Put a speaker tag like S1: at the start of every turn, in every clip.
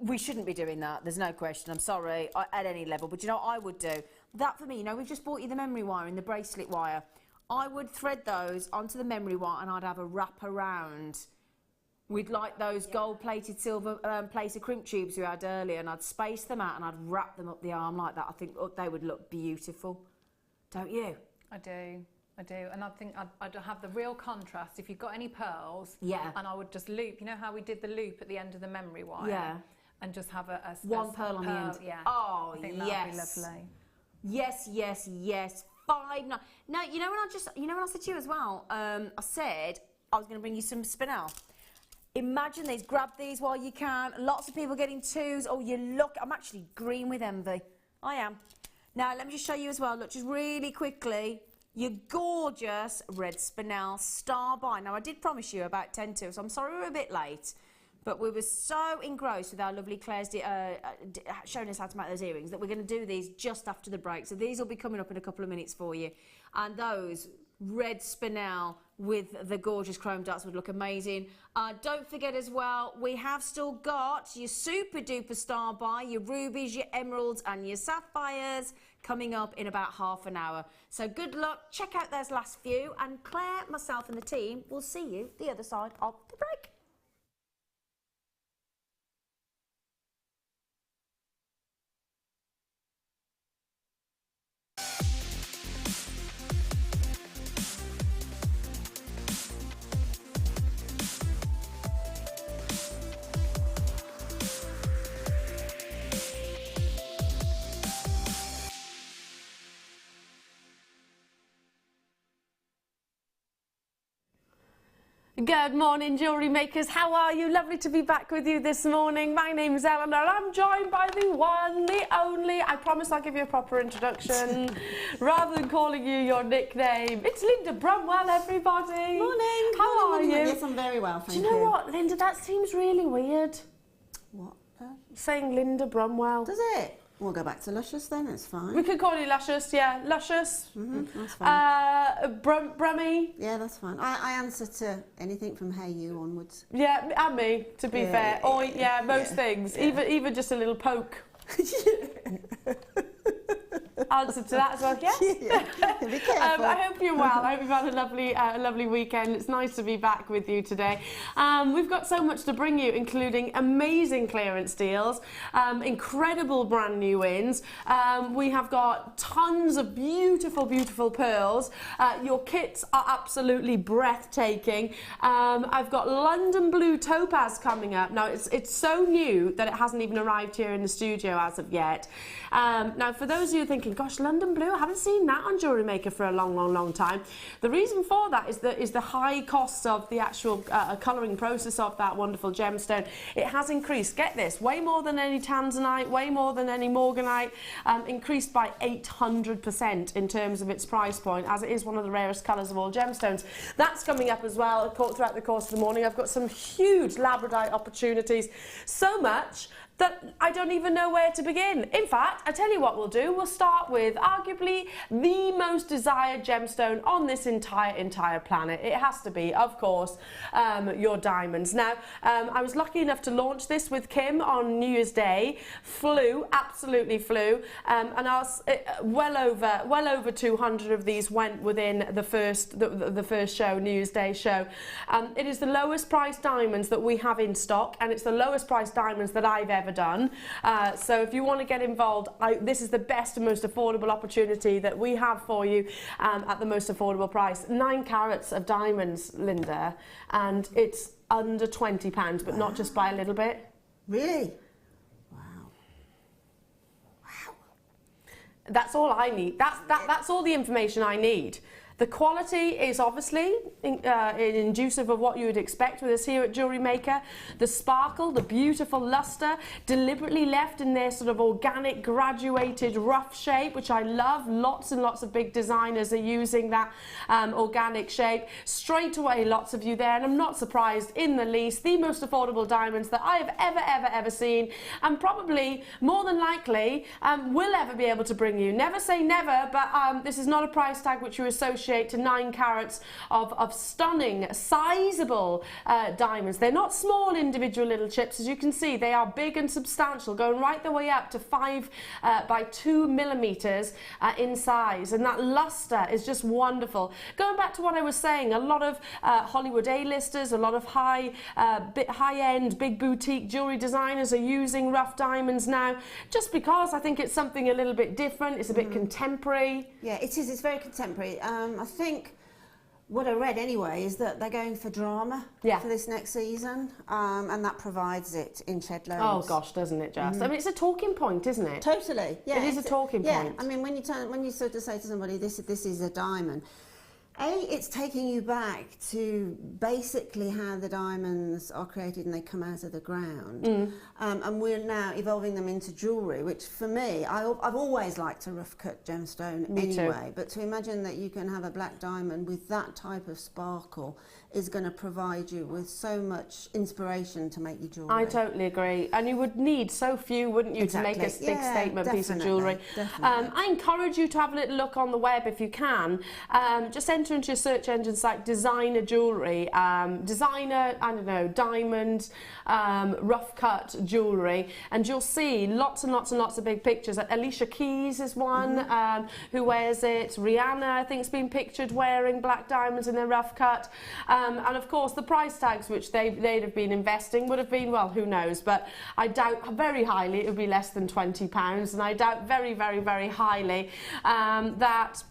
S1: we shouldn't be doing that. There's no question. I'm sorry, at any level. But you know what I would do? That for me, you know, we've just bought you the memory wire and the bracelet wire. I would thread those onto the memory wire and I'd have a wrap around with like those gold-plated silver plated crimp tubes we had earlier, and I'd space them out and I'd wrap them up the arm like that. I think they would look beautiful. Don't you?
S2: I do. And I think I'd have the real contrast if you've got any pearls.
S1: Yeah.
S2: And I would just loop, you know how we did the loop at the end of the memory wire?
S1: Yeah.
S2: And just have
S1: one pearl on the end.
S2: Yeah.
S1: Oh,
S2: I think that would be lovely.
S1: Yes, yes, yes. 5, 9. No, you know when I said to you as well, I said I was going to bring you some spinel. Imagine these, grab these while you can. Lots of people getting 2s. Oh, you look, I'm actually green with envy. I am. Now, let me just show you as well, look, just really quickly, your gorgeous red spinel star by. Now, I did promise you about 10 to, so I'm sorry we're a bit late, but we were so engrossed with our lovely Claire's showing us how to make those earrings that we're going to do these just after the break. So these will be coming up in a couple of minutes for you. And those red spinel with the gorgeous chrome dots would look amazing. Don't forget as well, we have still got your super duper star by, your rubies, your emeralds and your sapphires coming up in about half an hour. So good luck, check out those last few, and Claire, myself and the team will see you the other side of the break.
S3: Good morning, jewellery makers. How are you? Lovely to be back with you this morning. My name's Elena and I'm joined by the one, the only, I promise I'll give you a proper introduction rather than calling you your nickname. It's Linda Brumwell, everybody.
S4: Morning.
S3: How are you?
S4: Yes, I'm very well, thank you.
S3: Do you know what, Linda, that seems really weird.
S4: What?
S3: Saying Linda Brumwell.
S4: Does it? We'll go back to Luscious then, it's fine.
S3: We could call you Luscious, yeah. Luscious.
S4: That's fine.
S3: Brummy.
S4: Yeah, that's fine. I answer to anything from Hey You onwards.
S3: Yeah, and me, to be fair. Or, yeah, most things.
S4: Yeah.
S3: Even just a little poke. Answer to that as well, yes?
S4: Yeah. Be careful.
S3: I hope you're well. I hope you've had a lovely weekend. It's nice to be back with you today. We've got so much to bring you, including amazing clearance deals, incredible brand new wins. We have got tons of beautiful, beautiful pearls. Your kits are absolutely breathtaking. I've got London Blue Topaz coming up. Now, it's so new that it hasn't even arrived here in the studio as of yet. Now, for those of you thinking, gosh, London Blue, I haven't seen that on Jewellery Maker for a long, long, long time. The reason for that is the high costs of the actual colouring process of that wonderful gemstone. It has increased, get this, way more than any tanzanite, way more than any morganite, increased by 800% in terms of its price point, as it is one of the rarest colours of all gemstones. That's coming up as well throughout the course of the morning. I've got some huge labradorite opportunities, so much that I don't even know where to begin. In fact, I tell you what we'll do. We'll start with arguably the most desired gemstone on this entire planet. It has to be, of course, your diamonds. Now, I was lucky enough to launch this with Kim on New Year's Day. Absolutely flew. And well over 200 of these went within the first show, New Year's Day show. It is the lowest priced diamonds that we have in stock, and it's the lowest priced diamonds that I've ever done. So if you want to get involved, this is the best and most affordable opportunity that we have for you at the most affordable price. 9 carats of diamonds, Linda, and it's under £20, but not just by a little bit.
S4: Really? Wow.
S3: Wow. That's all I need. That's all the information I need. The quality is obviously inducive of what you would expect with us here at Jewellery Maker. The sparkle, the beautiful luster, deliberately left in their sort of organic, graduated, rough shape, which I love. Lots and lots of big designers are using that organic shape. Straight away, lots of you there, and I'm not surprised in the least. The most affordable diamonds that I have ever seen, and probably, more than likely, will ever be able to bring you. Never say never, but this is not a price tag which you associate negotiate to 9 carats of stunning, sizable diamonds. They're not small individual little chips, as you can see. They are big and substantial, going right the way up to 5 by 2 millimeters in size, and that luster is just wonderful. Going back to what I was saying, a lot of Hollywood A-listers, a lot of high-end, big boutique jewellery designers are using rough diamonds now, just because I think it's something a little bit different. It's a bit contemporary.
S4: Yeah, it is. It's very contemporary. I think what I read anyway is that they're going for drama for this next season, and that provides it in shed loads.
S3: Oh gosh, doesn't it just? I mean, it's a talking point, isn't it?
S4: Totally. Yeah,
S3: it is a talking point.
S4: I mean, when you sort of say to somebody, this is a diamond. It's taking you back to basically how the diamonds are created and they come out of the ground. And we're now evolving them into jewellery, which for me, I've always liked a rough cut gemstone anyway. But to imagine that you can have a black diamond with that type of sparkle is going to provide you with so much inspiration to make your jewellery.
S3: I totally agree. And you would need so few, wouldn't you, to make a big statement piece of jewellery. I encourage you to have a little look on the web if you can. Just enter into your search engine site designer jewellery, designer, I don't know, diamond, rough cut jewellery, and you'll see lots and lots and lots of big pictures. Alicia Keys is one who wears it. Rihanna, I think, has been pictured wearing black diamonds in their rough cut. And of course the price tags which they'd have been investing would have been, well, who knows, but I doubt very highly it would be less than £20, and I doubt very, very, very highly that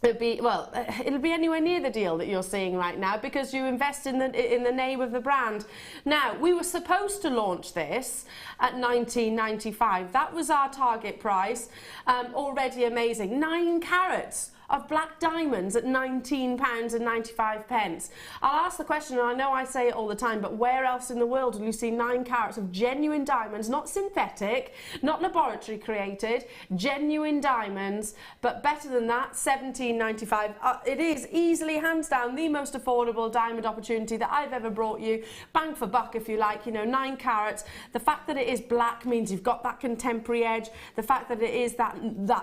S3: it'll be anywhere near the deal that you're seeing right now, because you invest in the name of the brand. Now, we were supposed to launch this at $19.95. That was our target price. Already amazing. 9 carats of black diamonds at £19.95. I'll ask the question, and I know I say it all the time, but where else in the world will you see 9 carats of genuine diamonds, not synthetic, not laboratory created, genuine diamonds, but better than that, £17.95. It is easily, hands down, the most affordable diamond opportunity that I've ever brought you. Bang for buck, if you like, 9 carats. The fact that it is black means you've got that contemporary edge. The fact that it is that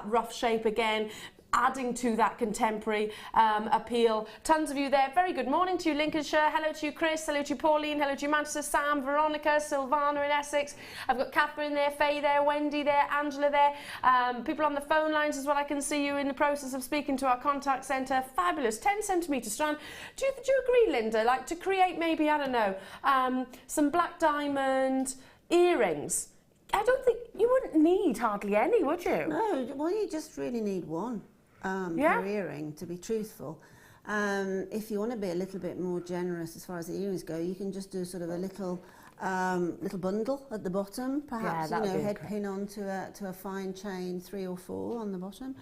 S3: rough shape again, adding to that contemporary appeal. Tons of you there. Very good morning to you, Lincolnshire. Hello to you, Chris. Hello to you, Pauline. Hello to you, Manchester. Sam, Veronica, Silvana in Essex. I've got Catherine there, Faye there, Wendy there, Angela there. People on the phone lines as well. I can see you in the process of speaking to our contact centre. Fabulous. 10 centimetre strand. Do you agree, Linda? Like to create maybe, I don't know, some black diamond earrings. I don't think you wouldn't need hardly any, would you?
S4: No, well, you just really need one. Per earring, to be truthful. If you want to be a little bit more generous as far as the earrings go, you can just do sort of a little bundle at the bottom, perhaps head pin onto a fine chain, 3 or 4 on the bottom.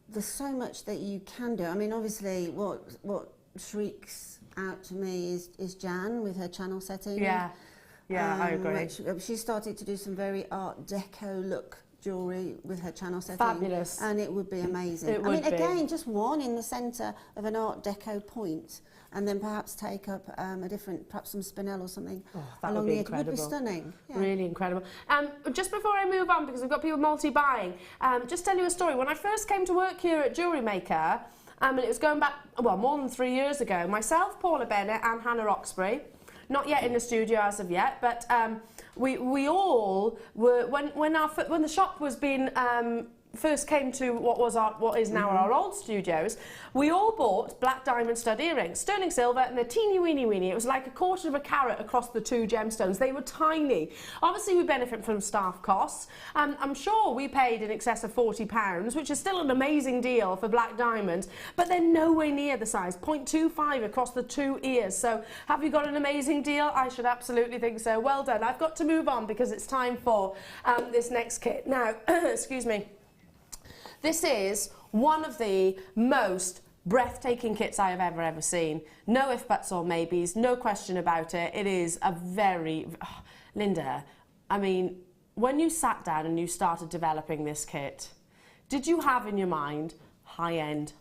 S4: There's so much that you can do. I mean, obviously, what shrieks out to me is Jan with her channel setting.
S3: Yeah, I agree.
S4: She started to do some very Art Deco look jewellery with her channel setting.
S3: Fabulous.
S4: And it would be amazing.
S3: It would be.
S4: Again, just one in the centre of an Art Deco point, and then perhaps take up a different, perhaps some spinel or something along the edge. It would be stunning. Yeah.
S3: Really incredible. Just before I move on, because we've got people multi-buying, just tell you a story. When I first came to work here at Jewellery Maker, and it was going back, well, more than 3 years ago, myself, Paula Bennett and Hannah Roxbury, not yet in the studio as of yet, but we all were, when the shop was being first came to what is now our old studios, we all bought black diamond stud earrings, sterling silver, and they're teeny weeny weeny. It was like a quarter of a carat across the 2 gemstones. They were tiny. Obviously, we benefit from staff costs. I'm sure we paid in excess of £40, which is still an amazing deal for black diamonds, but they're nowhere near the size, 0.25 across the 2 ears. So have you got an amazing deal? I should absolutely think so. Well done. I've got to move on because it's time for this next kit. Now, excuse me. This is one of the most breathtaking kits I have ever seen. No ifs, buts or maybes, no question about it. It is a very... Linda, I mean, when you sat down and you started developing this kit, did you have in your mind high-end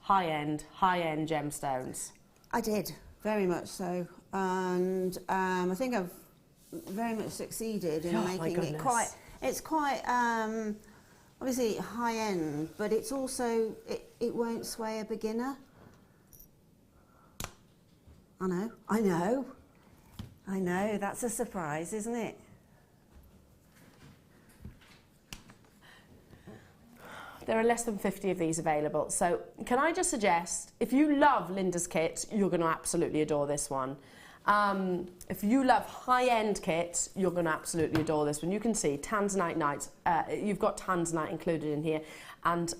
S3: gemstones?
S4: I did, very much so. And I think I've very much succeeded in making it quite... It's quite... obviously high end, but it's also, it won't sway a beginner. I know, that's a surprise, isn't it?
S3: There are less than 50 of these available. So can I just suggest, if you love Linda's kit, you're going to absolutely adore this one. If you love high-end kits, you're going to absolutely adore this one. You can see Tanzanite nights. You've got Tanzanite included in here, and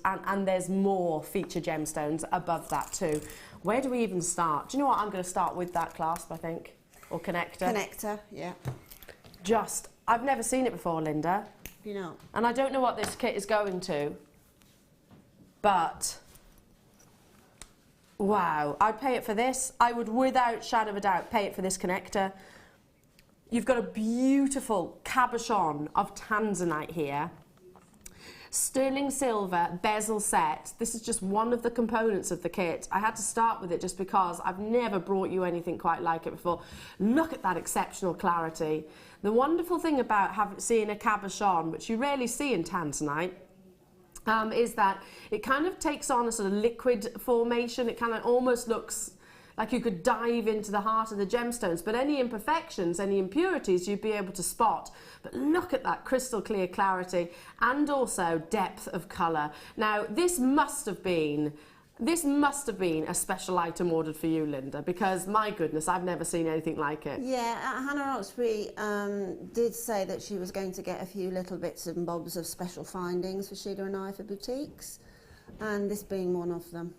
S3: there's more feature gemstones above that too. Where do we even start? Do you know what? I'm going to start with that clasp, I think, or connector.
S4: Connector, yeah.
S3: I've never seen it before, Linda.
S4: You know.
S3: And I don't know what this kit is going to, but wow, I'd pay it for this. I would, without shadow of a doubt, pay it for this connector. You've got a beautiful cabochon of Tanzanite here. Sterling silver bezel set. This is just one of the components of the kit. I had to start with it just because I've never brought you anything quite like it before. Look at that exceptional clarity. The wonderful thing about seeing a cabochon, which you rarely see in Tanzanite, is that it kind of takes on a sort of liquid formation. It kind of almost looks like you could dive into the heart of the gemstones, but any imperfections, any impurities, you'd be able to spot. But look at that crystal clear clarity and also depth of colour. Now, this must have been a special item ordered for you, Linda, because my goodness, I've never seen anything like it.
S4: Yeah, Hannah Roxbury did say that she was going to get a few little bits and bobs of special findings for Sheila and I for boutiques, and this being one of them.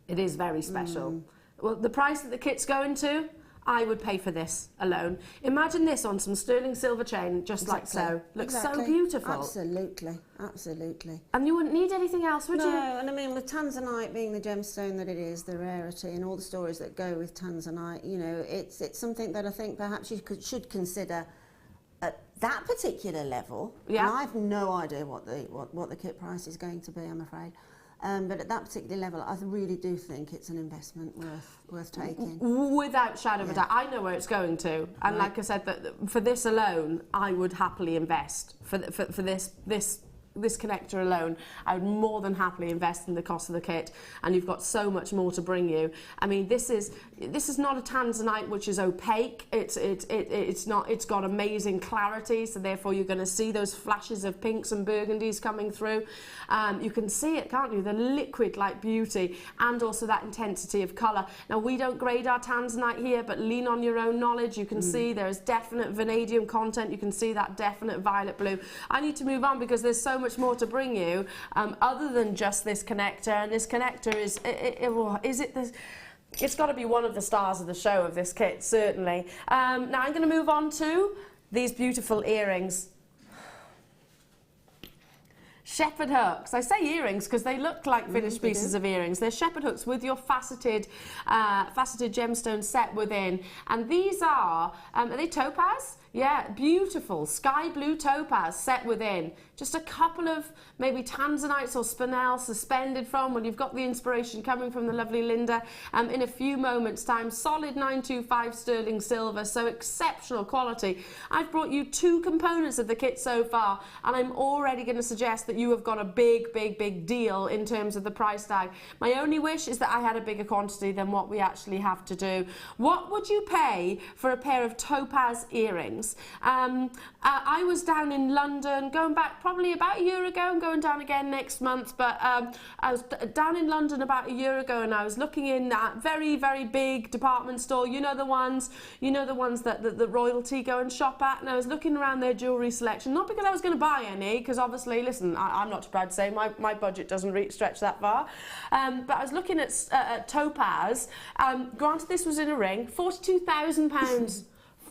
S3: It is very special. Well, the price that the kit's going to, I would pay for this alone. Imagine this on some sterling silver chain, just like so. Looks so beautiful.
S4: Absolutely, absolutely.
S3: And you wouldn't need anything else, would you?
S4: No, and I mean, with Tanzanite being the gemstone that it is, the rarity and all the stories that go with Tanzanite, you know, it's something that I think perhaps you should consider at that particular level.
S3: Yeah.
S4: And I have no idea what the kit price is going to be, I'm afraid. But at that particular level, I really do think it's an investment worth taking.
S3: Without shadow of a doubt. I know where it's going to. And like I said, that for this alone, I would happily invest. For this connector alone, I would more than happily invest in the cost of the kit, and you've got so much more to bring you. I mean, this is not a Tanzanite which is opaque. It's not. It's got amazing clarity, so therefore you're going to see those flashes of pinks and burgundies coming through. You can see it, can't you? The liquid-like beauty and also that intensity of colour. Now, we don't grade our Tanzanite here, but lean on your own knowledge. You can see there is definite vanadium content. You can see that definite violet blue. I need to move on because there's so much more to bring you other than just this connector, and this connector it's got to be one of the stars of the show of this kit, certainly. Now I'm going to move on to these beautiful earrings. Shepherd hooks. I say earrings because they look like finished pieces of earrings. They're shepherd hooks with your faceted gemstone set within, and these are they topaz? Yeah, beautiful sky blue topaz set within. Just a couple of maybe Tanzanites or spinel suspended from, well, you've got the inspiration coming from the lovely Linda. In a few moments' time, solid 925 sterling silver, so exceptional quality. I've brought you two components of the kit so far, and I'm already going to suggest that you have got a big deal in terms of the price tag. My only wish is that I had a bigger quantity than what we actually have to do. What would you pay for a pair of topaz earrings? I was down in London, going back probably about a year ago. I'm going down again next month, but I was down in London about a year ago, and I was looking in that very big department store. You know the ones that the royalty go and shop at. And I was looking around their jewellery selection, not because I was going to buy any, because obviously, listen, I'm not too proud to say my budget doesn't stretch that far. But I was looking at topaz. Granted, this was in a ring, £42,000.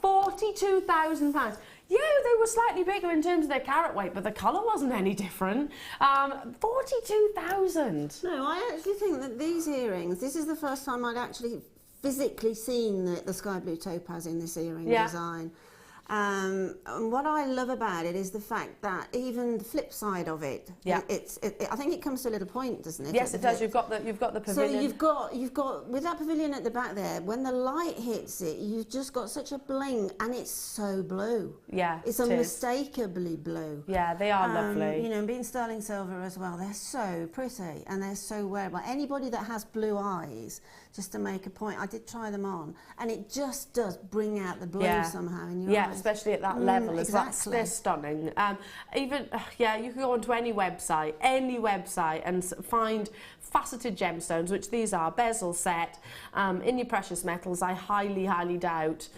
S3: £42,000. Yeah, they were slightly bigger in terms of their carat weight, but the colour wasn't any different. 42,000.
S4: No, I actually think that these earrings, this is the first time I'd actually physically seen the sky blue topaz in this earring design. And what I love about it is the fact that even the flip side of it,
S3: Yeah.
S4: I think it comes to a little point, doesn't it?
S3: Yes, it does. You've got the pavilion.
S4: So you've got with that pavilion at the back there. When the light hits it, you've just got such a bling, and it's so blue.
S3: Yeah,
S4: it's
S3: it is.
S4: unmistakably blue.
S3: Yeah, they are lovely.
S4: You know, and being sterling silver as well, they're so pretty and they're so wearable. Anybody that has blue eyes, just to make a point, I did try them on, and it just does bring out the blue somehow in your eyes.
S3: Especially at that level as well.
S4: Exactly.
S3: They're stunning. Even you can go onto any website and find faceted gemstones, which these are, bezel set, in your precious metals. I highly doubt.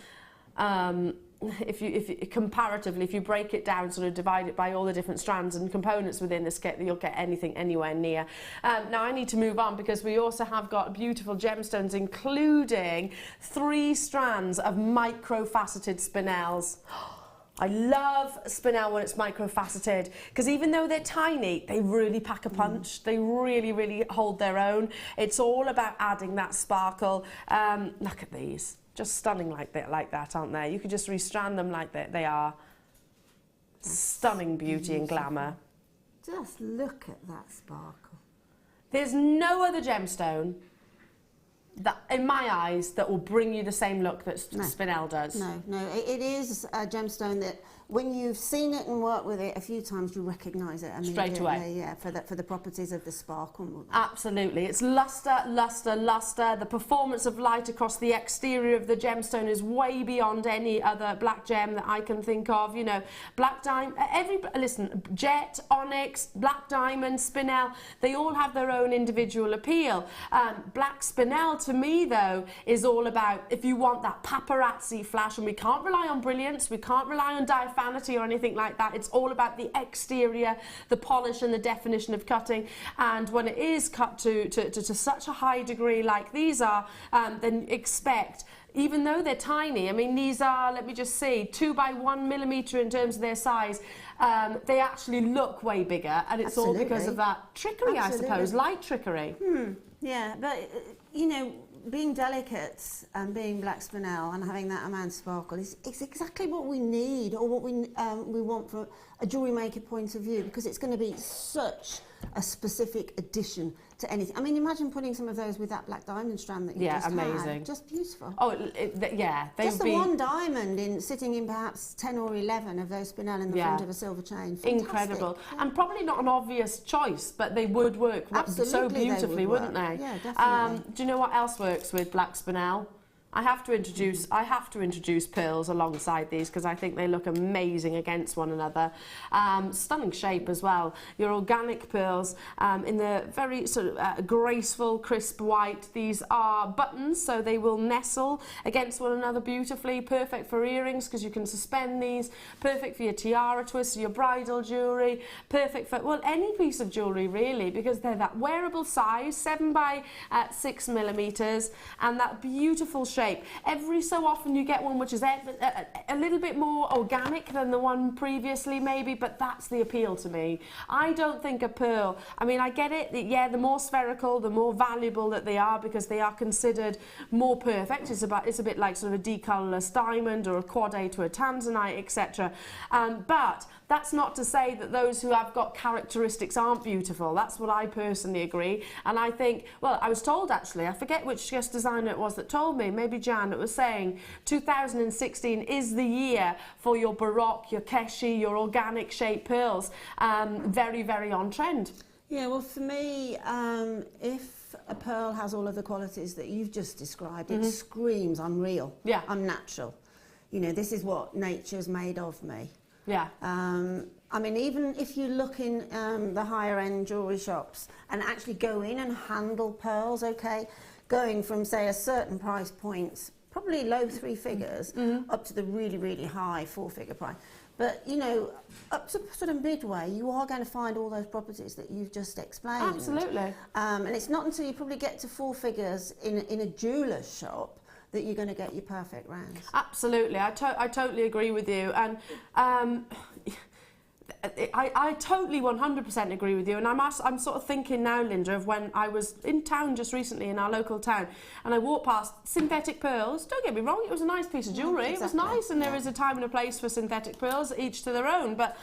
S3: If you break it down, sort of divide it by all the different strands and components within this kit, you'll get anything anywhere near. Now I need to move on because we also have got beautiful gemstones, including 3 strands of micro-faceted spinels. I love spinel when it's micro-faceted, because even though they're tiny, they really pack a punch. They really hold their own. It's all about adding that sparkle. Look at these. Just stunning like that, aren't they? You could just restrand them like that. They are. Stunning beauty and glamour.
S4: Just look at that sparkle.
S3: There's no other gemstone that, in my eyes, that will bring you the same look that spinel does.
S4: No, it is a gemstone that when you've seen it and worked with it a few times, you recognise it immediately.
S3: Straight away.
S4: Yeah, for the properties of the sparkle.
S3: Absolutely. It's luster. The performance of light across the exterior of the gemstone is way beyond any other black gem that I can think of. You know, black diamond, jet, onyx, black diamond, spinel, they all have their own individual appeal. Black spinel, to me, though, is all about, if you want that paparazzi flash, and we can't rely on brilliance, we can't rely on diaphanity or anything like that. It's all about the exterior, the polish and the definition of cutting. And when it is cut to such a high degree like these are, then expect, even though they're tiny, I mean, these are, let me just see, 2 by 1 millimetre in terms of their size. They actually look way bigger, and it's all because of that trickery, I suppose, light trickery.
S4: Yeah, but, you know, being delicate and being black spinel and having that amount of sparkle is exactly what we need, or what we want from a jewellery maker point of view, because it's going to be such a specific addition to anything. I mean, imagine putting some of those with that black diamond strand that you just
S3: amazing.
S4: had. Just beautiful.
S3: Oh,
S4: just the one diamond sitting in perhaps 10 or 11 of those spinel in the front of a silver chain. Fantastic.
S3: Incredible. And probably not an obvious choice, but they would work so beautifully, wouldn't they?
S4: Yeah, definitely.
S3: Do you know what else works with black spinel? I have to introduce pearls alongside these, because I think they look amazing against one another. Stunning shape as well. Your organic pearls in the very sort of graceful, crisp white. These are buttons, so they will nestle against one another beautifully. Perfect for earrings, because you can suspend these. Perfect for your tiara twists, your bridal jewellery. Perfect for, well, any piece of jewellery really, because they're that wearable size, 7 by 6 millimetres, and that beautiful shape. Every so often you get one which is a little bit more organic than the one previously, maybe, but that's the appeal to me. I don't think a pearl, I mean, I get it, the more spherical, the more valuable that they are, because they are considered more perfect. It's a bit like sort of a decolourless diamond or a quad A to a tanzanite, etc. But that's not to say that those who have got characteristics aren't beautiful. That's what I personally agree. And I think, well, I was told actually, I forget which guest designer it was that told me, maybe Jan, it was saying 2016 is the year for your Baroque, your Keshi, your organic shaped pearls. Very on trend.
S4: Yeah, well, for me, if a pearl has all of the qualities that you've just described, it screams, I'm real, I'm natural. You know, this is what nature's made of me.
S3: Yeah.
S4: I mean, even if you look in the higher end jewellery shops and actually go in and handle pearls, okay, going from, say, a certain price point, probably low 3 figures, up to the really high 4-figure price. But, you know, up to sort of midway, you are going to find all those properties that you've just explained.
S3: Absolutely. And
S4: it's not until you probably get to 4 figures in a jeweller's shop that you're going to get your perfect rounds.
S3: Absolutely, I totally agree with you. And I totally 100% agree with you, and I'm sort of thinking now, Linda, of when I was in town just recently in our local town, and I walked past synthetic pearls. Don't get me wrong, it was a nice piece of jewellery.
S4: Exactly.
S3: It was nice, and there is a time and a place for synthetic pearls, each to their own. But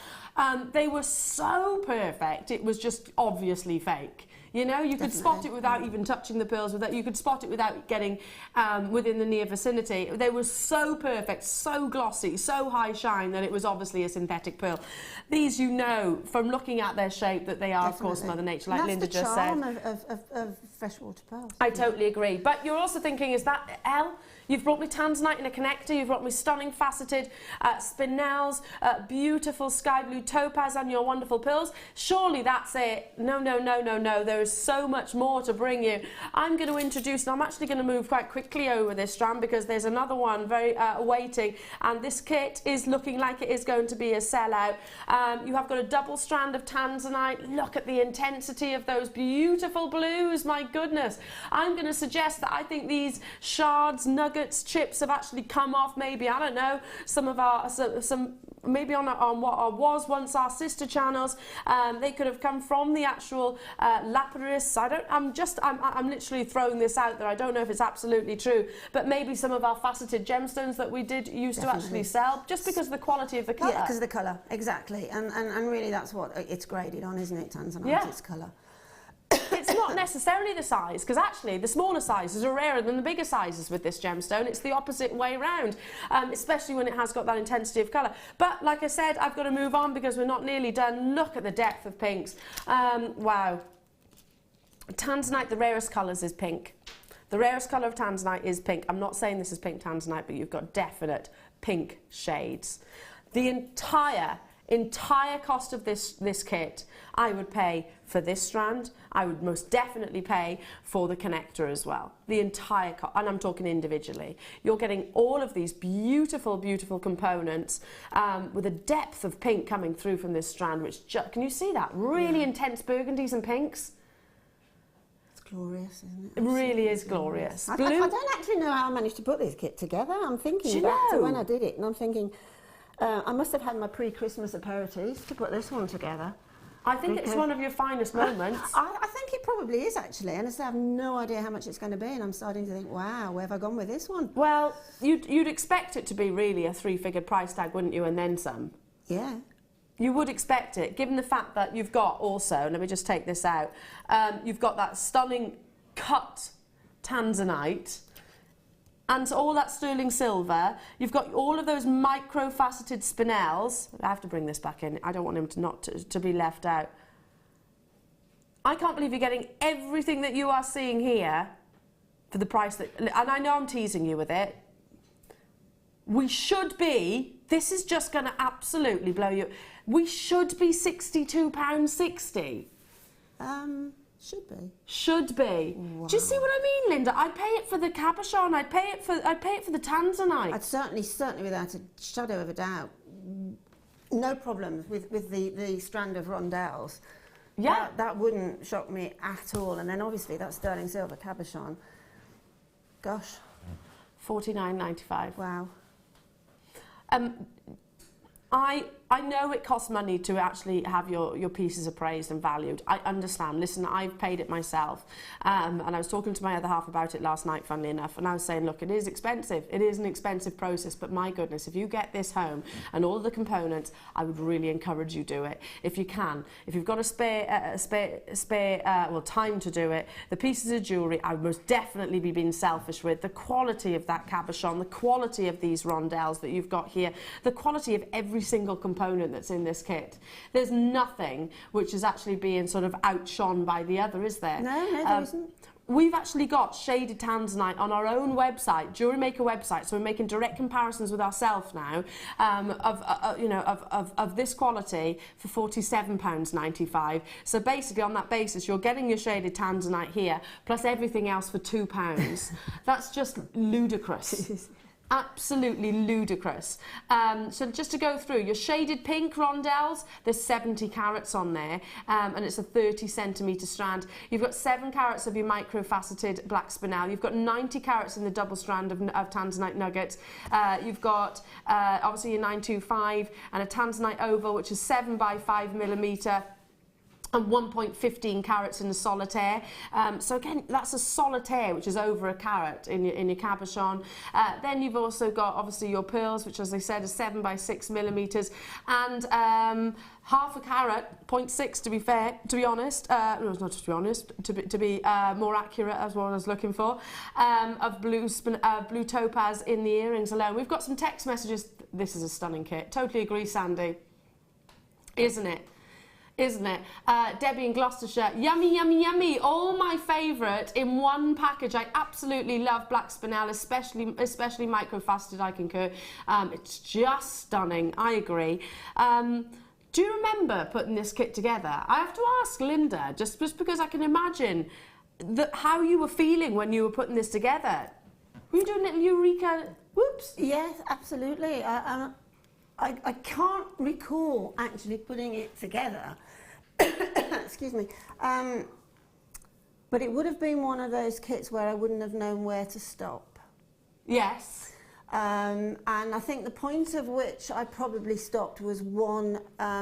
S3: they were so perfect, it was just obviously fake. You know, you could spot it without even touching the pearls. You could spot it without getting within the near vicinity. They were so perfect, so glossy, so high shine that it was obviously a synthetic pearl. These, you know, from looking at their shape, that they are, of course, Mother Nature, like Linda just said.
S4: That's the charm of freshwater pearls.
S3: I totally agree. But you're also thinking, is that Elle? You've brought me tanzanite in a connector, you've brought me stunning faceted spinels, beautiful sky blue topaz and your wonderful pearls. Surely that's it. No, no, no, no, no. There is so much more to bring you. I'm going to introduce, and I'm actually going to move quite quickly over this strand because there's another one very waiting, and this kit is looking like it is going to be a sellout. You have got a double strand of tanzanite. Look at the intensity of those beautiful blues, my goodness. I'm going to suggest that I think these shards, nuggets, chips have actually come off, maybe, I don't know, some of our, maybe on what was once our sister channels. They could have come from the actual lapidus. I'm literally throwing this out there. I don't know if it's absolutely true, but maybe some of our faceted gemstones that we did used to actually sell, just because of the quality of the colour.
S4: Yeah, because of the colour, exactly. And really that's what it's graded on, isn't it, tanzanite?
S3: Yeah.
S4: It's colour.
S3: It's not necessarily the size, because actually the smaller sizes are rarer than the bigger sizes with this gemstone. It's the opposite way round, especially when it has got that intensity of colour. But like I said, I've got to move on because we're not nearly done. Look at the depth of pinks. Wow. Tanzanite, the rarest colours is pink. The rarest colour of tanzanite is pink. I'm not saying this is pink tanzanite, but you've got definite pink shades. The entire cost of this kit, I would pay for this strand. I would most definitely pay for the connector as well. The entire cost, and I'm talking individually. You're getting all of these beautiful, beautiful components with a depth of pink coming through from this strand, which, can you see that? Really intense burgundies and pinks.
S4: It's glorious, isn't it?
S3: It really is glorious.
S4: I don't actually know how I managed to put this kit together. I'm thinking back to when I did it, and I'm thinking, I must have had my pre-Christmas aperitifs to put this one together.
S3: I think it's one of your finest moments.
S4: I think it probably is, actually. And I have no idea how much it's going to be, and I'm starting to think, wow, where have I gone with this one?
S3: Well, you'd expect it to be really a 3-figure price tag, wouldn't you, and then some?
S4: Yeah.
S3: You would expect it, given the fact that you've got also, let me just take this out, you've got that stunning cut tanzanite, and all that sterling silver. You've got all of those micro-faceted spinels. I have to bring this back in. I don't want him to be left out. I can't believe you're getting everything that you are seeing here for the price that... And I know I'm teasing you with it. We should be... This is just going to absolutely blow you... We should be £62.60.
S4: Should be.
S3: Should be.
S4: Wow.
S3: Do you see what I mean, Linda? I'd pay it for the cabochon. I'd pay it for the tanzanite.
S4: I'd certainly, without a shadow of a doubt, no problems with the strand of rondelles.
S3: Yeah.
S4: That wouldn't shock me at all. And then obviously that sterling silver cabochon. Gosh.
S3: $49.95.
S4: Wow.
S3: I know it costs money to actually have your pieces appraised and valued. I understand. Listen, I've paid it myself. And I was talking to my other half about it last night, funnily enough, and I was saying, look, it is expensive. It is an expensive process, but my goodness, if you get this home and all of the components, I would really encourage you do it. If you can. If you've got a spare time to do it, the pieces of jewellery, I would most definitely be being selfish with. The quality of that cabochon, the quality of these rondelles that you've got here, the quality of every single component that's in this kit. There's nothing which is actually being sort of outshone by the other, is there?
S4: No, there isn't.
S3: We've actually got shaded tanzanite on our own website, Jewellery Maker website, so we're making direct comparisons with ourselves now of this quality for £47.95. So basically on that basis, you're getting your shaded tanzanite here, plus everything else for £2. That's just ludicrous. Absolutely ludicrous. So just to go through, your shaded pink rondelles, there's 70 carats on there, and it's a 30 centimetre strand. You've got 7 carats of your micro-faceted black spinel. You've got 90 carats in the double strand of tanzanite nuggets. You've got obviously your 925 and a tanzanite oval, which is 7 by 5 millimetre. And 1.15 carats in a solitaire. So again, that's a solitaire, which is over a carat in your cabochon. Then you've also got obviously your pearls, which, as I said, are 7 by 6 millimetres, and half a carat, 0.6 to be fair, to be honest. No, it's not to be honest. To be more accurate, as what I was looking for, of blue topaz in the earrings alone. We've got some text messages. This is a stunning kit. Totally agree, Sandy. Isn't it? Isn't it? Debbie in Gloucestershire, yummy, yummy, yummy. All my favourite in one package. I absolutely love black spinel, especially microfaceted, I concur. It's just stunning, I agree. Do you remember putting this kit together? I have to ask Linda, just because I can imagine how you were feeling when you were putting this together. Were you doing a little eureka? Whoops.
S4: Yes, absolutely. I can't recall actually putting it together, excuse me, but it would have been one of those kits where I wouldn't have known where to stop.
S3: Yes.
S4: And I think the point of which I probably stopped was one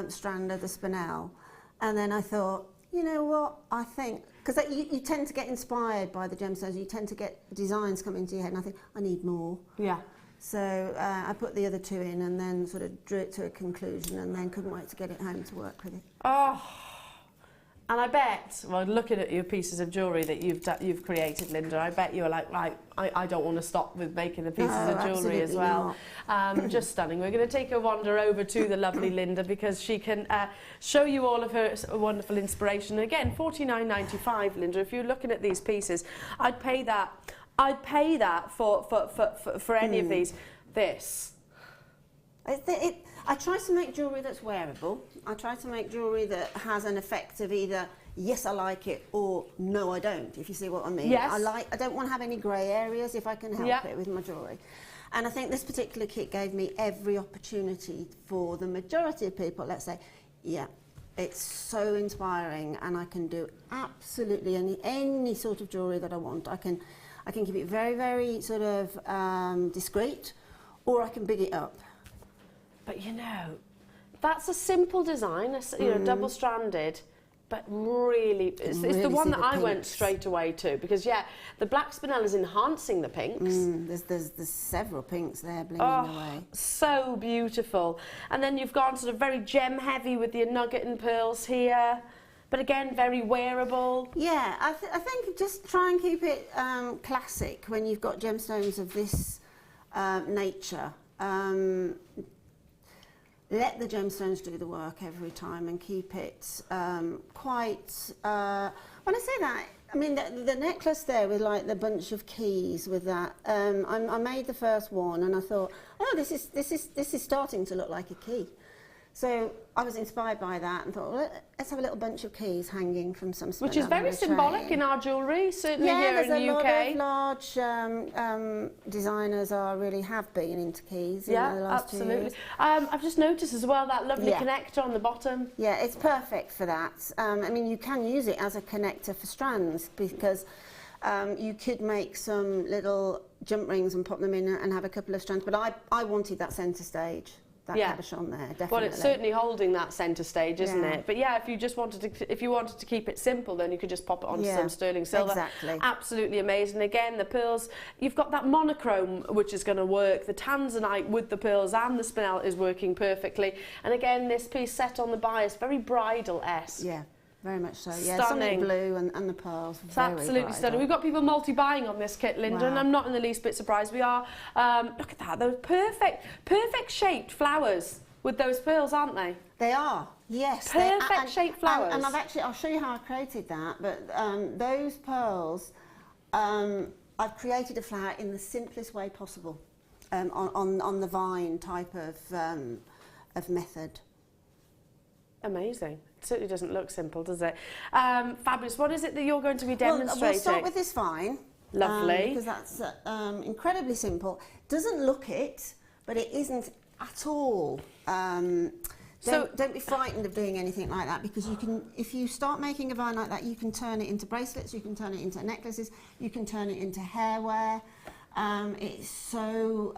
S4: strand of the spinel, and then I thought, you know what, I think, because you tend to get inspired by the gemstones, you tend to get designs come into your head, and I think, I need more.
S3: Yeah.
S4: So I put the other 2 in and then sort of drew it to a conclusion, and then couldn't wait to get it home to work with it.
S3: Oh, and I bet, well, looking at your pieces of jewellery that you've created, Linda, I bet you're like, right, I don't want to stop with making the pieces of jewellery as well. Just stunning. We're going to take a wander over to the lovely Linda, because she can show you all of her wonderful inspiration. Again, $49.95, Linda. If you're looking at these pieces, I'd pay that for any of these. This.
S4: I try to make jewellery that's wearable. I try to make jewellery that has an effect of either, yes, I like it, or no, I don't, if you see what I mean.
S3: Yes.
S4: I don't want to have any grey areas if I can help it with my jewellery. And I think this particular kit gave me every opportunity for the majority of people, let's say, yeah, it's so inspiring, and I can do absolutely any sort of jewellery that I want. I can keep it very, very sort of discreet, or I can big it up.
S3: But you know, that's a simple design, you know, double-stranded, but really, it's the one that I went straight away to, because yeah, the black spinel is enhancing the pinks.
S4: There's several pinks there blinging away.
S3: So beautiful. And then you've gone sort of very gem-heavy with your nugget and pearls here. But again, very wearable.
S4: Yeah, I think just try and keep it classic when you've got gemstones of this nature. Let the gemstones do the work every time, and keep it quite... when I say that, I mean the necklace there with like the bunch of keys with that. I made the first one and I thought, oh, this is starting to look like a key. So I was inspired by that and thought, well, let's have a little bunch of keys hanging from some spinel.
S3: Which is very symbolic in our jewellery, certainly here in the UK.
S4: Yeah, there's a lot of large designers really have been into keys in the last 2 years.
S3: I've just noticed as well that lovely connector on the bottom.
S4: Yeah, it's perfect for that. I mean, you can use it as a connector for strands, because you could make some little jump rings and pop them in and have a couple of strands, but I wanted that centre stage. That cabochon there, definitely.
S3: Well, it's certainly holding that centre stage, isn't it? But yeah, if you just wanted to, if you wanted to keep it simple, then you could just pop it onto some sterling silver.
S4: Exactly.
S3: Absolutely amazing. Again, the pearls, you've got that monochrome which is going to work. The tanzanite with the pearls and the spinel is working perfectly. And again, this piece set on the bias, very bridal-esque.
S4: Yeah. Very much so, yeah.
S3: Stunning.
S4: Something blue and the pearls.
S3: It's absolutely stunning. We've got people multi-buying on this kit, Linda, and I'm not in the least bit surprised. We are. Look at that, those perfect shaped flowers with those pearls, aren't they?
S4: They are, yes.
S3: Perfect shaped flowers.
S4: And I'll show you how I created that, but those pearls, I've created a flower in the simplest way possible, on the vine type of method.
S3: Amazing. It certainly doesn't look simple, does it? Fabulous. What is it that you're going to be demonstrating?
S4: We'll start with this vine.
S3: Lovely.
S4: Because that's incredibly simple. Doesn't look it, but it isn't at all. Don't be frightened of doing anything like that, because you can, if you start making a vine like that, you can turn it into bracelets, you can turn it into necklaces, you can turn it into hairwear. It's so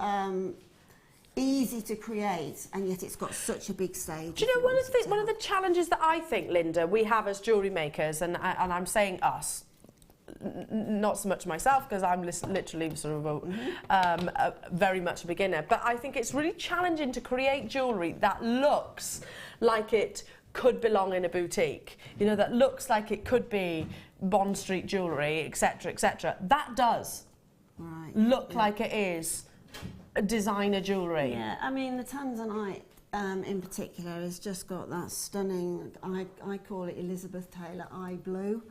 S4: easy to create, and yet it's got such a big stage.
S3: Do you know one of the challenges that I think, Linda, we have as jewellery makers, and I'm saying us, not so much myself, because I'm literally sort of very much a beginner, but I think it's really challenging to create jewellery that looks like it could belong in a boutique, you know, that looks like it could be Bond Street jewellery, etc., etc. That does look like it is designer jewellery.
S4: Yeah, I mean, the Tanzanite in particular has just got that stunning, I call it Elizabeth Taylor eye blue,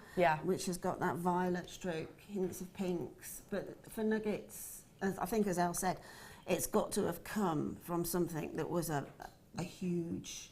S4: which has got that violet stroke, hints of pinks. But for nuggets, as I think as Elle said, it's got to have come from something that was a huge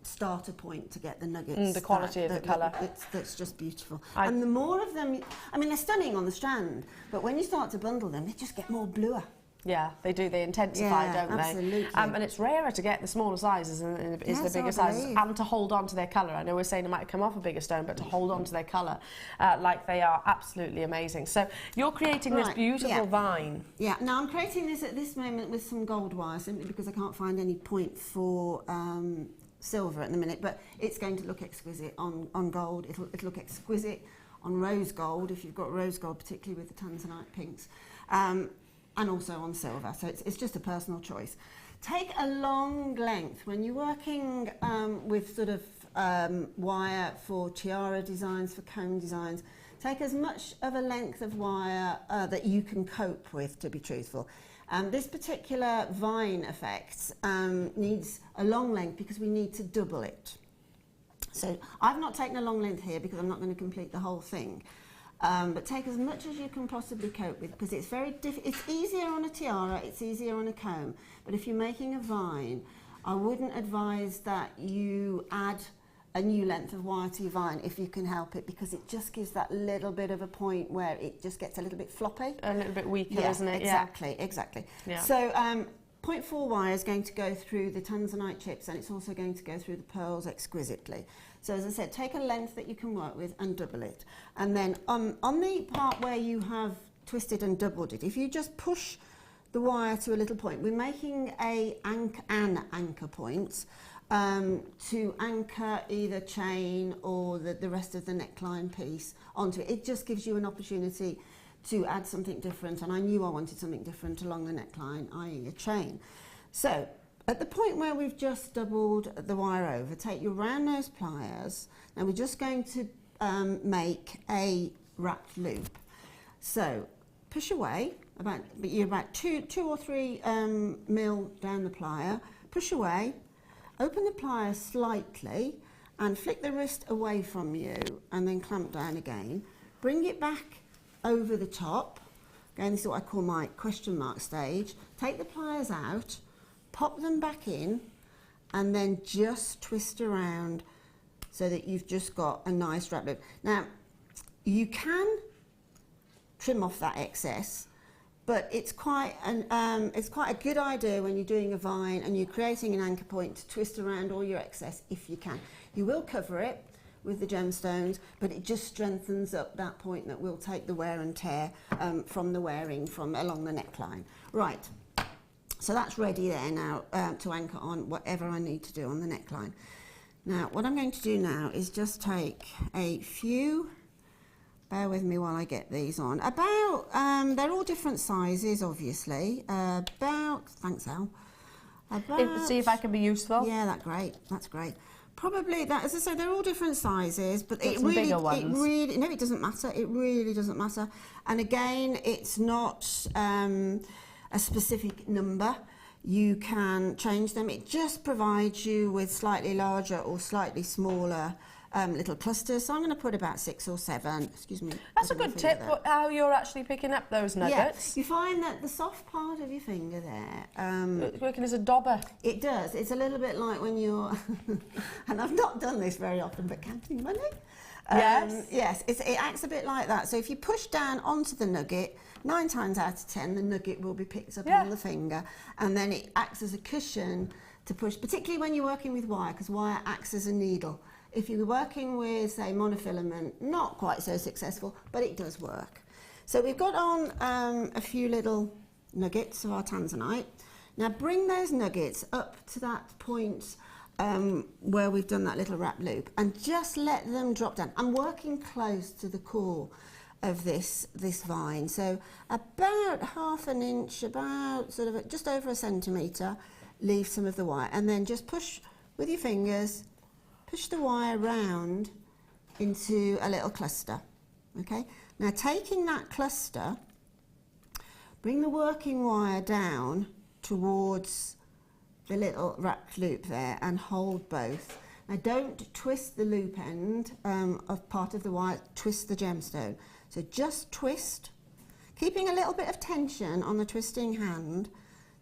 S4: starter point to get the nuggets.
S3: The quality of the colour.
S4: That's just beautiful. And the more of them, I mean, they're stunning on the strand, but when you start to bundle them, they just get more bluer.
S3: Yeah, they do. They intensify, don't
S4: absolutely.
S3: they? And it's rarer to get the smaller sizes and the bigger sizes, and to hold on to their colour. I know we're saying it might come off a bigger stone, but to hold on to their colour, like they are absolutely amazing. So you're creating this beautiful vine.
S4: Yeah. Now I'm creating this at this moment with some gold wire, simply because I can't find any point for silver at the minute. But it's going to look exquisite on gold. It'll look exquisite on rose gold, if you've got rose gold, particularly with the Tanzanite pinks. And also on silver, so it's just a personal choice. Take a long length when you're working with sort of wire for tiara designs, for comb designs. Take as much of a length of wire that you can cope with, to be truthful. This particular vine effect needs a long length because we need to double it. So I've not taken a long length here because I'm not going to complete the whole thing. But take as much as you can possibly cope with, because it's very it's easier on a tiara, it's easier on a comb. But if you're making a vine, I wouldn't advise that you add a new length of wire to your vine if you can help it, because it just gives that little bit of a point where it just gets a little bit floppy.
S3: A little bit weaker, isn't it?
S4: Exactly, exactly. Yeah. So 0.4 wire is going to go through the Tanzanite chips, and it's also going to go through the pearls exquisitely. So as I said, take a length that you can work with and double it. And then on the part where you have twisted and doubled it, if you just push the wire to a little point, we're making an anchor point to anchor either chain or the rest of the neckline piece onto it. It just gives you an opportunity to add something different, and I knew I wanted something different along the neckline, i.e. a chain. So at the point where we've just doubled the wire over, take your round nose pliers. Now we're just going to make a wrapped loop. So push away, you're about two or three mil down the plier, push away, open the plier slightly and flick the wrist away from you and then clamp down again. Bring it back over the top. Again, this is what I call my question mark stage. Take the pliers out, pop them back in, and then just twist around so that you've just got a nice wrap loop. Now, you can trim off that excess, but it's quite a good idea when you're doing a vine and you're creating an anchor point to twist around all your excess if you can. You will cover it with the gemstones, but it just strengthens up that point that will take the wear and tear from the wearing from along the neckline. Right. So that's ready there now to anchor on whatever I need to do on the neckline. Now, what I'm going to do now is just take a few, bear with me while I get these on, they're all different sizes, obviously, thanks Al,
S3: See if I can be useful.
S4: Yeah, that's great. Probably that, as I say, they're all different sizes, but it doesn't matter. It really doesn't matter. And again, it's not a specific number. You can change them. It just provides you with slightly larger or slightly smaller little clusters. So I'm going to put about 6 or 7. Excuse me.
S3: That's a good tip, how you're actually picking up those nuggets.
S4: Yeah, you find that the soft part of your finger there...
S3: it's working as a dobber.
S4: It does. It's a little bit like when you're... and I've not done this very often, but counting money.
S3: Yes.
S4: Yes, it acts a bit like that. So if you push down onto the nugget, 9 times out of 10, the nugget will be picked up on the finger, and then it acts as a cushion to push, particularly when you're working with wire, because wire acts as a needle. If you're working with, say, monofilament, not quite so successful, but it does work. So we've got on a few little nuggets of our tanzanite. Now bring those nuggets up to that point where we've done that little wrap loop, and just let them drop down. I'm working close to the core of this vine, so about ½ an inch, about sort of just over a centimetre, leave some of the wire, and then just push with your fingers, push the wire round into a little cluster. Okay, now taking that cluster, bring the working wire down towards the little wrapped loop there and hold both. Now don't twist the loop end of part of the wire, twist the gemstone. So just twist, keeping a little bit of tension on the twisting hand.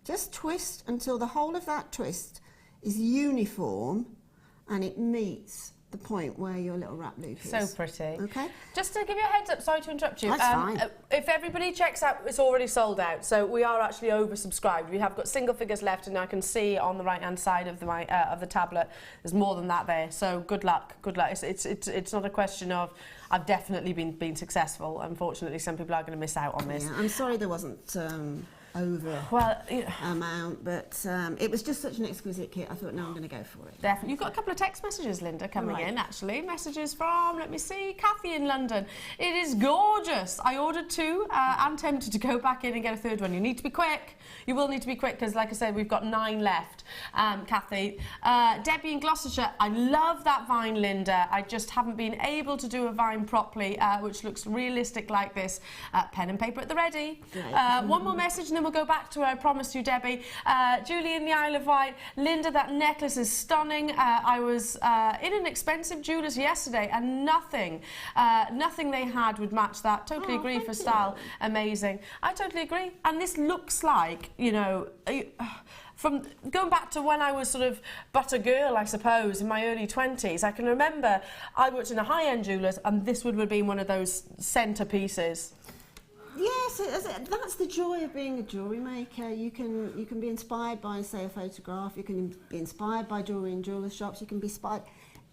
S4: Just twist until the whole of that twist is uniform and it meets the point where your little wrap loop is.
S3: So pretty.
S4: Okay.
S3: Just to give you a heads up, sorry to interrupt you.
S4: That's fine.
S3: If everybody checks out, it's already sold out. So we are actually oversubscribed. We have got single figures left, and I can see on the right-hand side of the tablet, there's more than that there. So good luck. Good luck. It's not a question of I've definitely been successful. Unfortunately, some people are going to miss out on this.
S4: Yeah, I'm sorry there wasn't amount, but it was just such an exquisite kit. I thought, no, I'm going to go for it.
S3: Definitely. You've got a couple of text messages, Linda, coming in, actually. Messages from, let me see, Kathy in London. It is gorgeous. I ordered 2. I'm tempted to go back in and get a 3rd one. You need to be quick. You will need to be quick because, like I said, we've got 9 left, Kathy. Debbie in Gloucestershire, I love that vine, Linda. I just haven't been able to do a vine properly, which looks realistic like this. Pen and paper at the ready. One more message and then we'll go back to her, I promised you, Debbie. Julie in the Isle of Wight. Linda, that necklace is stunning. I was in an expensive jeweller's yesterday and nothing they had would match that. Totally agree for style. Amazing. I totally agree. And this looks like, you know, from going back to when I was sort of but a girl, I suppose, in my early 20s, I can remember I worked in a high-end jeweller's and this would have been one of those centerpieces.
S4: Yes, that's the joy of being a jewellery maker. You can be inspired by, say, a photograph. You can be inspired by jewellery in jewellers' shops. You can be inspired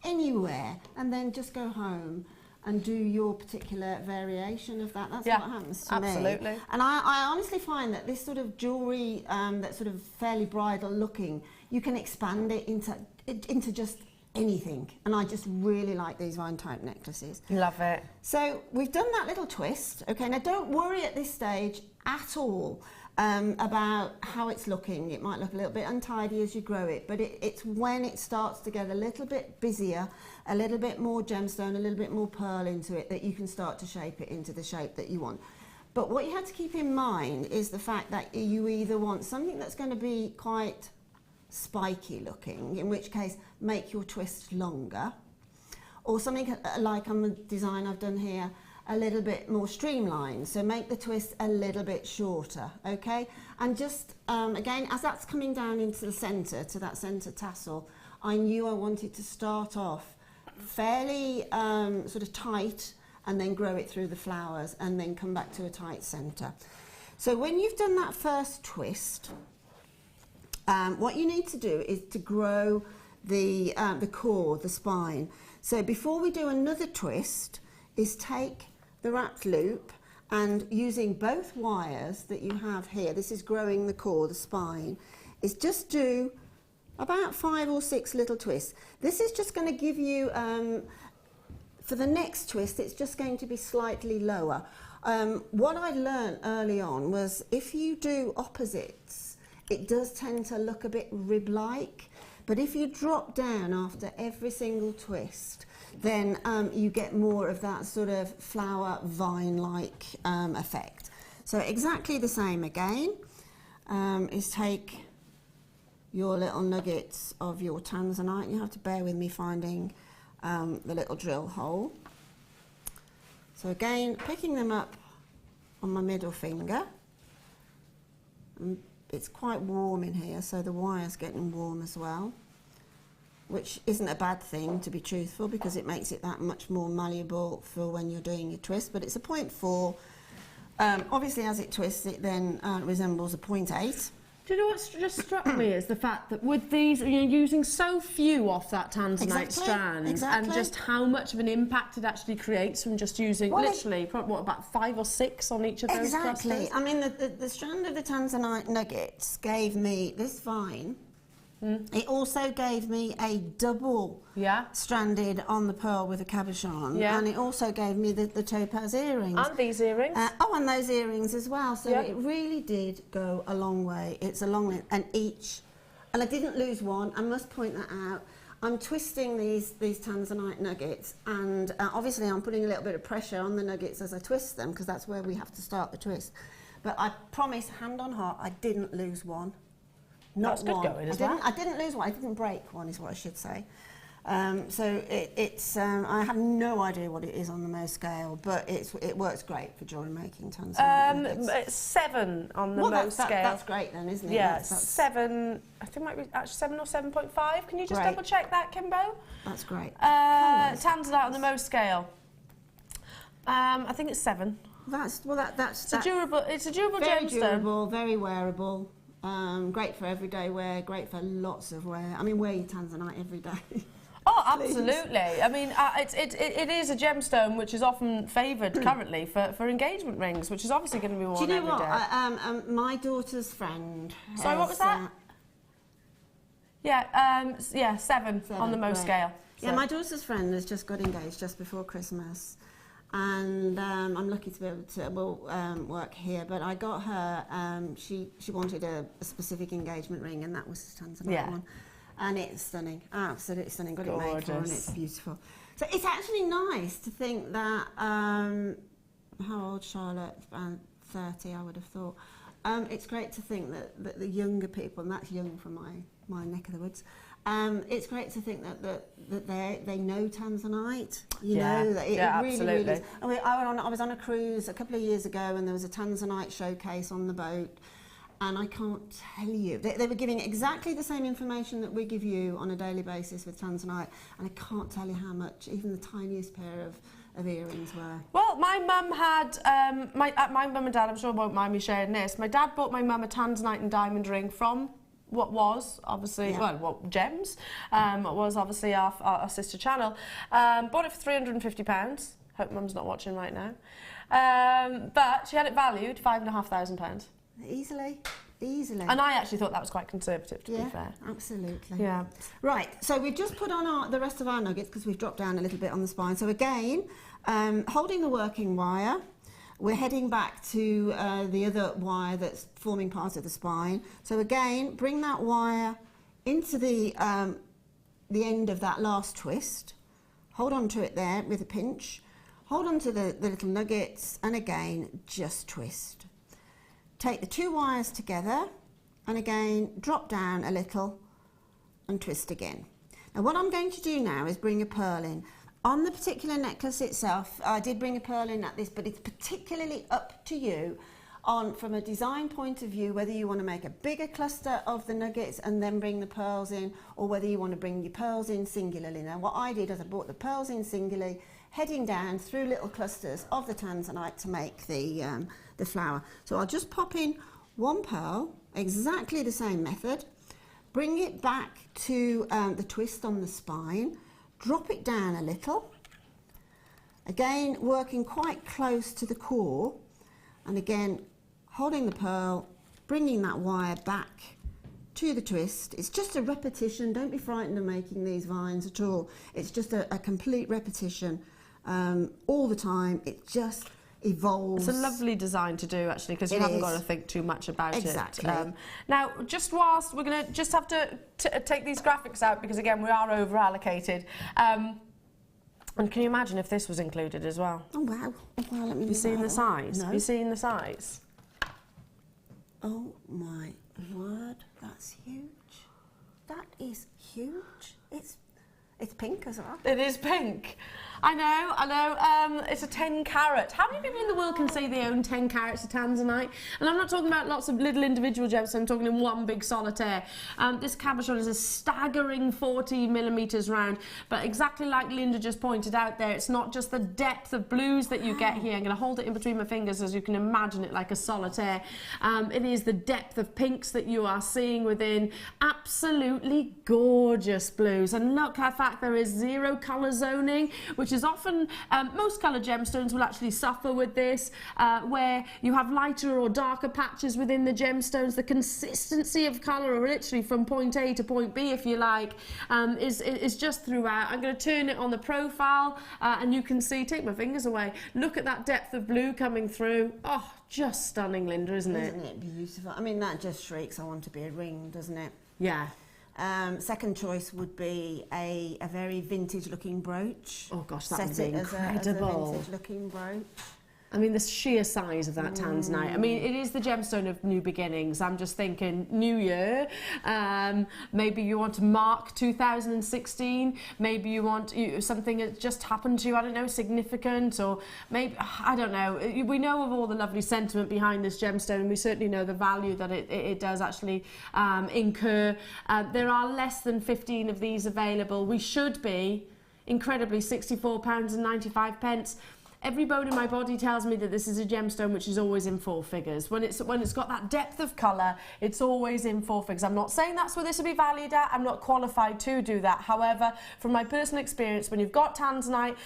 S4: anywhere, and then just go home and do your particular variation of that. That's what happens to me.
S3: Absolutely.
S4: And I honestly find that this sort of jewellery, that's sort of fairly bridal looking, you can expand it into just anything, and I just really like these vine type necklaces.
S3: Love it.
S4: So we've done that little twist. Okay, now don't worry at this stage at all about how it's looking. It might look a little bit untidy as you grow it, but it's when it starts to get a little bit busier, a little bit more gemstone, a little bit more pearl into it, that you can start to shape it into the shape that you want. But what you have to keep in mind is the fact that you either want something that's going to be quite spiky looking, in which case make your twist longer, or something like on the design I've done here, a little bit more streamlined, so make the twist a little bit shorter. Okay, and just again, as that's coming down into the center, to that center tassel, I knew I wanted to start off fairly sort of tight and then grow it through the flowers and then come back to a tight center. So when you've done that first twist, what you need to do is to grow the core, the spine. So before we do another twist, is take the wrapped loop and using both wires that you have here, this is growing the core, the spine, is just do about 5 or 6 little twists. This is just going to give you, for the next twist, it's just going to be slightly lower. What I learned early on was if you do opposites, it does tend to look a bit rib-like, but if you drop down after every single twist, then you get more of that sort of flower vine-like effect. So exactly the same again, is take your little nuggets of your tanzanite. You have to bear with me finding the little drill hole. So again, picking them up on my middle finger. And it's quite warm in here, so the wire's getting warm as well, which isn't a bad thing, to be truthful, because it makes it that much more malleable for when you're doing your twist. But it's a 0.4. Obviously, as it twists, it then resembles a 0.8.
S3: Do you know what just struck me is the fact that with these, you're using so few off that tanzanite strand, and just how much of an impact it actually creates from just using literally, what, about 5 or 6 on each of those clusters?
S4: I mean, the strand of the tanzanite nuggets gave me this vine. It also gave me a double stranded on the pearl with a cabochon, and it also gave me the topaz earrings.
S3: And these earrings.
S4: And those earrings as well. So it really did go a long way. It's a long length, and I didn't lose one. I must point that out. I'm twisting these tanzanite nuggets, and obviously I'm putting a little bit of pressure on the nuggets as I twist them, because that's where we have to start the twist. But I promise, hand on heart, I didn't lose one.
S3: That's good going as well.
S4: I didn't lose one. I didn't break one, is what I should say. So it's I have no idea what it is on the Mohs scale, but it works great for jewellery making tanzanite.
S3: It's 7 on the Mohs scale.
S4: That's great then, isn't it?
S3: Yeah, that's 7. I think it might be actually 7 or 7.5. Can you just double check that, Kimbo?
S4: That's great.
S3: Tanzanite on the Mohs scale. I think it's 7.
S4: That's
S3: a durable. It's a durable gemstone.
S4: Very durable, very wearable. Great for everyday wear, great for lots of wear. I mean, wear your tanzanite every day.
S3: Oh, absolutely. I mean, it is a gemstone which is often favoured currently for engagement rings, which is obviously going to be worn every day. Do you know
S4: what? My daughter's friend.
S3: Sorry, what was that? 7 on the Mohs scale. So.
S4: Yeah, my daughter's friend has just got engaged just before Christmas. And I'm lucky to be able to work here, but I got her, she wanted a specific engagement ring, and that was the tanzanite one. And it's stunning, absolutely stunning. Got it made for her, and it's beautiful. So it's actually nice to think that, how old Charlotte? About 30, I would have thought. It's great to think that the younger people, and that's young from my neck of the woods, it's great to think that they know tanzanite. You know, that it really, really is. I was on a cruise a couple of years ago, and there was a tanzanite showcase on the boat, and I can't tell you, they were giving exactly the same information that we give you on a daily basis with tanzanite, and I can't tell you how much even the tiniest pair of earrings were.
S3: Well, my mum had, my mum and dad, I'm sure won't mind me sharing this, my dad bought my mum a tanzanite and diamond ring from what was obviously, Gems, what was obviously our sister channel. Bought it for £350. Hope mum's not watching right now. But she had it valued £5,500.
S4: Easily.
S3: And I actually thought that was quite conservative, to be fair.
S4: Absolutely.
S3: Yeah.
S4: Right, so we've just put on the rest of our nuggets because we've dropped down a little bit on the spine. So again, holding the working wire, we're heading back to the other wire that's forming part of the spine. So again, bring that wire into the end of that last twist. Hold on to it there with a pinch. Hold on to the little nuggets, and again, just twist. Take the 2 wires together, and again, drop down a little and twist again. Now what I'm going to do now is bring a pearl in. On the particular necklace itself, I did bring a pearl in at this, but it's particularly up to you from a design point of view, whether you want to make a bigger cluster of the nuggets and then bring the pearls in, or whether you want to bring your pearls in singularly. Now what I did is I brought the pearls in singularly, heading down through little clusters of the tanzanite to make the flower. So I'll just pop in 1 pearl, exactly the same method, bring it back to the twist on the spine, drop it down a little, again working quite close to the core, and again holding the pearl, bringing that wire back to the twist. It's just a repetition. Don't be frightened of making these vines at all. It's just a complete repetition all the time. It just evolves.
S3: It's a lovely design to do, actually, because you haven't got to think too much about it.
S4: Exactly.
S3: Now, just whilst we're going to just have to take these graphics out, because again we are over allocated. And can you imagine if this was included as well?
S4: Oh wow! Well, let me.
S3: Have you seen the size?
S4: No.
S3: Have you seen the size?
S4: Oh my word! That's huge. That is huge. It's pink as well.
S3: It is pink. I know. It's a 10 carat. How many people in the world can say they own 10 carats of tanzanite? And I'm not talking about lots of little individual gems, I'm talking in one big solitaire. This cabochon is a staggering 40 millimetres round, but exactly like Linda just pointed out there, it's not just the depth of blues that you get here. I'm going to hold it in between my fingers as you can imagine it like a solitaire. It is the depth of pinks that you are seeing within. Absolutely gorgeous blues. And look how fact there is zero colour zoning, which is often, most coloured gemstones will actually suffer with this, where you have lighter or darker patches within the gemstones. The consistency of colour, or literally from point A to point B, if you like, is just throughout. I'm going to turn it on the profile, and you can see, take my fingers away, look at that depth of blue coming through. Oh, just stunning, Linda, isn't it?
S4: Isn't it beautiful? I mean, that just shrieks, I want to be a ring, doesn't it?
S3: Yeah.
S4: Second choice would be a very vintage-looking brooch.
S3: Oh gosh, that would be incredible.
S4: As a vintage-looking brooch.
S3: I mean, the sheer size of that tanzanite. I mean, it is the gemstone of new beginnings. I'm just thinking new year. Maybe you want to mark 2016. Maybe you want something that just happened to you, I don't know, significant, or maybe, I don't know. We know of all the lovely sentiment behind this gemstone, and we certainly know the value that it does actually incur. There are less than 15 of these available. We should be, incredibly, £64.95. Every bone in my body tells me that this is a gemstone which is always in four figures. When it's got that depth of colour, it's always in four figures. I'm not saying that's where this will be valued at. I'm not qualified to do that. However, from my personal experience, when you've got tanzanite,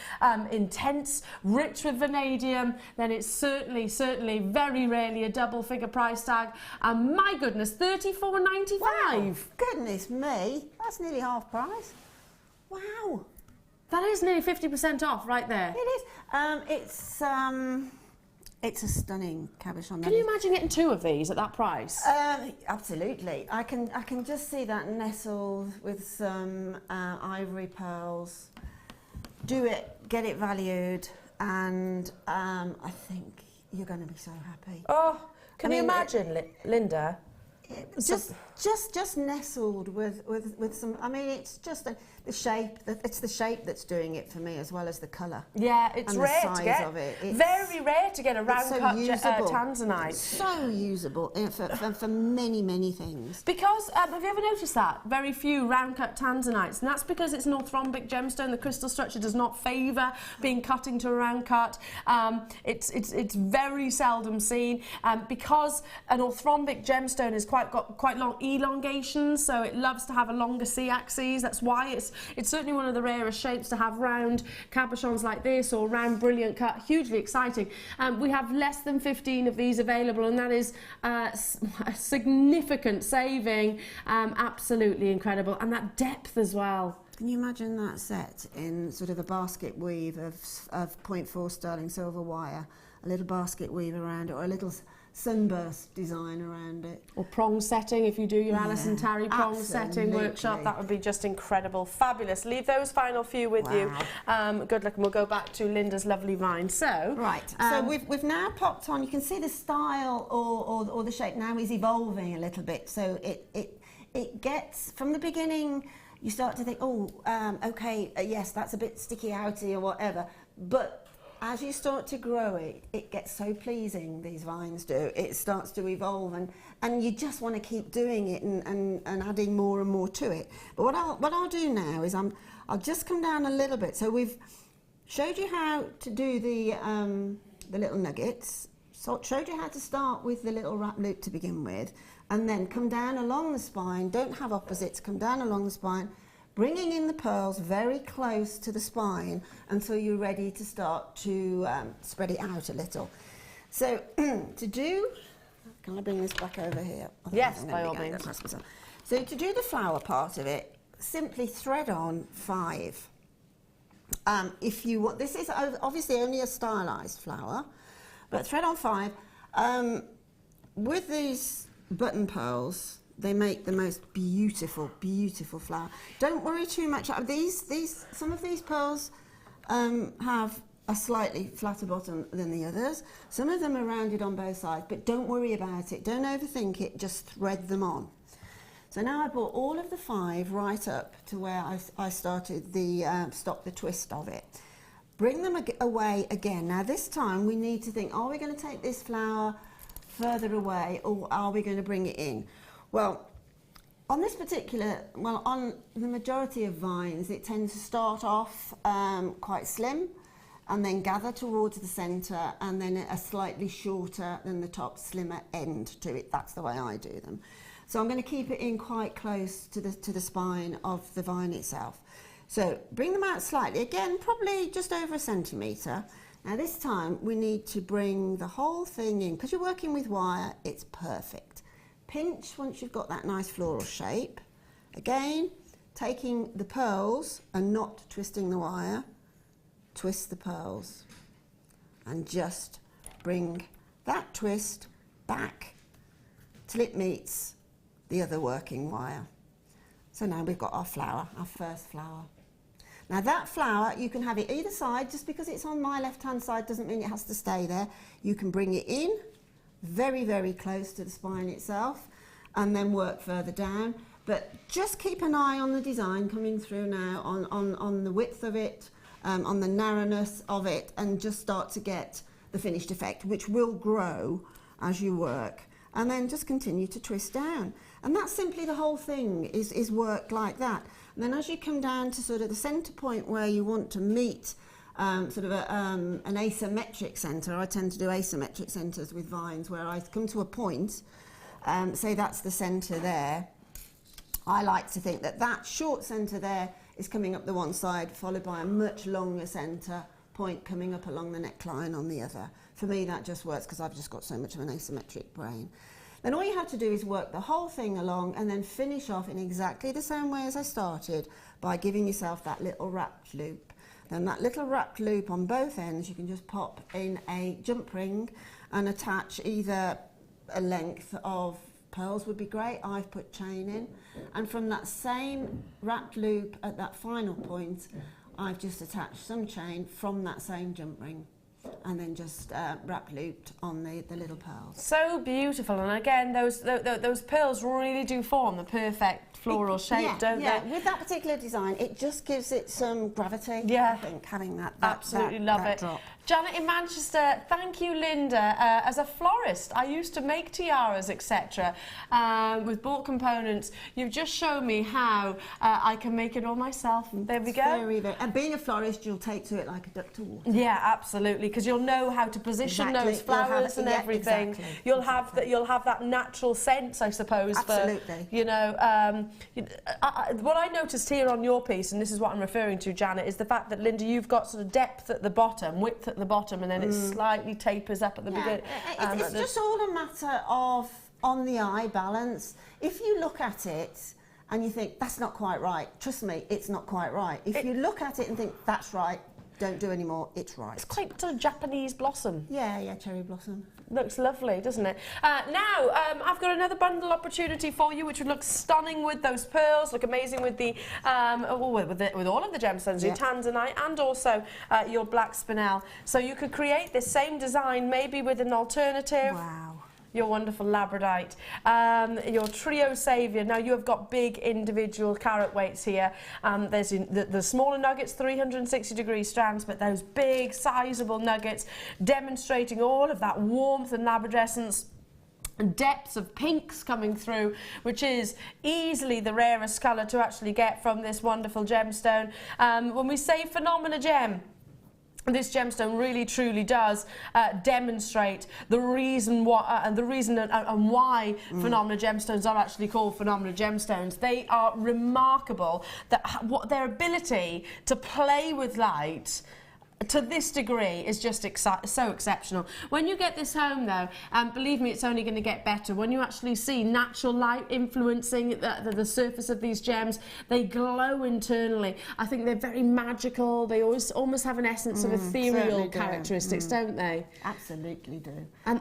S3: intense, rich with vanadium, then it's certainly, very rarely a double figure price tag. And my goodness, $34.95.
S4: Wow, goodness me, that's nearly half price. Wow.
S3: That is nearly 50% off right there.
S4: It is. It's a stunning cabochon.
S3: Can you imagine getting two of these at that price?
S4: Absolutely. I can just see that nestled with some ivory pearls. Do it, get it valued, and I think you're going to be so happy.
S3: Oh, can you imagine, Linda?
S4: Just nestled with some. I mean, it's just the shape. It's the shape that's doing it for me, as well as the colour.
S3: Yeah, it's
S4: and
S3: rare
S4: the size
S3: to get.
S4: Of it. It's
S3: very rare to get a round
S4: so
S3: cut
S4: tanzanite.
S3: It's
S4: so usable for many things.
S3: Because have you ever noticed that very few round cut tanzanites, and that's because it's an orthorhombic gemstone. The crystal structure does not favour being cutting to a round cut. It's very seldom seen because an orthorhombic gemstone has got quite long elongations, so it loves to have a longer C-axis. That's why it's certainly one of the rarest shapes to have round cabochons like this, or round brilliant cut. Hugely exciting. We have less than 15 of these available, and that is a significant saving. Absolutely incredible, and that depth as well.
S4: Can you imagine that set in sort of a basket weave of 0.4 sterling silver wire, a little basket weave around it, or a little sunburst design around it,
S3: or prong setting? If you do your Alison Tarry prong setting workshop, that would be just incredible. Fabulous. Leave those final few with you. Good luck, and we'll go back to Linda's lovely vine. So
S4: so we've now popped on. You can see the style or the shape now is evolving a little bit. So it gets, from the beginning, you start to think, okay, yes, that's a bit sticky outy or whatever, but as you start to grow it, it gets so pleasing, these vines do. It starts to evolve, and you just want to keep doing it and adding more and more to it. But what I'll do now is I'll just come down a little bit. So we've showed you how to do the little nuggets. So showed you how to start with the little wrap loop to begin with, and then come down along the spine. Don't have opposites, come down along the spine, bringing in the pearls very close to the spine until you're ready to start to spread it out a little. So to do, can I bring this back over here?
S3: Yes, by all means.
S4: So to do the flower part of it, simply thread on 5. If you want, this is obviously only a stylised flower, but thread on 5. With these button pearls, they make the most beautiful flower. Don't worry too much. Some of these pearls have a slightly flatter bottom than the others. Some of them are rounded on both sides, but don't worry about it. Don't overthink it. Just thread them on. So now I brought all of the 5 right up to where I started the stop the twist of it. Bring them away again. Now this time we need to think, are we going to take this flower further away or are we going to bring it in? Well, on this particular, on the majority of vines, it tends to start off quite slim and then gather towards the centre and then a slightly shorter than the top, slimmer end to it. That's the way I do them. So I'm going to keep it in quite close to the spine of the vine itself. So bring them out slightly, again probably just over 1 centimetre. Now this time we need to bring the whole thing in, because you're working with wire, it's perfect. Pinch once you've got that nice floral shape. Again, taking the pearls and not twisting the wire, twist the pearls and just bring that twist back till it meets the other working wire. So now we've got our flower, our first flower. Now that flower, you can have it either side. Just because it's on my left-hand side doesn't mean it has to stay there. You can bring it in very, very close to the spine itself and then work further down. But just keep an eye on the design coming through now, on the width of it, on the narrowness of it, and just start to get the finished effect, which will grow as you work. And then just continue to twist down. And that's simply the whole thing is worked like that. And then as you come down to sort of the centre point where you want to meet sort of an asymmetric centre, I tend to do asymmetric centres with vines where I come to a point, say that's the centre there. I like to think that that short centre there is coming up the one side, followed by a much longer centre point coming up along the neckline on the other. For me that just works because I've just got so much of an asymmetric brain. Then all you have to do is work the whole thing along and then finish off in exactly the same way as I started by giving yourself that little wrapped loop. Then that little wrapped loop on both ends you can just pop in a jump ring and attach either a length of pearls would be great, I've put chain in, and from that same wrapped loop at that final point I've just attached some chain from that same jump ring and then just wrap looped on the little pearls.
S3: So beautiful, and again those pearls really do form the perfect floral shape, don't they?
S4: With that particular design it just gives it some gravity.
S3: Yeah,
S4: I think having that
S3: absolutely love it.
S4: Drop.
S3: Janet in Manchester, thank you, Linda. As a florist, I used to make tiaras, etc. With bought components. You've just shown me how I can make it all myself. There we go.
S4: Very, very. And being a florist, you'll take to it like a duck to water.
S3: Yeah, absolutely, because you'll know how to position those flowers and everything.
S4: Exactly.
S3: You'll have that. You'll have that natural sense, I suppose.
S4: Absolutely.
S3: For, you know, what I noticed here on your piece, and this is what I'm referring to, Janet, is the fact that, Linda, you've got sort of depth at the bottom, width at the bottom, and then it slightly tapers up at the beginning.
S4: It's just all a matter of on the eye balance. If you look at it and you think that's not quite right, trust me, it's not quite right. If you look at it and think that's right, don't do any more, it's right.
S3: It's quite sort of Japanese blossom.
S4: Yeah, cherry blossom.
S3: Looks lovely, doesn't it? Now, I've got another bundle opportunity for you, which would look stunning with those pearls, look amazing with the with all of the gemstones, your tanzanite and also your black spinel. So you could create this same design, maybe with an alternative.
S4: Wow.
S3: Your wonderful labradite, your trio saviour. Now you have got big individual carat weights here. There's the smaller nuggets, 360-degree strands, but those big, sizable nuggets demonstrating all of that warmth and labradescence and depths of pinks coming through, which is easily the rarest colour to actually get from this wonderful gemstone. When we say Phenomena Gem, this gemstone really truly does demonstrate the reason why and why Phenomena gemstones are actually called Phenomena gemstones. They are remarkable, that what their ability to play with light to this degree is just so exceptional. When you get this home though, believe me, it's only going to get better. When you actually see natural light influencing the surface of these gems, they glow internally. I think they're very magical. They almost have an essence of ethereal characteristics, don't they?
S4: Absolutely do.
S3: And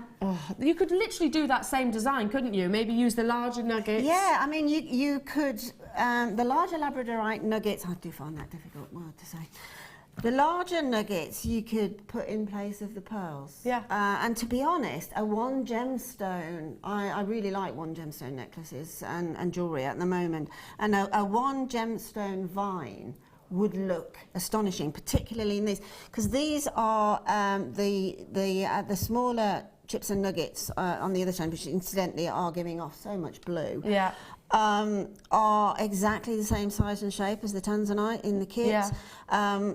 S3: you could literally do that same design, couldn't you? Maybe use the larger nuggets.
S4: Yeah, I mean, you could, the larger labradorite nuggets, I do find that difficult word to say. The larger nuggets you could put in place of the pearls.
S3: Yeah.
S4: And to be honest, a one gemstone, I really like one gemstone necklaces and jewellery at the moment. And a one gemstone vine would look astonishing, particularly in these, because these are the smaller chips and nuggets on the other side, which incidentally are giving off so much blue.
S3: Yeah.
S4: Are exactly the same size and shape as the tanzanite in the kit.
S3: Yeah.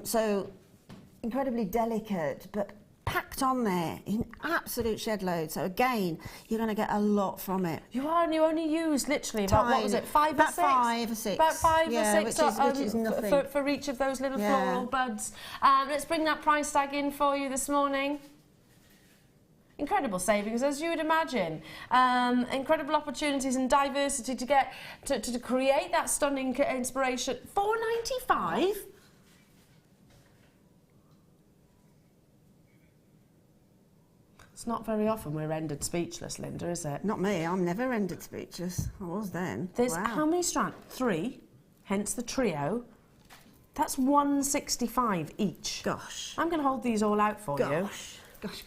S4: So incredibly delicate, but packed on there in absolute shed load. So again, you're going to get a lot from it.
S3: You are, and you only use literally about, what was it, 5 or 6?
S4: About 5 or 6.
S3: About 5
S4: yeah,
S3: or 6
S4: which is nothing.
S3: For each of those little
S4: Yeah.
S3: floral buds. Let's bring that price tag in for you this morning. Incredible savings, as you would imagine. Incredible opportunities and diversity to get to create that stunning inspiration. $4.95. It's not very often we're rendered speechless, Linda, is it?
S4: Not me. I'm never rendered speechless. I was then.
S3: There's
S4: Wow.
S3: how many strands? 3, hence the trio. That's $165 each.
S4: Gosh.
S3: I'm going to hold these all out for you.
S4: Gosh. Gosh.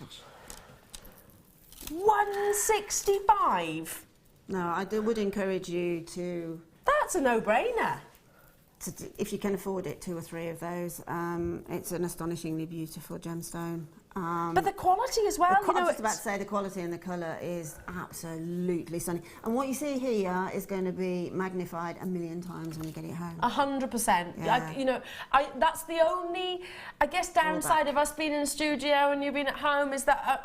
S3: $165.
S4: No, I would encourage you to,
S3: That's a no-brainer.
S4: if you can afford it, 2 or 3 of those. It's an astonishingly beautiful gemstone.
S3: But the quality as well,
S4: I
S3: you know,
S4: was just about to say the quality and the colour is absolutely stunning. And what you see here is going to be magnified 1,000,000 times when you get it home.
S3: 100%.
S4: Yeah.
S3: You know, that's the only, I guess, downside of us being in the studio and you being at home is that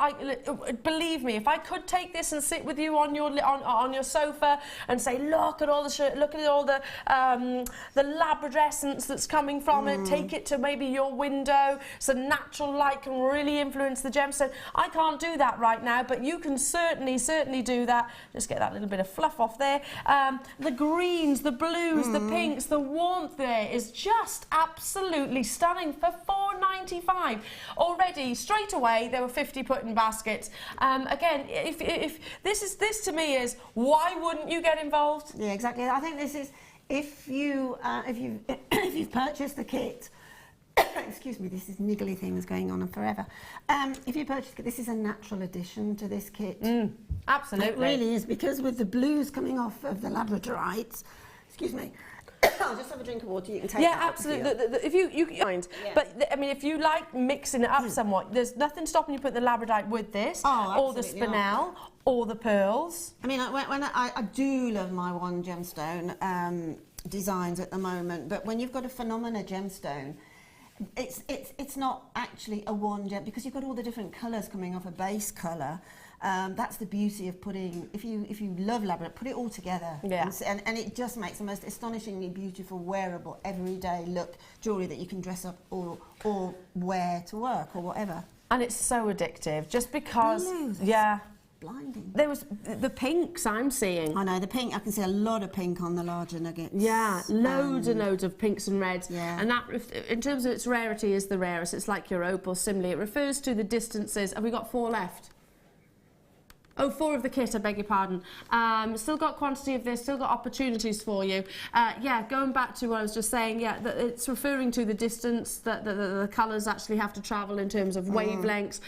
S3: believe me, if I could take this and sit with you on your sofa and say, look at all the Labrador essence that's coming from it, take it to maybe your window, so natural light can really influence the gemstone. I can't do that right now, but you can certainly do that. Just get that little bit of fluff off there. The greens, the blues, the pinks, the warmth there is just absolutely stunning for $4.95. Already, straight away, there were 50 put in baskets. Again, if this to me is, why wouldn't you get involved?
S4: Yeah, exactly. I think this is, if you've purchased the kit, excuse me, this is niggly things going on forever. If you purchase it, this is a natural addition to this kit.
S3: Absolutely.
S4: It really is, because with the blues coming off of the labradorites, excuse me, I'll just have a drink of water, you can take that.
S3: Yeah, absolutely. If you mind.
S4: Yeah.
S3: But I mean, if you like mixing it up somewhat, there's nothing stopping you put the labradorite with this, or the
S4: absolutely
S3: spinel, or the pearls.
S4: I mean, I do love my one gemstone designs at the moment, but when you've got a phenomena gemstone, it's not actually a one gem, because you've got all the different colours coming off a base colour. That's the beauty of putting, if you love Labrador, put it all together.
S3: Yeah.
S4: And it just makes the most astonishingly beautiful, wearable, everyday look jewellery that you can dress up or wear to work or whatever.
S3: And it's so addictive, just because,
S4: yeah. Blinding.
S3: There was the pinks I'm seeing.
S4: I know, the pink, I can see a lot of pink on the larger nuggets.
S3: Yeah, loads and loads of pinks and reds.
S4: Yeah.
S3: And that, in terms of its rarity, is the rarest. It's like your opal, similarly. It refers to the distances. Have we got 4 left? Oh, 4 of the kit, I beg your pardon. Still got quantity of this, still got opportunities for you. Yeah, going back to what I was just saying, yeah, it's referring to the distance that the colours actually have to travel in terms of wavelengths.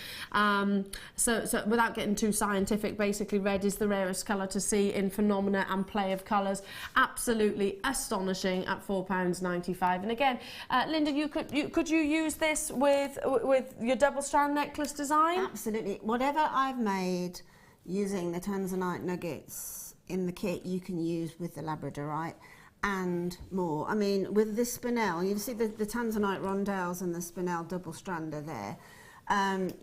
S3: So without getting too scientific, basically red is the rarest colour to see in phenomena and play of colours. Absolutely astonishing at £4.95. And again, Linda, could you use this with your double strand necklace design?
S4: Absolutely. Whatever I've made using the tanzanite nuggets in the kit, you can use with the labradorite and more. I mean, with this spinel, you see the tanzanite rondelles and the spinel double strand are there.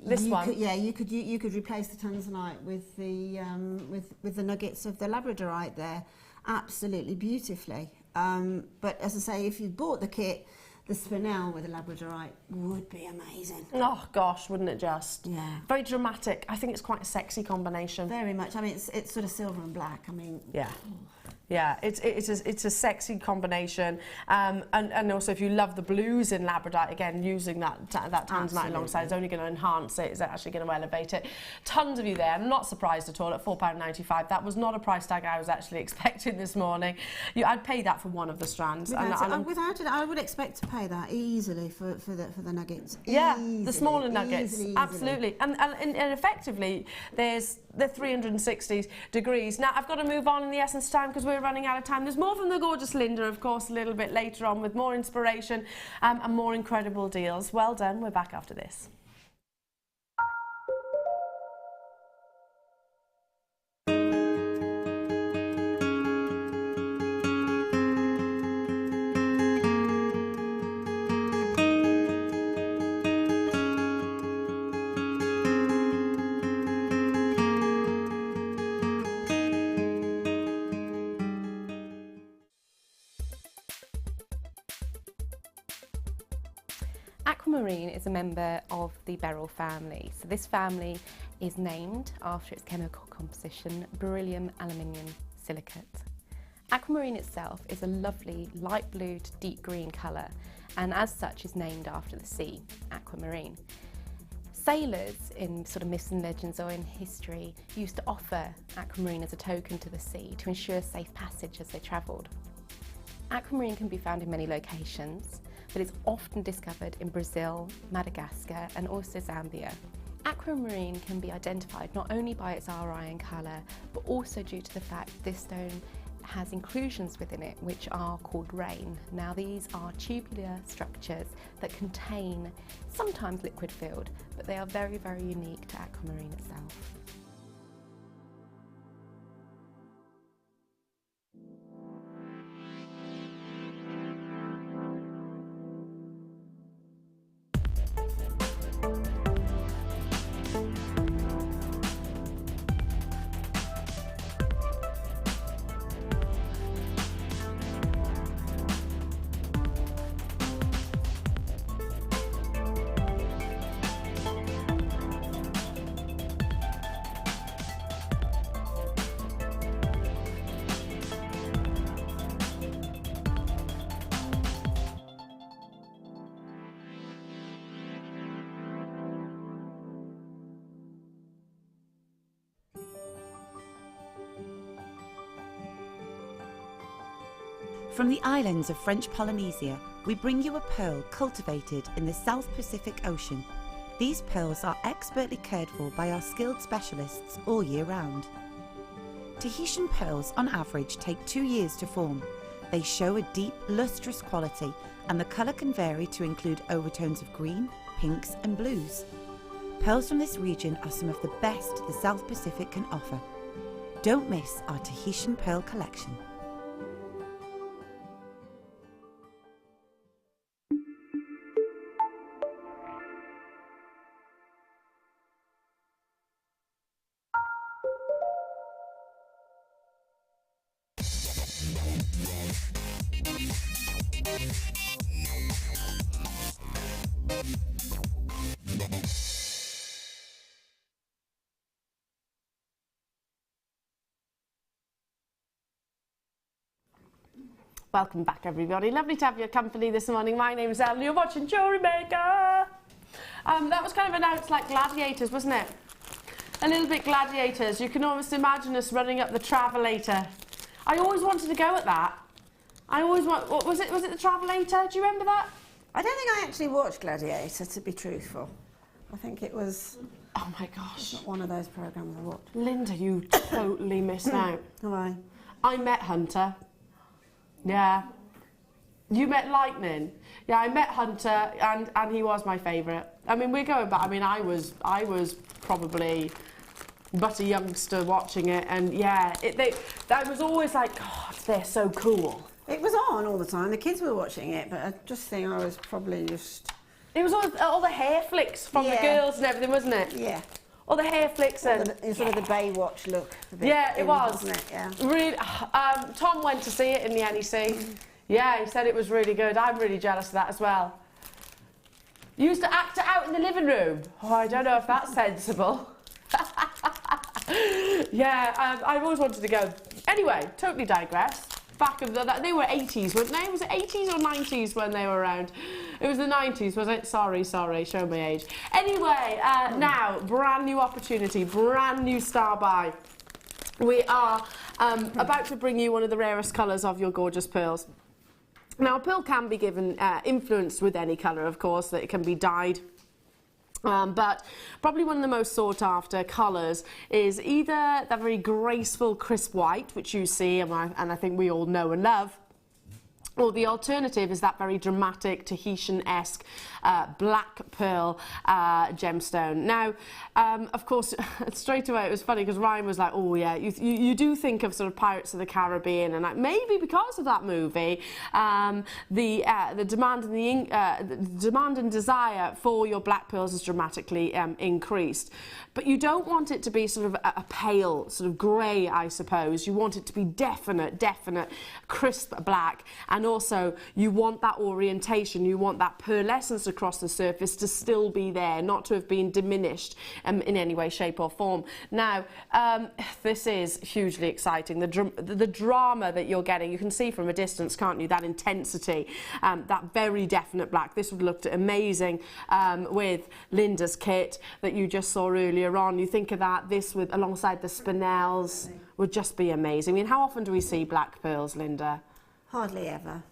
S3: This one?
S4: You could replace the tanzanite with the nuggets of the labradorite there, absolutely beautifully. But as I say, if you bought the kit, the spinel with the labradorite would be amazing.
S3: Oh gosh, wouldn't it just?
S4: Yeah.
S3: Very dramatic. I think it's quite a sexy combination.
S4: Very much. I mean, it's sort of silver and black. I mean,
S3: yeah. Yeah, it's a sexy combination, and also if you love the blues in labradorite, again using that tanzanite alongside is only going to enhance it. It's actually going to elevate it. Tons of you there. I'm not surprised at all at £4.95. That was not a price tag I was actually expecting this morning. I'd pay that for one of the strands.
S4: Without it, I would expect to pay that easily for the nuggets.
S3: Yeah,
S4: Easily,
S3: the smaller nuggets,
S4: easily.
S3: absolutely. And effectively, there's the 360 degrees. Now, I've got to move on in the essence of time because we're running out of time. There's more from the gorgeous Linda, of course, a little bit later on with more inspiration and more incredible deals. Well done. We're back after this.
S5: Aquamarine is a member of the beryl family. So this family is named after its chemical composition, beryllium aluminium silicate. Aquamarine itself is a lovely light blue to deep green colour, and as such is named after the sea, aquamarine. Sailors in sort of myths and legends or in history used to offer aquamarine as a token to the sea to ensure safe passage as they travelled. Aquamarine can be found in many locations, but it's often discovered in Brazil, Madagascar and also Zambia. Aquamarine can be identified not only by its RI and colour, but also due to the fact this stone has inclusions within it which are called rain. Now these are tubular structures that contain sometimes liquid filled, but they are very, very unique to aquamarine itself.
S6: From the islands of French Polynesia, we bring you a pearl cultivated in the South Pacific Ocean. These pearls are expertly cared for by our skilled specialists all year round. Tahitian pearls on average take 2 years to form. They show a deep, lustrous quality, and the colour can vary to include overtones of green, pinks and blues. Pearls from this region are some of the best the South Pacific can offer. Don't miss our Tahitian pearl collection.
S3: Welcome back, everybody. Lovely to have your company this morning. My name is Elena. You're watching Jewellery Maker. That was kind of announced like gladiators, wasn't it? A little bit gladiators. You can almost imagine us running up the Travelator. I always wanted to go at that. What was it? Was it the Travelator? Do you remember that?
S4: I don't think I actually watched Gladiator, to be truthful. I think it was...
S3: Oh my gosh.
S4: Not one of those programmes I watched.
S3: Linda, you totally missed out.
S4: Why?
S3: I met Hunter. Yeah. You met Lightning. Yeah, I met Hunter and he was my favourite. I mean, we're going back. I mean, I was probably but a youngster watching it, and yeah, I was always like, God, they're so cool.
S4: It was on all the time. The kids were watching it, but I just think I was probably just...
S3: It was all the hair flicks from the girls and everything, wasn't it?
S4: Yeah.
S3: All the hair flicks and...
S4: sort of the Baywatch look.
S3: Yeah, it was.
S4: Wasn't it? Yeah.
S3: Really, Tom went to see it in the NEC. Yeah, he said it was really good. I'm really jealous of that as well. You used to act it out in the living room. Oh, I don't know if that's sensible. Yeah, I've always wanted to go. Anyway, totally digress. Back of they were 80s, weren't they? Was it 80s or 90s when they were around? It was the 90s, was it? Sorry, show my age. Anyway, now, brand new opportunity, brand new star buy. We are about to bring you one of the rarest colours of your gorgeous pearls. Now, a pearl can be given influenced with any colour, of course, that it can be dyed. But probably one of the most sought after colours is either that very graceful crisp white, which you see and I think we all know and love, or the alternative is that very dramatic Tahitian-esque black pearl gemstone. Now, of course, straight away it was funny because Ryan was like, oh yeah, you do think of sort of Pirates of the Caribbean, and maybe because of that movie, the demand and desire for your black pearls has dramatically increased. But you don't want it to be sort of a pale, sort of grey, I suppose. You want it to be definite, crisp black, and also you want that orientation, you want that pearlescence across the surface to still be there, not to have been diminished in any way, shape or form. Now, this is hugely exciting. The drama that you're getting, you can see from a distance, can't you, that intensity, that very definite black. This would look amazing with Linda's kit that you just saw earlier on. You think of that, this with alongside the spinels would just be amazing. I mean, how often do we see black pearls, Linda?
S4: Hardly ever.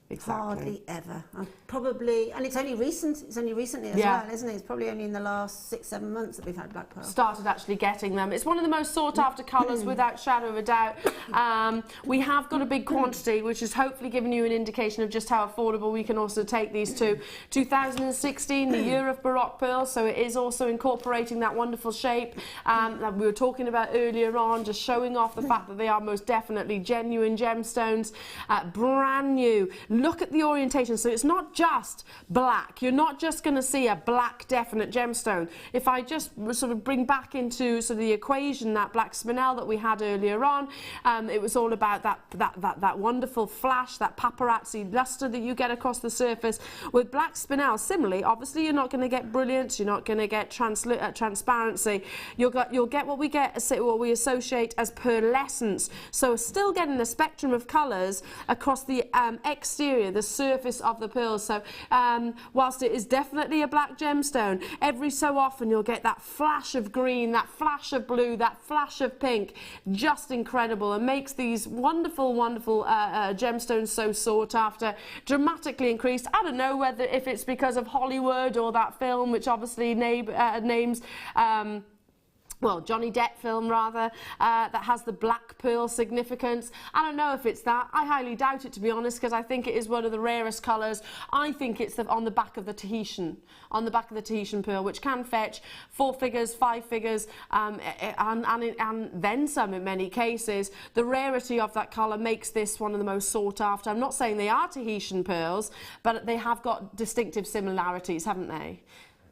S3: Exactly.
S4: Hardly ever. Probably, and it's only recent. It's only recently as well, isn't it? It's probably only in the last 6-7 months that we've had black pearl.
S3: Started actually getting them. It's one of the most sought after colours without shadow of a doubt. We have got a big quantity, which is hopefully giving you an indication of just how affordable we can also take these to. 2016, the year of Baroque pearls, so it is also incorporating that wonderful shape that we were talking about earlier on, just showing off the fact that they are most definitely genuine gemstones, brand new. Look at the orientation, so it's not just black. You're not just going to see a black definite gemstone. If I just sort of bring back into sort of the equation that black spinel that we had earlier on, it was all about that wonderful flash, that paparazzi luster that you get across the surface. With black spinel, similarly, obviously you're not going to get brilliance, you're not going to get transparency. You'll get what we associate as pearlescence. So still getting the spectrum of colours across the exterior, the surface of the pearl. So whilst it is definitely a black gemstone, every so often you'll get that flash of green, that flash of blue, that flash of pink, just incredible, and makes these wonderful gemstones so sought after, dramatically increased. I don't know if it's because of Hollywood or that film, which obviously names well, Johnny Depp film rather, that has the black pearl significance. I don't know if it's that. I highly doubt it, to be honest, because I think it is one of the rarest colours. I think it's on the back of the Tahitian pearl, which can fetch 4 figures, 5 figures, and then some in many cases. The rarity of that colour makes this one of the most sought after. I'm not saying they are Tahitian pearls, but they have got distinctive similarities, haven't they?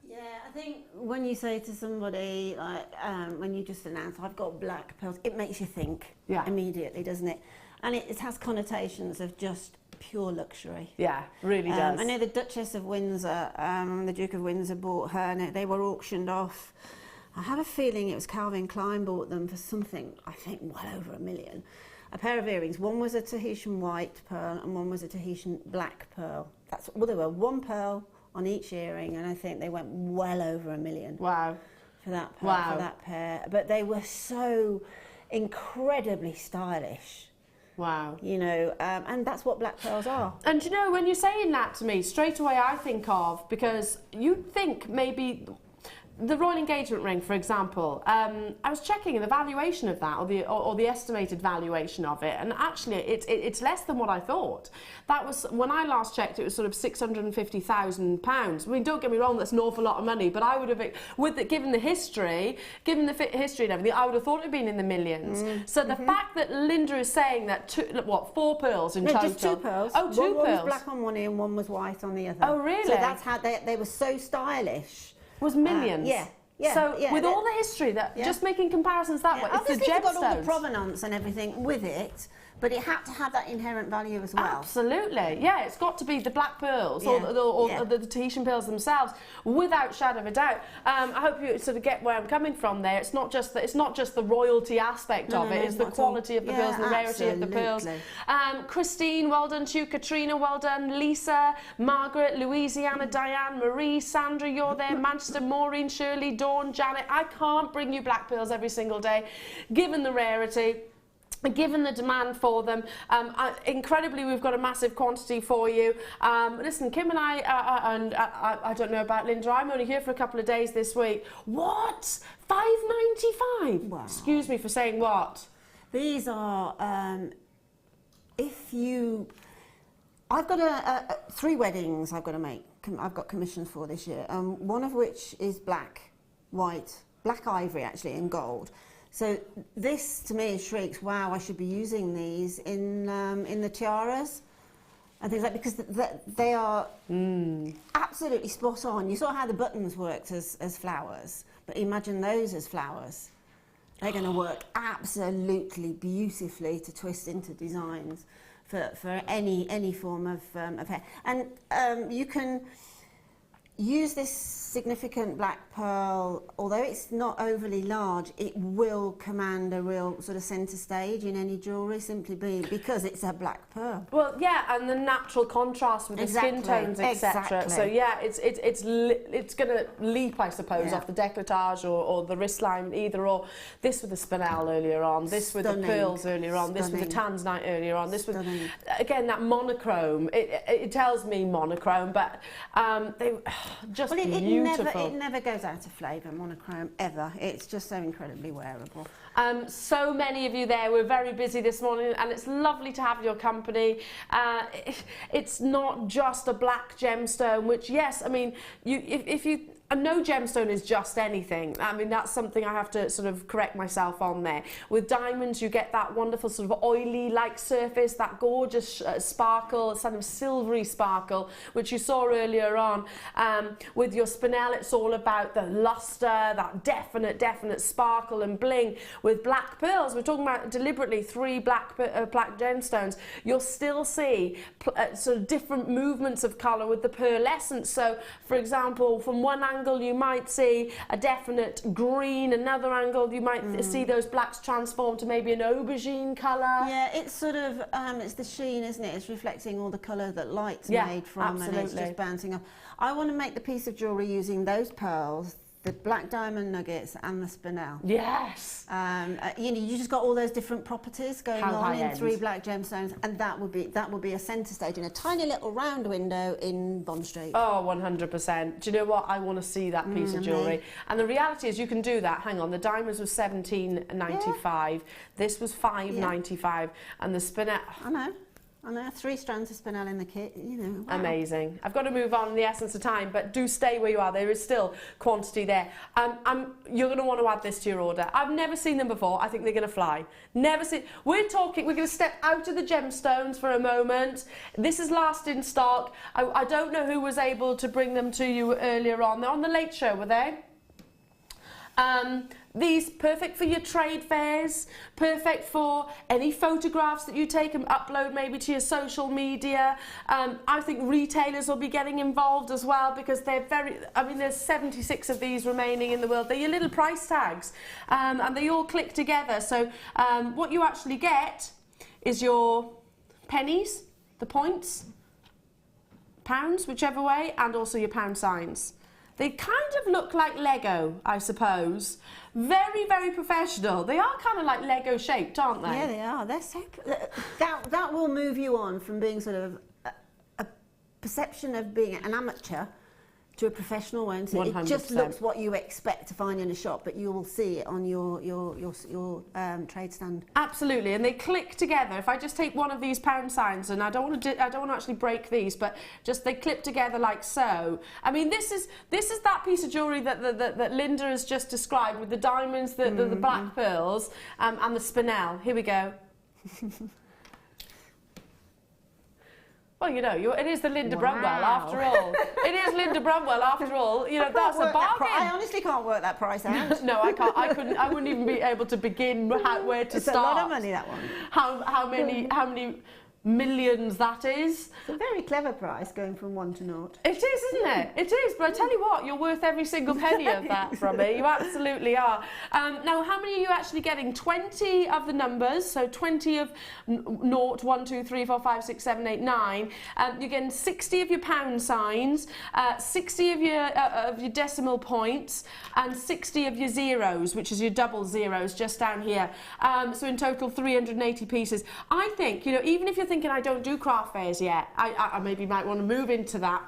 S4: Yeah, I think when you say to somebody, like, when you just announce, I've got black pearls, it makes you think immediately, doesn't it? And it has connotations of just pure luxury.
S3: Yeah, really does.
S4: I know the Duchess of Windsor, the Duke of Windsor bought her, and they were auctioned off. I have a feeling it was Calvin Klein bought them for something, I think, well over $1 million. A pair of earrings. One was a Tahitian white pearl, and one was a Tahitian black pearl. Well, there were 1 pearl on each earring, and I think they went well over $1 million.
S3: Wow.
S4: For that pearl, for that pair. But they were so incredibly stylish.
S3: Wow.
S4: You know, and that's what black pearls are.
S3: And you know, when you're saying that to me, straight away I think of, because you'd think maybe the royal engagement ring, for example, I was checking the valuation of that, or the estimated valuation of it, and actually it's less than what I thought. That was, when I last checked, it was sort of £650,000. I mean, don't get me wrong, that's an awful lot of money, but I would have, given the history and everything, I would have thought it had been in the millions. So the fact that Linda is saying that 4 pearls in total?
S4: Just 2 pearls.
S3: Oh, 2 pearls.
S4: One was black on one ear and one was white on the other.
S3: Oh, really?
S4: So that's how they were so stylish.
S3: Was millions. With all the history, just making comparisons that way, it's the gemstones.
S4: Got all the provenance and everything with it, but it had to have that inherent value as well.
S3: Absolutely, yeah. It's got to be the black pearls or the Tahitian pearls themselves, without shadow of a doubt. I hope you sort of get where I'm coming from there. It's not just the royalty aspect of it. It's the quality of the pearls and the rarity of the pearls. Christine, well done to you. Katrina, well done. Lisa, Margaret, Louisiana, Diane, Marie, Sandra, you're there. Manchester, Maureen, Shirley, Dawn, Janet. I can't bring you black pearls every single day, given the rarity. given the demand for them. Incredibly, we've got a massive quantity for you. Listen, Kim and I don't know about Linda, I'm only here for a couple of days this week. What? £5.95?
S4: Wow.
S3: Excuse me for saying what?
S4: These are, I've got 3 weddings I've got to make. I've got commissions for this year. One of which is black, white, black ivory actually, and gold. So this to me shrieks, wow, I should be using these in the tiaras and things like, because they are absolutely spot on. You saw how the buttons worked as flowers, but imagine those as flowers. They're going to work absolutely beautifully to twist into designs for any form of hair. And you can use this significant black pearl, although it's not overly large, it will command a real sort of centre stage in any jewellery, simply because it's a black pearl.
S3: Well, yeah, and the natural contrast with the skin tones, etc.
S4: Exactly.
S3: So yeah, it's going to leap, I suppose, off the décolletage or the wrist line, either or. This with the spinel earlier on, this with the pearls earlier on, this with the tanzanite earlier on, this with, again, that monochrome. It tells me monochrome, but they just beautiful.
S4: It never goes out of flavour, monochrome, ever. It's just so incredibly wearable.
S3: So many of you there. We're very busy this morning, and it's lovely to have your company. It's not just a black gemstone, which, yes, I mean, if you... no gemstone is just anything. I mean, that's something I have to sort of correct myself on there. With diamonds, you get that wonderful sort of oily-like surface, that gorgeous sparkle, sort of silvery sparkle, which you saw earlier on. With your spinel, it's all about the luster, that definite sparkle and bling. With black pearls, we're talking about deliberately 3 black gemstones. You'll still see sort of different movements of colour with the pearlescence. So, for example, from one angle you might see a definite green, another angle you might see those blacks transform to maybe an aubergine colour.
S4: Yeah, it's sort of, it's the sheen, isn't it? It's reflecting all the colour that light's made from, and it's just bouncing off. I want to make the piece of jewellery using those pearls, the black diamond nuggets and the spinel.
S3: Yes.
S4: You know, you just got all those different properties going on in 3 black gemstones, and that would be a centre stage in a tiny little round window in Bond Street.
S3: Oh, 100%. Do you know what? I want to see that piece of jewellery. And the reality is, you can do that. Hang on, the diamonds was $17.95. This was $5.95, and the spinel.
S4: I know, 3 strands of spinel in the kit, you know. Wow.
S3: Amazing. I've got to move on in the essence of time, but do stay where you are. There is still quantity there. You're going to want to add this to your order. I've never seen them before. I think they're going to fly. Never seen. We're going to step out of the gemstones for a moment. This is last in stock. I don't know who was able to bring them to you earlier on. They're on the Late Show, were they? These perfect for your trade fairs, perfect for any photographs that you take and upload maybe to your social media. I think retailers will be getting involved as well, because they're there's 76 of these remaining in the world. They're your little price tags, and they all click together. So what you actually get is your pennies, the points, pounds, whichever way, and also your pound signs. They kind of look like Lego, I suppose. Very, very professional. They are kind of like Lego shaped, aren't they?
S4: Yeah, they are. They're so... that will move you on from being sort of a perception of being an amateur to a professional one. So 100%. It just looks what you expect to find in a shop, but you will see it on your trade stand. Absolutely,
S3: and they click together. If I just take one of these pound signs, and I don't want to actually break these, but just they clip together like so. I mean, this is that piece of jewellery that Linda has just described, with the diamonds, the black pearls, and the spinel. Here we go. Well, you know, it is the Linda Brumwell after all. It is Linda Brumwell after all. You know, that's a bargain.
S4: I honestly can't work that price out.
S3: No, I can't. I couldn't. I wouldn't even be able to begin where to start.
S4: It's a lot of money, that one.
S3: How many millions that is.
S4: It's a very clever price going from 1 to 0.
S3: It is, isn't it? It is, but I tell you what, you're worth every single penny of that from me. You absolutely are. Now, how many are you actually getting? 20 of the numbers, so 20 of 0, 1, 2, 3, 4, 5, 6, 7, 8, 9. You're getting 60 of your pound signs, 60 of your decimal points, and 60 of your zeros, which is your double zeros just down here. So in total, 380 pieces. I think, you know, even if you're thinking I don't do craft fairs yet, I maybe might want to move into that.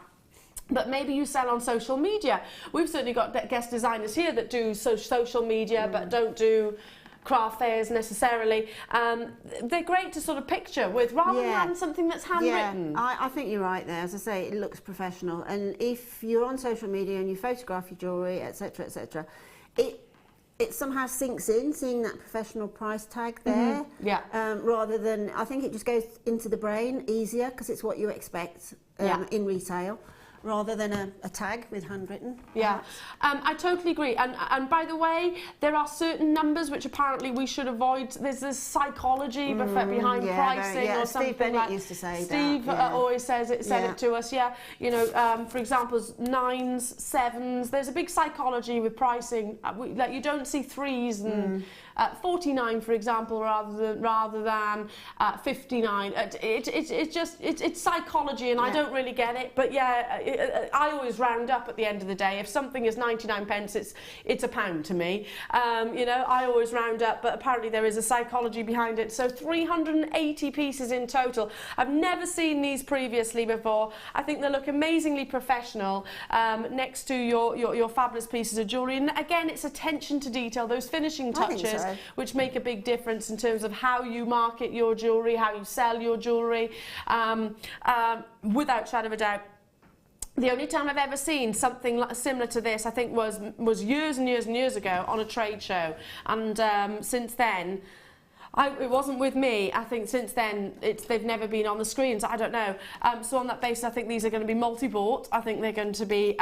S3: But maybe you sell on social media. We've certainly got guest designers here that do social media but don't do craft fairs necessarily. They're great to sort of picture with rather than something that's handwritten.
S4: Yeah, I think you're right there. As I say, it looks professional. And if you're on social media and you photograph your jewellery, etc., it somehow sinks in, seeing that professional price tag there. Rather than, I think it just goes into the brain easier because it's what you expect in retail, rather than a tag with handwritten.
S3: Yeah, I totally agree. And by the way, there are certain numbers which apparently we should avoid. There's this psychology behind pricing or something.
S4: Steve Bennett used to say
S3: Steve
S4: that.
S3: always says it. Said it to us. Yeah, you know, for example, 9s, 7s. There's a big psychology with pricing. Like you don't see 3s and 49, for example, rather than 59. It's psychology, and I don't really get it. But yeah. I always round up at the end of the day. If something is 99 pence, it's a pound to me. You know, I always round up, but apparently there is a psychology behind it. So 380 pieces in total. I've never seen these previously before. I think they look amazingly professional next to your fabulous pieces of jewellery. And again, it's attention to detail, those finishing touches, which make a big difference in terms of how you market your jewellery, how you sell your jewellery, without shadow of a doubt. The only time I've ever seen something similar to this, I think, was years and years and years ago on a trade show. And since then, it wasn't with me. I think since then, they've never been on the screens. I don't know. So on that basis, I think these are going to be multi-bought. I think they're going to be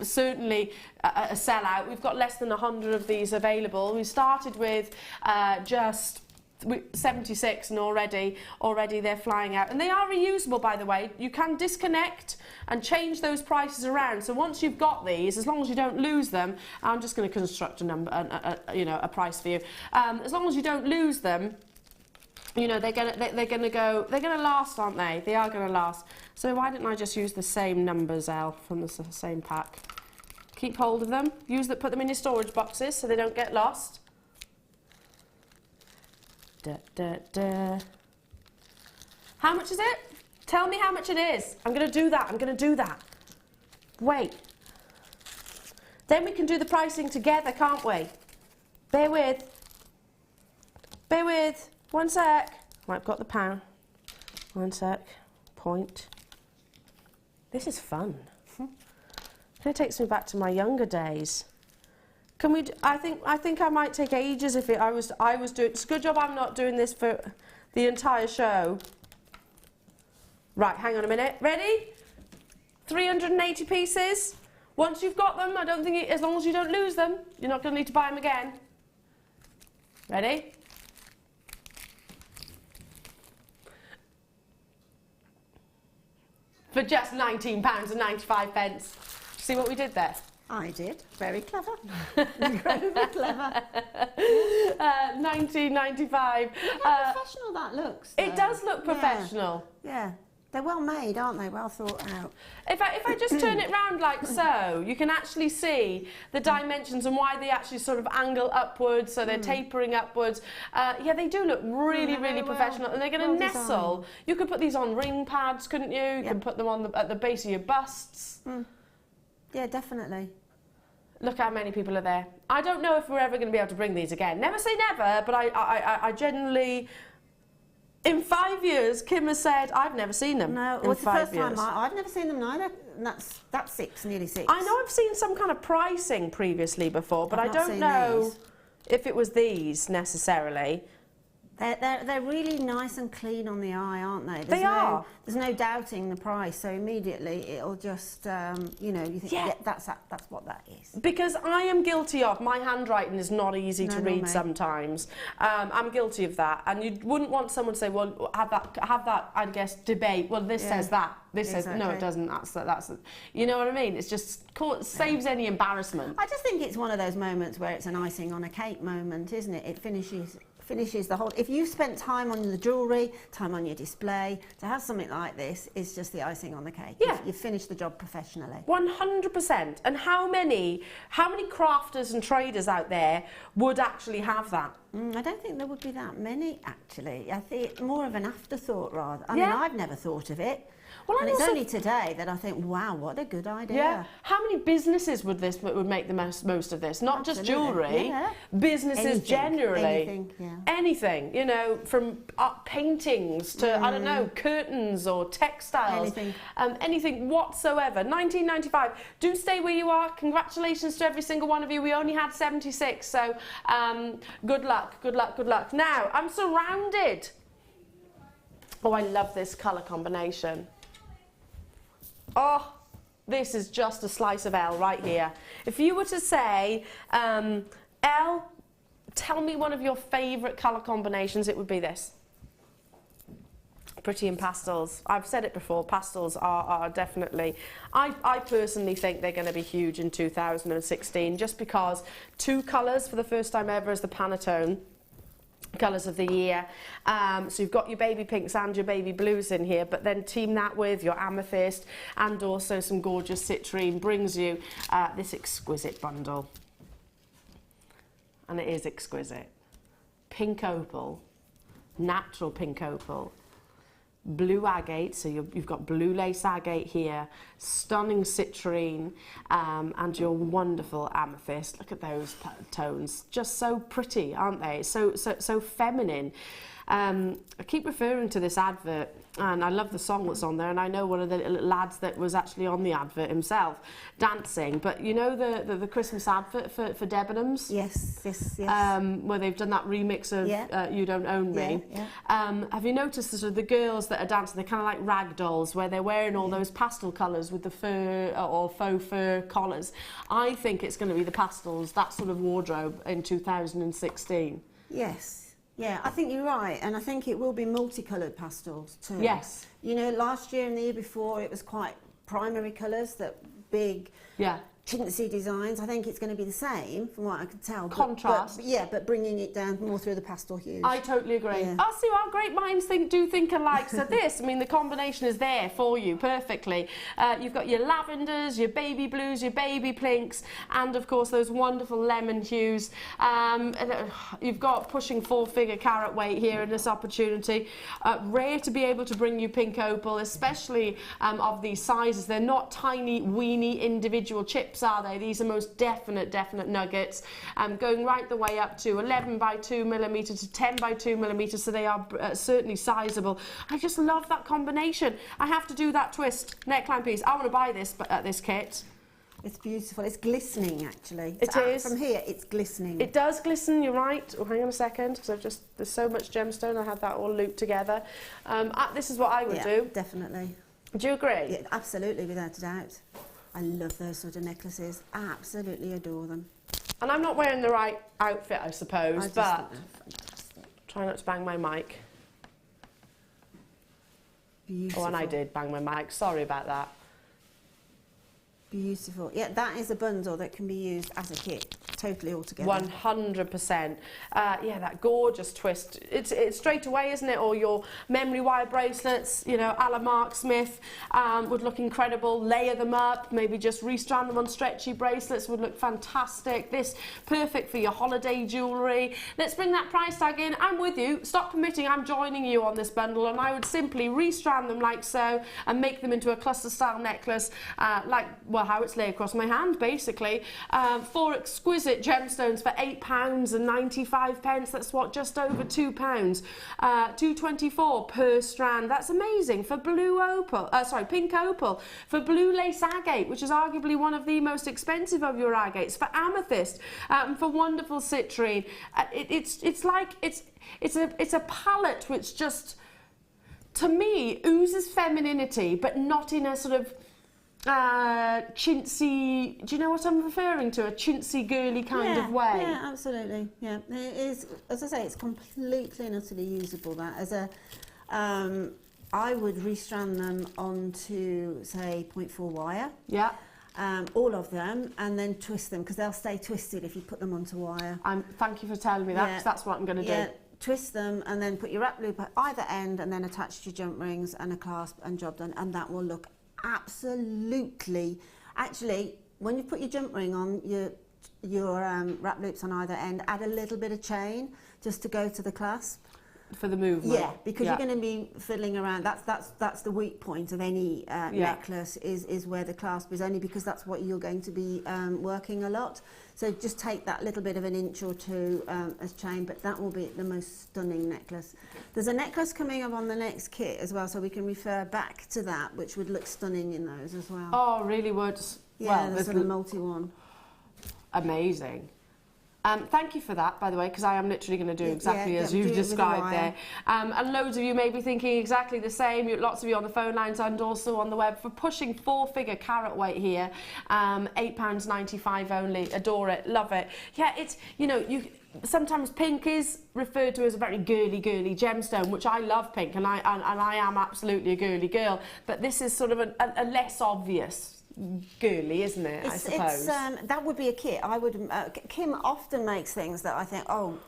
S3: certainly a sellout. We've got less than 100 of these available. We started with just 76, and already they're flying out. And they are reusable, by the way. You can disconnect and change those prices around. So once you've got these, as long as you don't lose them, I'm just going to construct a number, a price for you. As long as you don't lose them, you know, they're gonna last, aren't they? They are gonna last. So why didn't I just use the same numbers, Elle, from the same pack? Keep hold of them. Put them in your storage boxes so they don't get lost. How much is it? Tell me how much it is. I'm going to do that. Wait. Then we can do the pricing together, can't we? Bear with. 1 sec. Right, I've got the pound. 1 sec. Point. This is fun. It takes me back to my younger days. Can we? I think I might take ages if I was doing. It's a good job I'm not doing this for the entire show. Right, hang on a minute. Ready? 380 pieces. Once you've got them, I don't think as long as you don't lose them, you're not going to need to buy them again. Ready? For just £19.95. See what we did there?
S4: I did. Very clever. Incredibly clever.
S3: 1995.
S4: How professional that looks.
S3: It does look professional.
S4: Yeah. They're well made, aren't they? Well thought out.
S3: If I just turn it round like so, you can actually see the dimensions and why they actually sort of angle upwards, so they're tapering upwards. Yeah, they do look really, really professional, and they're going to nestle. Designed. You could put these on ring pads, couldn't you? You can put them on at the base of your busts.
S4: Yeah, definitely.
S3: Look how many people are there. I don't know if we're ever going to be able to bring these again. Never say never, but I genuinely... In 5 years, Kim has said, I've never seen them.
S4: No, well, it's the first time I've never seen them neither. And that's nearly six.
S3: I know I've seen some kind of pricing previously before, but I don't know if it was these necessarily.
S4: They're really nice and clean on the eye, aren't they?
S3: They are.
S4: There's no doubting the price, so immediately it'll just, you know, you think, yeah, that's what that is.
S3: Because I am guilty of, my handwriting is not easy to read sometimes. I'm guilty of that, and you wouldn't want someone to say, well, have that, I guess, debate. Well, this says that. This says no, it doesn't. That's you know what I mean? It's just saves any embarrassment.
S4: I just think it's one of those moments where it's an icing on a cake moment, isn't it? It finishes the whole. If you've spent time on the jewellery, time on your display, to have something like this is just the icing on the cake.
S3: Yeah.
S4: You've finished the job professionally.
S3: 100%. And how many crafters and traders out there would actually have that?
S4: I don't think there would be that many, actually. I think more of an afterthought, rather. I mean, I've never thought of it.
S3: Well,
S4: and it's only today that I think, wow, what a good idea.
S3: Yeah. How many businesses would make the most of this? Not just jewellery, businesses generally.
S4: Anything, yeah.
S3: Anything, you know, from paintings to, I don't know, curtains or textiles.
S4: Anything.
S3: Anything whatsoever. 1995. Do stay where you are. Congratulations to every single one of you. We only had 76, so good luck, good luck, good luck. Now, I'm surrounded. Oh, I love this colour combination. Oh, this is just a slice of L right here. If you were to say, L, tell me one of your favourite colour combinations, it would be this. Pretty in pastels. I've said it before, pastels are definitely, I personally think they're going to be huge in 2016, just because 2 colours for the first time ever is the Pantone colours of the year. So you've got your baby pinks and your baby blues in here, but then team that with your amethyst and also some gorgeous citrine brings you this exquisite bundle. And it is exquisite. Pink opal, natural pink opal, blue agate, so you've got blue lace agate here, stunning citrine, and your wonderful amethyst. Look at those tones, just so pretty, aren't they? So feminine. I keep referring to this advert, and I love the song that's on there, and I know one of the little lads that was actually on the advert himself dancing. But you know the Christmas advert for Debenhams?
S4: Yes.
S3: Where they've done that remix of You Don't Own Me. Have you noticed sort of the girls that are dancing, they're kind of like rag dolls, where they're wearing all those pastel colours with the fur or faux fur collars? I think it's going to be the pastels, that sort of wardrobe in 2016.
S4: Yes. Yeah, I think you're right, and I think it will be multicoloured pastels too.
S3: Yes.
S4: You know, last year and the year before it was quite primary colours, that big chintzy designs. I think it's going to be the same, from what I can tell.
S3: Contrast.
S4: But bringing it down more through the pastel hues.
S3: I totally agree.
S4: Yeah.
S3: Oh, see, our great minds do think alike. So this, I mean, the combination is there for you perfectly. You've got your lavenders, your baby blues, your baby pinks, and of course those wonderful lemon hues. You've got pushing 4-figure carat weight here in this opportunity. Rare to be able to bring you pink opal, especially of these sizes. They're not tiny, weeny individual chips, are they? These are most definite nuggets, going right the way up to 11 by 2 millimetre to 10 by 2 millimetre, so they are certainly sizable. I just love that combination. I have to do that twist neckline piece. I want to buy this kit.
S4: It's beautiful. It's glistening, actually.
S3: It is.
S4: From here, it's glistening.
S3: It does glisten, you're right. Oh, hang on a second, because there's so much gemstone, I had that all looped together. This is what I would do.
S4: Definitely.
S3: Do you agree?
S4: Yeah, absolutely, without a doubt. I love those sort of necklaces. I absolutely adore them.
S3: And I'm not wearing the right outfit, I suppose, but
S4: fantastic.
S3: Try not to bang my mic.
S4: Beautiful.
S3: Oh, and I did bang my mic. Sorry about that.
S4: Beautiful. Yeah, that is a bundle that can be used as a kit, totally all together.
S3: 100%. Yeah, that gorgeous twist. It's straight away, isn't it? Or your memory wire bracelets, you know, a la Mark Smith, would look incredible. Layer them up, maybe just restrand them on stretchy bracelets would look fantastic. This, perfect for your holiday jewellery. Let's bring that price tag in. I'm with you. Stop permitting. I'm joining you on this bundle, and I would simply restrand them like so and make them into a cluster style necklace, how it's laid across my hand, basically, for exquisite composite gemstones for £8.95. That's what, just over £2. £2.24 per strand. That's amazing. For pink opal. For blue lace agate, which is arguably one of the most expensive of your agates. For amethyst. For wonderful citrine. It's a palette which just, to me, oozes femininity, but not in a sort of chintzy, do you know what I'm referring to? A chintzy, girly kind of way.
S4: Yeah, absolutely. Yeah, it is. As I say, it's completely and utterly usable. That as a, I would restrand them onto, say, 0.4 wire.
S3: Yeah.
S4: All of them, and then twist them, because they'll stay twisted if you put them onto wire.
S3: Thank you for telling me that, because that's what I'm going to do.
S4: Twist them and then put your wrap loop at either end, and then attach your jump rings and a clasp, and job done. And that will look absolutely. Actually, when you put your jump ring on, your wrap loops on either end, add a little bit of chain just to go to the clasp.
S3: For the movement.
S4: Yeah, because you're going to be fiddling around. That's the weak point of any necklace is where the clasp is, only because that's what you're going to be working a lot. So just take that little bit of an inch or two as chain, but that will be the most stunning necklace. There's a necklace coming up on the next kit as well, so we can refer back to that, which would look stunning in those as well.
S3: Oh, really would.
S4: Yeah, there's a multi one.
S3: Amazing. Thank you for that, by the way, because I am literally going to do exactly as you've described there. And loads of you may be thinking exactly the same. Lots of you on the phone lines and also on the web for pushing 4-figure carat weight here. £8.95 only. Adore it. Love it. Yeah, it's, you know, sometimes pink is referred to as a very girly gemstone, which I love pink, and I am absolutely a girly girl. But this is sort of a less obvious girly, isn't it? I suppose
S4: that would be a kit. I would. Kim often makes things that I think, oh,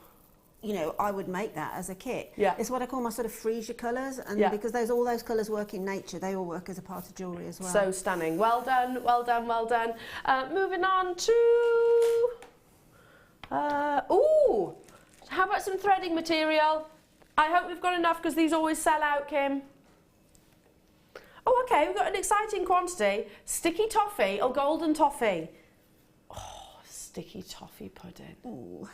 S4: you know, I would make that as a kit. Yeah, it's what I call my sort of freesia colours, and because all those colours work in nature, they all work as a part of jewellery as well.
S3: So stunning. Well done, well done, well done. Moving on to ooh, how about some threading material? I hope we've got enough, because these always sell out, Kim. Oh, okay, we've got an exciting quantity. Sticky toffee or golden toffee. Oh, sticky toffee pudding. Ooh.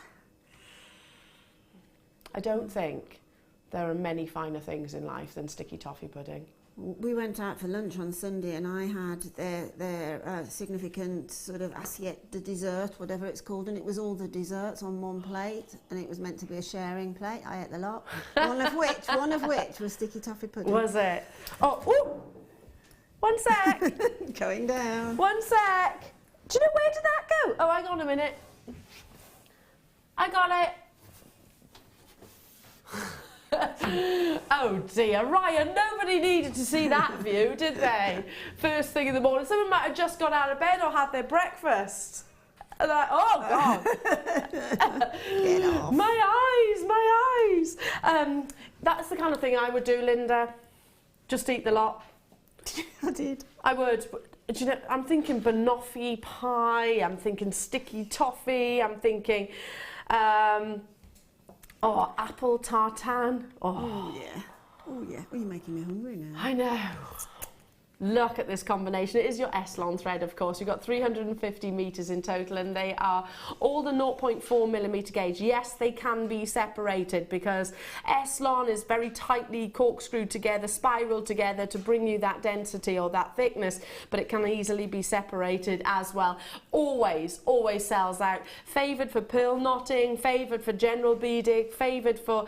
S3: I don't think there are many finer things in life than sticky toffee pudding.
S4: We went out for lunch on Sunday, and I had their significant sort of assiette de dessert, whatever it's called, and it was all the desserts on one plate, and it was meant to be a sharing plate. I ate the lot. one of which was sticky toffee pudding.
S3: Was it? Oh, ooh. One sec.
S4: Going down.
S3: One sec. Do you know, where did that go? Oh, hang on a minute. I got it. Oh dear, Ryan, nobody needed to see that view, did they? First thing in the morning. Someone might have just got out of bed or had their breakfast. And like, oh God.
S4: Get off.
S3: My eyes. That's the kind of thing I would do, Linda. Just eat the lot.
S4: I did.
S3: I would. But, do you know, I'm thinking banoffee pie, I'm thinking sticky toffee, I'm thinking, apple tartan.
S4: Oh yeah. Oh yeah. Well, you're making me hungry now.
S3: I know. Look at this combination. It is your Eslon thread, of course. You've got 350 metres in total, and they are all the 0.4mm gauge. Yes, they can be separated, because Eslon is very tightly corkscrewed together, spiraled together to bring you that density or that thickness, but it can easily be separated as well. Always sells out. Favoured for pearl knotting, favoured for general beading, favoured for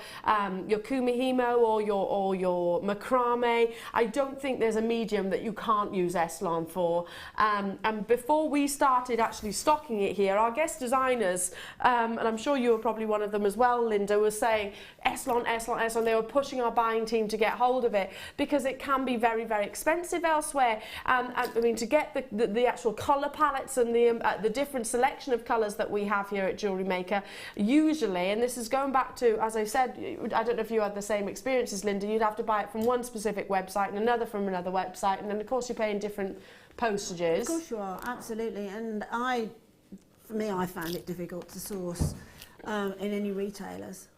S3: your kumihimo or your macrame. I don't think there's a medium that you can't use Eslon for. And before we started actually stocking it here, our guest designers, and I'm sure you were probably one of them as well, Linda, was saying Eslon. They were pushing our buying team to get hold of it, because it can be very, very expensive elsewhere. And I mean, to get the actual colour palettes and the different selection of colours that we have here at Jewellery Maker, usually, and this is going back to, as I said, I don't know if you had the same experiences, Linda, you'd have to buy it from one specific website and another from another website, and then of course you're paying different postages.
S4: Of course you are, absolutely. And for me, I found it difficult to source in any retailers.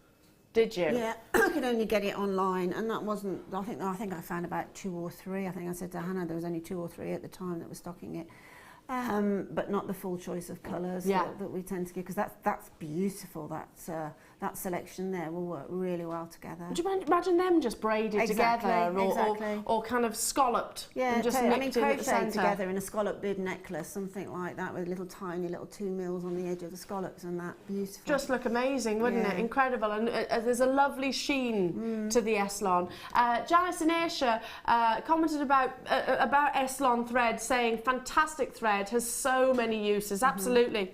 S3: Did you?
S4: Yeah, I could only get it online, and that wasn't. I think I found about 2 or 3. I think I said to Hannah there was only 2 or 3 at the time that were stocking it. but not the full choice of colours that we tend to give, because that's beautiful. That selection there will work really well together.
S3: Would you imagine them just braided together or kind of scalloped?
S4: Yeah,
S3: and just
S4: totally. I mean,
S3: nicked in at the
S4: crochet
S3: centre?
S4: together in a scallop bead necklace, something like that, with little tiny little 2 mils on the edge of the scallops, and that beautiful.
S3: Just look amazing, wouldn't it? Incredible, and there's a lovely sheen to the Eslon. Janice and Aisha commented about Eslon thread, saying fantastic thread, has so many uses. Absolutely.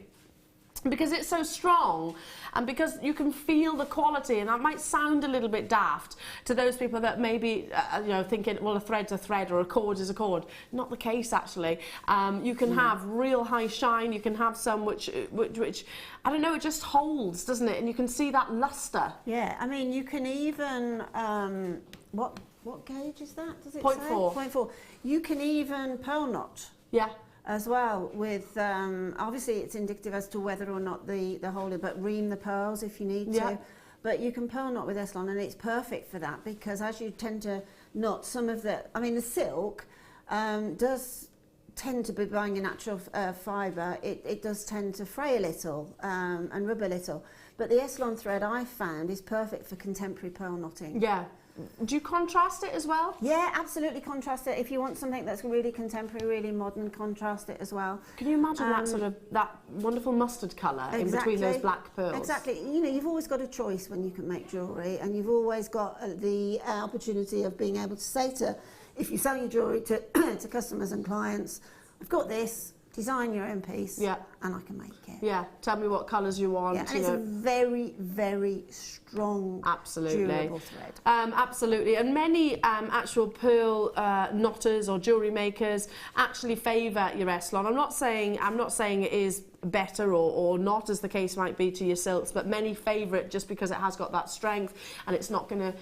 S3: Because it's so strong and because you can feel the quality, and that might sound a little bit daft to those people that maybe thinking, well, a thread's a thread or a cord is a cord. Not the case, actually. You can have real high shine, you can have some which I don't know, it just holds, doesn't it? And you can see that luster.
S4: Yeah, I mean, you can even what gauge is that? Does it say?
S3: 0.4.
S4: 0.4. You can even pearl knot.
S3: Yeah.
S4: As well, with obviously it's indicative as to whether or not the hole, but ream the pearls if you need to. But you can pearl knot with Eslon, and it's perfect for that, because as you tend to knot some of the silk does tend to be buying a natural fibre. It does tend to fray a little and rub a little, but the Eslon thread I found is perfect for contemporary pearl knotting.
S3: Yeah. Do you contrast it as well?
S4: Yeah, absolutely contrast it. If you want something that's really contemporary, really modern, contrast it as well.
S3: Can you imagine that wonderful mustard colour in between those black pearls?
S4: Exactly. You know, you've always got a choice when you can make jewellery, and you've always got the opportunity of being able to say if you sell your jewellery to customers and clients, I've got this, design your own piece, and I can make it.
S3: Yeah, tell me what colours you want.
S4: Yeah, and it's a very, very strong, durable thread.
S3: Absolutely, and many actual pearl knotters or jewellery makers actually favour your Eslon. I'm not saying it is better or not, as the case might be, to your silks, but many favour it just because it has got that strength, and it's not going to,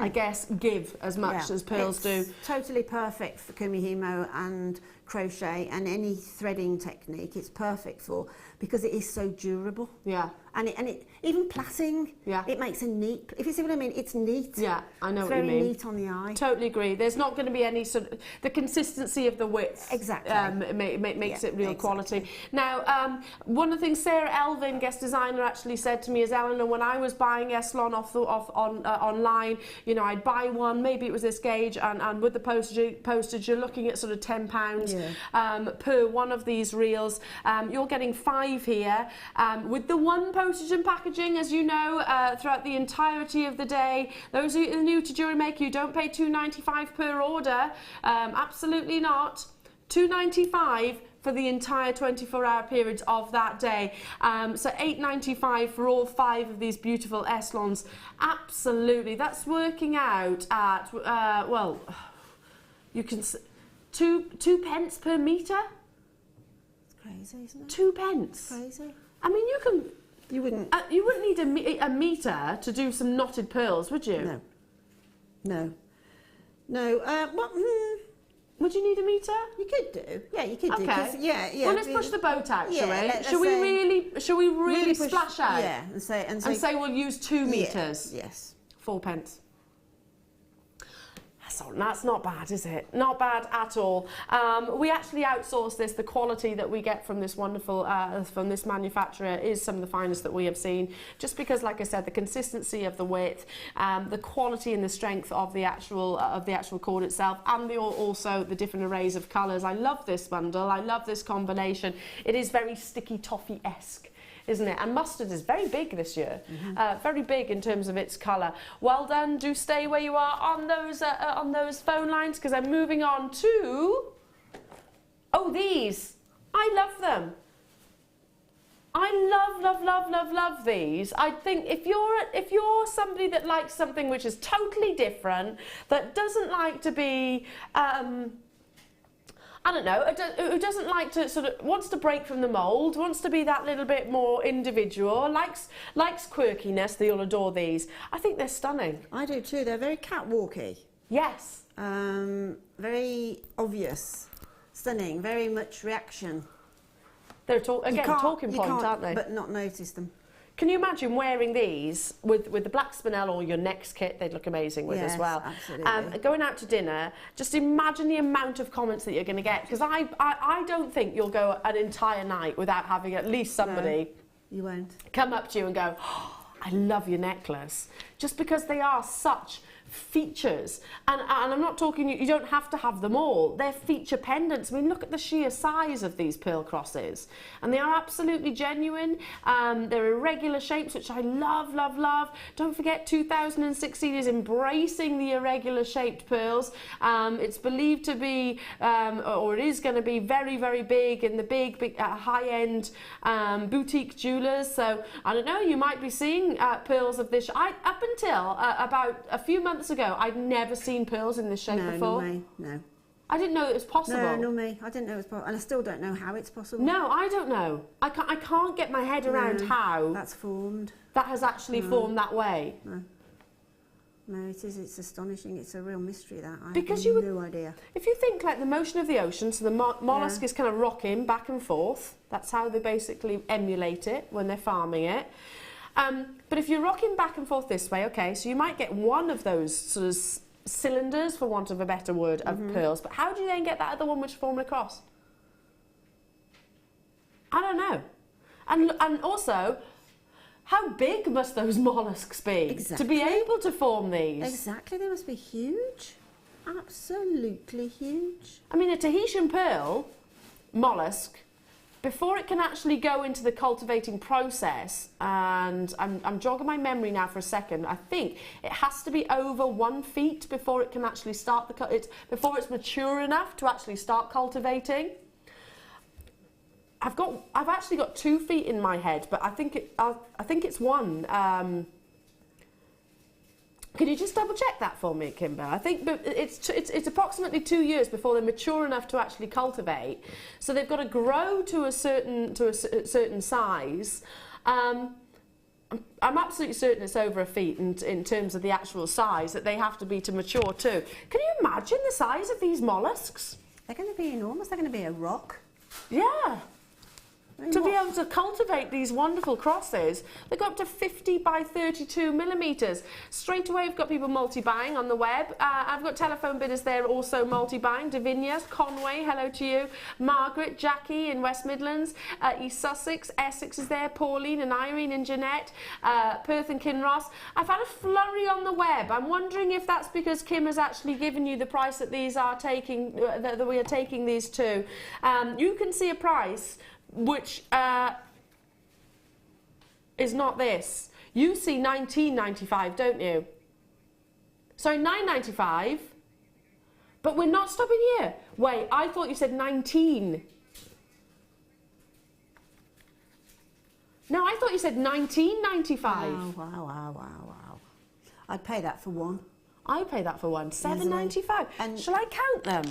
S3: I guess, give as much as pearls do.
S4: Totally perfect for kumihimo and crochet and any threading technique. It's perfect for, because it is so durable.
S3: Yeah.
S4: And it even plaiting. Yeah. It makes a neat. If you see what I mean, it's neat.
S3: Yeah, I know
S4: it's
S3: what you mean.
S4: Very neat on the eye.
S3: Totally agree. There's not going to be any sort of the consistency of the width.
S4: Exactly.
S3: Makes it real quality. Now, one of the things Sarah Elvin, guest designer, actually said to me is, Eleanor, when I was buying Eslon online, you know, I'd buy one, maybe it was this gauge, and with the postage, you're looking at sort of £10 per one of these reels. You're getting 5 here with the one postage and packaging, as you know, throughout the entirety of the day. Those who are new to Jewellery Maker, you don't pay $2.95 per order. Absolutely not. $2.95 for the entire 24-hour periods of that day. So $8.95 for all 5 of these beautiful Eslons. Absolutely. That's working out at, well, you can, 2 pence per metre?
S4: It's crazy, isn't it?
S3: 2 pence.
S4: Crazy.
S3: I mean,
S4: you wouldn't
S3: need a metre to do some knotted pearls, would you?
S4: No.
S3: Would you need a metre?
S4: You could do. Yeah, you could do.
S3: Okay.
S4: Yeah.
S3: Well, let's push the boat out, shall we? Shall we really splash out?
S4: Yeah, and say
S3: we'll use 2 metres.
S4: Yes.
S3: 4 pence. That's not bad, is it? Not bad at all. We actually outsource this. The quality that we get from this wonderful, from this manufacturer is some of the finest that we have seen. Just because, like I said, the consistency of the width, the quality and the strength of the actual cord itself, and also the different arrays of colours. I love this bundle. I love this combination. It is very sticky toffee-esque, isn't it? And mustard is very big this year, very big in terms of its colour. Well done. Do stay where you are on those phone lines, because I'm moving on to these. I love them. I love these. I think if you're somebody that likes something which is totally different, that doesn't like to be I don't know, who doesn't like to wants to break from the mould, wants to be that little bit more individual, likes quirkiness, they'll adore these. I think they're stunning.
S4: I do too. They're very catwalky.
S3: Yes.
S4: Very obvious, stunning, very much reaction.
S3: They're talking points, aren't they?
S4: But not notice them.
S3: Can you imagine wearing these with the black spinel or your next kit? They'd look amazing with as well.
S4: Absolutely.
S3: Going out to dinner, just imagine the amount of comments that you're going to get, because I don't think you'll go an entire night without having at least somebody
S4: You won't.
S3: come up to you and go, oh, I love your necklace, just because they are such features. And I'm not talking, you don't have to have them all. They're feature pendants. I mean, look at the sheer size of these pearl crosses. And they are absolutely genuine. They're irregular shapes, which I love, love, love. Don't forget, 2016 is embracing the irregular shaped pearls. It's believed to be, or it is going to be very, very big in the big high-end boutique jewellers. So, I don't know, you might be seeing pearls of this. Up until about a few months ago, I'd never seen pearls in this shape before.
S4: No, no.
S3: I didn't know it was possible.
S4: No, not me. I didn't know it was possible, and I still don't know how it's possible.
S3: No, I don't know. I can't get my head around how
S4: that's formed.
S3: That has actually formed that way.
S4: No, it is. It's astonishing. It's a real mystery, that. I
S3: Because
S4: have no idea.
S3: If you think like the motion of the ocean, so the mollusk is kind of rocking back and forth. That's how they basically emulate it when they're farming it. But if you're rocking back and forth this way, okay, so you might get one of those sort of cylinders, for want of a better word, of pearls. But how do you then get that other one which formed across? I don't know. And also, how big must those mollusks be to be able to form these?
S4: Exactly, they must be huge. Absolutely huge.
S3: I mean, a Tahitian pearl mollusk, before it can actually go into the cultivating process, and I'm jogging my memory now for a second, I think it has to be over 1 feet before it can actually start before it's mature enough to actually start cultivating. I've actually got 2 feet in my head, but I think it's 1. Can you just double check that for me, Kimber? I think it's approximately 2 years before they're mature enough to actually cultivate. So they've got to grow to a certain size. I'm absolutely certain it's over 1 feet in terms of the actual size that they have to be to mature too. Can you imagine the size of these mollusks?
S4: They're going to be enormous. They're going to be a rock.
S3: Yeah. To be able to cultivate these wonderful crosses, they go up to 50 by 32 millimetres. Straight away, we've got people multi-buying on the web. I've got telephone bidders there also multi-buying. Davinia, Conway, hello to you. Margaret, Jackie in West Midlands, East Sussex, Essex is there, Pauline and Irene and Jeanette, Perth and Kinross. I've had a flurry on the web. I'm wondering if that's because Kim has actually given you the price that these are taking, that we are taking these to. You can see a price which is not this. You see $19.95, don't you? Sorry, $9.95. But we're not stopping here. Wait, I thought you said 19. No, I thought you said $19.95.
S4: Wow. I'd pay that for one.
S3: I pay that for one. $7.95. And shall I count them?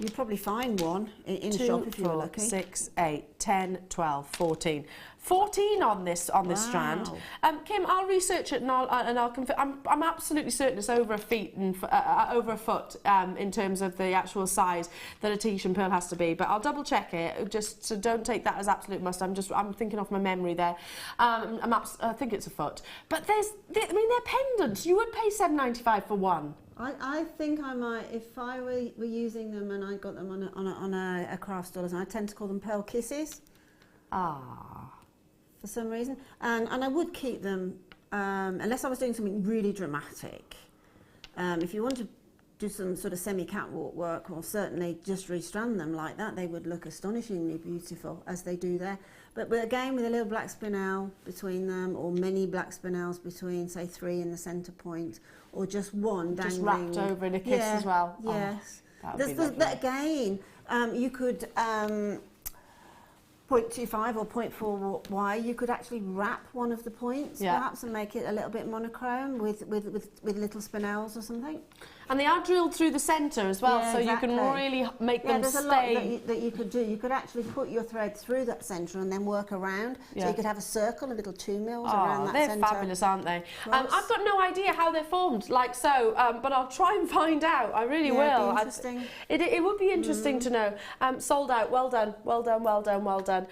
S4: You'd probably find one in a shop if you were lucky.
S3: 6, 8, 10, 12, 14. 14 on this strand. Kim, I'll research it and I'll confirm. I'm absolutely certain it's over 1 feet and over 1 foot in terms of the actual size that a Tahitian pearl has to be. But I'll double check it. Just so don't take that as absolute must. I'm thinking off my memory there. I think it's 1 foot. But they're pendants. You would pay $7.95 for one.
S4: I think I might, if I were using them and I got them on a craft store, I tend to call them pearl kisses. For some reason. And I would keep them, unless I was doing something really dramatic. If you want to do some sort of semi-catwalk work, or certainly just restrand them like that, they would look astonishingly beautiful as they do there. But again, with a little black spinel between them, or many black spinels between, say, 3 in the centre point, or just one dangling.
S3: Just wrapped over in a kiss as well.
S4: Yes.
S3: Again,
S4: you could 0.25 or 0.4 wide. You could actually wrap one of the points, perhaps, and make it a little bit monochrome with little spinels or something.
S3: And they are drilled through the centre as well, so
S4: exactly.
S3: You can really make them
S4: there's
S3: stay.
S4: a lot that you could do. You could actually put your thread through that centre and then work around. So you could have a circle, a little 2 mils around that centre.
S3: They're fabulous, aren't they? I've got no idea how they're formed, like so, but I'll try and find out. I really will.
S4: It'd be interesting.
S3: It would be interesting to know. Sold out. Well done. Well done. Well done. Well done. done.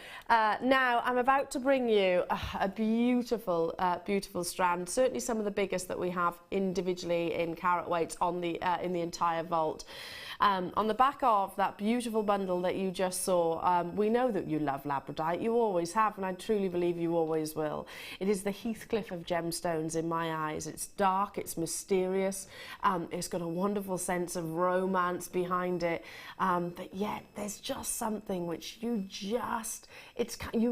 S3: Now I'm about to bring you a beautiful, beautiful strand. Certainly some of the biggest that we have individually in carat weights on the in the entire vault. On the back of that beautiful bundle that you just saw, we know that you love labradorite. You always have, and I truly believe you always will. It is the Heathcliff of gemstones in my eyes. It's dark, it's mysterious, it's got a wonderful sense of romance behind it, but yet there's just something which you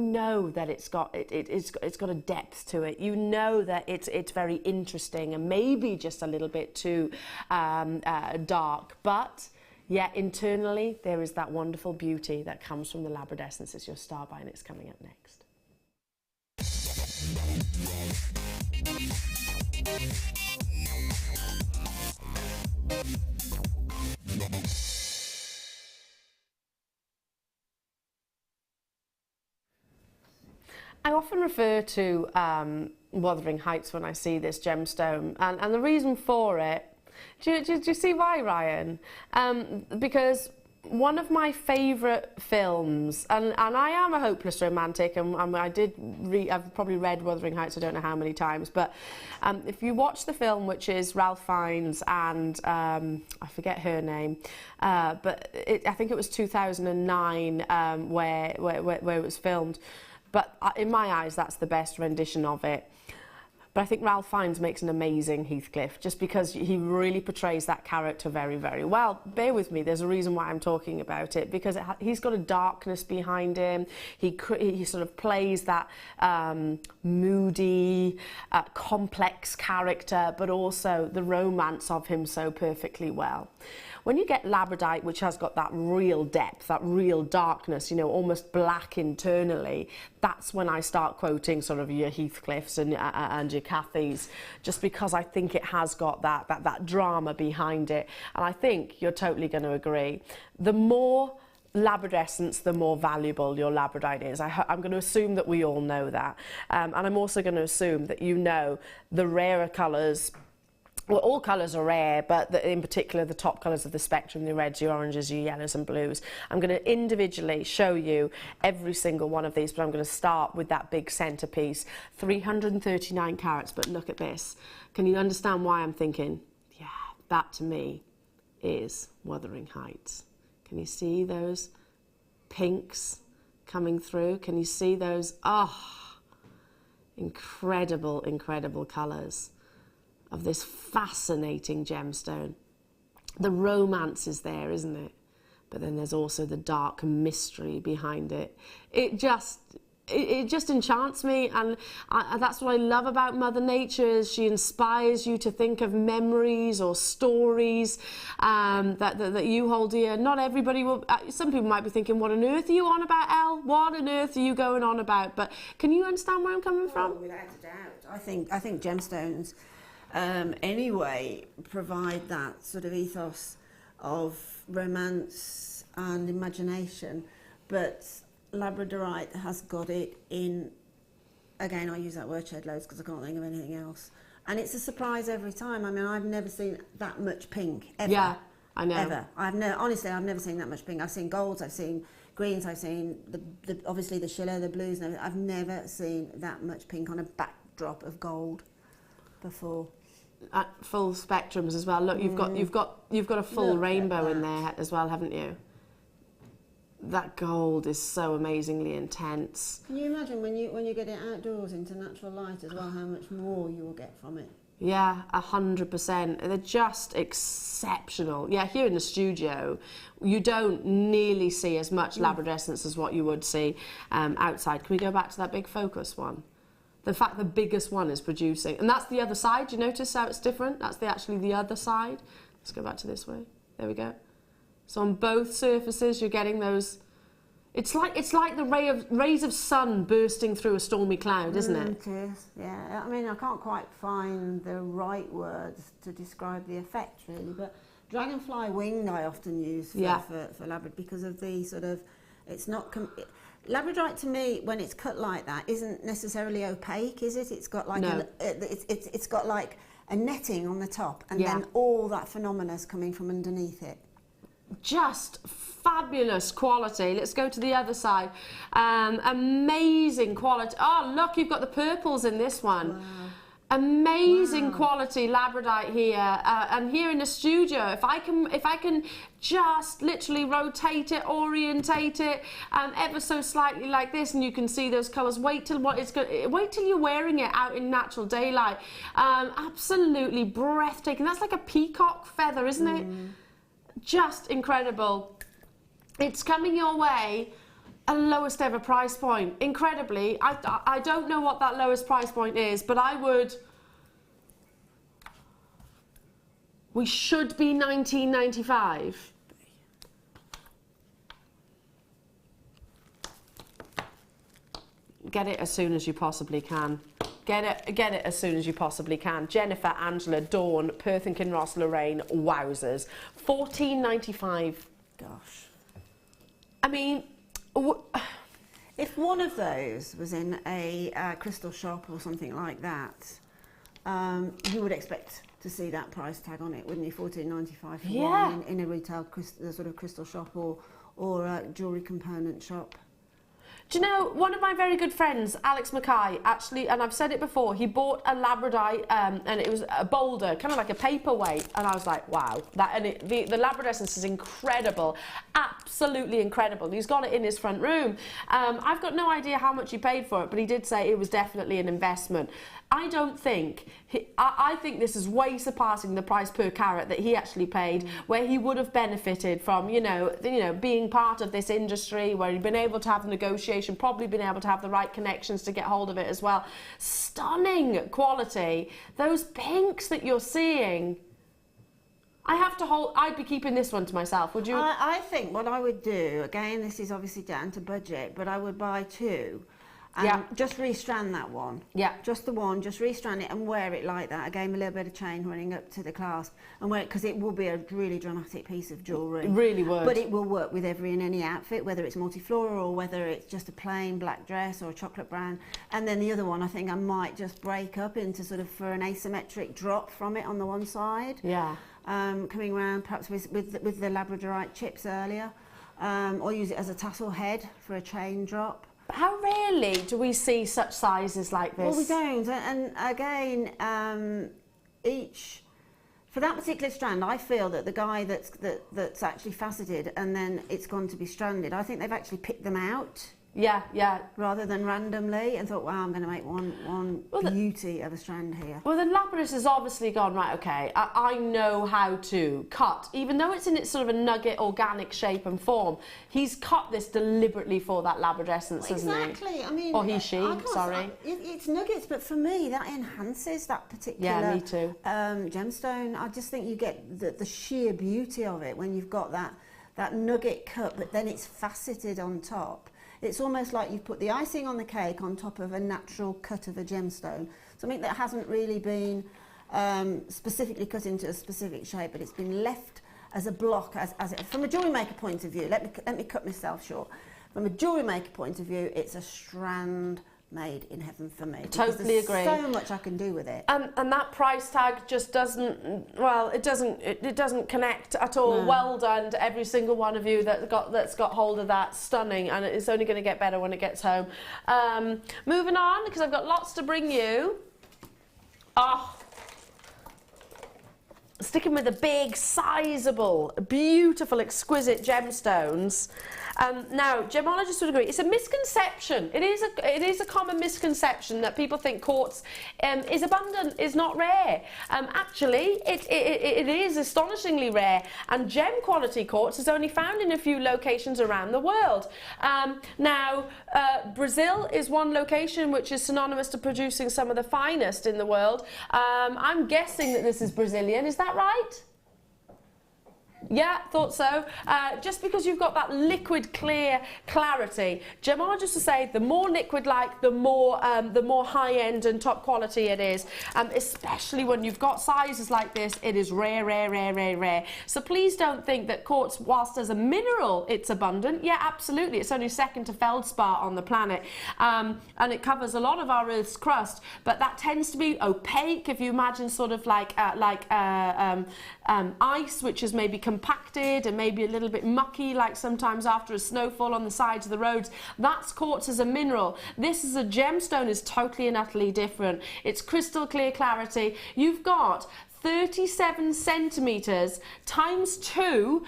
S3: know that it's got a depth to it. You know that it's very interesting and maybe just a little bit too dark, but yet internally there is that wonderful beauty that comes from the labradescence. It's your starby and it's coming up next. I often refer to Wuthering Heights when I see this gemstone, and the reason for it, do you see why, Ryan? Because one of my favourite films, and I am a hopeless romantic, and I've probably read Wuthering Heights I don't know how many times, but if you watch the film, which is Ralph Fiennes and I forget her name, but I think it was 2009 where it was filmed, but in my eyes that's the best rendition of it. But I think Ralph Fiennes makes an amazing Heathcliff, just because he really portrays that character very, very well. Bear with me, there's a reason why I'm talking about it, because he's got a darkness behind him. He sort of plays that moody, complex character, but also the romance of him so perfectly well. When you get labradorite, which has got that real depth, that real darkness, you know, almost black internally, that's when I start quoting sort of your Heathcliffs and your Cathys, just because I think it has got that drama behind it. And I think you're totally going to agree. The more labradescence, the more valuable your labradorite is. I'm going to assume that we all know that. And I'm also going to assume that you know the rarer colours. Well, all colours are rare, but in particular the top colours of the spectrum, the reds, your oranges, your yellows and blues. I'm going to individually show you every single one of these, but I'm going to start with that big centrepiece. 339 carats, but look at this. Can you understand why I'm thinking, yeah, that to me is Wuthering Heights? Can you see those pinks coming through? Can you see those, incredible, incredible colours of this fascinating gemstone? The romance is there, isn't it? But then there's also the dark mystery behind it. It just enchants me, and that's what I love about Mother Nature, is she inspires you to think of memories or stories that you hold dear. Not everybody will, some people might be thinking, what on earth are you on about, Elle? What on earth are you going on about? But can you understand where I'm coming from?
S4: Without a doubt. I think gemstones anyway provide that sort of ethos of romance and imagination, but labradorite has got it in, again I use that word shed loads because I can't think of anything else, and it's a surprise every time. I mean, I've never seen that much pink ever. Yeah, I know. Ever. Honestly, I've never seen that much pink. I've seen golds, I've seen greens, I've seen the obviously the Schiller, the blues, and everything. I've never seen that much pink on a backdrop of gold before.
S3: Full spectrums as well. Look, you've got a full rainbow in there as well, haven't you? That gold is so amazingly intense.
S4: Can you imagine when you get it outdoors into natural light as well, how much more you will get from it?
S3: Yeah, 100%. They're just exceptional. Yeah, here in the studio, you don't nearly see as much labradescence as what you would see outside. Can we go back to that big focus one? The fact the biggest one is producing, and that's the other side. You notice how it's different? That's actually the other side. Let's go back to this way. There we go. So on both surfaces, you're getting those. It's like the rays of sun bursting through a stormy cloud, isn't it?
S4: It is. Yeah. I mean, I can't quite find the right words to describe the effect really, but dragonfly winged I often use for labradorite because of the sort of. It's not. Labradorite to me, when it's cut like that, isn't necessarily opaque, is it? It's got like it's got like a netting on the top, and then all that phenomena is coming from underneath it.
S3: just fabulous quality. Let's go to the other side. Amazing quality. Oh, look, you've got the purples in this one.
S4: Wow.
S3: Amazing quality labradorite here, and here in the studio, if I can just literally rotate it, orientate it, ever so slightly like this, and you can see those colours. Wait till you're wearing it out in natural daylight. Absolutely breathtaking. That's like a peacock feather, isn't it? Just incredible. It's coming your way. A lowest ever price point. Incredibly, I don't know what that lowest price point is, but we should be $19.95. Get it as soon as you possibly can. Get it as soon as you possibly can. Jennifer, Angela, Dawn, Perth and Kinross, Lorraine, wowzers. $14.95.
S4: Gosh.
S3: I mean,
S4: if one of those was in a crystal shop or something like that, you would expect to see that price tag on it, wouldn't you? $14.95 for one in a retail sort of crystal shop or a jewellery component shop.
S3: Do you know, one of my very good friends, Alex Mackay, actually, and I've said it before, he bought a labradorite, and it was a boulder, kind of like a paperweight, and I was like, wow. The labradorescence is incredible, absolutely incredible. He's got it in his front room. I've got no idea how much he paid for it, but he did say it was definitely an investment. I don't think, I think this is way surpassing the price per carat that he actually paid, where he would have benefited from, you know, being part of this industry, where he'd been able to have negotiation, probably been able to have the right connections to get hold of it as well. Stunning quality. Those pinks that you're seeing, I'd be keeping this one to myself, would you?
S4: I think what I would do, again, this is obviously down to budget, but I would buy two. And just restrand that one. Yeah. Just the one, just restrand it and wear it like that. Again, a little bit of chain running up to the clasp, and wear it, because it will be a really dramatic piece of jewellery.
S3: It really would.
S4: But it will work with every and any outfit, whether it's multi-floral or whether it's just a plain black dress or a chocolate brown. And then the other one, I think I might just break up into sort of for an asymmetric drop from it on the one side. Yeah. Coming around perhaps with the labradorite chips earlier, or use it as a tassel head for a chain drop.
S3: But how rarely do we see such sizes like this?
S4: Well, we don't. And again, for that particular strand, I feel that the guy that's actually faceted and then it's gone to be stranded, I think they've actually picked them out. Yeah, yeah. Rather than randomly, and thought, wow, I'm going to make one beauty of a strand here.
S3: Well, the labradorite has obviously gone, right, okay, I know how to cut. Even though it's in its sort of a nugget organic shape and form, he's cut this deliberately for that labradorescence, hasn't he?
S4: Exactly. I mean...
S3: Or she, sorry.
S4: It's nuggets, but for me, that enhances that particular...
S3: Yeah, me too.
S4: Gemstone. I just think you get the sheer beauty of it when you've got that nugget cut, but then it's faceted on top. It's almost like you've put the icing on the cake on top of a natural cut of a gemstone. Something that hasn't really been specifically cut into a specific shape, but it's been left as a block, from a jewellery maker point of view. Let me cut myself short. From a jewellery maker point of view, it's a strand made in heaven for me.
S3: Totally agree.
S4: So much I can do with it.
S3: And that price tag just doesn't, well, it doesn't connect at all. No. Well done to every single one of you that's got hold of that. Stunning, and it's only going to get better when it gets home. Moving on, because I've got lots to bring you. Oh, sticking with the big, sizable, beautiful, exquisite gemstones. Now, gemologists would agree, it's a misconception. It is a common misconception that people think quartz is abundant, is not rare. Actually, it is astonishingly rare, and gem quality quartz is only found in a few locations around the world. Now, Brazil is one location which is synonymous to producing some of the finest in the world. I'm guessing that this is Brazilian, is that right? Yeah, thought so. Just because you've got that liquid clear clarity, gemologists will say the more liquid-like, the more high-end and top quality it is. Especially when you've got sizes like this, it is rare, rare, rare, rare, rare. So please don't think that quartz, whilst as a mineral, it's abundant. Yeah, absolutely. It's only second to feldspar on the planet, and it covers a lot of our Earth's crust. But that tends to be opaque. If you imagine sort of like ice, which is maybe compacted and maybe a little bit mucky, like sometimes after a snowfall on the sides of the roads. That's quartz as a mineral. This is a gemstone, is totally and utterly different. It's crystal clear clarity. You've got 37 centimetres times 2,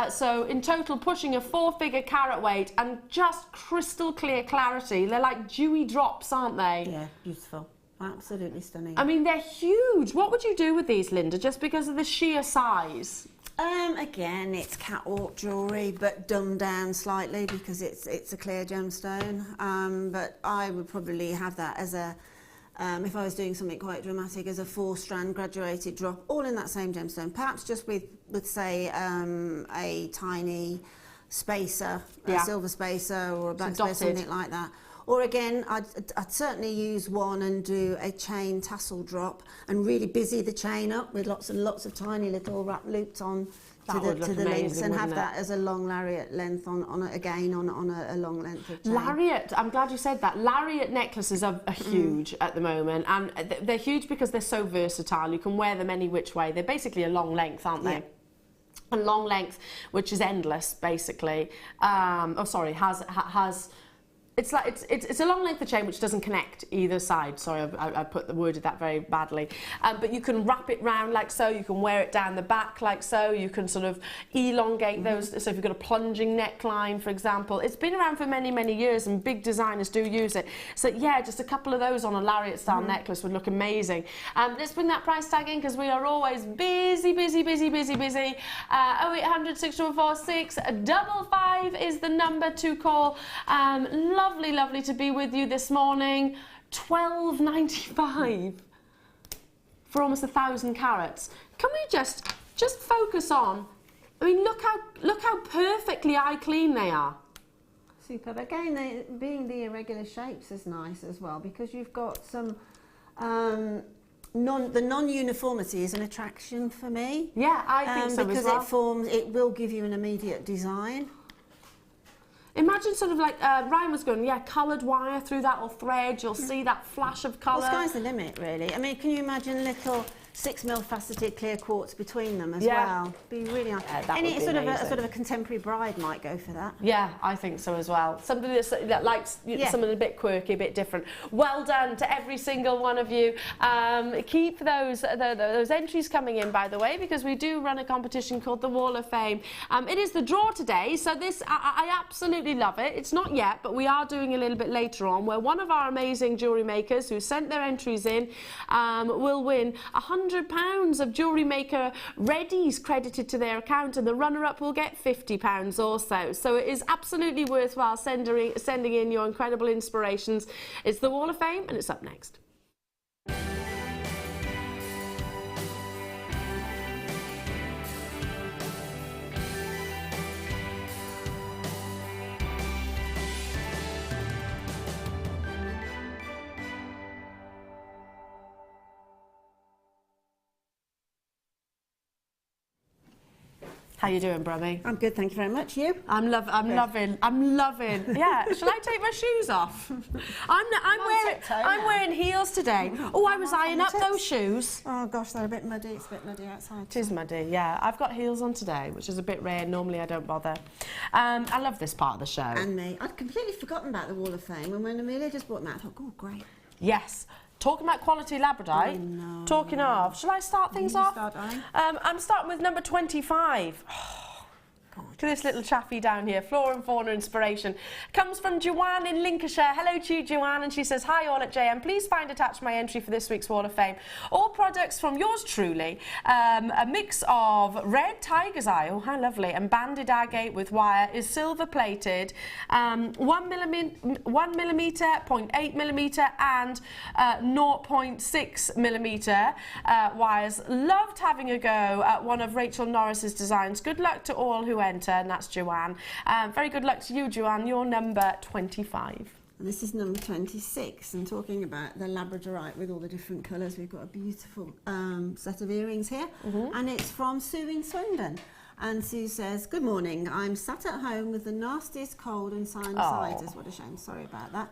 S3: so in total pushing a 4-figure carat weight, and just crystal clear clarity. They're like dewy drops, aren't they?
S4: Yeah, beautiful. Absolutely stunning.
S3: I mean, they're huge. What would you do with these, Linda, just because of the sheer size?
S4: Again, it's catwalk jewellery, but dumbed down slightly because it's a clear gemstone. But I would probably have that as a, if I was doing something quite dramatic, as a 4-strand graduated drop, all in that same gemstone. Perhaps just with say, a tiny spacer, a silver spacer or a black spacer, something like that. Or again, I'd certainly use one and do a chain tassel drop and really busy the chain up with lots and lots of tiny little wrap loops on to the links, and have that as a long lariat length on a long length of chain.
S3: Lariat, I'm glad you said that. Lariat necklaces are huge at the moment, and they're huge because they're so versatile. You can wear them any which way. They're basically a long length, aren't they? A long length, which is endless, basically. Has it's like it's a long length of chain which doesn't connect either side. Sorry, I worded that very badly. But you can wrap it round like so. You can wear it down the back like so. You can sort of elongate those. So if you've got a plunging neckline, for example, it's been around for many, many years, and big designers do use it. So yeah, just a couple of those on a lariat style necklace would look amazing. Let's bring that price tag in because we are always busy. 0800 646 555 is the number to call. Lovely to be with you this morning. $12.95 for almost 1,000 carats. Can we just focus on? I mean, look how perfectly eye clean they are.
S4: Superb. Again, being the irregular shapes is nice as well, because you've got some the non-uniformity is an attraction for me.
S3: Yeah, I think so
S4: because
S3: as well.
S4: it will give you an immediate design.
S3: Imagine sort of like Ryan was going, coloured wire through that, or thread. You'll see that flash of colour.
S4: Well, sky's the limit, really. I mean, can you imagine little 6mm faceted clear quartz between them as well? Be really nice.
S3: Yeah, that would be
S4: sort of a contemporary bride might go for that.
S3: Yeah, I think so as well. Somebody that likes something a bit quirky, a bit different. Well done to every single one of you. Keep those entries coming in, by the way, because we do run a competition called the Wall of Fame. It is the draw today, so this I absolutely love it. It's not yet, but we are doing a little bit later on, where one of our amazing jewellery makers who sent their entries in will win £100 of Jewellery Maker readies credited to their account, and the runner-up will get £50 also. So it is absolutely worthwhile sending in your incredible inspirations. It's the Wall of Fame, and it's up next. How you doing, Brummy?
S4: I'm good, thank you very much. You?
S3: I'm loving. Yeah. Shall I take my shoes off? I'm wearing heels today. Oh, I was eyeing up those shoes.
S4: Oh gosh, they're a bit muddy. It's a bit muddy outside.
S3: It is muddy, yeah. I've got heels on today, which is a bit rare. Normally I don't bother. I love this part of the show.
S4: And me. I'd completely forgotten about the Wall of Fame, and when Amelia just brought them out, I thought, oh, great.
S3: Yes. Talking about quality labradorite,
S4: no.
S3: Talking of, shall I start things off?
S4: Start,
S3: I'm starting with number 25. Look at this little chaffy down here, flora and fauna inspiration. Comes from Joanne in Lincolnshire. Hello to you, Joanne, and she says, hi all at JM. Please find attached my entry for this week's Wall of Fame. All products from yours truly. A mix of red tiger's eye, oh how lovely, and banded agate with wire, is silver plated, 1 millimetre, 0.8 millimetre and 0.6 millimetre wires. Loved having a go at one of Rachel Norris's designs. Good luck to all who enter, and that's Joanne. Very good luck to you, Joanne. You're number 25.
S4: This is number 26, and talking about the labradorite with all the different colours, we've got a beautiful set of earrings here, and it's from Sue in Swindon. And Sue says, good morning, I'm sat at home with the nastiest cold and sinusitis. What a shame, sorry about that.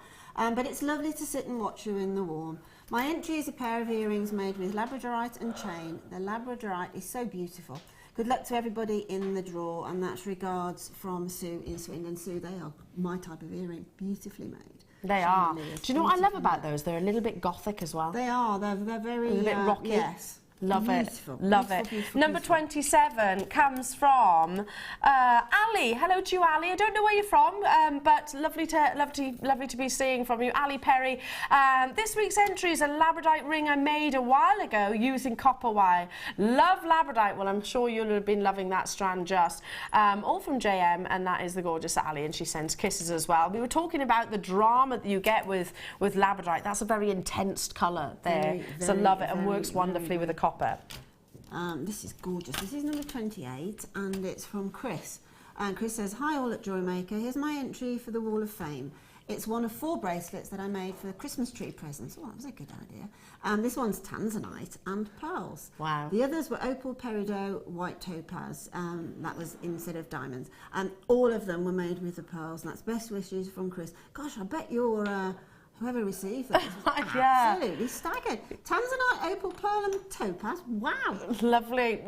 S4: But it's lovely to sit and watch you in the warm. My entry is a pair of earrings made with labradorite and chain. The labradorite is so beautiful. Good luck to everybody in the draw, and that's regards from Sue in Swindon. Sue, they are my type of earring, beautifully made.
S3: They are. Do you know what I love about those? They're a little bit gothic as well.
S4: They are. They're very...
S3: a bit rocky.
S4: Yes.
S3: Love
S4: Beautiful.
S3: it. Love
S4: Beautiful,
S3: it.
S4: beautiful,
S3: Number
S4: beautiful.
S3: 27 comes from Ali. Hello to you, Ali. I don't know where you're from, but lovely to be seeing from you, Ali Perry. This week's entry is a labradorite ring I made a while ago using copper wire. Love labradorite. Well, I'm sure you'll have been loving that strand just. All from JM, and that is the gorgeous Ali, and she sends kisses as well. We were talking about the drama that you get with labradorite. That's a very intense colour there. So love it, and works wonderfully with the copper.
S4: This is gorgeous. This is number 28, and it's from Chris. And Chris says, "Hi all at Jewellery Maker. Here's my entry for the Wall of Fame. It's one of 4 bracelets that I made for Christmas tree presents." Oh, that was a good idea. This one's tanzanite and pearls.
S3: Wow.
S4: The others were opal, peridot, white topaz. That was instead of diamonds. And all of them were made with the pearls. And that's best wishes from Chris. Gosh, I bet your whoever received that was absolutely staggered. Tanzanite, opal, pearl and topaz. Wow.
S3: Lovely.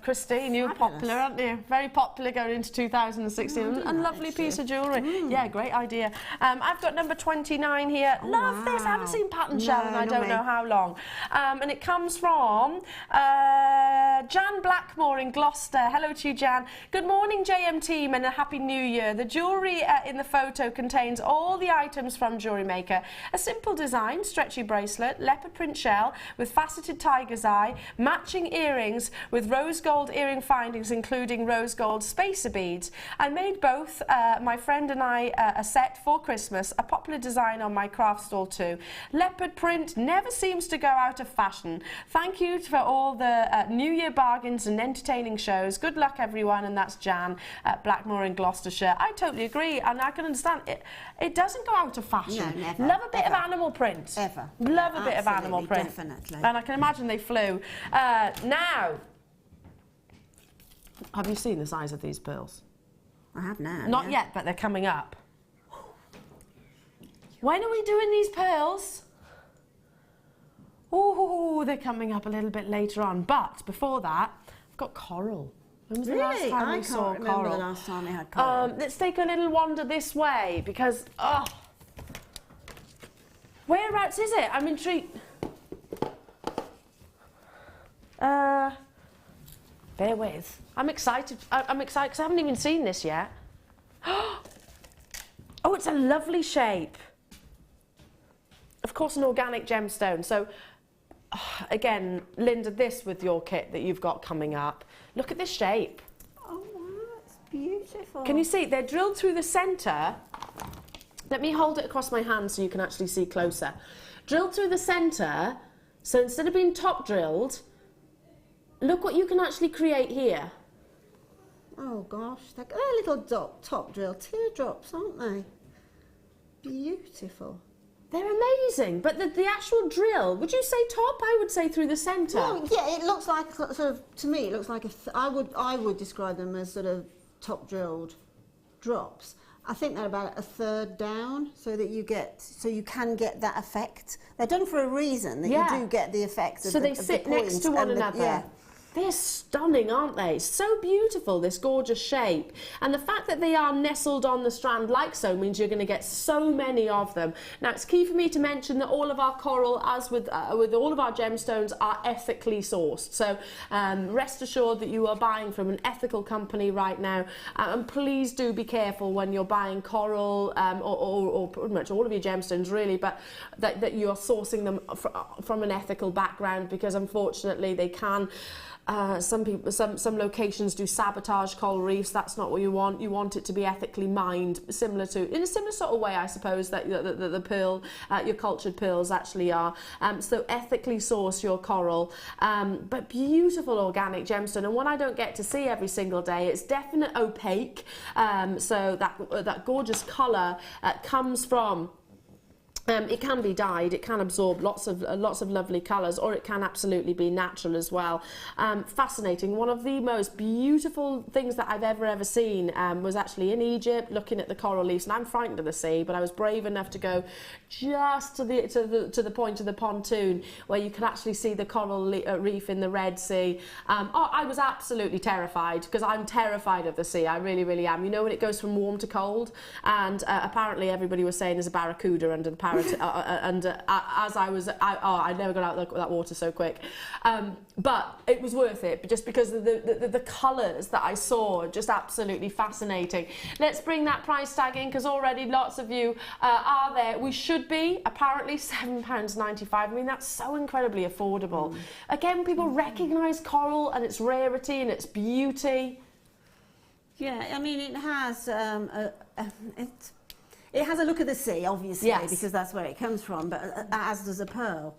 S3: Christine, you were popular, aren't you? Very popular going into 2016. And lovely piece of jewellery. Yeah, great idea. I've got number 29 here. Love this. I haven't seen pattern shell in I don't know how long. And it comes from Jan Blackmore in Gloucester. Hello to you, Jan. Good morning, JM team, and a happy new year. The jewellery in the photo contains all the items from Jewellery Maker. A simple design, stretchy bracelet, leopard print shell with faceted tiger's eye, matching earrings with rose gold earring findings including rose gold spacer beads. I made both, my friend and I, a set for Christmas, a popular design on my craft stall too. Leopard print never seems to go out of fashion. Thank you for all the New Year bargains and entertaining shows. Good luck everyone, and that's Jan at Blackmore in Gloucestershire. I totally agree, and I can understand it doesn't go out of fashion.
S4: No, never.
S3: Love a bit of animal print.
S4: Ever.
S3: Love a bit of animal print.
S4: Definitely.
S3: And I can imagine they flew. Now, have you seen the size of these pearls?
S4: I have now.
S3: Not yet, but they're coming up. When are we doing these pearls? Oh, they're coming up a little bit later on. But before that, I've got coral. When was the last time we saw
S4: I can't remember
S3: coral?
S4: the last time we had coral.
S3: Let's take a little wander this way because, whereabouts is it? I'm intrigued. Bear with. I'm excited. I'm excited because I haven't even seen this yet. Oh, it's a lovely shape. Of course, an organic gemstone. So, again, Linda, this with your kit that you've got coming up. Look at this shape.
S4: Oh, wow, it's beautiful.
S3: Can you see? They're drilled through the centre. Let me hold it across my hand so you can actually see closer. Drilled through the centre, so instead of being top drilled, look what you can actually create here.
S4: Oh gosh, they're little top drill teardrops, aren't they? Beautiful.
S3: They're amazing, but the actual drill, would you say top? I would say through the centre.
S4: Well, yeah, it looks like sort of, to me, it looks like I would describe them as sort of top drilled drops. I think they're about a third down, so that you can get that effect. They're done for a reason, that you do get the effect of
S3: so
S4: the,
S3: they
S4: of
S3: sit
S4: the
S3: next to one another.
S4: Yeah.
S3: They're stunning, aren't they? So beautiful, this gorgeous shape. And the fact that they are nestled on the strand like so means you're going to get so many of them. Now, it's key for me to mention that all of our coral, as with all of our gemstones, are ethically sourced. So rest assured that you are buying from an ethical company right now. And please do be careful when you're buying coral or pretty much all of your gemstones, really, but that you are sourcing them from an ethical background, because unfortunately they can... some locations do sabotage coral reefs. That's not what you want. You want it to be ethically mined, in a similar sort of way, I suppose, that the pearl, your cultured pearls actually are. So ethically source your coral, but beautiful organic gemstone, and one I don't get to see every single day. It's definite opaque, so that gorgeous colour comes from It can be dyed, it can absorb lots of lovely colours, or it can absolutely be natural as well. Fascinating. One of the most beautiful things that I've ever seen was actually in Egypt, looking at the coral reefs. And I'm frightened of the sea, but I was brave enough to go just to the point of the pontoon where you can actually see the coral reef in the Red Sea. I was absolutely terrified, because I'm terrified of the sea. I really, really am. You know, when it goes from warm to cold, and apparently everybody was saying there's a barracuda under the I never got out of that water so quick, but it was worth it, just because of the colours that I saw, just absolutely fascinating. Let's bring that price tag in, because already lots of you are there. We should be apparently £7.95. I mean, that's so incredibly affordable. Again, people recognise coral and its rarity and its beauty.
S4: Yeah, I mean, it has it has a look of the sea, obviously,
S3: yes,
S4: because that's where it comes from, but as does a pearl.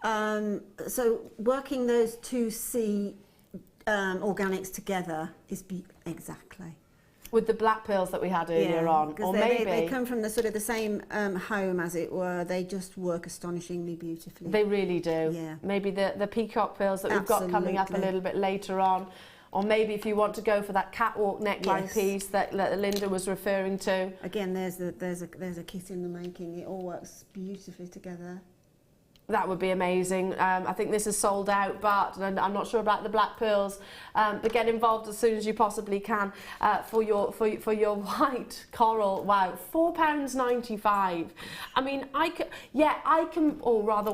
S4: So working those two sea organics together is exactly.
S3: With the black pearls that we had earlier on, or maybe
S4: they come from the sort of the same home, as it were. They just work astonishingly beautifully.
S3: They really do.
S4: Yeah.
S3: Maybe the peacock pearls that we've got coming up a little bit later on. Or maybe if you want to go for that catwalk neckline piece that Linda was referring to.
S4: Again, there's a kit in the making. It all works beautifully together.
S3: That would be amazing. I think this is sold out, but I'm not sure about the black pearls. But get involved as soon as you possibly can for your white coral. Wow, £4.95. I mean,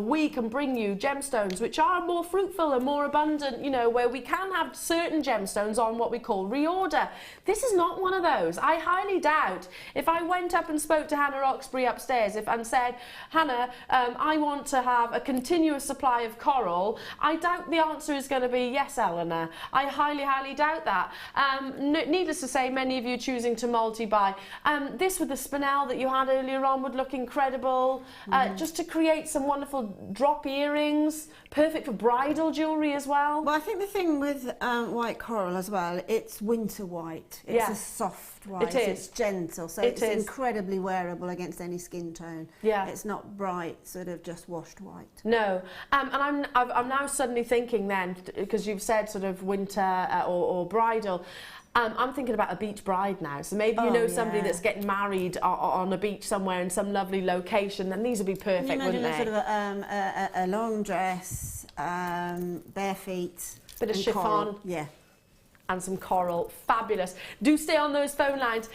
S3: we can bring you gemstones which are more fruitful and more abundant. You know, where we can have certain gemstones on what we call reorder. This is not one of those. I highly doubt if I went up and spoke to Hannah Roxbury upstairs and said, Hannah, I want to have a continuous supply of coral, I doubt the answer is going to be yes, Eleanor. I highly, highly doubt that. Needless to say, many of you choosing to multi-buy. This with the spinel that you had earlier on would look incredible. Just to create some wonderful drop earrings, perfect for bridal jewellery as well.
S4: Well, I think the thing with white coral as well, it's winter white. It's a soft white.
S3: It is.
S4: It's gentle, so it's incredibly wearable against any skin tone. Yeah. It's not bright, sort of just washed white.
S3: No, and I'm now suddenly thinking then, because you've said sort of winter or bridal, I'm thinking about a beach bride now. So maybe you know somebody that's getting married on a beach somewhere in some lovely location, then these would be perfect, wouldn't they?
S4: Sort of a long dress, bare feet,
S3: bit of chiffon.
S4: Coral. Yeah.
S3: And some coral. Fabulous. Do stay on those phone lines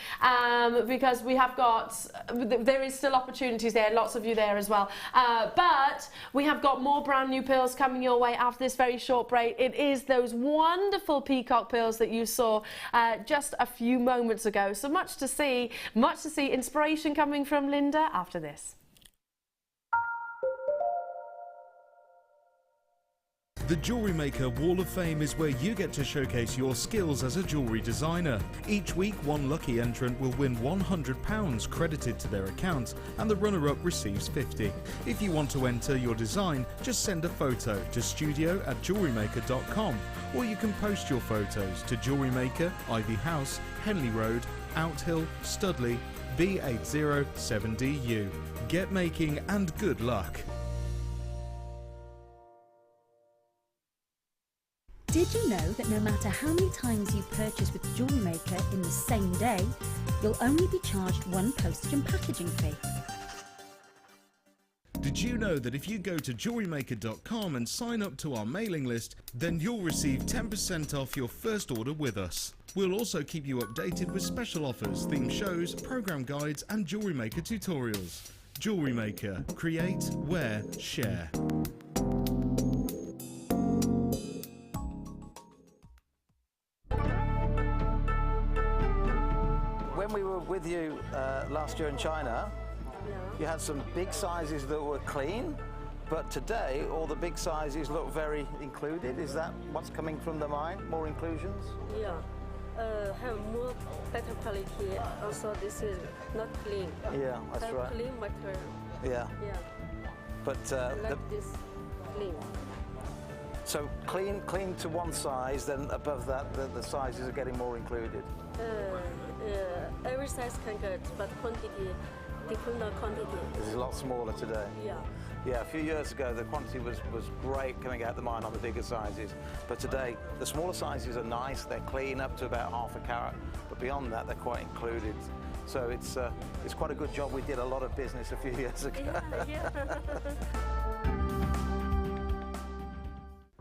S3: because we have got, there is still opportunities there, lots of you there as well. But we have got more brand new pearls coming your way after this very short break. It is those wonderful peacock pearls that you saw just a few moments ago. So much to see, inspiration coming from Linda after this.
S7: The Jewellery Maker Wall of Fame is where you get to showcase your skills as a jewellery designer. Each week, one lucky entrant will win £100 credited to their account, and the runner-up receives £50. If you want to enter your design, just send a photo to studio@jewellerymaker.com, or you can post your photos to Jewellery Maker, Ivy House, Henley Road, Outhill, Studley, B807DU. Get making and good luck.
S8: Did you know that no matter how many times you purchase with Jewellery Maker in the same day, you'll only be charged one postage and packaging fee?
S7: Did you know that if you go to jewellerymaker.com and sign up to our mailing list, then you'll receive 10% off your first order with us. We'll also keep you updated with special offers, theme shows, program guides and Jewellery Maker tutorials. Jewellery Maker. Create, wear, share.
S9: When we were with you last year in China, you had some big sizes that were clean, but today all the big sizes look very included. Is that what's coming from the mine? More inclusions?
S10: Yeah, have more better quality. Also, this is not clean.
S9: Yeah, that's right.
S10: Clean material.
S9: Yeah.
S10: Yeah.
S9: But
S10: like this clean.
S9: So clean to one size, then above that the sizes are getting more included.
S10: Every size can get, but quantity decrease the quantity.
S9: This is a lot smaller today.
S10: Yeah.
S9: Yeah, a few years ago the quantity was great coming out the mine on the bigger sizes, but today the smaller sizes are nice, they're clean up to about half a carat, but beyond that they're quite included. So it's quite a good job. We did a lot of business a few years ago.
S10: Yeah.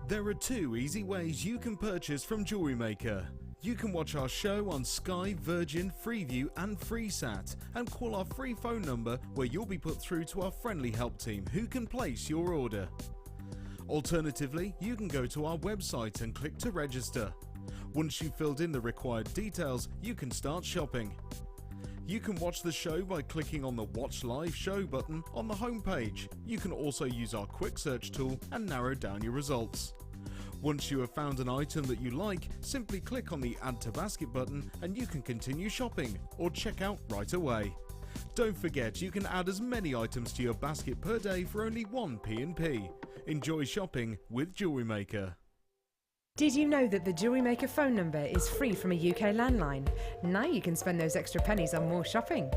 S7: There are 2 easy ways you can purchase from Jewellery Maker. You can watch our show on Sky, Virgin, Freeview and FreeSat and call our free phone number where you'll be put through to our friendly help team who can place your order. Alternatively, you can go to our website and click to register. Once you've filled in the required details, you can start shopping. You can watch the show by clicking on the Watch Live Show button on the homepage. You can also use our quick search tool and narrow down your results. Once you have found an item that you like, simply click on the Add to Basket button and you can continue shopping or check out right away. Don't forget you can add as many items to your basket per day for only 1 P&P. Enjoy shopping with Jewellery Maker.
S11: Did you know that the Jewellery Maker phone number is free from a UK landline? Now you can spend those extra pennies on more shopping.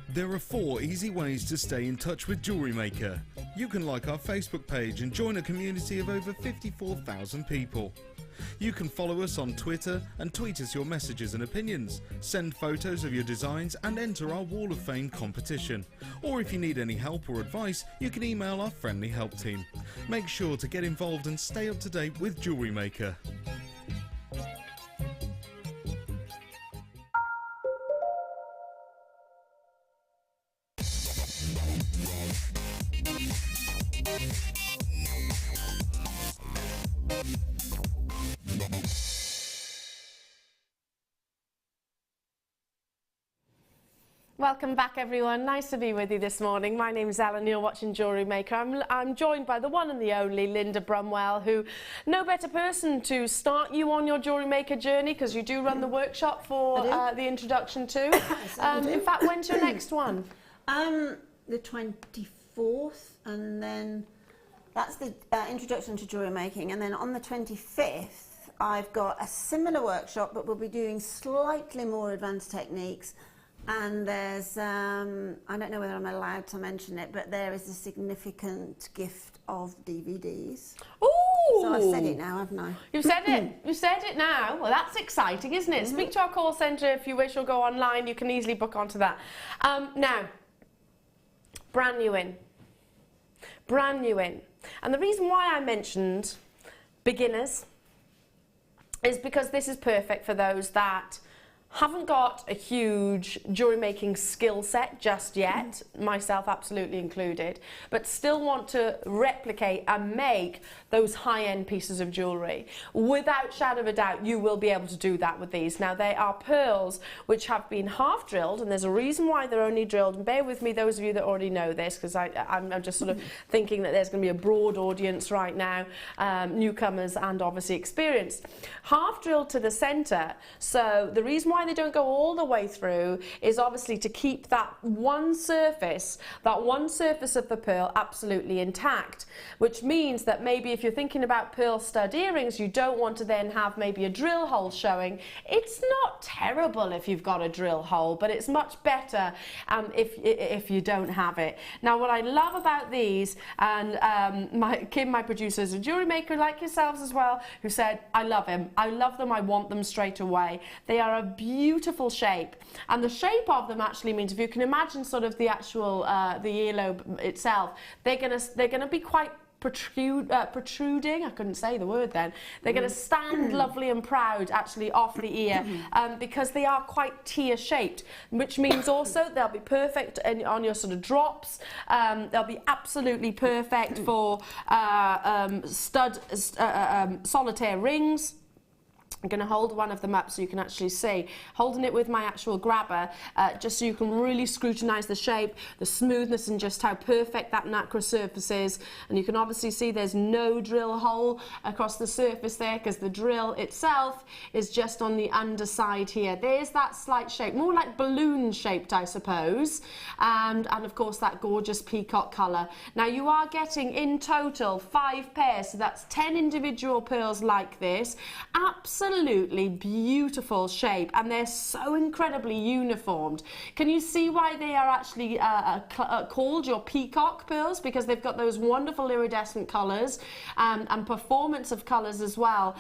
S7: There are 4 easy ways to stay in touch with Jewellery Maker. You can like our Facebook page and join a community of over 54,000 people. You can follow us on Twitter and tweet us your messages and opinions, send photos of your designs and enter our Wall of Fame competition. Or if you need any help or advice, you can email our friendly help team. Make sure to get involved and stay up to date with Jewellery Maker.
S3: Welcome back everyone, nice to be with you this morning. My name's Elena, you're watching Jewellery Maker. I'm joined by the one and the only Linda Brumwell, who, no better person to start you on your Jewellery Maker journey, because you do run the workshop for the introduction too. In fact, when's your next one?
S4: The 24th, and then that's the introduction to jewellery making, and then on the 25th I've got a similar workshop, but we'll be doing slightly more advanced techniques. And there's, I don't know whether I'm allowed to mention it, but there is a significant gift of DVDs.
S3: Ooh!
S4: So I've said it now, haven't I?
S3: You've said it. You've said it now. Well, that's exciting, isn't it? Speak to our call centre if you wish, or go online. You can easily book onto that. Now, brand new in. Brand new in. And the reason why I mentioned beginners is because this is perfect for those that haven't got a huge jewellery making skill set just yet, myself absolutely included, but still want to replicate and make those high-end pieces of jewellery. Without shadow of a doubt, you will be able to do that with these. Now, they are pearls which have been half drilled, and there's a reason why they're only drilled, and bear with me those of you that already know this, because I'm just sort of thinking that there's going to be a broad audience right now, newcomers and obviously experienced. Half drilled to the centre, so the reason why they don't go all the way through is obviously to keep that one surface of the pearl absolutely intact, which means that maybe if you're thinking about pearl stud earrings, you don't want to then have maybe a drill hole showing. It's not terrible if you've got a drill hole, but it's much better if you don't have it. Now, what I love about these, and Kim, my producer, is a jewellery maker like yourselves as well, who said, I love them, I want them straight away. They are a beautiful shape, and the shape of them actually means, if you can imagine sort of the actual the earlobe itself, they're gonna be quite protruding. I couldn't say the word then. They're going to stand lovely and proud actually off the ear, because they are quite tear shaped, which means also they'll be perfect on your sort of drops. They'll be absolutely perfect for solitaire rings. I'm going to hold one of them up so you can actually see. Holding it with my actual grabber, just so you can really scrutinise the shape, the smoothness, and just how perfect that nacre surface is. And you can obviously see there's no drill hole across the surface there, because the drill itself is just on the underside here. There's that slight shape, more like balloon shaped, I suppose. And of course that gorgeous peacock colour. Now, you are getting in total 5 pairs, so that's 10 individual pearls like this. Absolutely absolutely beautiful shape, and they're so incredibly uniformed. Can you see why they are actually called your peacock pearls? Because they've got those wonderful iridescent colours and performance of colours as well.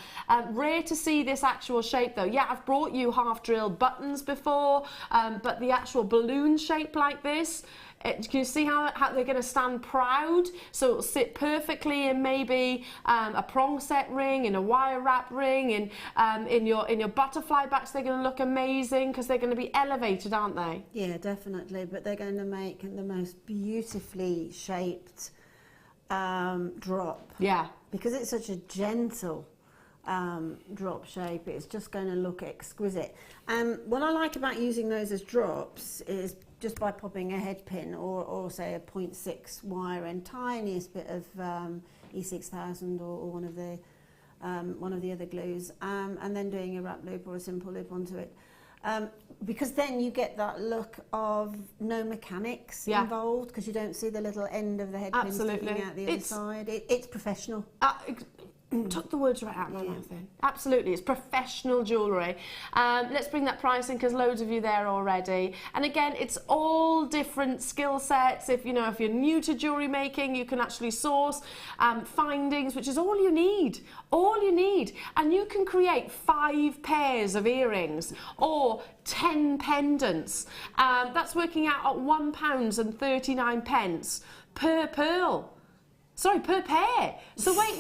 S3: Rare to see this actual shape though. Yeah, I've brought you half drilled buttons before, but the actual balloon shape like this, can you see how they're going to stand proud? So it'll sit perfectly in maybe a prong set ring, in a wire wrap ring, in your butterfly backs. They're going to look amazing because they're going to be elevated, aren't they?
S4: Yeah, definitely. But they're going to make the most beautifully shaped drop.
S3: Yeah.
S4: Because it's such a gentle drop shape, it's just going to look exquisite. What I like about using those as drops is just by popping a head pin or say a 0.6 wire and tiniest bit of E6000 or one of the other glues, and then doing a wrap loop or a simple loop onto it. Because then you get that look of no mechanics involved, because you don't see the little end of the head pin sticking out the other side. It's professional.
S3: Took the words right out of my mouth then. Absolutely, it's professional jewellery. Let's bring that price in because loads of you there already. And again, it's all different skill sets. If you're new to jewellery making, you can actually source findings, which is all you need. All you need. And you can create 5 pairs of earrings or 10 pendants. That's working out at £1.39 per pearl. Sorry, per pair. So wait.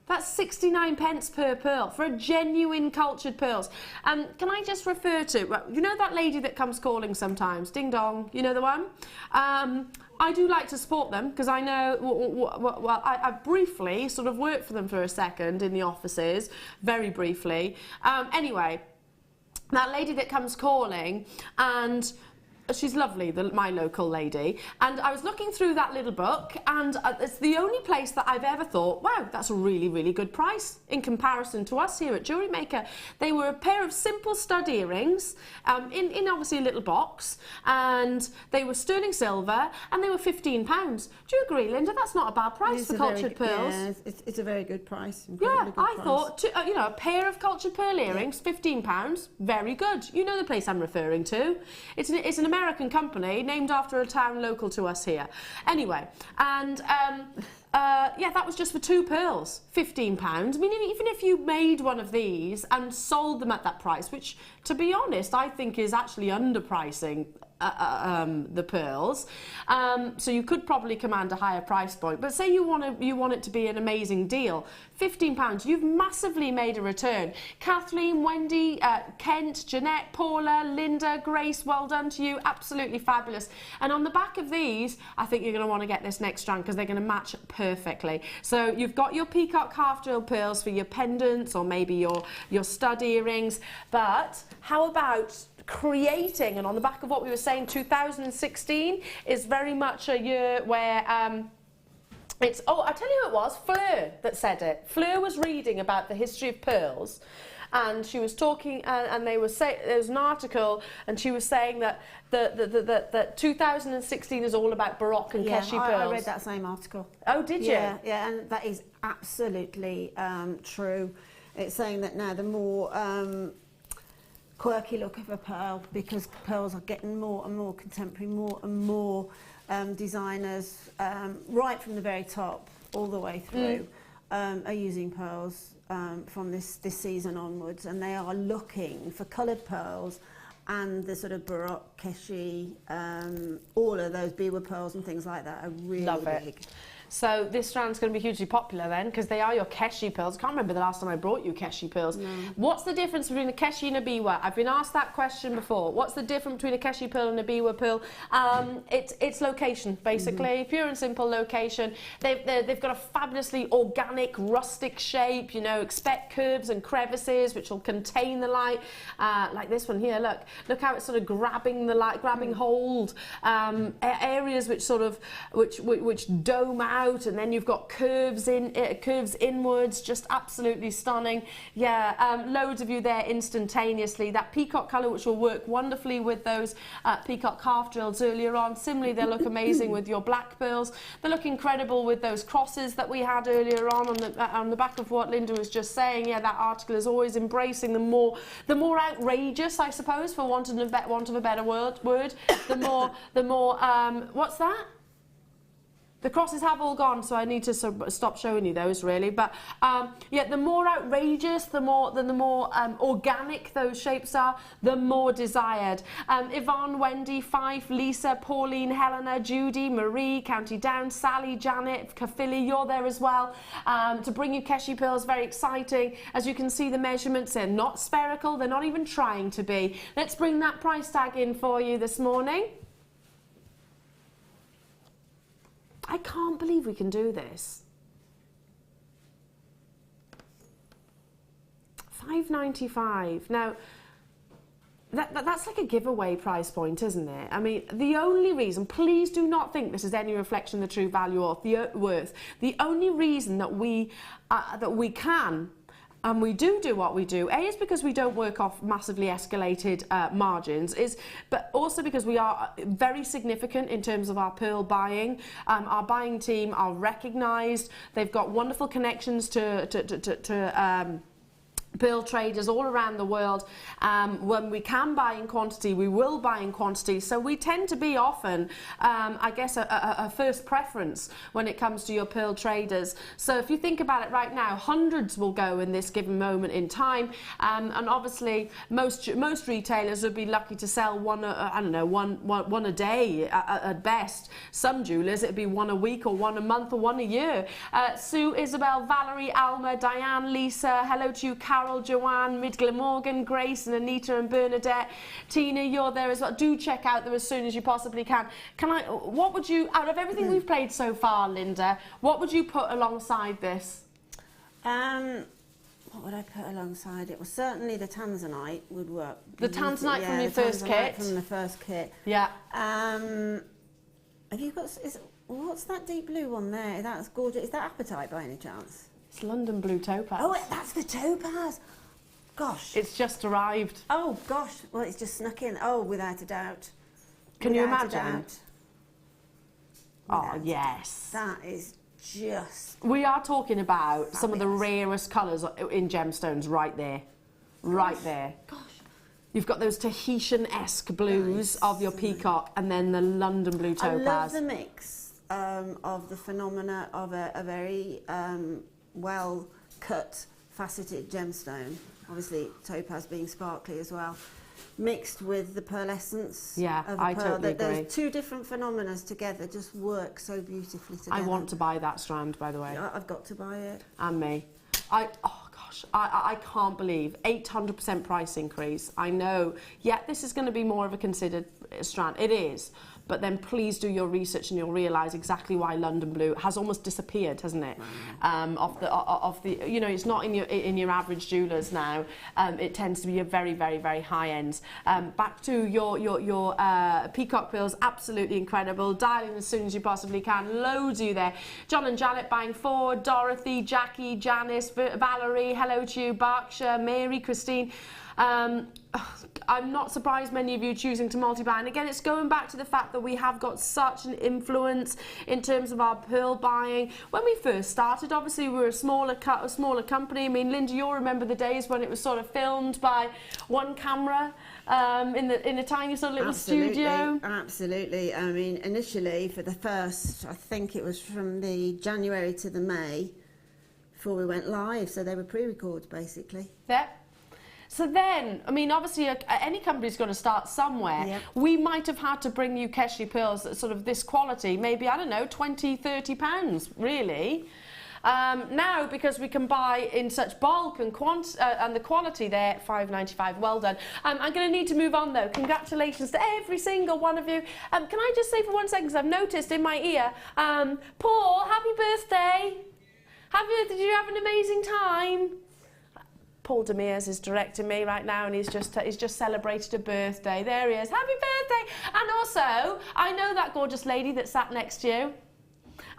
S3: That's 69 pence per pearl for a genuine cultured pearls. Can I just refer to, you know that lady that comes calling sometimes, ding dong, you know the one? I do like to support them because I know, well, I briefly sort of worked for them for a second in the offices, very briefly. Anyway, that lady that comes calling, and she's lovely, my local lady, and I was looking through that little book, and it's the only place that I've ever thought, wow, that's a really, really good price in comparison to us here at Jewellery Maker. They were a pair of simple stud earrings in obviously a little box, and they were sterling silver, and they were £15. Do you agree, Linda? That's not a bad price for cultured pearls.
S4: Yeah, it's a very good price.
S3: Yeah, I thought, a pair of cultured pearl earrings, £15, very good. You know the place I'm referring to. It's an American company named after a town local to us here. Anyway, and yeah, that was just for 2 pearls, £15. I mean, even if you made one of these and sold them at that price, which, to be honest, I think is actually underpricing the pearls, so you could probably command a higher price point. But say you want it to be an amazing deal, £15. You've massively made a return. Kathleen, Wendy, Kent, Jeanette, Paula, Linda, Grace, well done to you. Absolutely fabulous. And on the back of these, I think you're going to want to get this next strand because they're going to match perfectly. So you've got your peacock half drill pearls for your pendants or maybe your stud earrings. But how about creating, and on the back of what we were saying, 2016 is very much a year where it's, I tell you who it was, Fleur that said it. Fleur was reading about the history of pearls, and she was talking, and they were there was an article, and she was saying that that 2016 is all about Baroque and Keshi pearls.
S4: I read that same article.
S3: Oh, did you?
S4: Yeah, and that is absolutely true. It's saying that now the more quirky look of a pearl, because pearls are getting more and more contemporary, more and more designers, right from the very top all the way through, are using pearls from this season onwards, and they are looking for coloured pearls and the sort of Baroque, Keshi, all of those Biwa pearls and things like that are really big.
S3: So this strand's going to be hugely popular then, because they are your Keshi pearls. I can't remember the last time I brought you Keshi pearls. No. What's the difference between a Keshi and a Biwa? I've been asked that question before. What's the difference between a Keshi pearl and a Biwa pearl? It's location, basically. Pure and simple location. They've got a fabulously organic, rustic shape. You know, expect curves and crevices which will contain the light. Like this one here, look how it's sort of grabbing the light, grabbing hold. Areas which sort of which dome out out, and then you've got curves inwards, just absolutely stunning. Yeah, loads of you there instantaneously. That peacock colour, which will work wonderfully with those peacock half drills earlier on. Similarly, they look amazing with your black pearls. They look incredible with those crosses that we had earlier on the back of what Linda was just saying. Yeah, that article is always embracing the more outrageous, I suppose, for want of a better word. The more what's that? The crosses have all gone, so I need to stop showing you those, really. But yeah, the more outrageous, the more organic those shapes are, the more desired. Yvonne, Wendy, Fife, Lisa, Pauline, Helena, Judy, Marie, County Down, Sally, Janet, Kafili, you're there as well. To bring you Keshi pearls, very exciting. As you can see, the measurements, they're not spherical, they're not even trying to be. Let's bring that price tag in for you this morning. I can't believe we can do this. $5.95. Now, that's like a giveaway price point, isn't it? I mean, the only reason, please do not think this is any reflection of the true value or the worth. The only reason that we can and we do what we do, A, is because we don't work off massively escalated margins, but also because we are very significant in terms of our pearl buying. Our buying team are recognised. They've got wonderful connections to pearl traders all around the world. When we can buy in quantity, we will buy in quantity. So we tend to be often, I guess, a first preference when it comes to your pearl traders. So if you think about it right now, hundreds will go in this given moment in time. And obviously, most retailers would be lucky to sell one a day at best. Some jewellers, it'd be one a week or one a month or one a year. Sue, Isabel, Valerie, Alma, Diane, Lisa, hello to you, Carol, Joanne, Midgler Morgan, Grace and Anita and Bernadette. Tina, you're there as well. Do check out them as soon as you possibly can. What would you, out of everything we've played so far, Linda, what would you put alongside this?
S4: What would I put alongside it? Well, certainly the Tanzanite would work.
S3: The Tanzanite from your first kit?
S4: From the first kit.
S3: Yeah.
S4: Have you got, what's that deep blue one there? That's gorgeous. Is that Apatite by any chance?
S3: It's London Blue Topaz.
S4: Oh, that's the topaz. Gosh.
S3: It's just arrived.
S4: Oh, gosh. Well, it's just snuck in. Oh, without a doubt.
S3: Can you imagine? Oh, yes.
S4: That is just...
S3: We are talking about
S4: fabulous.
S3: Some of the rarest colours in gemstones right there. Right there.
S4: Gosh.
S3: You've got those Tahitian-esque blues of your peacock and then the London Blue Topaz.
S4: I love the mix of the phenomena of a very... well-cut, faceted gemstone, obviously topaz being sparkly as well, mixed with the pearlescence of the pearl.
S3: Totally agree.
S4: Those two different phenomena together just work so beautifully together.
S3: I want to buy that strand, by the way.
S4: Yeah, I've got to buy it.
S3: And me. I can't believe 800% price increase. I know, this is going to be more of a considered strand. It is. But then please do your research and you'll realise exactly why London Blue has almost disappeared, hasn't it? Of the you know, it's not in your average jewellers now. It tends to be a very, very, very high end. Back to your peacock pearls, absolutely incredible. Dial in as soon as you possibly can. Loads of you there. John and Janet buying 4, Dorothy, Jackie, Janice, Valerie, hello to you, Berkshire, Mary, Christine. I'm not surprised many of you choosing to multi-buy, and again it's going back to the fact that we have got such an influence in terms of our pearl buying. When we first started, obviously we were a smaller company. I mean, Linda, you'll remember the days when it was sort of filmed by one camera in a tiny sort of little studio.
S4: Absolutely. I mean, initially for the first, I think it was from the January to the May before we went live, so they were pre-records basically.
S3: Yeah. So then, I mean, obviously, any company's going to start somewhere. Yep. We might have had to bring you Keshi pearls at sort of this quality, maybe, I don't know, £20, £30, really. Now, because we can buy in such bulk and the quality there, £5.95, well done. I'm going to need to move on, though. Congratulations to every single one of you. Can I just say for 1 second, because I've noticed in my ear, Paul, happy birthday. Did you have an amazing time? Paul Demirs is directing me right now, and he's just celebrated a birthday. There he is. Happy birthday! And also, I know that gorgeous lady that sat next to you.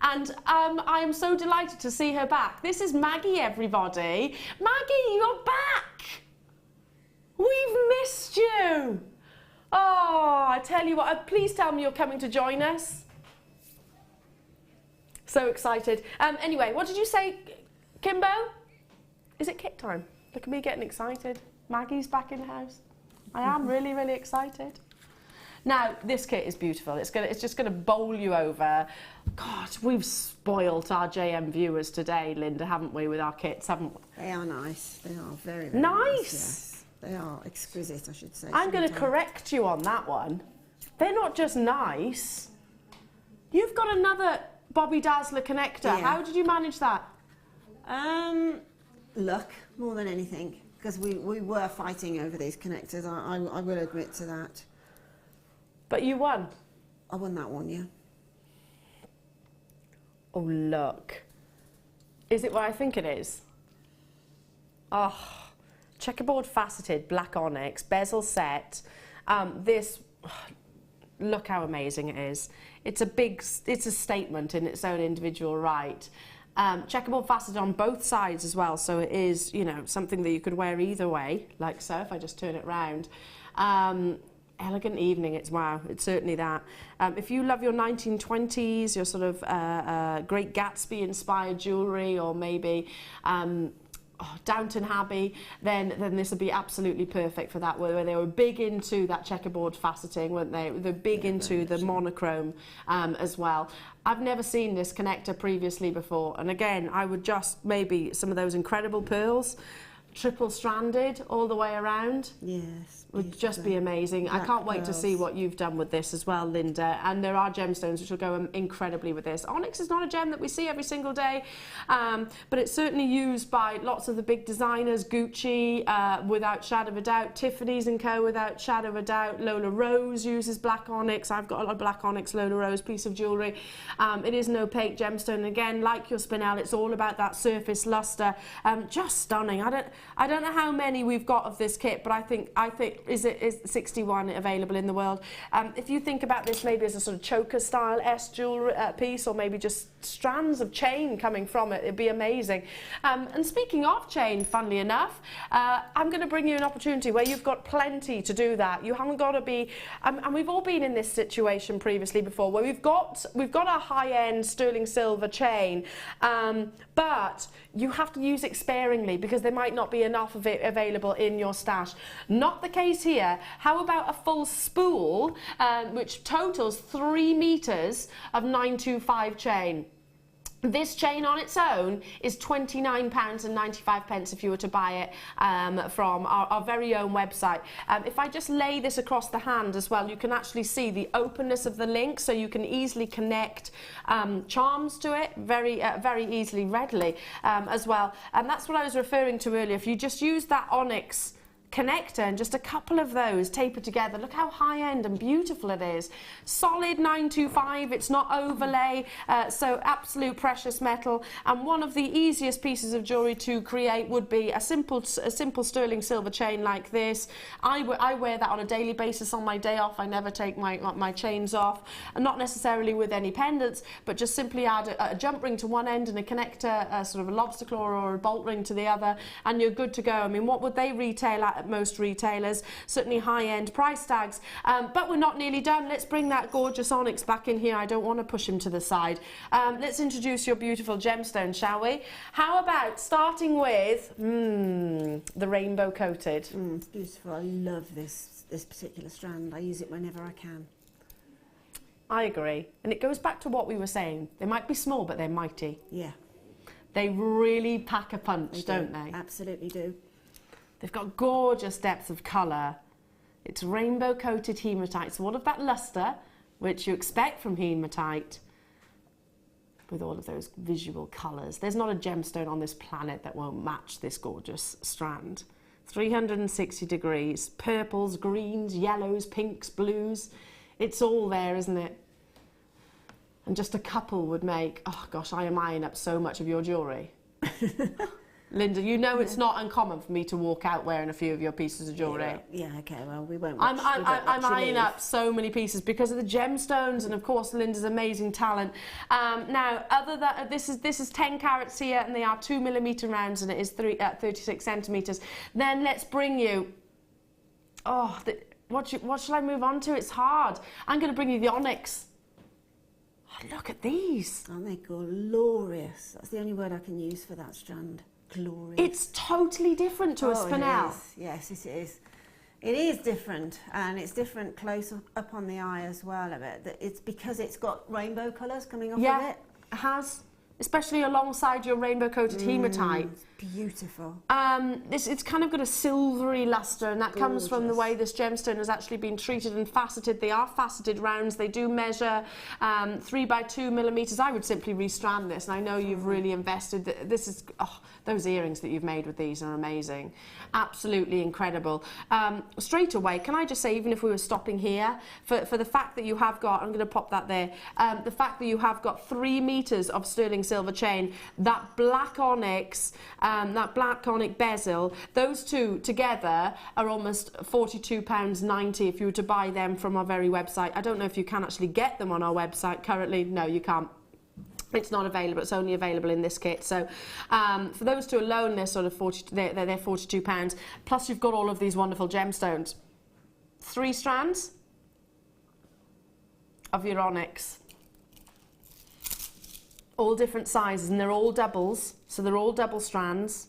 S3: and I am so delighted to see her back. This is Maggie, everybody. Maggie, you're back. We've missed you. Oh, I tell you what, please tell me you're coming to join us. So excited. Anyway, what did you say, Kimbo? Is it kit time? Look at me getting excited. Maggie's back in the house. I am really, really excited. Now, this kit is beautiful. It's just gonna bowl you over. God, we've spoilt our JM viewers today, Linda, haven't we, with our kits, haven't we?
S4: They are nice. They are very, very
S3: nice.
S4: Yes. They are exquisite, I should say.
S3: I'm going to correct you on that one. They're not just nice. You've got another Bobby Dazzler connector.
S4: Yeah.
S3: How did you manage that?
S4: Luck, more than anything, because we were fighting over these connectors. I will admit to that.
S3: But you won.
S4: I won that one, yeah.
S3: Oh, look. Is it what I think it is? Oh, checkerboard faceted black onyx, bezel set. Look how amazing it is. It's a statement in its own individual right. Checkerboard faceted on both sides as well, so it is, you know, something that you could wear either way, like so, if I just turn it round. Elegant evening, it's wow, it's certainly that. If you love your 1920s, your sort of Great Gatsby inspired jewellery, or maybe Downton Abbey, then this would be absolutely perfect for that, where they were big into that checkerboard faceting, weren't they? They're big into the monochrome as well. I've never seen this connector previously before, and again, I would just maybe some of those incredible pearls, triple stranded all the way around.
S4: Yes.
S3: Would just be amazing. I can't wait to see what you've done with this as well, Linda. And there are gemstones which will go incredibly with this. Onyx is not a gem that we see every single day, but it's certainly used by lots of the big designers. Gucci, without shadow of a doubt. Tiffany's & Co, without shadow of a doubt. Lola Rose uses black onyx. I've got a black onyx Lola Rose piece of jewellery. It is an opaque gemstone. Again, like your spinel, it's all about that surface luster. Just stunning. I don't know how many we've got of this kit, but I think is 61 available in the world. If you think about this maybe as a sort of choker style S jewellery piece, or maybe just strands of chain coming from it, it'd be amazing. And speaking of chain, funnily enough, I'm going to bring you an opportunity where you've got plenty to do that. You haven't got to be, and we've all been in this situation previously before, where we've got a high-end sterling silver chain, but you have to use it sparingly because there might not be enough of it available in your stash. Not the case here. How about a full spool, which totals 3 meters of 925 chain? This chain on its own is £29.95 if you were to buy it from our very own website. If I just lay this across the hand as well, you can actually see the openness of the link, so you can easily connect charms to it very easily, readily as well. And that's what I was referring to earlier. If you just use that onyx connector and just a couple of those tapered together, look how high-end and beautiful it is. Solid 925, it's not overlay, so absolute precious metal. And one of the easiest pieces of jewellery to create would be a simple sterling silver chain like this. I wear that on a daily basis on my day off. I never take my chains off, and not necessarily with any pendants, but just simply add a jump ring to one end and a connector, sort of a lobster claw or a bolt ring to the other, and you're good to go. I mean, what would they retail at most retailers? Certainly high-end price tags. But we're not nearly done. Let's bring that gorgeous onyx back in here. I don't want to push him to the side. Let's introduce your beautiful gemstone, shall we? How about starting with the rainbow coated?
S4: It's beautiful. I love this particular strand. I use it whenever I can.
S3: I agree. And it goes back to what we were saying. They might be small, but they're mighty.
S4: Yeah.
S3: They really pack a punch, don't they?
S4: Absolutely do.
S3: They've got gorgeous depth of colour. It's rainbow coated hematite. So all of that lustre, which you expect from hematite, with all of those visual colours. There's not a gemstone on this planet that won't match this gorgeous strand. 360 degrees, purples, greens, yellows, pinks, blues. It's all there, isn't it? And just a couple would make, oh gosh, I am eyeing up so much of your jewellery. Linda, you know it's not uncommon for me to walk out wearing a few of your pieces of jewellery.
S4: Yeah, okay, well, we won't
S3: I'm
S4: watch
S3: eyeing up so many pieces because of the gemstones and, of course, Linda's amazing talent. Now, other than this is 10 carats here, and they are 2mm rounds, and it is 36 centimetres. Then let's bring you. Oh, what shall I move on to? It's hard. I'm going to bring you the onyx. Oh, look at these.
S4: Aren't they glorious? That's the only word I can use for that strand. Glorious.
S3: It's totally different to a spinel.
S4: It is. Yes, it is. It is different, and it's different close up on the eye as well of it. It's because it's got rainbow colours coming off of it.
S3: It has. Especially alongside your rainbow-coated hematite.
S4: It's beautiful.
S3: It's kind of got a silvery lustre, and that comes from the way this gemstone has actually been treated and faceted. They are faceted rounds. They do measure 3 by 2 millimetres. I would simply restrand this, and I know you've really invested. This is those earrings that you've made with these are amazing, absolutely incredible. Straight away, can I just say, even if we were stopping here, for the fact that you have got, I'm going to pop that there, the fact that you have got 3 metres of sterling silver chain, that black onyx bezel, those two together are almost £42.90 if you were to buy them from our very website. I don't know if you can actually get them on our website currently. No, you can't. It's not available. It's only available in this kit. So for those two alone, they're sort of they're £42. Plus, you've got all of these wonderful gemstones. 3 strands of your onyx. All different sizes, and they're all doubles, so they're all double strands.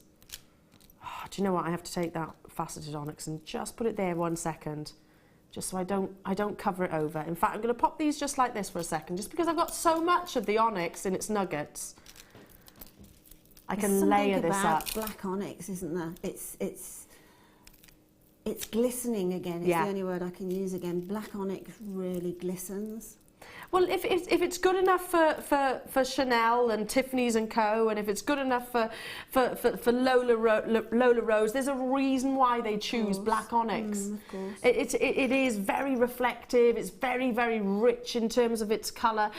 S3: Oh, do you know what? I have to take that faceted onyx and just put it there 1 second, just so I don't cover it over. In fact, I'm going to pop these just like this for a second, just because I've got so much of the onyx in its nuggets. I can layer this up.
S4: Black onyx, isn't there? It's glistening again. It's the only word I can use again. Black onyx really glistens.
S3: Well, if it's good enough for Chanel and Tiffany's and Co, and if it's good enough for Lola Rose, there's a reason why they choose black onyx.
S4: Of course.
S3: It is very reflective. It's very, very rich in terms of its colour.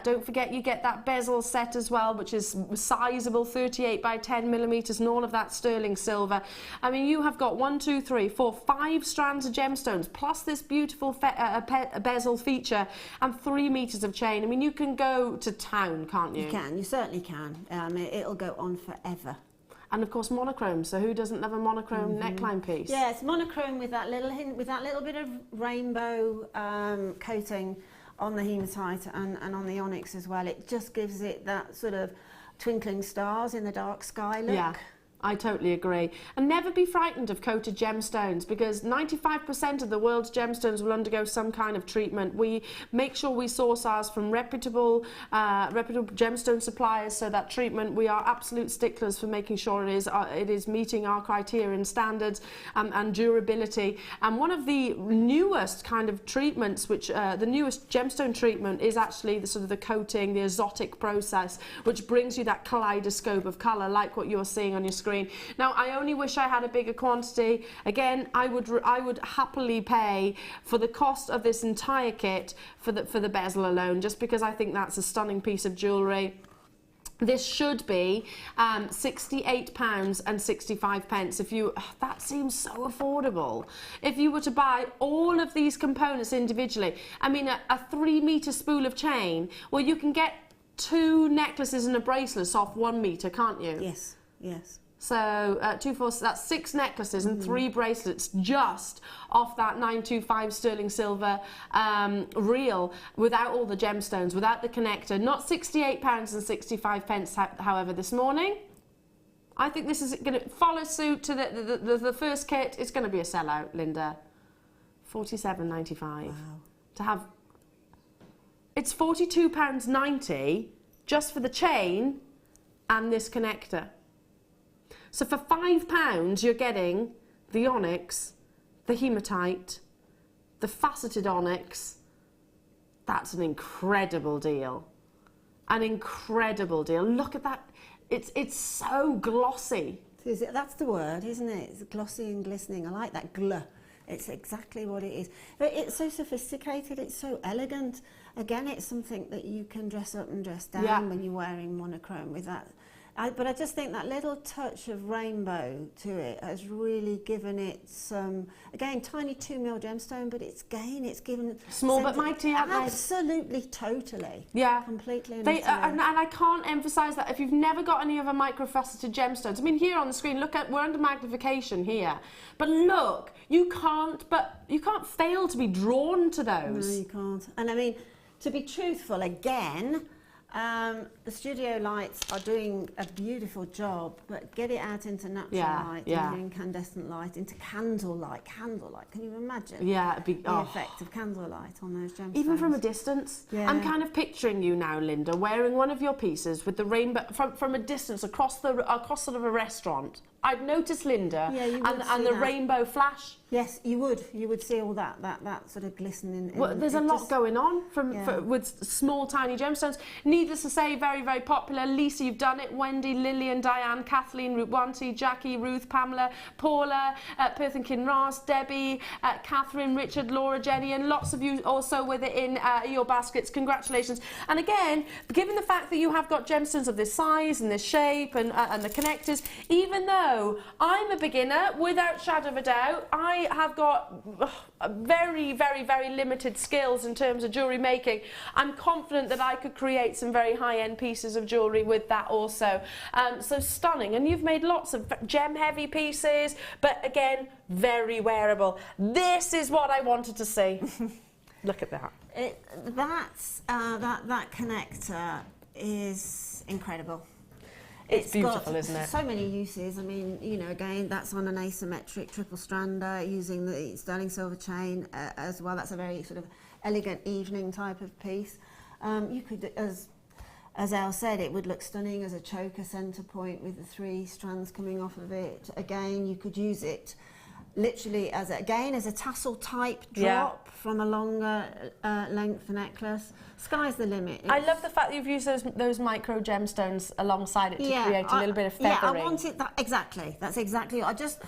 S3: Don't forget you get that bezel set as well, which is sizable, 38 by 10 millimetres, and all of that sterling silver. I mean, you have got 1, 2, 3, 4, 5 strands of gemstones, plus this beautiful bezel feature, and 3 metres of chain. I mean, you can go to town, can't you?
S4: You can, you certainly can. It'll go on forever.
S3: And of course monochrome, so who doesn't love a monochrome neckline piece?
S4: Yeah, it's monochrome with that little hint, with that little bit of rainbow coating on the hematite and on the onyx as well. It just gives it that sort of twinkling stars in the dark sky look.
S3: Yeah. I totally agree. And never be frightened of coated gemstones, because 95% of the world's gemstones will undergo some kind of treatment. We make sure we source ours from reputable gemstone suppliers, so that treatment, we are absolute sticklers for making sure it is meeting our criteria and standards and durability. And one of the newest kind of treatments, which the newest gemstone treatment is actually the sort of the coating, the exotic process, which brings you that kaleidoscope of colour, like what you're seeing on your screen. Now, I only wish I had a bigger quantity. Again, I would happily pay for the cost of this entire kit for the bezel alone, just because I think that's a stunning piece of jewellery. This should be £68.65. If you, that seems so affordable. If you were to buy all of these components individually, I mean, a 3 metre spool of chain, well, you can get 2 necklaces and a bracelet off 1 metre, can't you?
S4: Yes, yes.
S3: So 2, 4, that's 6 necklaces and 3 bracelets just off that 925 sterling silver reel, without all the gemstones, without the connector. Not £68.65, however, this morning. I think this is going to follow suit to the first kit. It's going to be a sellout, Linda. £47.95.
S4: Wow. To
S3: have... It's £42.90 just for the chain and this connector. So for £5, you're getting the onyx, the hematite, the faceted onyx. That's an incredible deal. An incredible deal. Look at that. It's so glossy.
S4: That's the word, isn't it? It's glossy and glistening. I like that gluh. It's exactly what it is. But it's so sophisticated, it's so elegant. Again, it's something that you can dress up and dress down when you're wearing monochrome with that But I just think that little touch of rainbow to it has really given it some, again, tiny 2mm gemstone, but it's given...
S3: Small but mighty, aren't they?
S4: Absolutely, totally.
S3: Yeah.
S4: Completely and
S3: They,
S4: utterly.
S3: and I can't emphasise that if you've never got any other microfaceted gemstones, I mean, here on the screen, look at, we're under magnification here, but look, you can't fail to be drawn to those.
S4: No, you can't. And I mean, to be truthful, again, the studio lights are doing a beautiful job, but get it out into natural light, into incandescent light, into candlelight. Can you imagine?
S3: Yeah, it'd be,
S4: the effect of candlelight on those gemstones?
S3: Even from a distance.
S4: Yeah.
S3: I'm kind of picturing you now, Linda, wearing one of your pieces with the rainbow from a distance across sort of a restaurant. I'd notice Linda and the rainbow flash.
S4: Yes, you would. You would see all that sort of glistening.
S3: Well, there's a lot going on with small, tiny gemstones. Needless to say, very, very popular. Lisa, you've done it. Wendy, Lillian, Diane, Kathleen, Rutwanti, Jackie, Ruth, Pamela, Paula, Perth and Kinross, Debbie, Catherine, Richard, Laura, Jenny, and lots of you also with it in your baskets. Congratulations. And again, given the fact that you have got gemstones of this size and this shape and the connectors, even though I'm a beginner, without shadow of a doubt, I have got very, very, very limited skills in terms of jewellery making. I'm confident that I could create some very high-end pieces of jewellery with that also. So stunning. And you've made lots of gem-heavy pieces, but again, very wearable. This is what I wanted to see. Look at that.
S4: That connector is incredible.
S3: It's beautiful, isn't it?
S4: So many uses. I mean, you know, again, that's on an asymmetric triple strander using the sterling silver chain as well. That's a very sort of elegant evening type of piece. You could, as Elle said, it would look stunning as a choker centre point with the 3 strands coming off of it. Again, you could use it literally as a tassel type drop from a longer length necklace. Sky's the limit.
S3: I love the fact that you've used those micro gemstones alongside it to create a little bit of feathering.
S4: Yeah, I wanted that exactly. That's exactly. I just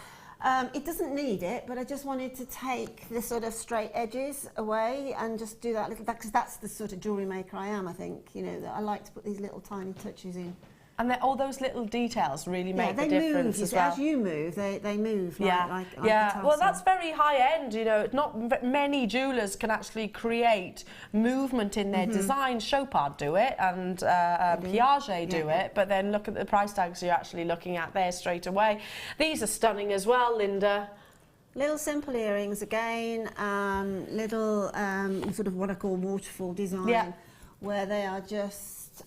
S4: it doesn't need it, but I just wanted to take the sort of straight edges away and just do that little, because that's the sort of jewellery maker I am. I think, you know, that I like to put these little tiny touches in.
S3: And all those little details really make the difference as well.
S4: As you move, they move.
S3: Well, that's very high end. You know, not many jewellers can actually create movement in their design. Chopard do it, and Piaget do it. But then look at the price tags you're actually looking at there straight away. These are stunning as well, Linda.
S4: Little simple earrings again. Little sort of what I call waterfall design, where they are just.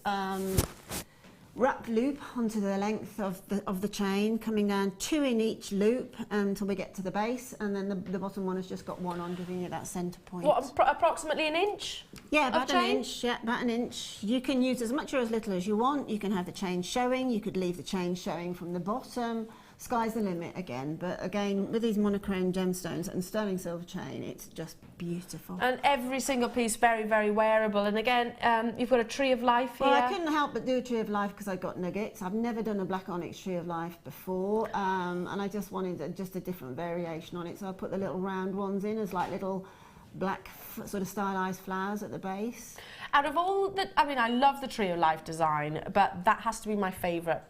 S4: Wrapped loop onto the length of the chain, coming down 2 in each loop until we get to the base, and then the bottom one has just got 1 on, giving it that centre point.
S3: What, approximately an inch?
S4: Yeah, about an inch. Yeah, about an inch. You can use as much or as little as you want. You can have the chain showing. You could leave the chain showing from the bottom. Sky's the limit again, but again, with these monochrome gemstones and sterling silver chain, it's just beautiful.
S3: And every single piece very, very wearable. And again, you've got a tree of life here.
S4: Well, I couldn't help but do a tree of life because I got nuggets. I've never done a black onyx tree of life before, and I just wanted just a different variation on it. So I put the little round ones in as like little black sort of stylised flowers at the base.
S3: Out of all the, I mean, I love the tree of life design, but that has to be my favourite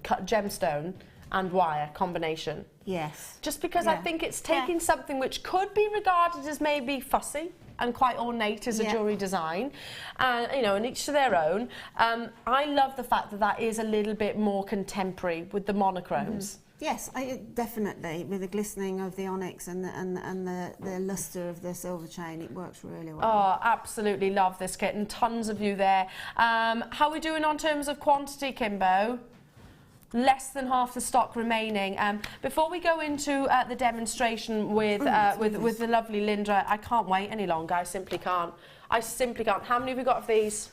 S3: gemstone and wire combination.
S4: Yes.
S3: Just because I think it's taking something which could be regarded as maybe fussy and quite ornate as a jewellery design, you know, and each to their own. I love the fact that that is a little bit more contemporary with the monochromes.
S4: Yes, definitely. With the glistening of the onyx and the lustre of the silver chain, it works really well.
S3: Oh, absolutely love this kit, and tons of you there. How are we doing on terms of quantity, Kimbo? Less than half the stock remaining. Before we go into the demonstration with the lovely Linda, I can't wait any longer. I simply can't. I simply can't. How many have we got of these?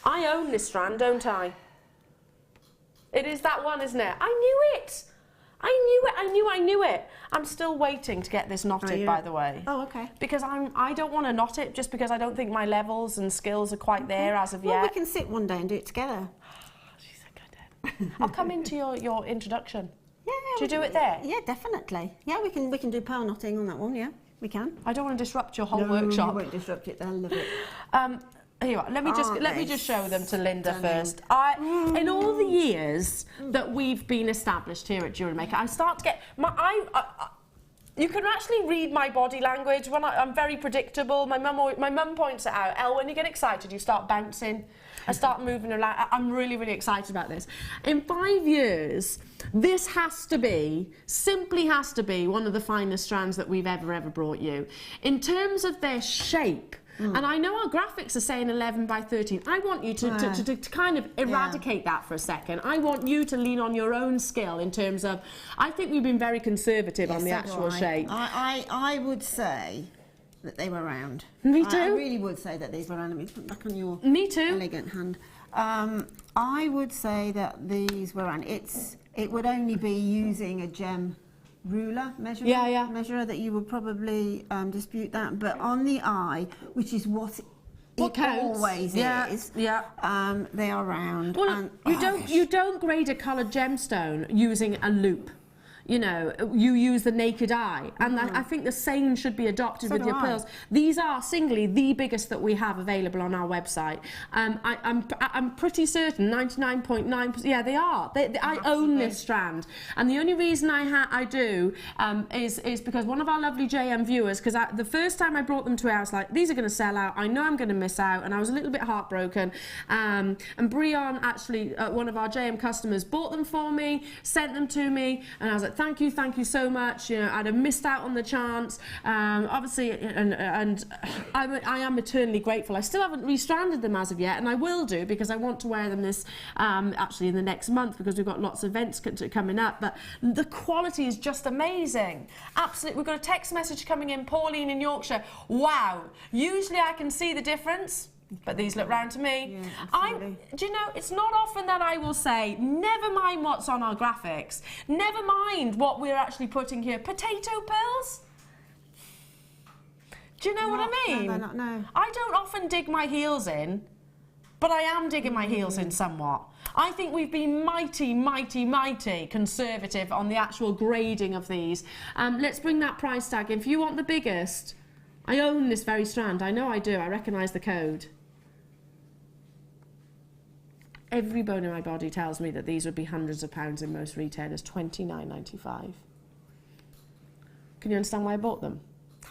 S3: I own this strand, don't I? It is that one, isn't it? I knew it. I knew it. I'm still waiting to get this knotted, by the way.
S4: Oh, okay.
S3: Because I don't want to knot it just because I don't think my levels and skills are quite there as of yet.
S4: Well, we can sit one day and do it together.
S3: I'll come into your introduction.
S4: Yeah.
S3: Do you do it there?
S4: Yeah, definitely. Yeah, we can do pearl knotting on that one. Yeah, we can.
S3: I don't want to disrupt your whole workshop.
S4: No, you won't disrupt it. They'll love it.
S3: Here you are. Let me just show them to Linda first. In all the years that we've been established here at Jewellery Maker, I start to get you can actually read my body language when I'm very predictable. My mum points it out. Elle, when you get excited, you start bouncing. I start moving around. I'm really, really excited about this. In 5 years, this simply has to be one of the finest strands that we've ever brought you. In terms of their shape, and I know our graphics are saying 11 by 13. I want you to kind of eradicate that for a second. I want you to lean on your own skill in terms of, I think we've been very conservative on the actual shape.
S4: I would say that they were round.
S3: Me too.
S4: I really would say that these were round. Let me put back on your elegant hand. I would say that these were round. It would only be using a gem ruler measurer that you would probably dispute that, but on the eye, which is what it always is, they are round.
S3: Well, and you don't grade a coloured gemstone using a loop. You know, you use the naked eye, and I think the same should be adopted with your pearls. These are singly the biggest that we have available on our website. I'm pretty certain, 99.9%. Yeah, they are. I own this strand, and the only reason I do is because one of our lovely JM viewers, because the first time I brought them to her, I was like, these are going to sell out. I know I'm going to miss out, and I was a little bit heartbroken. And Brian, actually, one of our JM customers, bought them for me, sent them to me, and I was like, thank you so much. You know, I'd have missed out on the chance. Obviously, and I am eternally grateful. I still haven't restranded them as of yet, and I will do because I want to wear them this actually in the next month because we've got lots of events coming up. But the quality is just amazing. Absolutely. We've got a text message coming in. Pauline in Yorkshire. Wow. Usually I can see the difference, but these look round to me. Yeah, do you know, it's not often that I will say, never mind what's on our graphics, never mind what we're actually putting here. Potato pearls? Do you know what I mean?
S4: No.
S3: I don't often dig my heels in, but I am digging my heels in somewhat. I think we've been mighty conservative on the actual grading of these. Let's bring that price tag in. If you want the biggest, I own this very strand. I know I do. I recognise the code. Every bone in my body tells me that these would be hundreds of pounds in most retailers, £29.95. Can you understand why I bought them?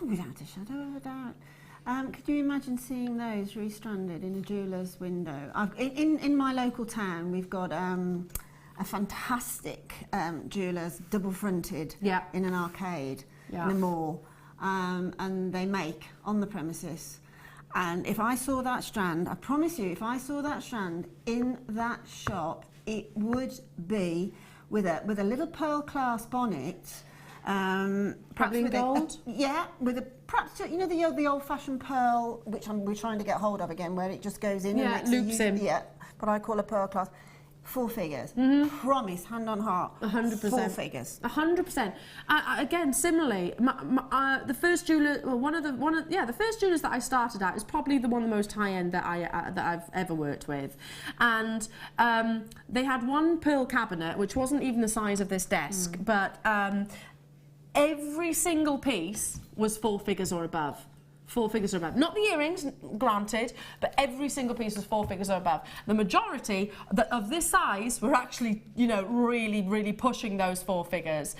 S4: Oh, without a shadow of a doubt. Could you imagine seeing those restranded in a jeweller's window? In my local town, we've got a fantastic jeweller's double-fronted in an arcade, in a mall, and they make on the premises. And if I saw that strand, I promise you, if I saw that strand in that shop, it would be with a little pearl clasp on it.
S3: Probably in gold?
S4: With a perhaps, you know, the old-fashioned pearl, which we're trying to get hold of again, where it just goes in and
S3: loops in.
S4: Yeah, what I call a pearl clasp. 4 figures. Promise, hand on heart.
S3: 100%.
S4: 4 figures.
S3: 100%. Again, similarly, the first jeweler, the first jewelers that I started at is probably the most high end that I've ever worked with, and they had one pearl cabinet which wasn't even the size of this desk, but every single piece was 4 figures or above. 4 figures or above. Not the earrings, granted, but every single piece was 4 figures or above. The majority of this size were actually, you know, really pushing those 4 figures.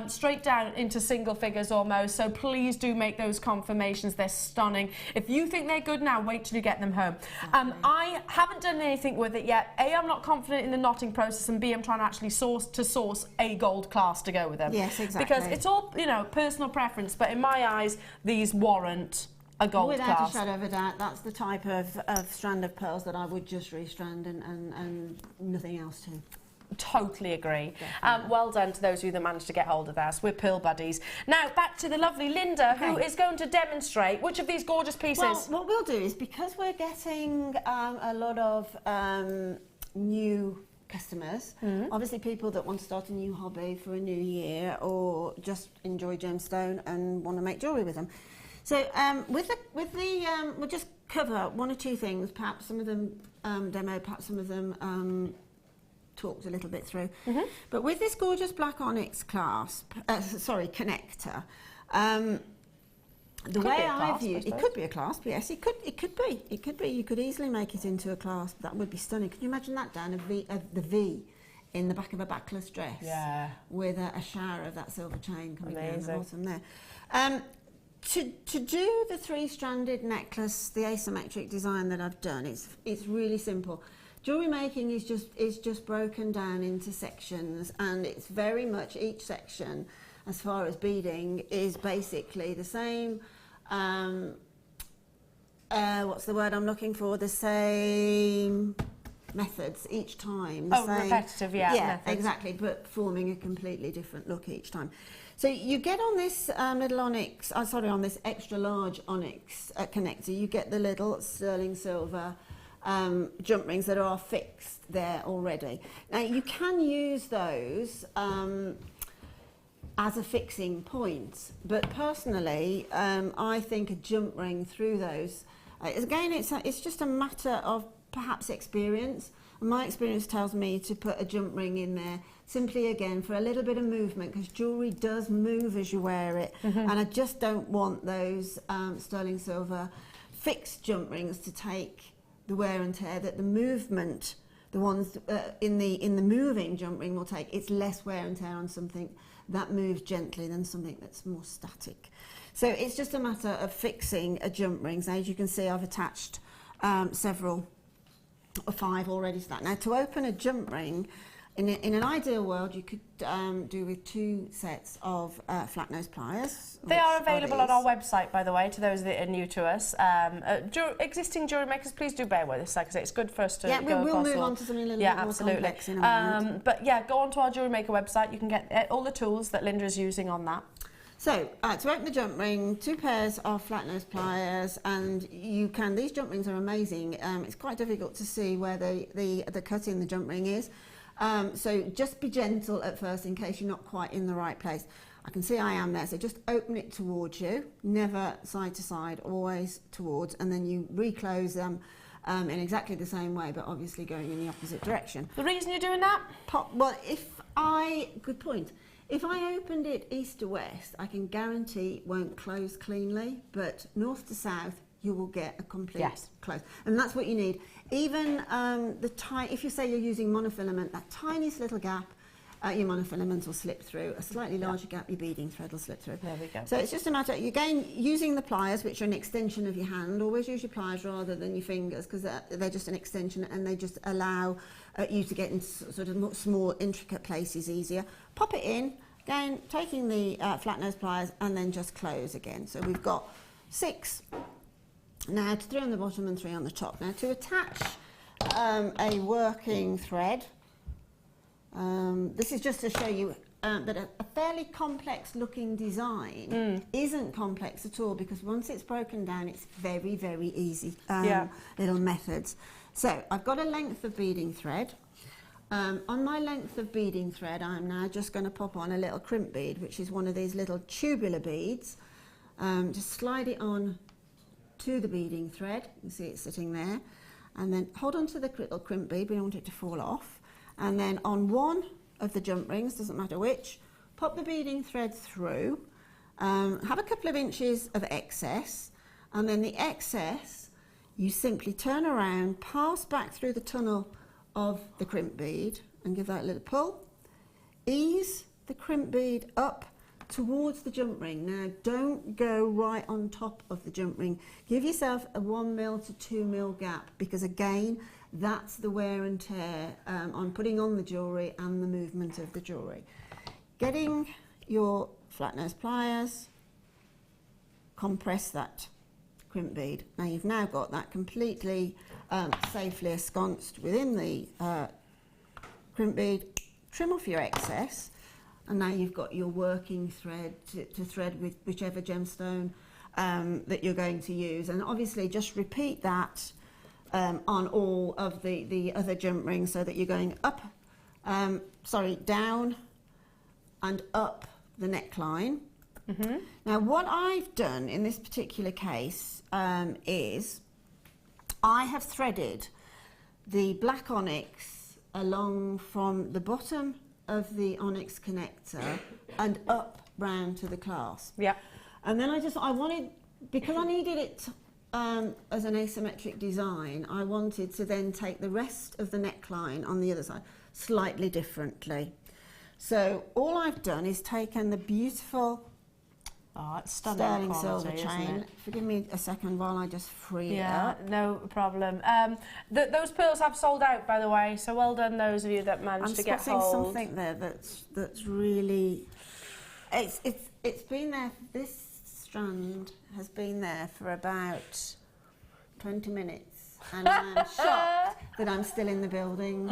S3: Straight down into single figures almost, so please do make those confirmations. They're stunning. If you think they're good now, wait till you get them home. I haven't done anything with it yet. A, I'm not confident in the knotting process, and B, I'm trying to actually source a gold class to go with them.
S4: Yes, exactly.
S3: Because it's all, you know, personal preference, but in my eyes, these warrant a gold
S4: Without
S3: clasp.
S4: a shadow of a doubt, that's the type of strand of pearls that I would just restrand and nothing else to.
S3: Totally agree. Well done to those of you that managed to get hold of us. We're pearl buddies. Now back to the lovely Linda, who is going to demonstrate which of these gorgeous pieces.
S4: Well, what we'll do is, because we're getting a lot of new customers, obviously people that want to start a new hobby for a new year or just enjoy gemstone and want to make jewellery with them. So we'll just cover 1 or 2 things, perhaps some of them demo, perhaps some of them talked a little bit through. But with this gorgeous black onyx clasp, connector, The way I view it could be a clasp, yes, it could be. You could easily make it into a clasp. That would be stunning. Can you imagine that, Dan? The V in the back of a backless dress, with a shower of that silver chain coming down the bottom there. To do the 3-stranded necklace, the asymmetric design that I've done, it's really simple. Jewellery making is just broken down into sections, and it's very much each section, as far as beading, is basically the same. What's the word I'm looking for? The same methods each time. The same,
S3: repetitive,
S4: methods. Exactly, but forming a completely different look each time. So you get on this little onyx, on this extra large onyx connector, you get the little sterling silver jump rings that are fixed there already. Now you can use those as a fixing point, but personally I think a jump ring through those, again it's just a matter of perhaps experience, and my experience tells me to put a jump ring in there simply again for a little bit of movement, because jewellery does move as you wear it, and I just don't want those sterling silver fixed jump rings to take the wear and tear that the movement, the ones in the moving jump ring will take. It's less wear and tear on something that moves gently than something that's more static. So it's just a matter of fixing a jump ring. So as you can see, I've attached several, 5 already to that. Now to open a jump ring, in an ideal world, you could do with 2 sets of flat nose pliers.
S3: They are available on our website, by the way, to those that are new to us. Existing jewellery makers, please do bear with us. Like I say, it's good for us to go
S4: we'll move on to something a little bit more complex in a moment.
S3: But yeah, go on to our Jewellery Maker website. You can get all the tools that Linda is using on that.
S4: So, to open the jump ring, 2 pairs of flat nose pliers, and these jump rings are amazing. It's quite difficult to see where the cut in the jump ring is. So just be gentle at first in case you're not quite in the right place. I can see I am there, so just open it towards you, never side to side, always towards, and then you reclose them in exactly the same way, but obviously going in the opposite direction.
S3: The reason you're doing that?
S4: Good point. If I opened it east to west, I can guarantee it won't close cleanly, but north to south, you will get a complete close. And that's what you need. Even if you say you're using monofilament, that tiniest little gap, your monofilament will slip through. A slightly larger gap, your beading thread will slip through.
S3: There we go.
S4: So it's just a matter, again, using the pliers, which are an extension of your hand. Always use your pliers rather than your fingers, because they're just an extension, and they just allow you to get into sort of small, intricate places easier. Pop it in, again, taking the flat nose pliers, and then just close again. So we've got 6. Now, 3 on the bottom and 3 on the top. Now, to attach a working thread, this is just to show you that a fairly complex looking design isn't complex at all, because once it's broken down, it's very, very easy little methods. So, I've got a length of beading thread. On my length of beading thread, I'm now just going to pop on a little crimp bead, which is one of these little tubular beads. Just slide it on to the beading thread. You can see it sitting there, and then hold on to the little crimp bead. We don't want it to fall off. And then on one of the jump rings, doesn't matter which, pop the beading thread through. Have a couple of inches of excess, and then the excess you simply turn around, pass back through the tunnel of the crimp bead, and give that a little pull. Ease the crimp bead up towards the jump ring. Now, don't go right on top of the jump ring. Give yourself a 1 mil to 2 mil gap, because again, that's the wear and tear on putting on the jewellery and the movement of the jewellery. Getting your flat nose pliers, compress that crimp bead. Now you've now got that completely safely ensconced within the crimp bead. Trim off your excess, and now you've got your working thread to thread with whichever gemstone that you're going to use. And obviously just repeat that on all of the other jump rings, so that you're going up, down and up the neckline. Now what I've done in this particular case is I have threaded the black onyx along from the bottom of the onyx connector and up round to the clasp.
S3: Yeah.
S4: And then I wanted because I needed it as an asymmetric design, I wanted to then take the rest of the neckline on the other side slightly differently. So all I've done is taken the beautiful
S3: it's stunning
S4: sterling
S3: quality,
S4: silver
S3: isn't
S4: chain.
S3: it?
S4: Forgive me a second while I just free it
S3: Yeah,
S4: up.
S3: no problem. Those pearls have sold out, by the way, so well done those of you that managed to get
S4: spotting
S3: hold.
S4: something there that's really it's been there. This strand has been there for about 20 minutes, and I'm shocked that I'm still in the building.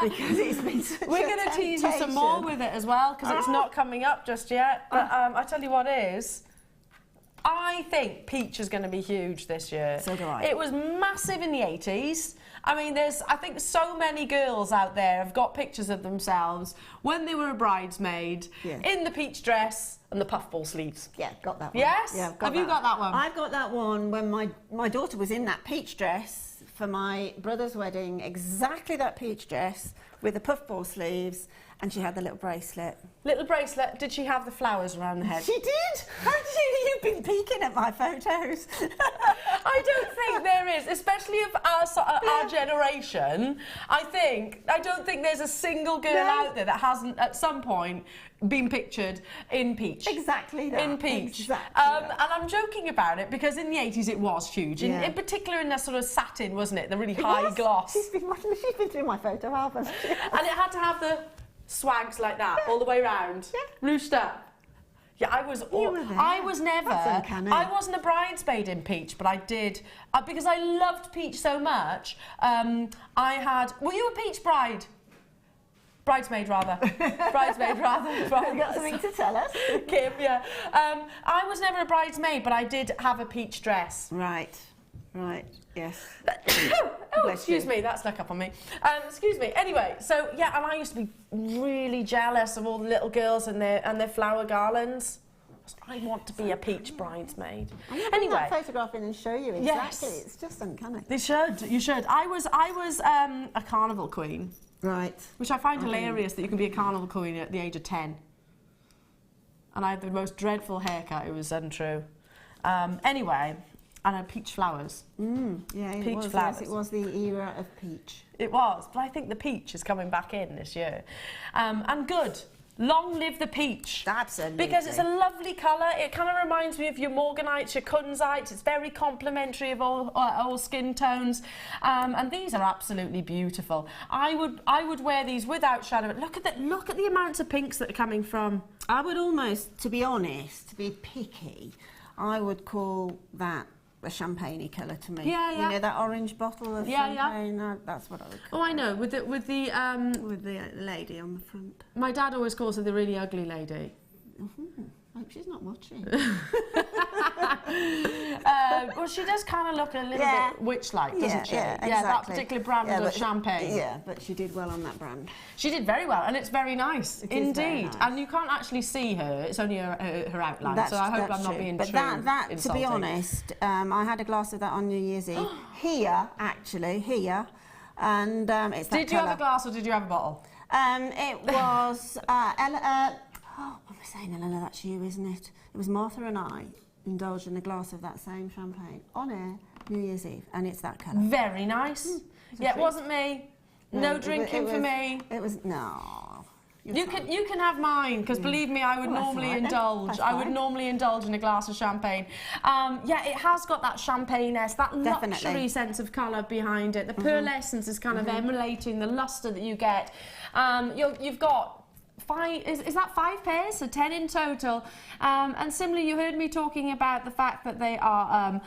S4: Because it's been such
S3: We're going to tease you some more with it as well, because it's not coming up just yet. But I tell you what is, I think peach is going to be huge this year.
S4: So do I.
S3: It was massive in the 80s. I mean, I think so many girls out there have got pictures of themselves when they were a bridesmaid in the peach dress and the puffball sleeves.
S4: Yeah, got that one.
S3: Yes?
S4: Yeah, I've got
S3: Have you got that one?
S4: I've got that one when my daughter was in that peach dress for my brother's wedding, exactly that peach dress with the puffball sleeves, and she had the little bracelet.
S3: Little bracelet. Did she have the flowers around the head?
S4: She did! How did you've been peeking at my photos?
S3: I don't think there is, especially of our generation. I don't think there's a single girl out there that hasn't at some point been pictured in peach.
S4: Exactly that.
S3: In peach.
S4: Exactly
S3: And I'm joking about it because in the 80s it was huge.
S4: Yeah.
S3: In particular in that sort of satin, wasn't it? The really high gloss.
S4: She's been through my photo album.
S3: And it had to have the swags like that all the way round. Ruched up. Yeah, I was never.
S4: That's uncanny.
S3: I wasn't a bridesmaid in peach, but I did because I loved peach so much. Were you a peach bride? Bridesmaid rather. Bridesmaid rather.
S4: You got something to tell us?
S3: Kim, yeah. I was never a bridesmaid, but I did have a peach dress.
S4: Right. Yes.
S3: Excuse me, that snuck up on me. Excuse me. Anyway, so yeah, and I used to be really jealous of all the little girls and their flower garlands. I want to be a peach bridesmaid.
S4: Anyway, that photograph in and show you exactly.
S3: Yes.
S4: It's just uncanny.
S3: You should. I was a carnival queen.
S4: Right.
S3: Which I find hilarious that you can be a carnival queen at the age of 10. And I had the most dreadful haircut. It was untrue. Anyway. And I had peach flowers.
S4: Yeah,
S3: peach flowers.
S4: Yes, it was the era of peach.
S3: It was, but I think the peach is coming back in this year. And good. Long live the peach.
S4: Absolutely.
S3: Because it's a lovely colour. It kind of reminds me of your morganites, your kunzites. It's very complimentary of all skin tones. And these are absolutely beautiful. I would wear these without shadow. Look at the amounts of pinks that are coming from.
S4: I would almost, to be honest, to be picky, I would call that a champagne colour to me.
S3: Yeah.
S4: You know that orange bottle of champagne. That's what I would call.
S3: Oh, I know. With the
S4: lady on the front.
S3: My dad always calls her the really ugly lady.
S4: I hope she's not watching.
S3: Well, she does kind of look a little bit witch-like, doesn't she?
S4: Yeah, exactly.
S3: Yeah, that particular brand of champagne.
S4: Yeah, but she did well on that brand.
S3: She did very well, and it's very nice, indeed.
S4: Very nice.
S3: And you can't actually see her; it's only her outline. So I hope I'm not being
S4: but
S3: too
S4: that
S3: insulting.
S4: to be honest, I had a glass of that on New Year's Eve. Here, and it's that
S3: Did you have a glass or did you have a bottle?
S4: It was Ella. What am I saying, Elena? That's you, isn't it? It was Martha and I indulged in a glass of that same champagne on air New Year's Eve, and it's that colour.
S3: Very nice. It wasn't me. No drinking for me.
S4: It was no.
S3: You can have mine because believe me, I would normally indulge. I would normally indulge in a glass of champagne. Yeah, it has got that champagne-esque, that luxury sense of colour behind it. The pearlescence is kind of emulating the lustre that you get. You've got 5, is that 5 pairs? So 10 in total. And similarly, you heard me talking about the fact that they are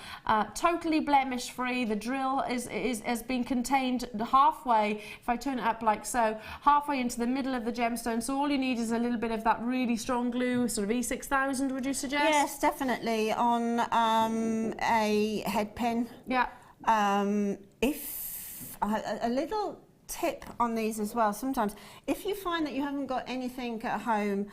S3: totally blemish free. The drill has been contained halfway, if I turn it up like so, halfway into the middle of the gemstone. So all you need is a little bit of that really strong glue, sort of E6000, would you suggest?
S4: Yes, definitely, on a head pin.
S3: Yeah.
S4: If a little tip on these as well, sometimes if you find that you haven't got anything at home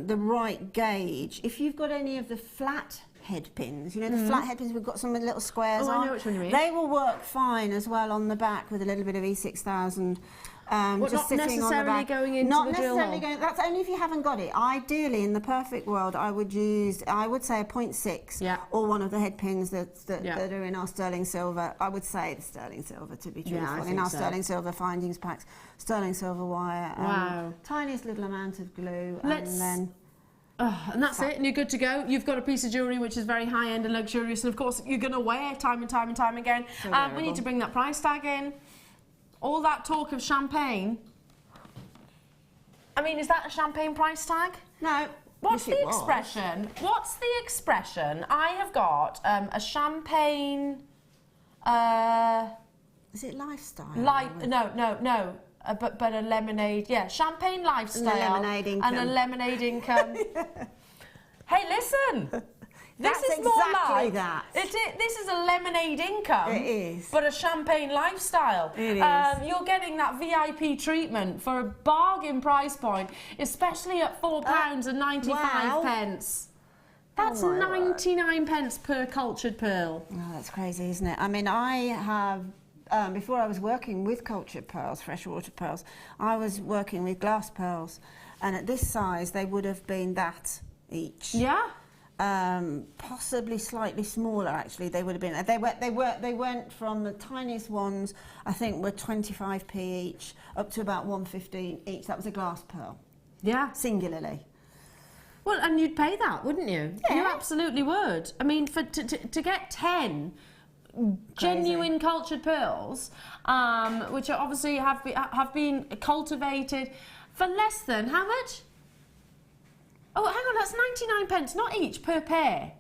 S4: the right gauge, if you've got any of the flat head pins, you know, the flat head pins we've got some little squares on,
S3: I know which one you mean.
S4: they will work fine as well on the back with a little bit of E6000 Just
S3: not
S4: sitting on the
S3: necessarily
S4: back.
S3: going into
S4: Not
S3: the drill
S4: necessarily
S3: hole?
S4: going. That's only if you haven't got it. Ideally, in the perfect world, I would say a 0.6 or one of the head pins that are in our sterling silver. I would say the sterling silver, to be truthful. In our sterling silver findings packs, sterling silver wire, tiniest little amount of glue, and then.
S3: And that's it, and you're good to go. You've got a piece of jewellery which is very high-end and luxurious, and of course you're going to wear time and time and time again. We need to bring that price tag in. All that talk of champagne. I mean, is that a champagne price tag?
S4: No.
S3: What's the expression? What's the expression? I have got a champagne...
S4: is it lifestyle?
S3: No. But a lemonade, champagne lifestyle
S4: and a lemonade income.
S3: And a lemonade income. Hey, listen, this is
S4: exactly
S3: more like
S4: that.
S3: This is a lemonade income.
S4: It is,
S3: but a champagne lifestyle.
S4: It is.
S3: You're getting that VIP treatment for a bargain price point, especially at £4.95.
S4: Wow.
S3: That's 99 pence per cultured pearl.
S4: Oh, that's crazy, isn't it? I mean, I have. Before I was working with cultured pearls, freshwater pearls, I was working with glass pearls, and at this size they would have been that each.
S3: Yeah.
S4: Possibly slightly smaller, actually. They would have been. They went from the tiniest ones, I think, were 25p each, up to about 115 each. That was a glass pearl.
S3: Yeah.
S4: Singularly.
S3: Well, and you'd pay that, wouldn't you?
S4: Yeah.
S3: You absolutely would. I mean, to get 10. Genuine cultured pearls, which are obviously have been cultivated for less than how much? Oh, hang on, that's 99 pence, not each, per pair.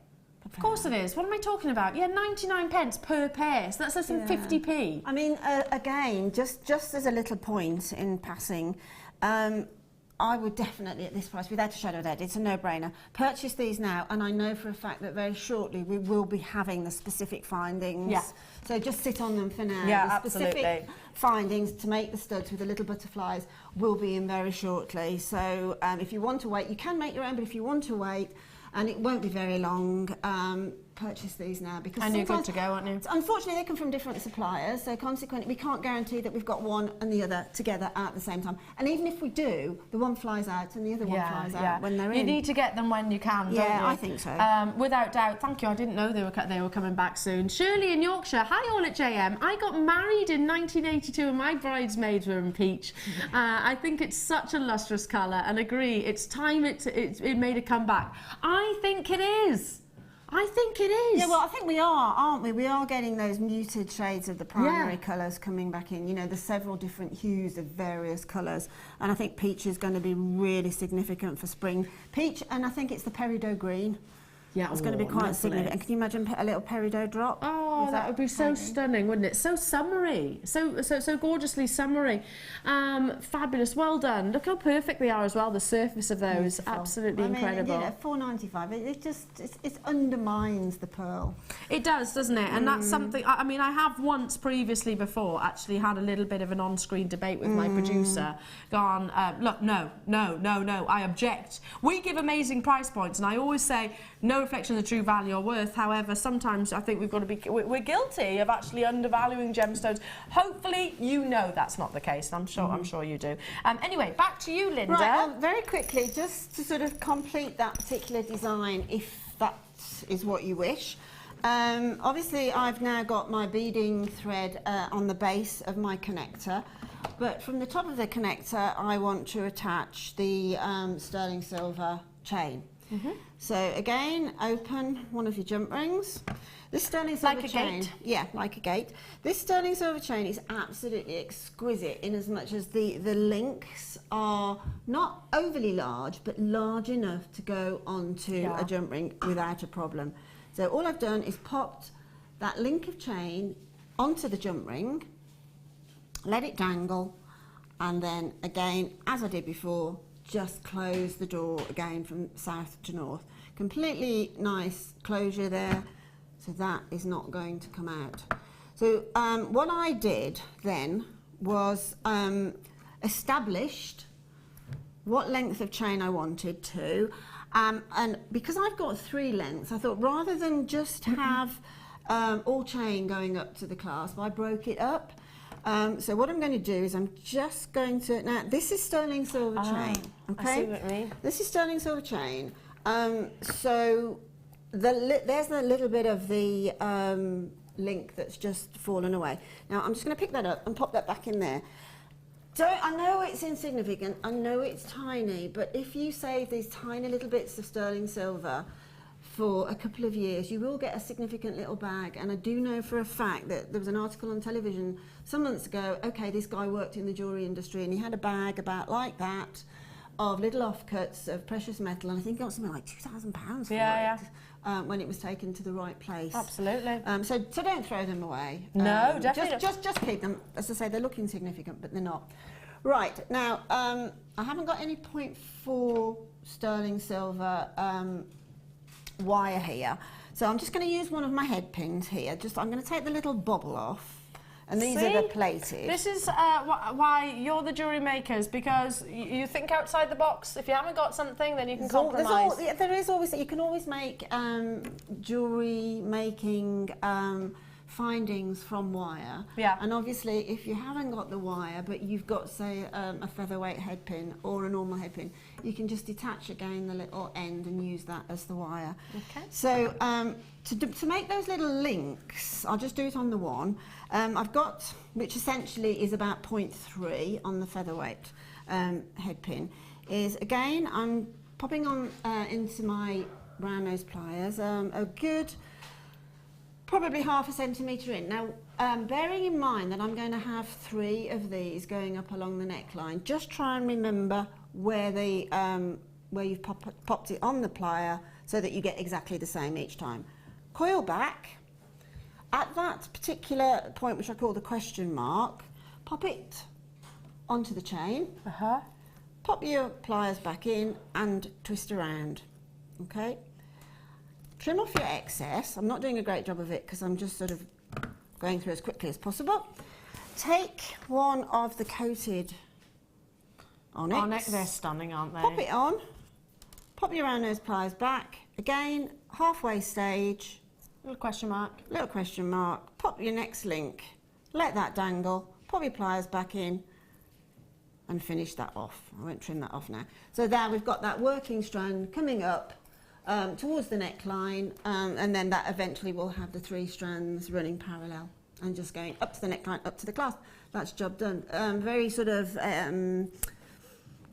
S3: Of course it is. What am I talking about? Yeah, 99 pence per pair. So that's less than 50p.
S4: I mean, again, just as a little point in passing. I would definitely, at this price, without a shadow of doubt, it's a no-brainer. Purchase these now, and I know for a fact that very shortly we will be having the specific findings.
S3: Yeah.
S4: So just sit on them for now.
S3: Yeah,
S4: the specific findings to make the studs with the little butterflies will be in very shortly. So if you want to wait, you can make your own, but if you want to wait, and it won't be very long, purchase these now, because
S3: and you're good to go, aren't you?
S4: Unfortunately, they come from different suppliers, so consequently we can't guarantee that we've got one and the other together at the same time. And even if we do, the one flies out and the other one flies out when they're in.
S3: You need to get them when you can, don't you?
S4: Yeah, I think so.
S3: Without doubt. Thank you. I didn't know they were coming back soon. Shirley in Yorkshire. Hi all at JM. I got married in 1982 and my bridesmaids were in peach. I think it's such a lustrous colour, and agree, it's time it made a comeback. I think it is. I think it is.
S4: Yeah, well, I think we are, aren't we? We are getting those muted shades of the primary colours coming back in. You know, there's several different hues of various colours, and I think peach is going to be really significant for spring. Peach, and I think it's the peridot green. Yeah, it's going to be quite significant. Can you imagine a little peridot drop?
S3: Oh, that would be so stunning, wouldn't it? So summery, so gorgeously summery. Fabulous, well done. Look how perfect they are as well. The surface of those, absolutely incredible.
S4: You know, £4.95. It undermines the pearl.
S3: It does, doesn't it? And that's something. I mean, I have once previously before actually had a little bit of an on-screen debate with my producer. Gone, look, no, I object. We give amazing price points, and I always say no reflection of the true value or worth. However, sometimes I think we've got to be, we're guilty of actually undervaluing gemstones. Hopefully you know that's not the case, and I'm sure you do. Anyway, back to you, Linda.
S4: Right, very quickly, just to sort of complete that particular design, if that is what you wish. Obviously I've now got my beading thread on the base of my connector, but from the top of the connector I want to attach the sterling silver chain. So again, open one of your jump rings. This sterling silver chain, yeah, like a gate. This sterling silver chain is absolutely exquisite in as much as the links are not overly large, but large enough to go onto a jump ring without a problem. So all I've done is popped that link of chain onto the jump ring, let it dangle, and then again, as I did before, just close the door again from south to north. Completely nice closure there, so that is not going to come out. So what I did then was established what length of chain I wanted to, and because I've got 3 lengths, I thought rather than just have all chain going up to the clasp, I broke it up. So what I'm going to do is I'm just going to, now this is sterling silver chain, okay?
S3: I see what you mean.
S4: This is sterling silver chain. So there's a little bit of the link that's just fallen away. Now I'm just going to pick that up and pop that back in there. I know it's insignificant, I know it's tiny, but if you save these tiny little bits of sterling silver for a couple of years, you will get a significant little bag. And I do know for a fact that there was an article on television some months ago, okay, this guy worked in the jewellery industry and he had a bag about like that of little offcuts of precious metal, and I think it got something like £2,000 for it. When it was taken to the right place.
S3: Absolutely.
S4: So don't throw them away.
S3: No, definitely.
S4: Just keep them. As I say, they look insignificant, but they're not. Right, now, I haven't got any 0.4 sterling silver wire here. So I'm just going to use one of my head pins here. I'm going to take the little bobble off. And these are the plated.
S3: This is why you're the jewellery makers, because you think outside the box. If you haven't got something, then you can compromise.
S4: There is always, you can always make jewellery making findings from wire.
S3: Yeah.
S4: And obviously, if you haven't got the wire, but you've got, say, a featherweight head pin or a normal head pin, you can just detach again the little end and use that as the wire.
S3: Okay.
S4: So to make those little links, I'll just do it on the one. I've got, which essentially is about 0.3 on the featherweight head pin, is again, I'm popping on into my round nose pliers, a good, probably ½ centimetre in. Now, bearing in mind that I'm going to have 3 of these going up along the neckline, just try and remember where you've popped it on the plier so that you get exactly the same each time. Coil back. At that particular point, which I call the question mark, pop it onto the chain, pop your pliers back in and twist around, okay? Trim off your excess. I'm not doing a great job of it because I'm just sort of going through as quickly as possible. Take one of the coated onyx.
S3: They're stunning, aren't they?
S4: Pop it on, pop your round nose pliers back, again, halfway stage,
S3: Little question mark,
S4: pop your next link, let that dangle, pop your pliers back in and finish that off. I won't trim that off now. So there we've got that working strand coming up towards the neckline, and then that eventually will have the 3 strands running parallel and just going up to the neckline, up to the clasp. That's job done. Very sort of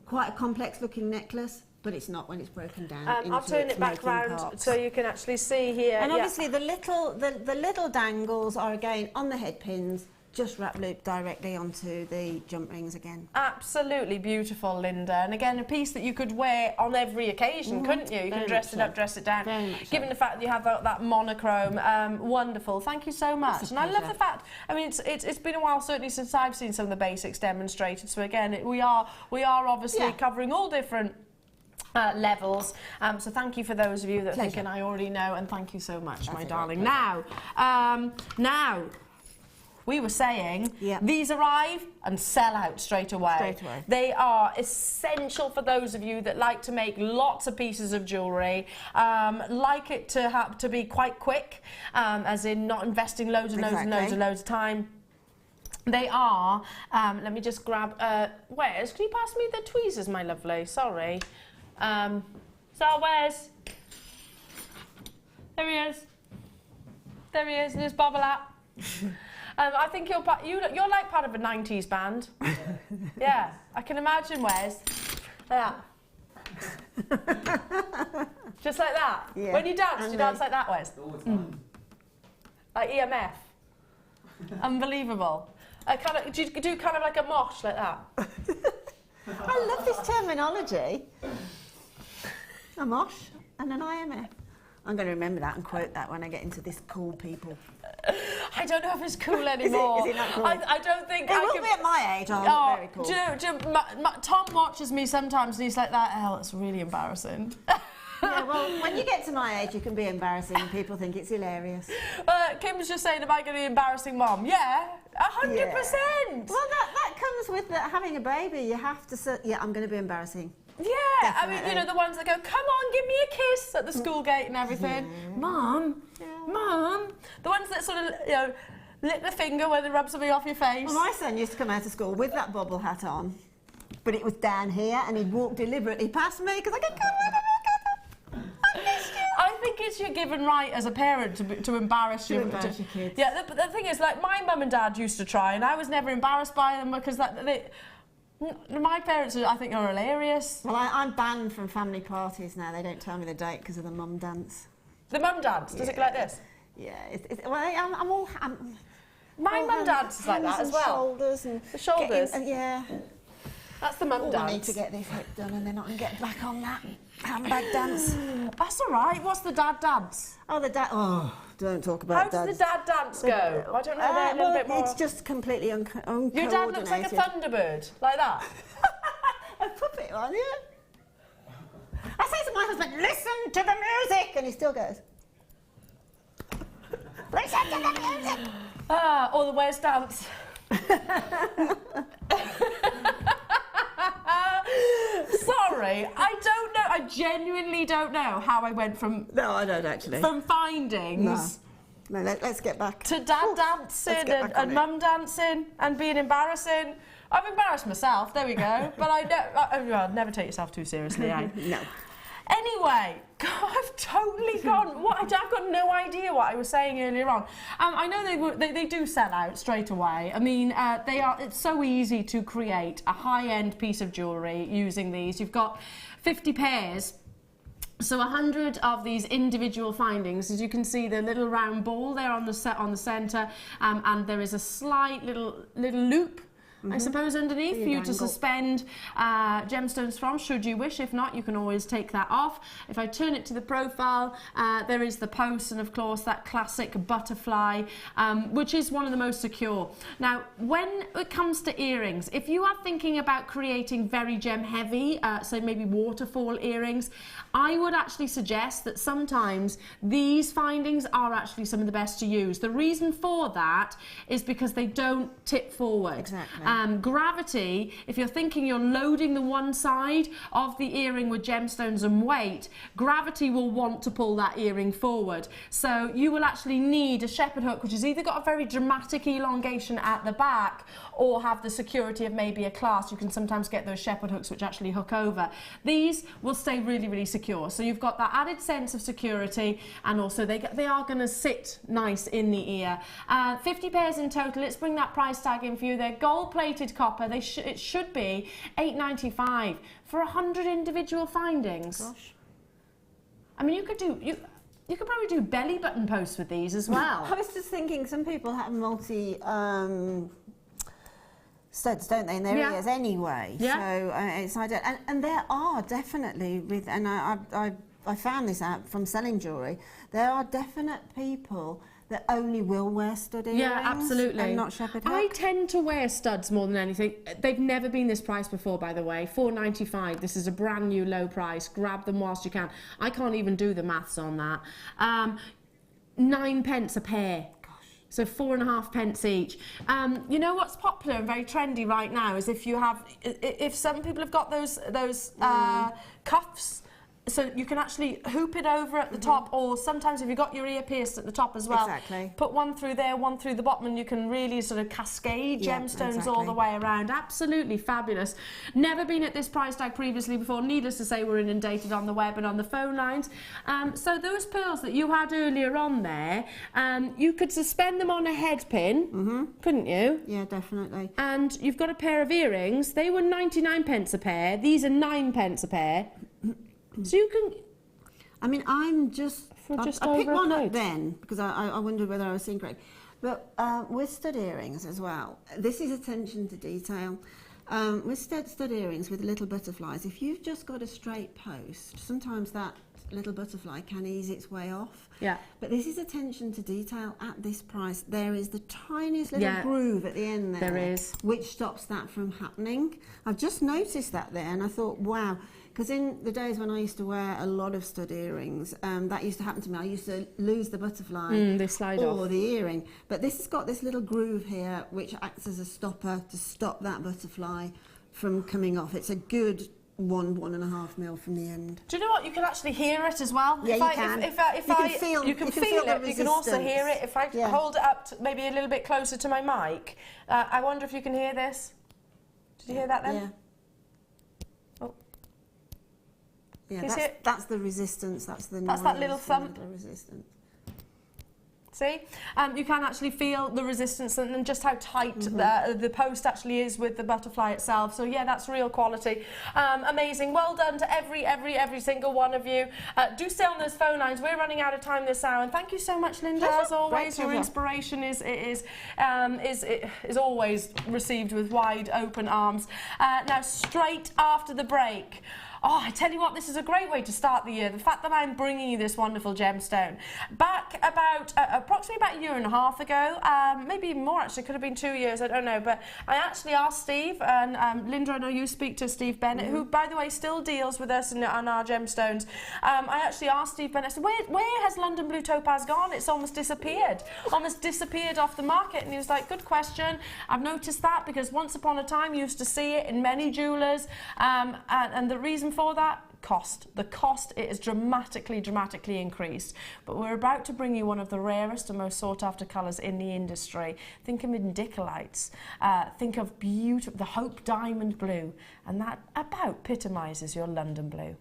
S4: quite a complex looking necklace, but it's not when it's broken down.
S3: I'll turn it back round so you can actually see here.
S4: And obviously the little dangles are again on the head pins, just wrap loop directly onto the jump rings again.
S3: Absolutely beautiful, Linda. And again, a piece that you could wear on every occasion, couldn't you? You can dress it up, dress it down. Given the fact that you have that monochrome, wonderful. Thank you so much. And I love the fact, I mean, it's been a while certainly since I've seen some of the basics demonstrated. So again, we are obviously covering all different levels, so thank you for those of you that are thinking I already know, and thank you so much, my darling. Now, we were saying these arrive and sell out straight away. They are essential for those of you that like to make lots of pieces of jewellery, like it to be quite quick, as in not investing loads and loads of time. They are, let me just grab, Wes, can you pass me the tweezers, my lovely? Sorry. So Wes, there he is. There he is in his bobble hat. I think you're like part of a 90s band. Yeah, I can imagine Wes. Like that. Just like that. Yeah. When you dance, you dance like that, Wes? Like EMF. Unbelievable. Do you do kind of like a mosh like that?
S4: I love this terminology. A mosh and an IMF. I'm going to remember that and quote that when I get into this cool people.
S3: I don't know if it's cool anymore.
S4: Is it not cool?
S3: I don't think
S4: it will be at my age. I'm very cool.
S3: Tom watches me sometimes and he's like that. Oh, it's really embarrassing.
S4: Yeah, well, when you get to my age, you can be embarrassing and people think it's hilarious.
S3: Kim was just saying, am I going to be embarrassing mom? Yeah, 100%.
S4: Yeah. Well, that comes with having a baby. You have to say, yeah, I'm going to be embarrassing.
S3: Yeah,
S4: definitely.
S3: I mean, you know, the ones that go, come on, give me a kiss at the school gate and everything. Mum, Mum. The ones that sort of, you know, lick the finger when they rub something off your face.
S4: Well, my son used to come out of school with that bobble hat on, but it was down here, and he'd walk deliberately past me because I go, come on,
S3: I think it's your given right as a parent to embarrass your
S4: kids.
S3: Yeah, but the thing is, like, my mum and dad used to try, and I was never embarrassed by them because my parents, I think, are hilarious.
S4: Well, I'm banned from family parties now. They don't tell me the date because of the mum dance.
S3: The mum dance? Does it go like this?
S4: Yeah. Well,
S3: my mum dances like that as well.
S4: Shoulders and
S3: the shoulders.
S4: Yeah.
S3: That's the mum dance.
S4: I need to get this hip done and then I can get back on that handbag dance.
S3: That's all right. What's the dad dance?
S4: Oh, the dad. Oh, don't talk about
S3: How does the dad dance go? I don't know. They're a little bit more.
S4: It's just completely uncoordinated.
S3: Your dad looks like a thunderbird, like that.
S4: A puppet one, yeah. I say to my husband, listen to the music, and he still goes. Listen to the music.
S3: Or the Where's Dance. Sorry, I don't know. I genuinely don't know how I went from...
S4: No, I don't actually.
S3: From findings...
S4: No, let's get back.
S3: To dad dancing and mum dancing and being embarrassing. I've embarrassed myself, there we go. But I'll never take yourself too seriously, eh?
S4: No.
S3: Anyway, God, I've totally gone. I've got no idea what I was saying earlier on. I know they do sell out straight away. I mean, it's so easy to create a high-end piece of jewellery using these. You've got 50 pairs. So 100 of these individual findings. As you can see, the little round ball there on the centre, and there is a slight little loop, I suppose, underneath for you to suspend gemstones from, should you wish. If not, you can always take that off. If I turn it to the profile, there is the post, and of course that classic butterfly, which is one of the most secure. Now, when it comes to earrings, if you are thinking about creating very gem heavy, so maybe waterfall earrings, I would actually suggest that sometimes these findings are actually some of the best to use. The reason for that is because they don't tip forward.
S4: Exactly.
S3: Gravity, if you're thinking you're loading the one side of the earring with gemstones and weight, gravity will want to pull that earring forward. So you will actually need a shepherd hook, which has either got a very dramatic elongation at the back or have the security of maybe a clasp. You can sometimes get those shepherd hooks which actually hook over. These will stay really, really secure. So you've got that added sense of security, and also they are going to sit nice in the ear. 50 pairs in total. Let's bring that price tag in for you. They're gold-plated copper. It should be $8.95 for 100 individual findings.
S4: Gosh.
S3: I mean, you could probably do belly button posts with these as well.
S4: I was just thinking, some people have multi studs, don't they, in their ears anyway?
S3: Yeah.
S4: So it's ideal. And there are definitely, and I found this out from selling jewellery, there are definite people that only will wear stud earrings.
S3: Yeah, absolutely.
S4: And not shepherd hook.
S3: I tend to wear studs more than anything. They've never been this price before, by the way. $4.95. This is a brand new low price. Grab them whilst you can. I can't even do the maths on that. 9 pence a pair. So 4.5 pence each. You know what's popular and very trendy right now is if some people have got those cuffs, so you can actually hoop it over at the top, or sometimes if you've got your ear pierced at the top as well, put one through there, one through the bottom, and you can really sort of cascade gemstones all the way around. Absolutely fabulous. Never been at this price tag previously before. Needless to say, we're inundated on the web and on the phone lines. So those pearls that you had earlier on there, you could suspend them on a head pin, couldn't you?
S4: Yeah, definitely.
S3: And you've got a pair of earrings. They were 99 pence a pair. These are 9 pence a pair. So you can...
S4: I mean, I'm just... I picked one up then, because I wondered whether I was seeing correct. But with stud earrings as well, this is attention to detail. With stud earrings with little butterflies, if you've just got a straight post, sometimes that little butterfly can ease its way off.
S3: Yeah.
S4: But this is attention to detail at this price. There is the tiniest little groove at the end there.
S3: There is.
S4: Which stops that from happening. I've just noticed that there, and I thought, wow. Because in the days when I used to wear a lot of stud earrings, that used to happen to me. I used to lose the butterfly
S3: they slide off.
S4: or the earring. But this has got this little groove here which acts as a stopper to stop that butterfly from coming off. It's a good 1.5 mil from the end.
S3: Do you know what? You can actually hear it as well.
S4: Yeah, you can.
S3: You can feel it. You can also hear it. If I hold it up to maybe a little bit closer to my mic, I wonder if you can hear this. Did you hear that then?
S4: Yeah.
S3: Oh.
S4: Yeah, that's the resistance. That's the
S3: That's that little thump.
S4: Resistance.
S3: See? You can actually feel the resistance and just how tight the post actually is with the butterfly itself. So yeah, that's real quality. Amazing. Well done to every single one of you. Do stay on those phone lines. We're running out of time this hour. And thank you so much, Linda. As always, your inspiration is always received with wide open arms. Now, straight after the break. Oh, I tell you what, this is a great way to start the year. The fact that I'm bringing you this wonderful gemstone. Back about, approximately about a year and a half ago, maybe even more actually, could have been 2 years, I don't know, but I actually asked Steve, and Linda, I know you speak to Steve Bennett, who, by the way, still deals with us on our gemstones. I actually asked Steve Bennett, I said, where has London Blue Topaz gone? It's almost disappeared off the market. And he was like, good question. I've noticed that because once upon a time you used to see it in many jewellers, and the reason for that, cost. The cost, it has dramatically increased. But we're about to bring you one of the rarest and most sought after colours in the industry. Think of indicolites. Think of beautiful, the Hope Diamond Blue. And that about epitomises your London Blue.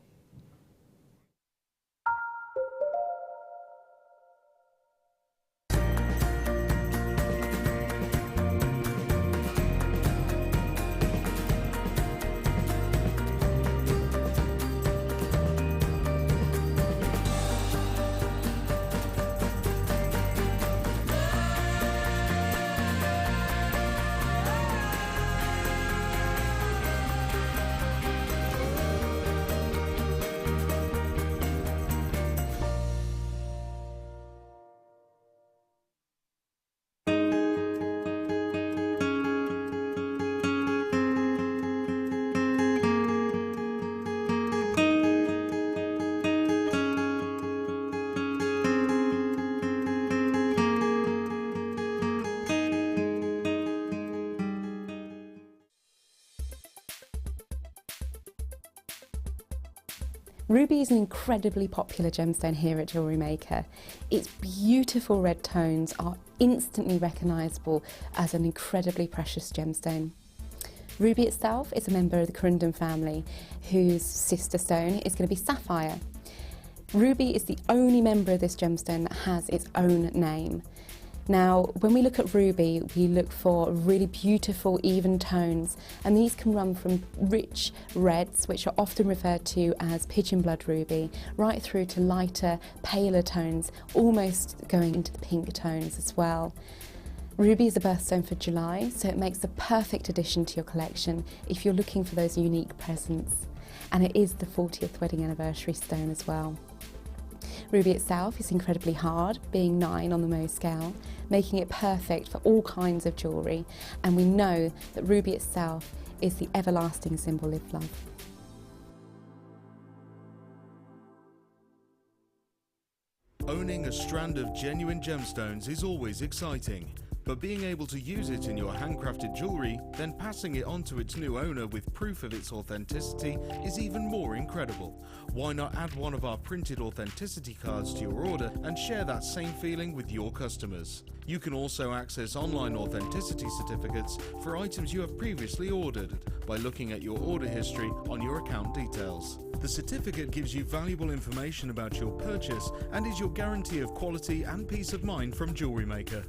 S5: Ruby is an incredibly popular gemstone here at Jewellery Maker. Its beautiful red tones are instantly recognisable as an incredibly precious gemstone. Ruby itself is a member of the Corundum family, whose sister stone is going to be sapphire. Ruby is the only member of this gemstone that has its own name. Now, when we look at ruby, we look for really beautiful, even tones, and these can run from rich reds, which are often referred to as pigeon blood ruby, right through to lighter, paler tones, almost going into the pink tones as well. Ruby is a birthstone for July, so it makes the perfect addition to your collection if you're looking for those unique presents. And it is the 40th wedding anniversary stone as well. Ruby itself is incredibly hard, being 9 on the Mohs scale, making it perfect for all kinds of jewellery, and we know that ruby itself is the everlasting symbol of love.
S7: Owning a strand of genuine gemstones is always exciting, but being able to use it in your handcrafted jewellery, then passing it on to its new owner with proof of its authenticity is even more incredible. Why not add one of our printed authenticity cards to your order and share that same feeling with your customers? You can also access online authenticity certificates for items you have previously ordered by looking at your order history on your account details. The certificate gives you valuable information about your purchase and is your guarantee of quality and peace of mind from Jewellery Maker.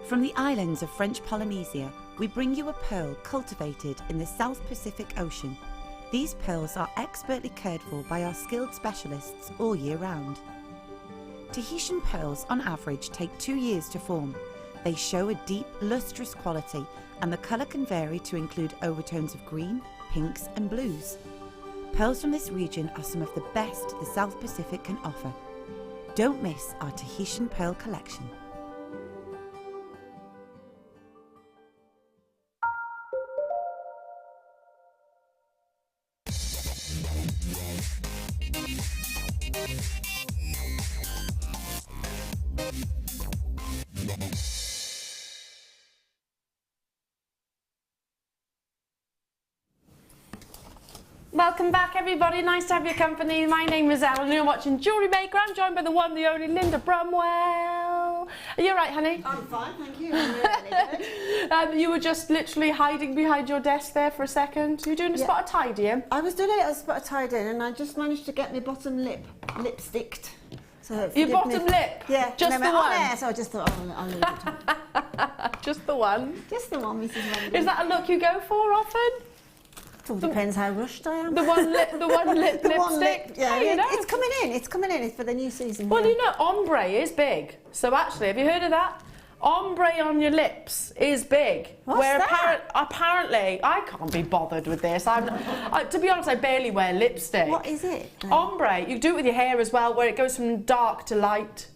S6: From the islands of French Polynesia, we bring you a pearl cultivated in the South Pacific Ocean. These pearls are expertly cared for by our skilled specialists all year round. Tahitian pearls on average take 2 years to form. They show a deep, lustrous quality, and the colour can vary to include overtones of green, pinks and blues. Pearls from this region are some of the best the South Pacific can offer. Don't miss our Tahitian pearl collection.
S3: Welcome back, everybody. Nice to have your company. My name is Elena. You're watching Jewellery Maker. I'm joined by the one, the only Linda Brumwell. Are you all right, honey?
S4: I'm fine, thank you. I'm really good.
S3: You were just literally hiding behind your desk there for a second. You were doing a spot of tidying.
S4: I was doing a spot of tidying, and I just managed to get my bottom lip sticked. So
S3: your bottom lip?
S4: Yeah.
S3: Just the one?
S4: There, so I just thought, I'll leave it.
S3: Just the one?
S4: Just the one, Mrs. Wendy.
S3: Is that a look you go for often?
S4: It all depends how rushed I am.
S3: The one lip lipstick?
S4: Yeah,
S3: Hey, you know.
S4: it's coming in. It's coming in. It's for the new season.
S3: Well, you know, ombre is big. So actually, have you heard of that? Ombre on your lips is big.
S4: What's that?
S3: Apparently, I can't be bothered with this. To be honest, I barely wear lipstick.
S4: What is it?
S3: Ombre. You do it with your hair as well, where it goes from dark to light.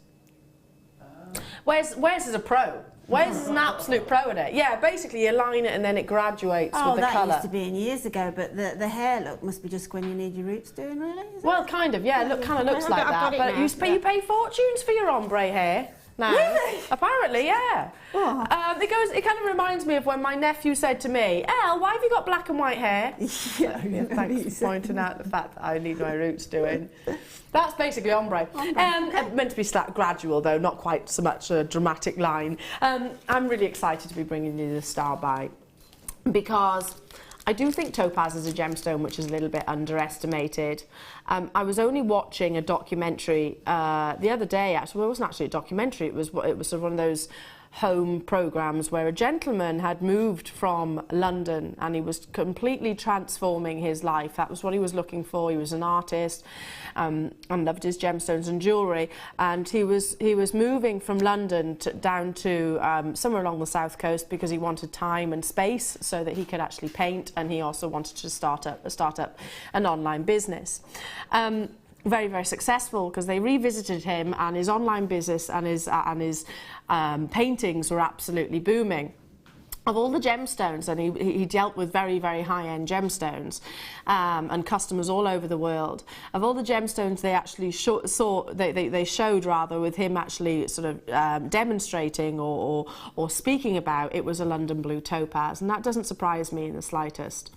S3: Wes is a pro. Wes is an absolute pro at it. Yeah, basically you line it and then it graduates with the colour.
S4: Oh, that used to be in years ago, but the hair look must be just when you need your roots doing, really?
S3: Well, kind of, yeah. It kind of looks like that. But you pay fortunes for your ombre hair now.
S4: Really?
S3: Apparently, yeah.
S4: Oh.
S3: It kind of reminds me of when my nephew said to me, Elle, why have you got black and white hair?
S4: Yeah.
S3: Thanks for pointing out the fact that I need my roots doing. That's basically ombre. Meant to be gradual though, not quite so much a dramatic line. I'm really excited to be bringing you the Star Bite because I do think topaz is a gemstone which is a little bit underestimated. I was only watching a documentary the other day. Actually, well, it wasn't actually a documentary. It was sort of one of those home programs where a gentleman had moved from London and he was completely transforming his life. That was what he was looking for. He was an artist and loved his gemstones and jewellery, and he was moving from London down to somewhere along the south coast because he wanted time and space so that he could actually paint, and he also wanted to start up an online business. Very, very successful because they revisited him, and his online business and his paintings were absolutely booming. Of all the gemstones, and he dealt with very, very high-end gemstones and customers all over the world. Of all the gemstones they actually they showed rather with him actually sort of demonstrating or speaking about, it was a London blue topaz, and that doesn't surprise me in the slightest.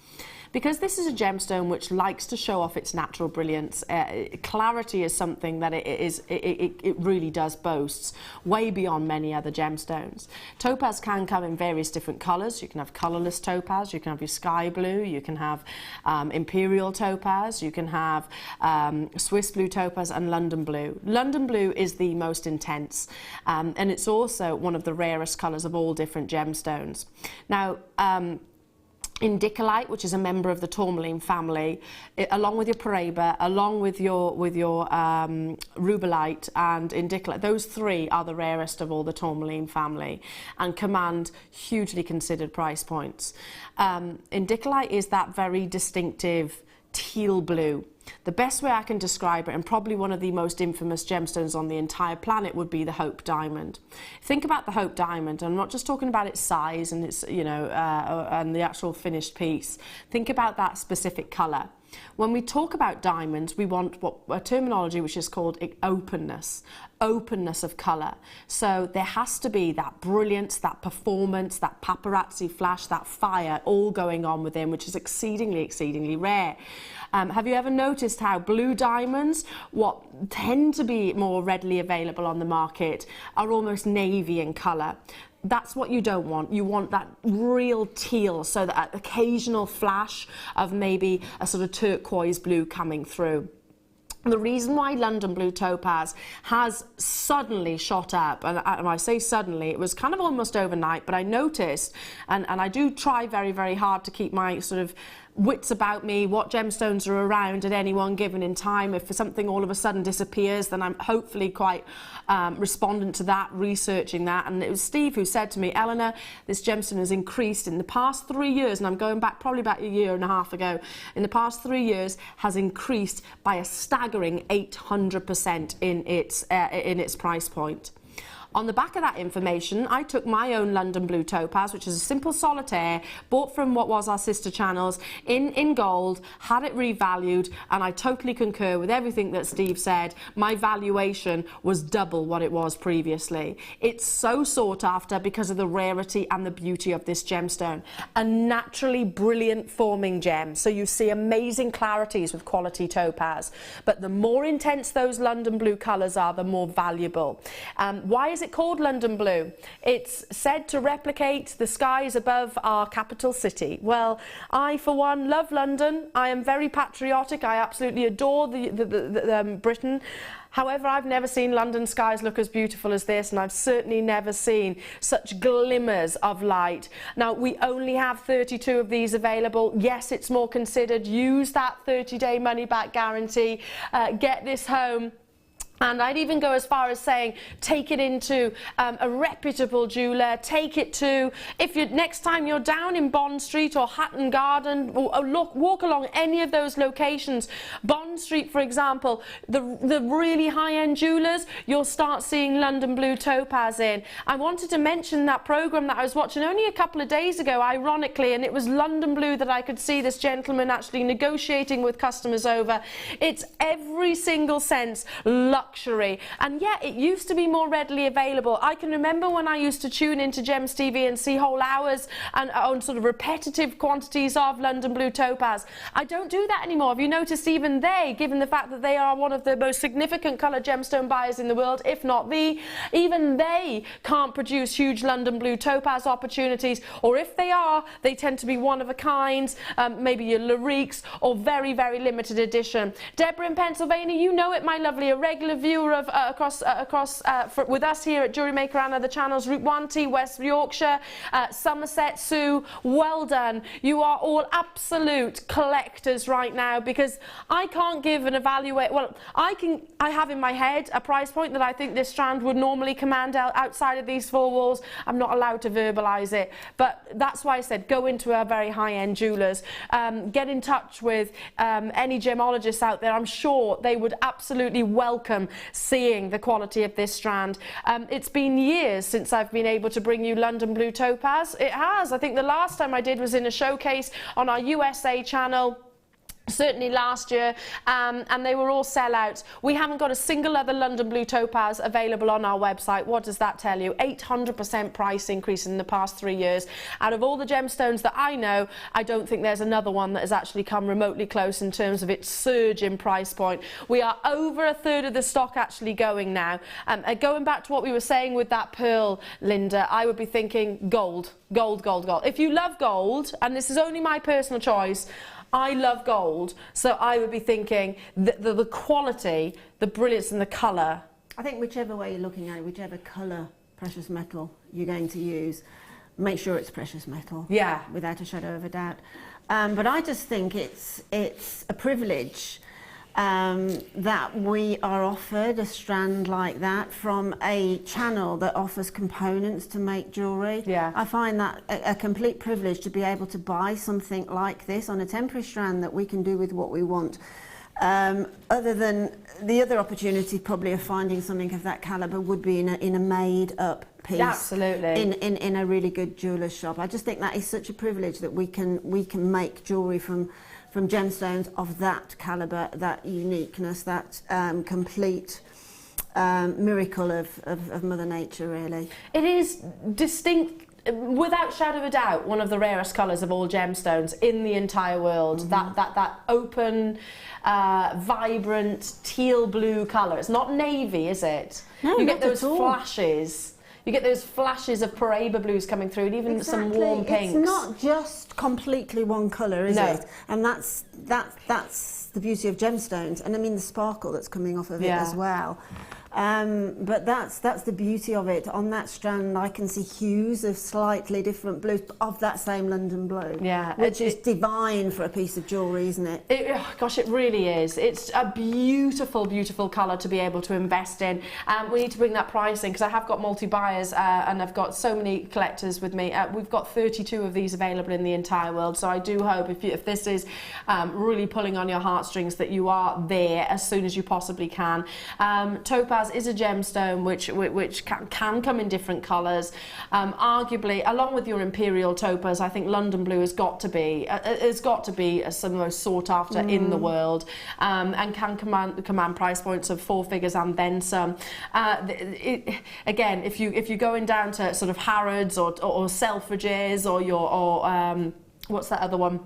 S3: Because this is a gemstone which likes to show off its natural brilliance, clarity is something that it really does boast, way beyond many other gemstones. Topaz can come in various different colours. You can have colourless topaz, you can have your sky blue, you can have imperial topaz, you can have Swiss blue topaz and London blue. London blue is the most intense, and it's also one of the rarest colours of all different gemstones. Now, indicolite, which is a member of the tourmaline family, along with your paraiba, along with your rubellite and indicolite, those three are the rarest of all the tourmaline family and command hugely considered price points. Indicolite is that very distinctive teal blue. The best way I can describe it, and probably one of the most infamous gemstones on the entire planet, would be the Hope Diamond. Think about the Hope Diamond. I'm not just talking about its size and its, and the actual finished piece. Think about that specific colour. When we talk about diamonds, we want a terminology which is called openness of colour. So there has to be that brilliance, that performance, that paparazzi flash, that fire all going on within, which is exceedingly, exceedingly rare. Have you ever noticed how blue diamonds, what tend to be more readily available on the market, are almost navy in colour? That's what you don't want. You want that real teal, so that occasional flash of maybe a sort of turquoise blue coming through. The reason why London blue topaz has suddenly shot up, and I say suddenly, it was kind of almost overnight, but I noticed, and I do try very, very hard to keep my sort of wits about me, what gemstones are around at any one given in time. If something all of a sudden disappears, then I'm hopefully quite respondent to that, researching that. And it was Steve who said to me, Eleanor, this gemstone has increased in the past 3 years, and I'm going back probably about a year and a half ago, in the past 3 years has increased by a staggering 800% in its price point. on the back of that information, I took my own London Blue Topaz, which is a simple solitaire, bought from what was our sister channels, in gold, had it revalued, and I totally concur with everything that Steve said. My valuation was double what it was previously. It's so sought after because of the rarity and the beauty of this gemstone. A naturally brilliant forming gem, so you see amazing clarities with quality topaz, but the more intense those London Blue colours are, the more valuable. Why is it called London Blue? It's said to replicate the skies above our capital city. Well, I for one love London. I am very patriotic. I absolutely adore Britain. However, I've never seen London skies look as beautiful as this, and I've certainly never seen such glimmers of light. Now, we only have 32 of these available. Yes, it's more considered. Use that 30-day money-back guarantee. Get this home. And I'd even go as far as saying, take it into a reputable jeweller, take it to, if you next time you're down in Bond Street or Hatton Garden, or walk along any of those locations. Bond Street, for example, the really high-end jewellers, you'll start seeing London Blue Topaz in. I wanted to mention that programme that I was watching only a couple of days ago, ironically, and it was London Blue that I could see this gentleman actually negotiating with customers over. It's every single sense luxury, and yet it used to be more readily available. I can remember when I used to tune into Gems TV and see whole hours and on sort of repetitive quantities of London Blue Topaz. I don't do that anymore. Have you noticed even they, given the fact that they are one of the most significant colour gemstone buyers in the world, if not even they can't produce huge London Blue Topaz opportunities, or if they are, they tend to be one of a kind, maybe your Lariques, or very, very limited edition. Deborah in Pennsylvania, you know it, my lovely, a regular viewer of with us here at Jewellery Maker and other channels, Route 1T, West Yorkshire, Somerset, Sue, well done. You are all absolute collectors right now, because I can't give an evaluate. Well, I have in my head a price point that I think this strand would normally command outside of these four walls. I'm not allowed to verbalise it, but that's why I said go into our very high-end jewellers. Get in touch with any gemologists out there. I'm sure they would absolutely welcome seeing the quality of this strand. It's been years since I've been able to bring you London Blue Topaz. It has. I think the last time I did was in a showcase on our USA channel. Certainly last year, and they were all sellouts. We haven't got a single other London Blue Topaz available on our website. What does that tell you? 800% price increase in the past 3 years. Out of all the gemstones that I know, I don't think there's another one that has actually come remotely close in terms of its surge in price point. We are over a third of the stock actually going now. Going back to what we were saying with that pearl, Linda, I would be thinking gold, gold, gold, gold. If you love gold, and this is only my personal choice, I love gold, so I would be thinking the quality, the brilliance and the colour.
S4: I think whichever way you're looking at it, whichever colour precious metal you're going to use, make sure it's precious metal.
S3: Yeah.
S4: Without a shadow of a doubt. But I just think it's a privilege that we are offered a strand like that from a channel that offers components to make jewellery.
S3: Yeah.
S4: I find that a complete privilege to be able to buy something like this on a temporary strand that we can do with what we want. Other than the other opportunity probably of finding something of that calibre would be in a made up piece.
S3: Absolutely.
S4: In a really good jeweller's shop. I just think that is such a privilege that we can make jewellery from gemstones of that calibre, that uniqueness, that complete miracle of Mother Nature, really.
S3: It is distinct, without shadow of a doubt, one of the rarest colours of all gemstones in the entire world.
S4: Mm-hmm.
S3: That open, vibrant teal blue colour. It's not navy, is it?
S4: No,
S3: you get
S4: not
S3: those
S4: at all.
S3: flashes. You get those flashes of Paraiba blues coming through, and even some warm pinks.
S4: It's not just completely one colour, is it? And that's the beauty of gemstones, and I mean the sparkle that's coming off of it as well. But that's the beauty of it. On that strand, I can see hues of slightly different blues of that same London blue.
S3: Yeah,
S4: which is divine for a piece of jewellery, isn't it?
S3: Gosh, it really is. It's a beautiful, beautiful colour to be able to invest in. We need to bring that price in, because I have got multi-buyers and I've got so many collectors with me. We've got 32 of these available in the entire world, so I do hope if this is really pulling on your heartstrings that you are there as soon as you possibly can. Topaz topaz is a gemstone which can come in different colours. Arguably, along with your imperial topaz, I think London blue has got to be some of the most sought after in the world, and can command price points of 4 figures and then some. Again, if you're going down to sort of Harrods or Selfridges or what's that other one?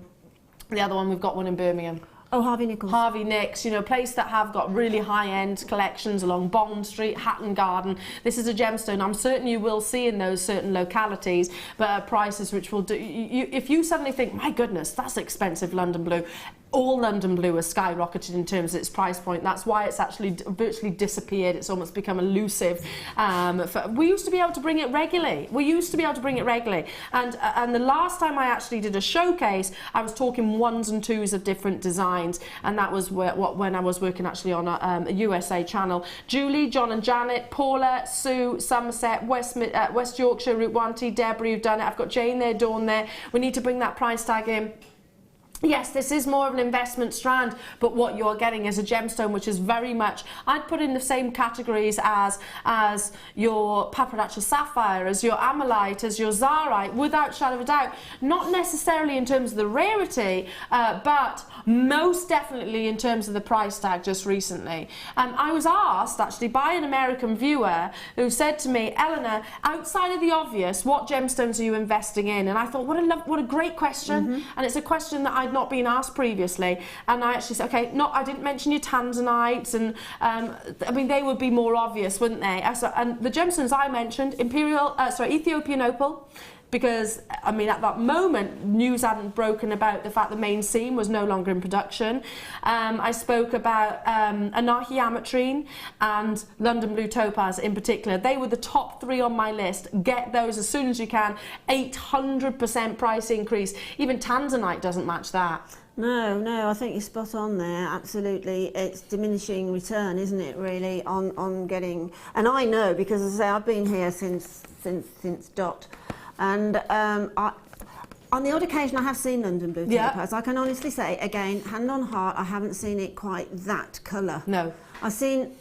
S3: The other one, we've got one in Birmingham.
S4: Oh, Harvey Nichols.
S3: Harvey Nicks, you know, a place that have got really high-end collections along Bond Street, Hatton Garden. This is a gemstone I'm certain you will see in those certain localities, but at prices which will do... if you suddenly think, my goodness, that's expensive London blue, all London blue has skyrocketed in terms of its price point. That's why it's actually virtually disappeared. It's almost become elusive. We used to be able to bring it regularly. And the last time I actually did a showcase, I was talking 1s and 2s of different designs, and that was when I was working actually on a USA channel. Julie, John and Janet, Paula, Sue, Somerset, West Yorkshire, Route 1T, Deborah, you've done it. I've got Jane there, Dawn there. We need to bring that price tag in. Yes, this is more of an investment strand, but what you're getting is a gemstone which is very much, I'd put in the same categories as your paparazzi sapphire, as your amalite, as your zarite, without shadow of a doubt. Not necessarily in terms of the rarity, but most definitely in terms of the price tag just recently. I was asked actually by an American viewer who said to me, Elena, outside of the obvious, what gemstones are you investing in? And I thought, what a great question. And it's a question that I'd not been asked previously. And I actually said, okay, I didn't mention your tanzanites, and I mean, they would be more obvious, wouldn't they? And the gemstones I mentioned, Ethiopian opal, because, I mean, at that moment, news hadn't broken about the fact the main seam was no longer in production. I spoke about anarchiametrine and London blue topaz in particular. They were the top 3 on my list. Get those as soon as you can. 800% price increase. Even tanzanite doesn't match that.
S4: No, I think you're spot on there, absolutely. It's diminishing return, isn't it, really, on getting... And I know, because as I say, I've been here since dot. And on the odd occasion I have seen London blue topaz. I can honestly say, again, hand on heart, I haven't seen it quite that colour. No. I've seen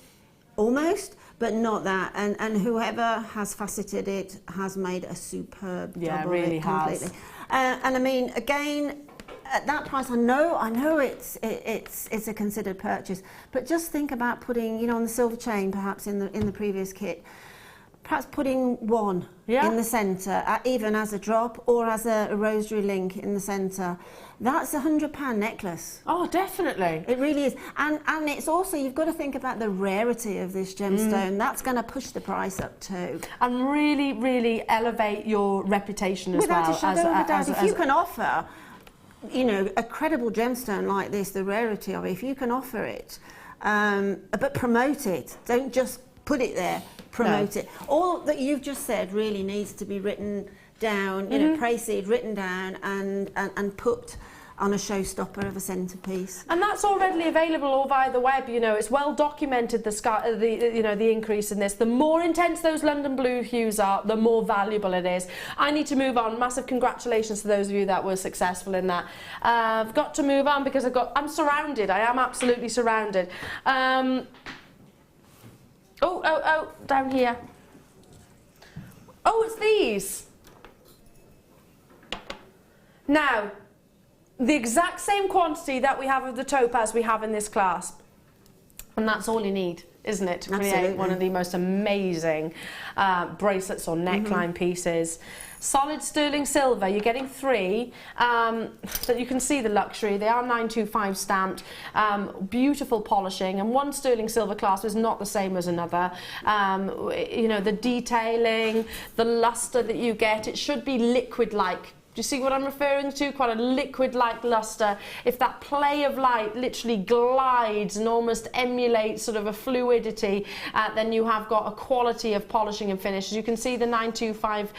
S4: almost, but not that. And whoever has faceted it has made a superb job of it completely. And I mean, again, at that price, I know it's a considered purchase, but just think about putting, you know, on the silver chain, perhaps in the previous kit, perhaps putting 1 in the centre, even as a drop or as a rosary link in the centre. That's a £100 necklace. Oh, definitely. It really is. And it's also, you've got to think about the rarity of this gemstone. That's going to push the price up too.
S3: And really, really elevate your reputation as well.
S4: Without a shadow of a doubt. If you can offer, you know, a credible gemstone like this, the rarity of it, if you can offer it, but promote it. Don't just put it there. Promote it. All that you've just said really needs to be written down, you know, praised, written down and put on a showstopper of a centrepiece.
S3: And that's all readily available all via the web, you know, it's well documented the increase in this. The more intense those London blue hues are, the more valuable it is. I need to move on. Massive congratulations to those of you that were successful in that. I've got to move on because I'm surrounded. I am absolutely surrounded. Oh, down here. Oh, it's these. Now, the exact same quantity that we have of the topaz we have in this clasp. And that's all you need, isn't it, to create one of the most amazing bracelets or neckline pieces. Solid sterling silver, you're getting 3, that you can see the luxury. They are 925 stamped, beautiful polishing, and one sterling silver clasp is not the same as another. You know, the detailing, the luster that you get, it should be liquid-like. Do you see what I'm referring to? Quite a liquid-like luster. If that play of light literally glides and almost emulates sort of a fluidity, then you have got a quality of polishing and finish. As you can see the 925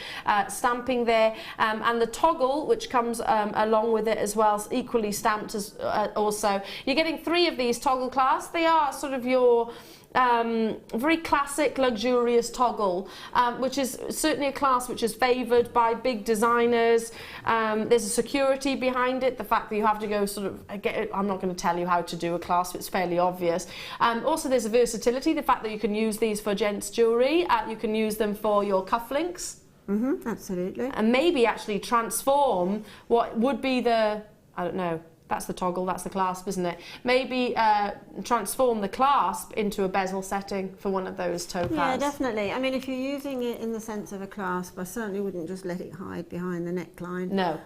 S3: stamping there, and the toggle, which comes along with it as well, equally stamped as also. You're getting 3 of these toggle clasps. They are sort of your very classic, luxurious toggle, which is certainly a class which is favoured by big designers. There's a security behind it, the fact that you have to go sort of, I'm not going to tell you how to do a clasp, it's fairly obvious. Also there's a versatility, the fact that you can use these for gents jewellery, you can use them for your cufflinks.
S4: Absolutely.
S3: And maybe actually transform what would be the, I don't know, that's the toggle, that's the clasp, isn't it? Maybe transform the clasp into a bezel setting for one of those toe pads.
S4: Yeah, definitely. I mean, if you're using it in the sense of a clasp, I certainly wouldn't just let it hide behind the neckline.
S3: No.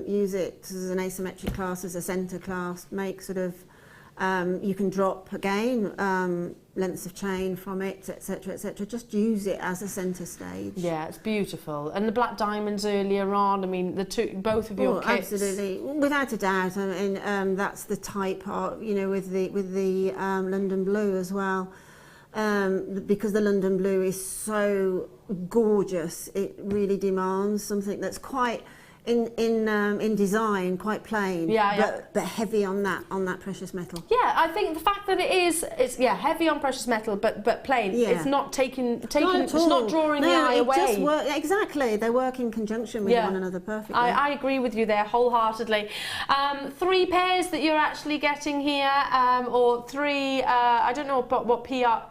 S4: Use it as an asymmetric clasp, as a centre clasp, make sort of, you can drop again, lengths of chain from it, etc., etc. Just use it as a centre stage.
S3: Yeah, it's beautiful. And the black diamonds earlier on, I mean, both of your kits.
S4: Absolutely, without a doubt. I mean, that's the type of, you know, with the London blue as well. Because the London blue is so gorgeous, it really demands something that's quite in design, quite plain, but heavy on that precious metal.
S3: Yeah, I think the fact that it's heavy on precious metal, but plain. Yeah. It's not it's not drawing the eye away.
S4: Exactly, they work in conjunction with one another perfectly.
S3: I agree with you there wholeheartedly. 3 pairs that you're actually getting here, or 3. I don't know what PR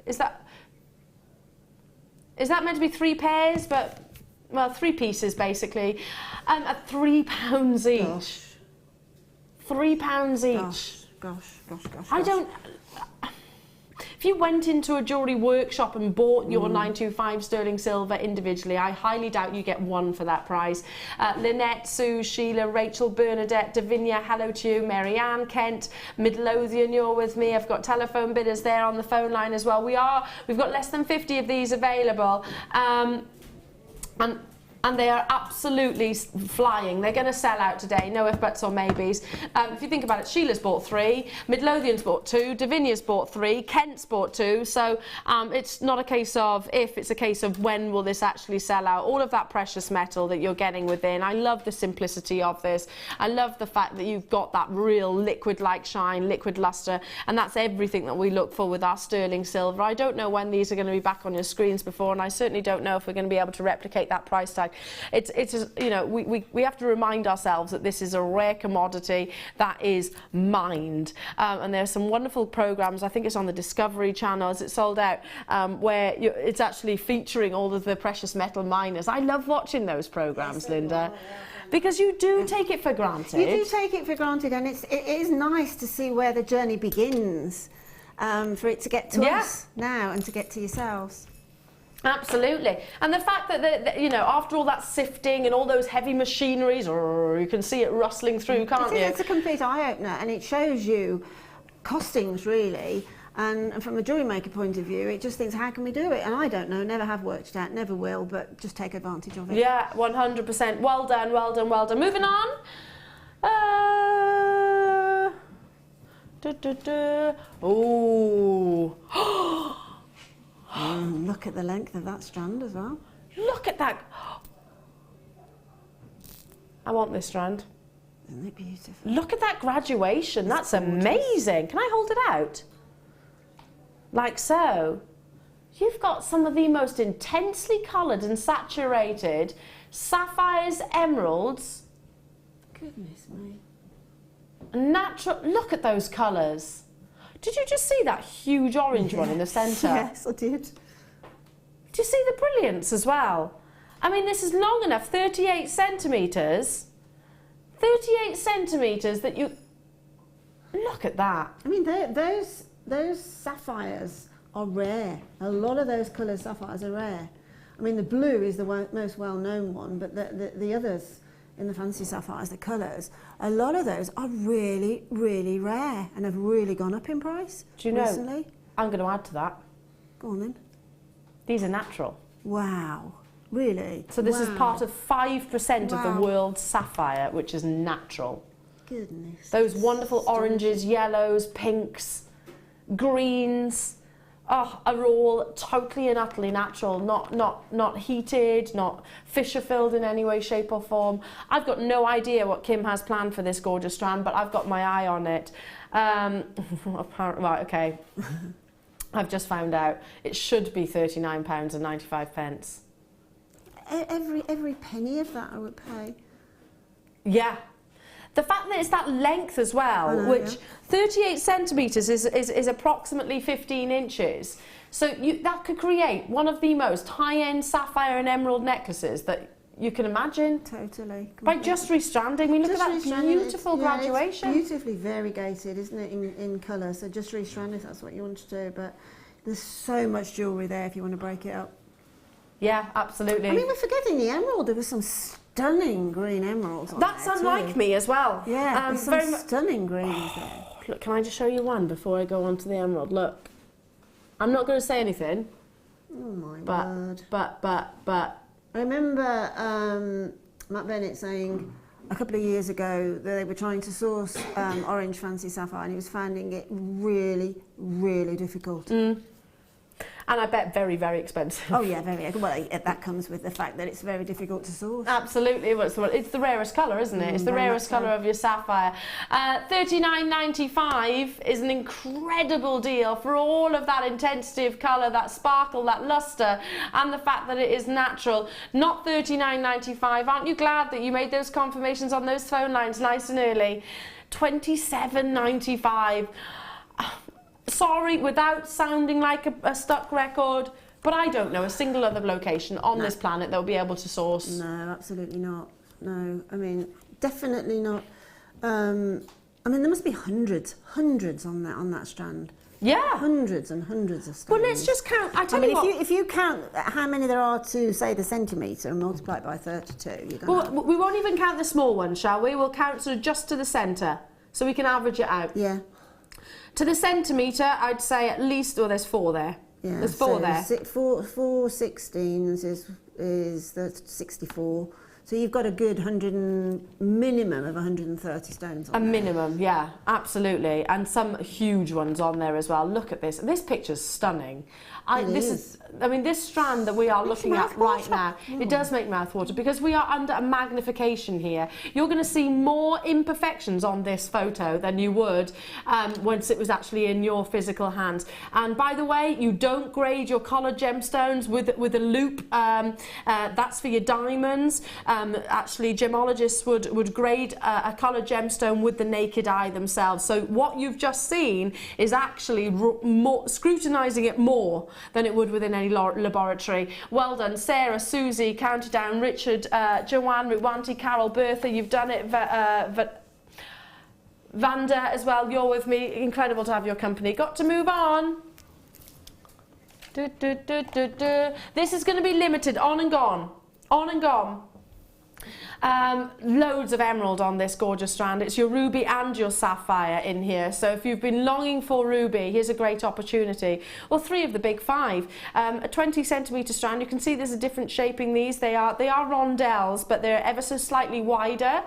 S3: is that. Is that meant to be 3 pairs? But well, 3 pieces basically, at £3 each.
S4: Gosh.
S3: £3 each.
S4: Gosh.
S3: I don't. If you went into a jewellery workshop and bought your 925 sterling silver individually, I highly doubt you get 1 for that price. Lynette, Sue, Sheila, Rachel, Bernadette, Davinia, hello to you, Marianne, Kent, Midlothian, you're with me. I've got telephone bidders there on the phone line as well. We've got less than 50 of these available. And they are absolutely flying. They're going to sell out today, no if, buts or maybes. If you think about it, Sheila's bought 3, Midlothian's bought 2, Davinia's bought 3, Kent's bought 2. So it's not a case of if, it's a case of when will this actually sell out. All of that precious metal that you're getting within. I love the simplicity of this. I love the fact that you've got that real liquid-like shine, liquid luster, and that's everything that we look for with our sterling silver. I don't know when these are going to be back on your screens before, and I certainly don't know if we're going to be able to replicate that price tag. It's you know, we have to remind ourselves that this is a rare commodity that is mined, and there's some wonderful programs. I think it's on the Discovery Channel, as it's sold out, where it's actually featuring all of the precious metal miners. I love watching those programs, Linda, because you do take it for granted.
S4: You do take it for granted, and it is nice to see where the journey begins, for it to get to us now and to get to yourselves.
S3: Absolutely. And the fact that, you know, after all that sifting and all those heavy machineries, you can see it rustling through, can't you?
S4: It's a complete eye-opener, and it shows you costings, really. And from a jewellery maker point of view, it just thinks, how can we do it? And I don't know, never have worked it out, never will, but just take advantage of it.
S3: Yeah, 100%. Well done, well done, well done. Moving on. Oh.
S4: Look at the length of that strand as well.
S3: Look at that. I want this strand.
S4: Isn't it beautiful?
S3: Look at that graduation. That's amazing. Can I hold it out? Like so. You've got some of the most intensely coloured and saturated sapphires, emeralds.
S4: Goodness me.
S3: Natural. Look at those colours. Did you just see that huge orange one in the centre?
S4: Yes, I did.
S3: Do you see the brilliance as well? I mean, this is long enough, 38 centimetres. 38 centimetres that you... Look at that.
S4: I mean, those sapphires are rare. A lot of those coloured sapphires are rare. I mean, the blue is the most well-known one, but the others in the fancy sapphires, the colours, a lot of those are really, really rare and have really gone up in price.
S3: Do you know,
S4: recently.
S3: I'm going to add to that.
S4: Go on then.
S3: These are natural.
S4: Wow. Really?
S3: So this is part of 5% of the world's sapphire, which is natural.
S4: Goodness.
S3: Those wonderful oranges, yellows, pinks, greens, are all totally and utterly natural, not heated, not Fisher filled in any way, shape or form. I've got no idea what Kim has planned for this gorgeous strand, but I've got my eye on it. Right, okay. I've just found out it should be £39.95.
S4: Every penny of that I would pay.
S3: Yeah. The fact that it's that length as well,
S4: know,
S3: which 38 centimetres is approximately 15 inches. So that could create one of the most high-end sapphire and emerald necklaces that you can imagine.
S4: Totally.
S3: By just restranding. I mean, look at that beautiful graduation.
S4: It's beautifully variegated, isn't it, in colour? So just restrand if that's what you want to do. But there's so much jewellery there if you want to break it up.
S3: Yeah, absolutely.
S4: I mean, we're forgetting the emerald. There was some stunning green emeralds on
S3: That's
S4: there
S3: unlike
S4: too.
S3: me as well.
S4: Yeah, there's some stunning greens there.
S3: Look, can I just show you one before I go on to the emerald? Look, I'm not going to say anything.
S4: Oh my word.
S3: But.
S4: I remember Matt Bennett saying a couple of years ago that they were trying to source orange fancy sapphire, and he was finding it really, really difficult.
S3: And I bet very, very expensive.
S4: Oh yeah, very. Well, that comes with the fact that it's very difficult to source.
S3: Absolutely, it's the rarest colour, isn't it? It's the rarest colour of your sapphire. $39.95 is an incredible deal for all of that intensity of colour, that sparkle, that lustre, and the fact that it is natural. Not $39.95. Aren't you glad that you made those confirmations on those phone lines nice and early? $27.95. Sorry, without sounding like a stuck record, but I don't know a single other location on this planet that will be able to source.
S4: No, absolutely not. No, I mean, definitely not. I mean, there must be hundreds on that strand.
S3: Yeah.
S4: Hundreds and hundreds of stones.
S3: Well, let's just count. I mean,
S4: if you count how many there are to, say, the centimetre and multiply it by 32, you're going
S3: Well, we won't even count the small ones, shall we? We'll count sort of just to the centre, so we can average it out.
S4: Yeah.
S3: To the centimetre, I'd say at least, well, there's 4 there.
S4: Yeah,
S3: there's 4 there.
S4: 4 16s is 64. So you've got a good minimum of 130 stones on
S3: A
S4: there.
S3: minimum, yeah, absolutely. And some huge ones on there as well. Look at this. This picture's stunning. This strand that we are looking at right now, it does make mouth water because we are under a magnification here. You're going to see more imperfections on this photo than you would once it was actually in your physical hands. And by the way, you don't grade your collared gemstones with a loop. That's for your diamonds. Actually, gemologists would grade a coloured gemstone with the naked eye themselves. So what you've just seen is actually scrutinising it more than it would within any laboratory. Well done, Sarah, Susie, County Down, Richard, Joanne, Rwanti, Carol, Bertha, you've done it. Vanda as well, you're with me. Incredible to have your company. Got to move on. This is going to be limited, on and gone. On and gone. Loads of emerald on this gorgeous strand. It's your ruby and your sapphire in here. So if you've been longing for ruby, here's a great opportunity. Well, 3 of the big 5. A 20 centimetre strand. You can see there's a different shaping these. They are rondelles, but they're ever so slightly wider.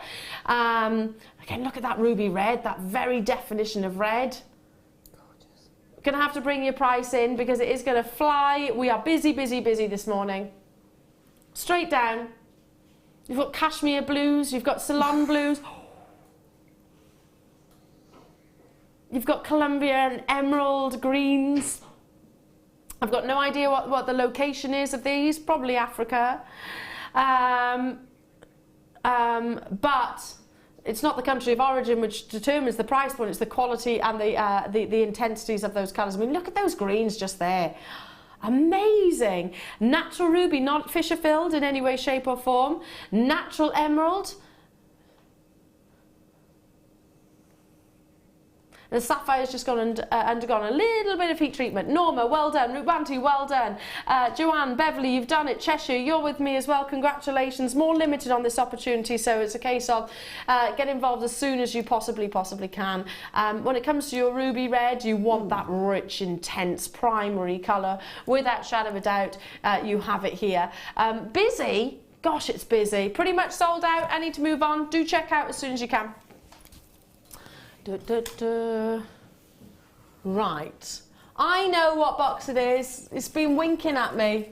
S3: Again, look at that ruby red, that very definition of red. Gorgeous. Gonna have to bring your price in because it is gonna fly. We are busy, busy, busy this morning. Straight down. You've got cashmere blues, you've got Ceylon blues, you've got Columbia and emerald greens. I've got no idea what the location is of these, probably Africa. But it's not the country of origin which determines the price point, it's the quality and the intensities of those colours. I mean, look at those greens just there. Amazing. Natural ruby, not Fisher filled in any way, shape or form. Natural emerald. The sapphire's just undergone a little bit of heat treatment. Norma, well done. Rubanti, well done. Joanne, Beverly, you've done it. Cheshire, you're with me as well. Congratulations. More limited on this opportunity, so it's a case of get involved as soon as you possibly can. When it comes to your ruby red, you want that rich, intense primary colour. Without shadow of a doubt, you have it here. Busy? Gosh, it's busy. Pretty much sold out. I need to move on. Do check out as soon as you can. Right, I know what box it is. It's been winking at me.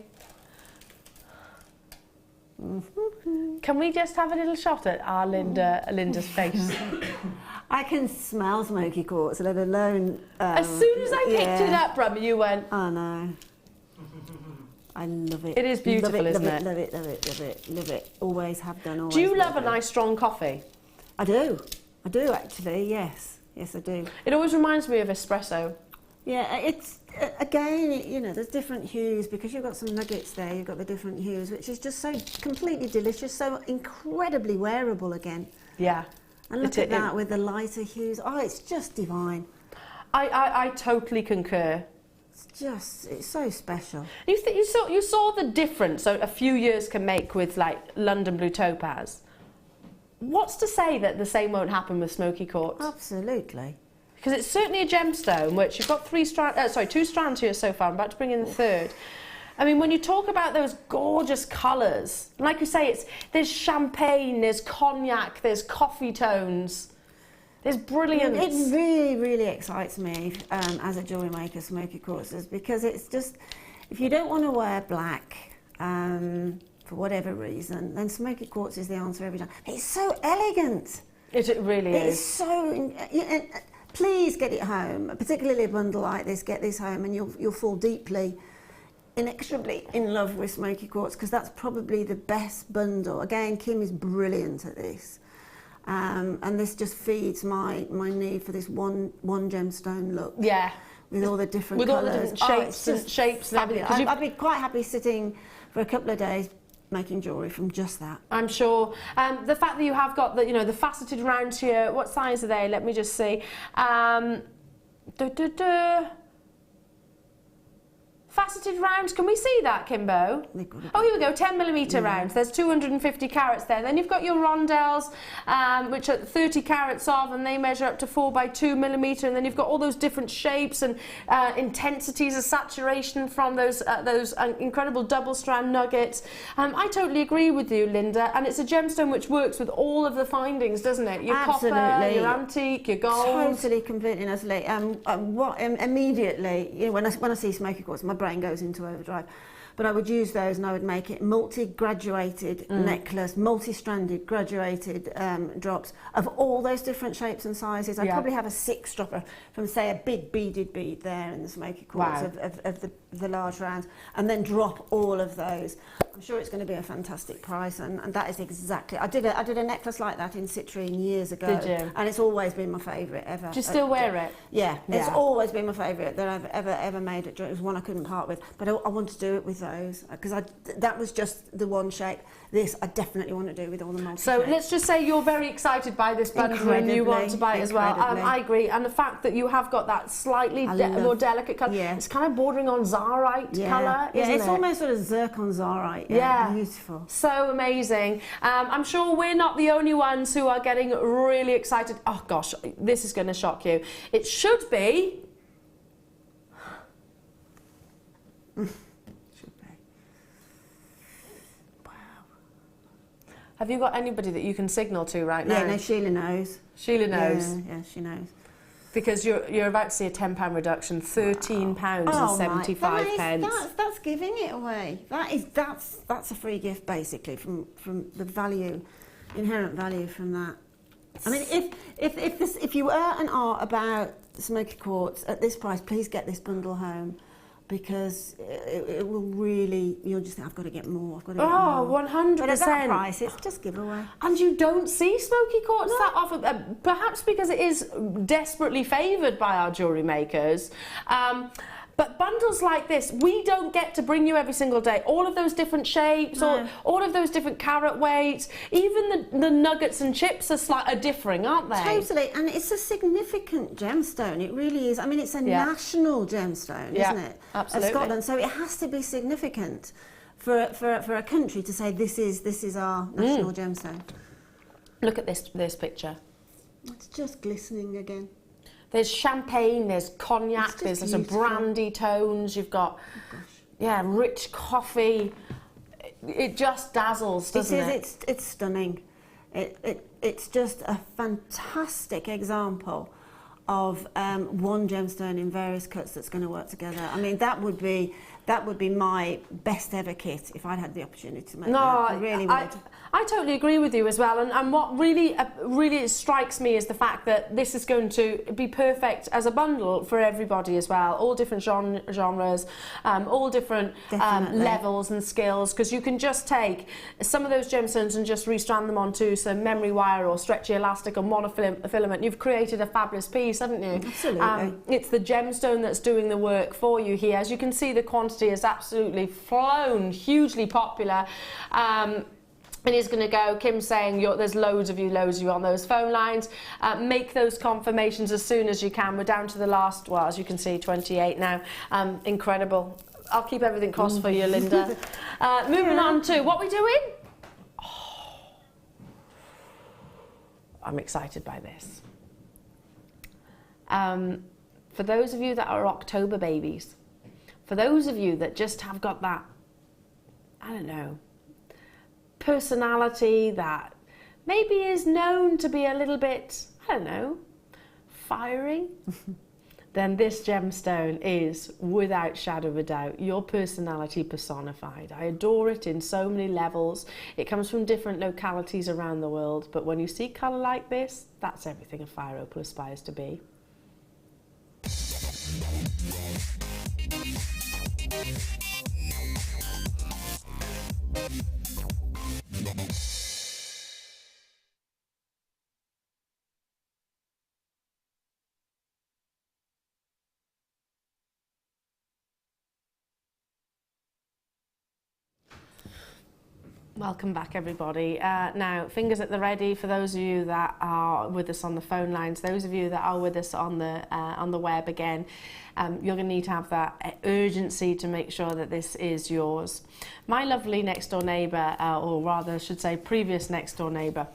S3: Can we just have a little shot at our Linda's face?
S4: I can smell smoky quartz, let alone...
S3: as soon as I picked it up, Brum, you went...
S4: Oh, no. I love it.
S3: It is beautiful, isn't it?
S4: Love it, love it, love it, love it. Always have done, always.
S3: Do you love a nice strong coffee?
S4: I do. I do, actually, yes. Yes, I do.
S3: It always reminds me of espresso.
S4: Yeah, it's, again, you know, there's different hues because you've got some nuggets there, you've got the different hues, which is just so completely delicious, so incredibly wearable again.
S3: Yeah.
S4: And look at that with the lighter hues. Oh, it's just divine.
S3: I totally concur.
S4: It's so special.
S3: You saw the difference so a few years can make with like London Blue Topaz. What's to say that the same won't happen with smoky quartz?
S4: Absolutely.
S3: Because it's certainly a gemstone, which you've got 2 strands here so far. I'm about to bring in the third. I mean, when you talk about those gorgeous colours, like you say, there's champagne, there's cognac, there's coffee tones. There's brilliance.
S4: It really, really excites me as a jewellery maker, smoky quartzes, because it's just, if you don't want to wear black for whatever reason, then smoky quartz is the answer every time. It's so elegant.
S3: It really is.
S4: It's so... Please get it home, particularly a bundle like this, get this home and you'll fall deeply, inexorably in love with smoky quartz, because that's probably the best bundle. Again, Kim is brilliant at this. And this just feeds my need for this one gemstone look.
S3: Yeah.
S4: With all the different
S3: colours. With all the different shapes and everything.
S4: I'd be quite happy sitting for a couple of days making jewellery from just that.
S3: I'm sure. The fact that you have got the faceted rounds here, what size are they? Let me just see. Faceted rounds, can we see that, Kimbo? Oh, here we go, 10mm rounds. There's 250 carats there. Then you've got your rondelles, which are 30 carats of, and they measure up to 4x2mm. And then you've got all those different shapes and intensities of saturation from those incredible double strand nuggets. I totally agree with you, Linda. And it's a gemstone which works with all of the findings, doesn't it? Your copper, your antique, your gold.
S4: Totally, completely, and utterly. Immediately, you know, when I see smoky quartz, my brain goes into overdrive. But I would use those and I would make it multi-graduated necklace, multi-stranded graduated drops of all those different shapes and sizes. I'd probably have a 6-dropper from, say, a big beaded bead there in the smoky quartz of the large rounds, and then drop all of those. I'm sure it's going to be a fantastic price, and that is exactly... I did a necklace like that in citrine years ago.
S3: Did you?
S4: And it's always been my favourite ever.
S3: Do you still wear it?
S4: Yeah, it's always been my favourite that I've ever made. It was one I couldn't part with, but I want to do it with those because that was just the one shape. This I definitely want to do with all the multi
S3: So let's just say you're very excited by this bundle and you want to buy it as well. I agree, and the fact that you have got that slightly more delicate colour, it's kind of bordering on Zarite colour, isn't it?
S4: It's almost sort of zircon Zarite.
S3: Yeah,
S4: beautiful.
S3: So amazing. I'm sure we're not the only ones who are getting really excited. Oh gosh, this is going to shock you. It should be... Have you got anybody that you can signal to right now?
S4: Yeah, no, Sheila knows.
S3: Sheila knows?
S4: Yeah, she knows.
S3: Because you're about to see a £10 reduction, £13.75.
S4: That's giving it away. That's a free gift basically from the value, inherent value from that. I mean, if you are and are about smoky quartz at this price, please get this bundle home. Because it will really, you'll just think, I've got to get more, I've got to get more.
S3: 100%.
S4: But at that price, it's just giveaway.
S3: And you don't see smoky quartz that often, perhaps because it is desperately favoured by our jewellery makers. But bundles like this, we don't get to bring you every single day. All of those different shapes, all of those different carat weights, even the nuggets and chips are differing, aren't they?
S4: Totally, and it's a significant gemstone. It really is. I mean, it's a national gemstone, isn't it?
S3: Absolutely.
S4: Of Scotland, so it has to be significant for a country to say this is our national gemstone.
S3: Look at this picture.
S4: It's just glistening again.
S3: There's champagne, there's cognac, there's some brandy tones, you've got, rich coffee. It just dazzles, doesn't it?
S4: It's stunning. It's just a fantastic example of one gemstone in various cuts that's going to work together. I mean, that would be my best ever kit if I'd had the opportunity to make that. I really would.
S3: I totally agree with you as well, and what really strikes me is the fact that this is going to be perfect as a bundle for everybody as well, all different genres, all different levels and skills, because you can just take some of those gemstones and just restrand them onto some memory wire or stretchy elastic or monofilament. You've created a fabulous piece, haven't you?
S4: Absolutely.
S3: It's the gemstone that's doing the work for you here. As you can see, the quantity has absolutely flown, hugely popular. It is going to go. Kim's saying there's loads of you on those phone lines. Make those confirmations as soon as you can. We're down to the last, well, as you can see, 28 now. Incredible. I'll keep everything crossed for you, Linda. Moving on to what we're doing. Oh, I'm excited by this. For those of you that are October babies, for those of you that just have got that, I don't know, personality that maybe is known to be a little bit, I don't know, fiery, then this gemstone is, without shadow of a doubt, your personality personified. I adore it in so many levels. It comes from different localities around the world, but when you see colour like this, that's everything a fire opal aspires to be. Welcome back, everybody. Now, fingers at the ready for those of you that are with us on the phone lines, those of you that are with us on the web again. You're going to need to have that urgency to make sure that this is yours. My lovely next door neighbour, or rather I should say previous next door neighbour,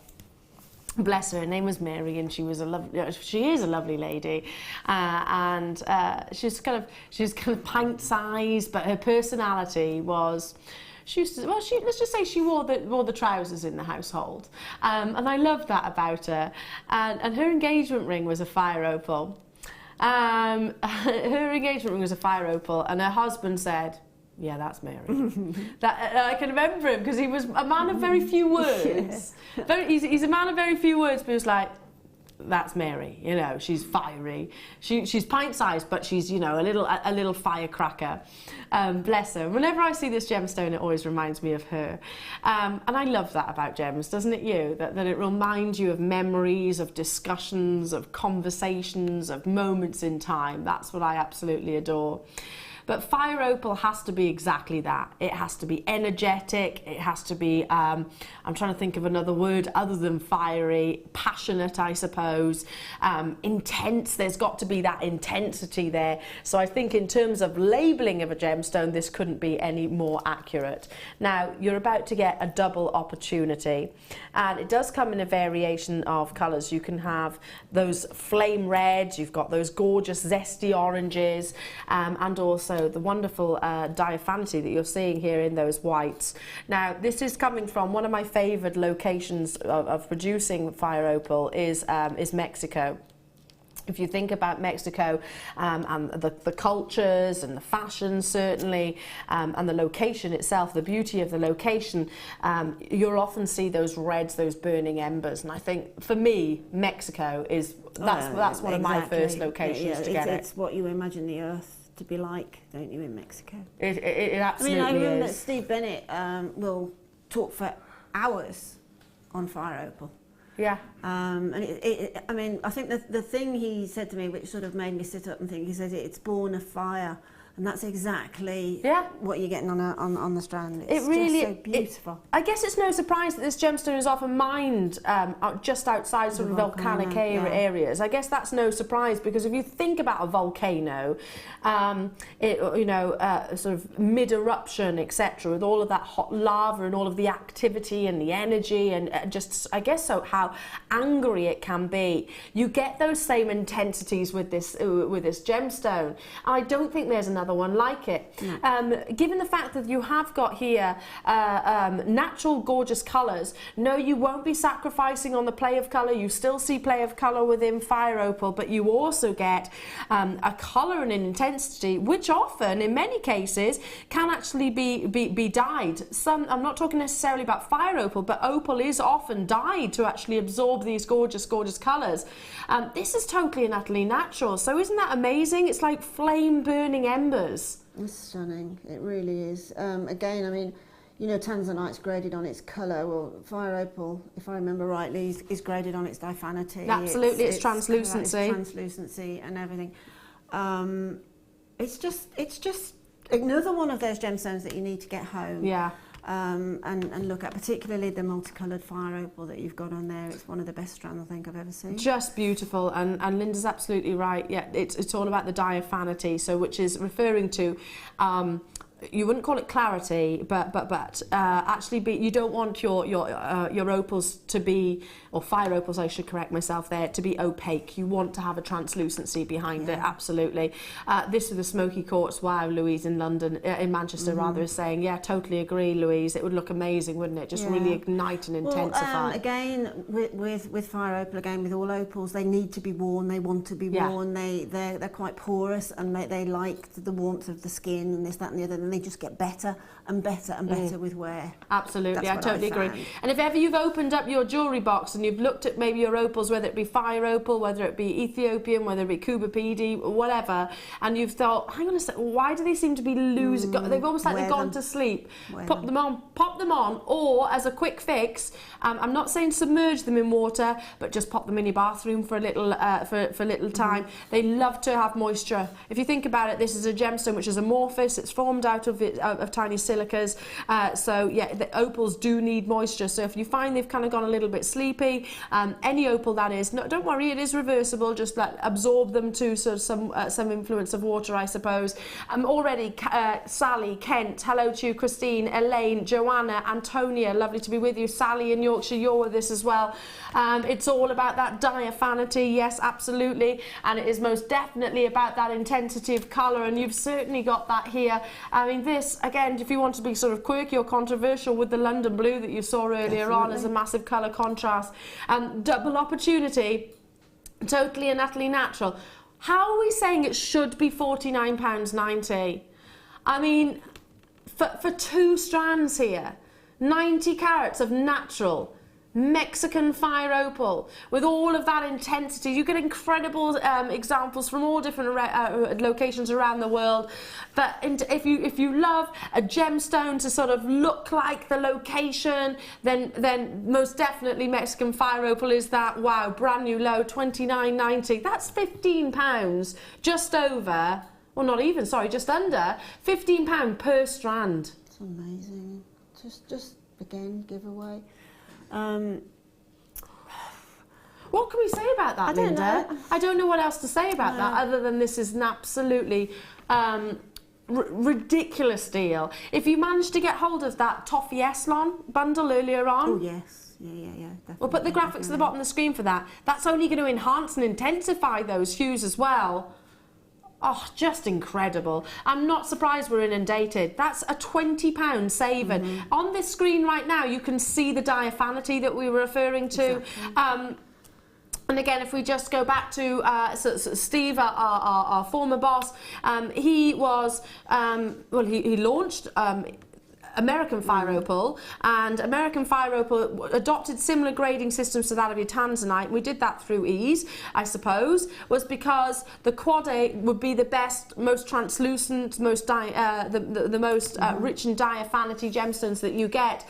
S3: bless her name was Mary, and she is a lovely lady, and she's kind of pint-sized, but her personality was, let's just say she wore the trousers in the household, and I loved that about her. And her engagement ring was a fire opal. Her engagement ring was a fire opal, and her husband said, "Yeah, that's Mary." I can remember him because he was a man of very few words. Yeah. He's a man of very few words, but he was like, "That's Mary. You know, she's fiery. She's pint-sized, but she's, you know, a little firecracker." Bless her. Whenever I see this gemstone, it always reminds me of her. And I love that about gems, doesn't it, you? That it reminds you of memories, of discussions, of conversations, of moments in time. That's what I absolutely adore. But fire opal has to be exactly that. It has to be energetic. It has to be, I'm trying to think of another word other than fiery, passionate, I suppose, intense. There's got to be that intensity there. So I think in terms of labelling of a gemstone, this couldn't be any more accurate. Now, you're about to get a double opportunity, and it does come in a variation of colours. You can have those flame reds, you've got those gorgeous zesty oranges, and also the wonderful diaphanity that you're seeing here in those whites. Now, this is coming from one of my favoured locations of producing fire opal is Mexico. If you think about Mexico and the cultures and the fashion, certainly, and the location itself, the beauty of the location, you'll often see those reds, those burning embers. And I think, for me, Mexico is, that's one of my first locations to get it.
S4: It's what you imagine the earth to be like, don't you, in Mexico?
S3: It absolutely is.
S4: I mean, I remember that Steve Bennett will talk for hours on fire opal.
S3: Yeah.
S4: And I mean, I think the thing he said to me, which sort of made me sit up and think, he said it's born of fire, and that's exactly what you're getting on the strand. It's just so beautiful.
S3: I guess it's no surprise that this gemstone is often mined just outside sort of volcanic areas. I guess that's no surprise, because if you think about a volcano, sort of mid-eruption, etc., with all of that hot lava and all of the activity and the energy, and just, I guess, so how angry it can be, you get those same intensities with this gemstone. I don't think there's another another one like it. Given the fact that you have got here natural gorgeous colours, no, you won't be sacrificing on the play of colour. You still see play of colour within fire opal, but you also get a colour and an intensity which often, in many cases, can actually be dyed. I'm not talking necessarily about fire opal, but opal is often dyed to actually absorb these gorgeous colours. This is totally and utterly natural, so isn't that amazing? It's like flame burning embers.
S4: It's stunning, it really is. Again, I mean, you know, tanzanite's graded on its colour. Well, fire opal, if I remember rightly, is graded on its diaphanity.
S3: Absolutely, it's translucency.
S4: It's translucency and everything. It's just another one of those gemstones that you need to get home.
S3: Yeah.
S4: And look at, particularly the multicoloured fire opal that you've got on there. It's one of the best strands I think I've ever seen.
S3: Just beautiful, and Linda's absolutely right. Yeah, it's all about the diaphanity, so which is referring to you wouldn't call it clarity, but actually you don't want your opals to be, or fire opals, I should correct myself there, to be opaque. You want to have a translucency behind it, absolutely. This is the smoky quartz. Wow, Louise in London, in Manchester rather, is saying, yeah, totally agree, Louise. It would look amazing, wouldn't it? Just really ignite and intensify.
S4: Well, again, with fire opal, again with all opals, they need to be worn. They want to be worn. They're quite porous, and they like the warmth of the skin and this, that, and the other. And they just get better and better and better with wear.
S3: Absolutely, I totally agree. And if ever you've opened up your jewellery box and you've looked at maybe your opals, whether it be fire opal, whether it be Ethiopian, whether it be Kubapedi, whatever, and you've thought, hang on a second, why do they seem to be losing? They've almost like they've gone to sleep. Pop them on, or as a quick fix, I'm not saying submerge them in water, but just pop them in your bathroom for a little for a little time. They love to have moisture. If you think about it, this is a gemstone which is amorphous. It's formed out of tiny silicas, so yeah, the opals do need moisture. So if you find they've kind of gone a little bit sleepy, any opal that is, no, don't worry, it is reversible. Just like absorb them to sort of some influence of water, I suppose. Already, Sally, Kent, hello to you, Christine, Elaine, Joanna, Antonia, lovely to be with you. Sally in Yorkshire, you're with us as well. It's all about that diaphanity, yes, absolutely, and it is most definitely about that intensity of colour, and you've certainly got that here. I mean, this, again, if you want to be sort of quirky or controversial with the London blue that you saw earlier on as a massive colour contrast, double opportunity, totally and utterly natural. How are we saying it should be £49.90? I mean, for 2 strands here, 90 carats of natural Mexican fire opal with all of that intensity. You get incredible examples from all different locations around the world. But if you love a gemstone to sort of look like the location, then most definitely Mexican fire opal is that. Wow, brand new low, $29.90. That's £15, just over, well not even, sorry, just under £15 per strand.
S4: It's amazing. Just again, giveaway.
S3: What can we say about that, Linda? I don't know what else to say about that other than this is an absolutely ridiculous deal. If you managed to get hold of that Toffee Eslon bundle earlier on.
S4: Oh yes, yeah, definitely.
S3: We'll put the graphics at the bottom of the screen for that. That's only going to enhance and intensify those hues as well. Oh, just incredible. I'm not surprised we're inundated. That's a £20 saving. On this screen right now, you can see the diaphanity that we were referring to. Exactly. And again, if we just go back to Steve, our former boss, he was, he launched American fire opal, and American fire opal adopted similar grading systems to that of your tanzanite. We did that through ease, I suppose, was because the quad A would be the best, most translucent, most the most rich in diaphanity gemstones that you get.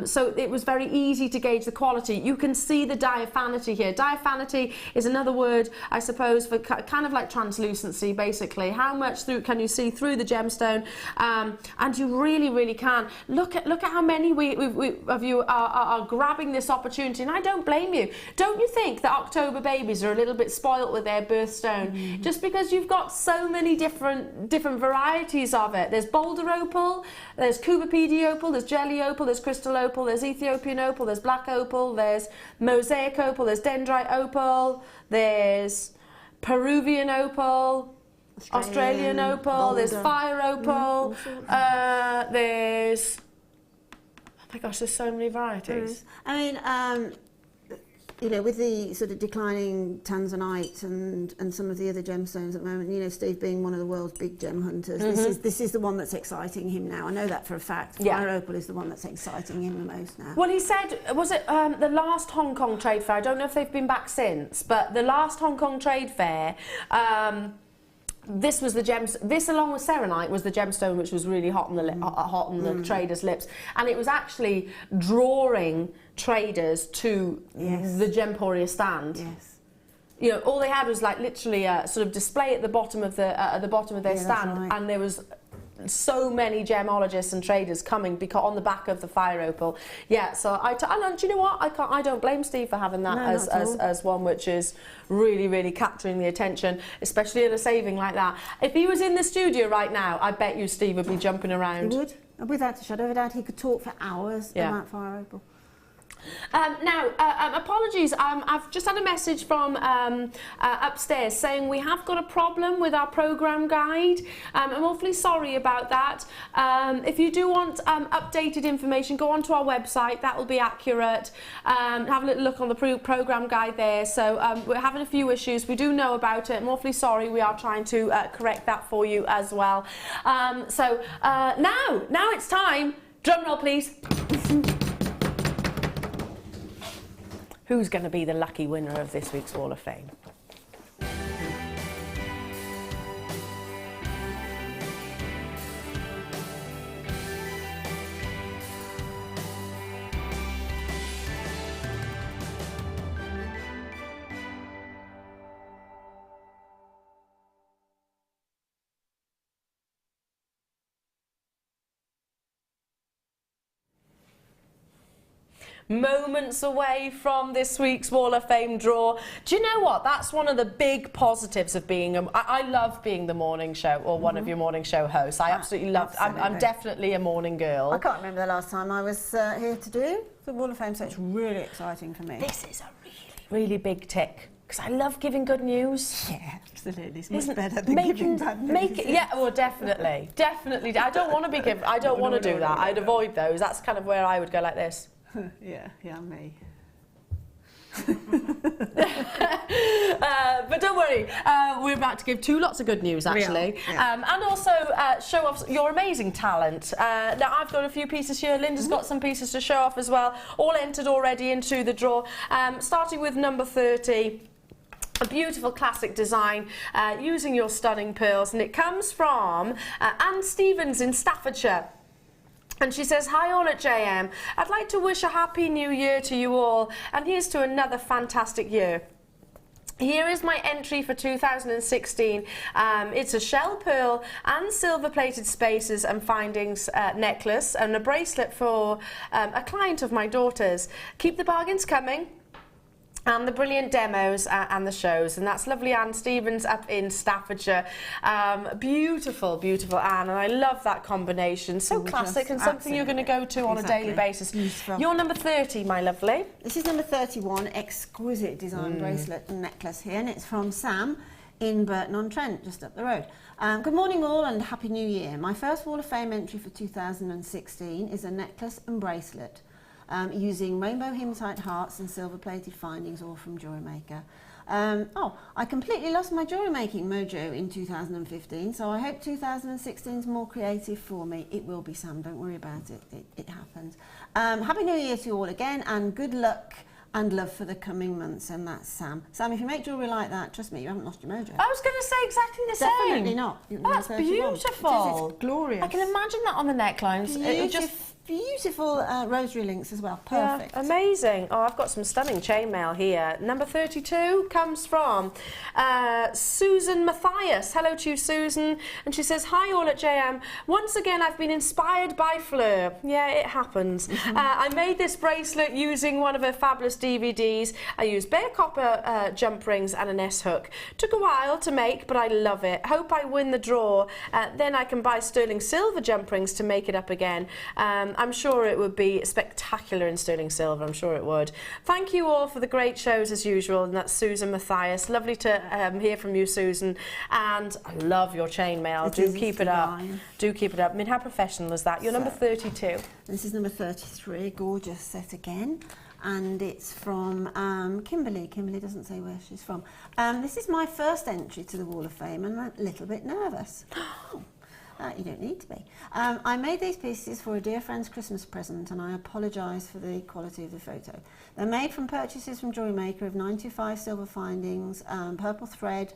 S3: So it was very easy to gauge the quality. You can see the diaphanity here. Diaphanity is another word, I suppose, for kind of like translucency, basically. How much through can you see through the gemstone? And you really can. Look at how many of you are grabbing this opportunity, and I don't blame you. Don't you think that October babies are a little bit spoilt with their birthstone? Just because you've got so many different varieties of it. There's boulder opal, there's Kubapedi opal, there's jelly opal, there's crystal opal, there's Ethiopian opal, there's black opal, there's mosaic opal, there's dendrite opal, there's Peruvian opal. Australian opal, there's fire opal, there's... Oh my gosh, there's so many varieties.
S4: I mean, you know, with the sort of declining tanzanite and some of the other gemstones at the moment, you know, Steve being one of the world's big gem hunters, this is the one that's exciting him now. I know that for a fact. Fire opal is the one that's exciting him the most now.
S3: Well, he said, was it the last Hong Kong trade fair? I don't know if they've been back since, but the last Hong Kong trade fair, this was the gems. This, along with serenite, was the gemstone which was really hot on the traders' lips, and it was actually drawing traders to the Gemporia stand.
S4: Yes.
S3: You know, all they had was like literally a sort of display at the bottom of their stand, and there was so many gemologists and traders coming because on the back of the fire opal. Yeah, so and do you know what? I don't blame Steve for having that as one which is really capturing the attention, especially at a saving like that. If he was in the studio right now, I bet you Steve would be jumping around.
S4: He would, without a shadow of a doubt. He could talk for hours about fire opal.
S3: Now, apologies, I've just had a message from upstairs saying we have got a problem with our programme guide. I'm awfully sorry about that. If you do want updated information, go onto our website, that will be accurate. Have a little look on the programme guide there. So we're having a few issues, we do know about it. I'm awfully sorry, we are trying to correct that for you as well. So now it's time, drum roll please. Who's going to be the lucky winner of this week's Wall of Fame? Moments away from this week's Wall of Fame draw. Do you know what? That's one of the big positives of being I love being the morning show or one of your morning show hosts. I absolutely love I'm definitely a morning girl.
S4: I can't remember the last time I was here to do the Wall of Fame, so it's really exciting for me.
S3: This is a really big tick. Because I love giving good news.
S4: Yeah, absolutely. It's much better than giving bad news.
S3: Yeah, well, definitely. Definitely. I don't want to be given... I don't want to do that. I'd avoid those. That's kind of where I would go like this.
S4: Yeah, me.
S3: But don't worry, we're about to give two lots of good news actually, and also show off your amazing talent. Now I've got a few pieces here, Linda's got some pieces to show off as well, all entered already into the draw, starting with number 30. A beautiful classic design using your stunning pearls, and it comes from Anne Stevens in Staffordshire. And she says, hi all at JM, I'd like to wish a happy new year to you all, and here's to another fantastic year. Here is my entry for 2016. It's a shell pearl and silver plated spaces and findings necklace and a bracelet for a client of my daughter's. Keep the bargains coming. And the brilliant demos and the shows, and that's lovely Anne Stevens up in Staffordshire. Beautiful, beautiful Anne, and I love that combination. So classic and something you're going to go to on a daily basis. Beautiful. You're number 30, my lovely.
S4: This is number 31, exquisite design bracelet and necklace here, and it's from Sam in Burton-on-Trent, just up the road. Good morning all and Happy New Year. My first Wall of Fame entry for 2016 is a necklace and bracelet. Using rainbow hematite hearts and silver-plated findings, all from Jewellery Maker. I completely lost my jewellery making mojo in 2015, so I hope 2016 is more creative for me. It will be, Sam, don't worry about it. It happens. Happy New Year to you all again, and good luck and love for the coming months, and that's Sam. Sam, if you make jewellery like that, trust me, you haven't lost your mojo.
S3: I was going to say exactly the same.
S4: Definitely not.
S3: That's beautiful.
S4: It's glorious.
S3: I can imagine that on the necklines. It just
S4: beautiful rosary links as well. Perfect.
S3: Yeah, amazing. Oh, I've got some stunning chainmail here. Number 32 comes from Susan Matthias. Hello to you, Susan. And she says, hi all at JM. Once again, I've been inspired by Fleur. Yeah, it happens. I made this bracelet using one of her fabulous DVDs. I used bare copper jump rings and an S-hook. Took a while to make, but I love it. Hope I win the draw. Then I can buy sterling silver jump rings to make it up again. I'm sure it would be spectacular in sterling silver. I'm sure it would. Thank you all for the great shows as usual. And that's Susan Matthias. Lovely to hear from you, Susan. And I love your chainmail. Do keep it up. Do keep it up. I mean, how professional is that? You're number 32.
S4: This is number 33. Gorgeous set again. And it's from Kimberly. Kimberly doesn't say where she's from. This is my first entry to the Wall of Fame, and I'm a little bit nervous. You don't need to be. I made these pieces for a dear friend's Christmas present, and I apologise for the quality of the photo. They're made from purchases from Jewellery Maker of 925 silver findings, purple thread,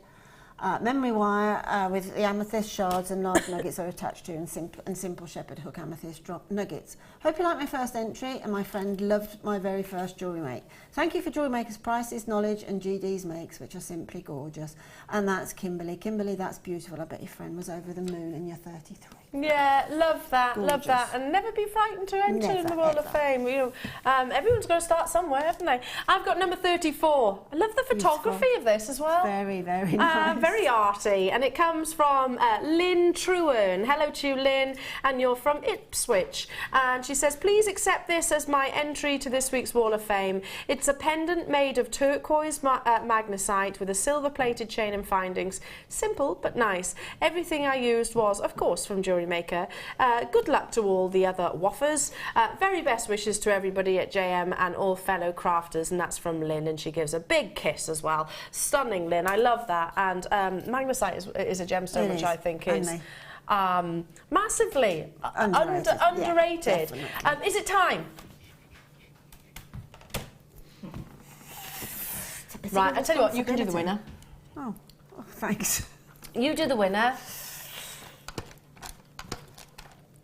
S4: memory wire with the amethyst shards and large nuggets are attached to, and simple shepherd hook amethyst drop nuggets. Hope you like my first entry, and my friend loved my very first jewellery make. Thank you for Jewellery Maker's prices, knowledge and GD's makes, which are simply gorgeous. And that's Kimberly. Kimberly, that's beautiful. I bet your friend was over the moon and you're 33.
S3: Yeah, love that,
S4: Gorgeous.
S3: love that. And never be frightened to enter
S4: Never,
S3: in the Wall of
S4: ever.
S3: Fame. You know, everyone's got to start somewhere, haven't they? I've got number 34. I love the photography of this as well.
S4: Very, very nice.
S3: Very arty. And it comes from Lynn Truen. Hello to you, Lynn. And you're from Ipswich. And she says, please accept this as my entry to this week's Wall of Fame. It's a pendant made of turquoise magnesite with a silver-plated chain and findings. Simple but nice. Everything I used was, of course, from Jewellery Maker. Good luck to all the other waffers. Very best wishes to everybody at JM and all fellow crafters, and that's from Lynn, and she gives a big kiss as well. Stunning, Lynn. I love that. And magnesite is a gemstone, which I think is massively underrated.
S4: Yeah,
S3: is it time? Right, I tell you what, you can do the winner.
S4: Oh, thanks.
S3: You do the winner.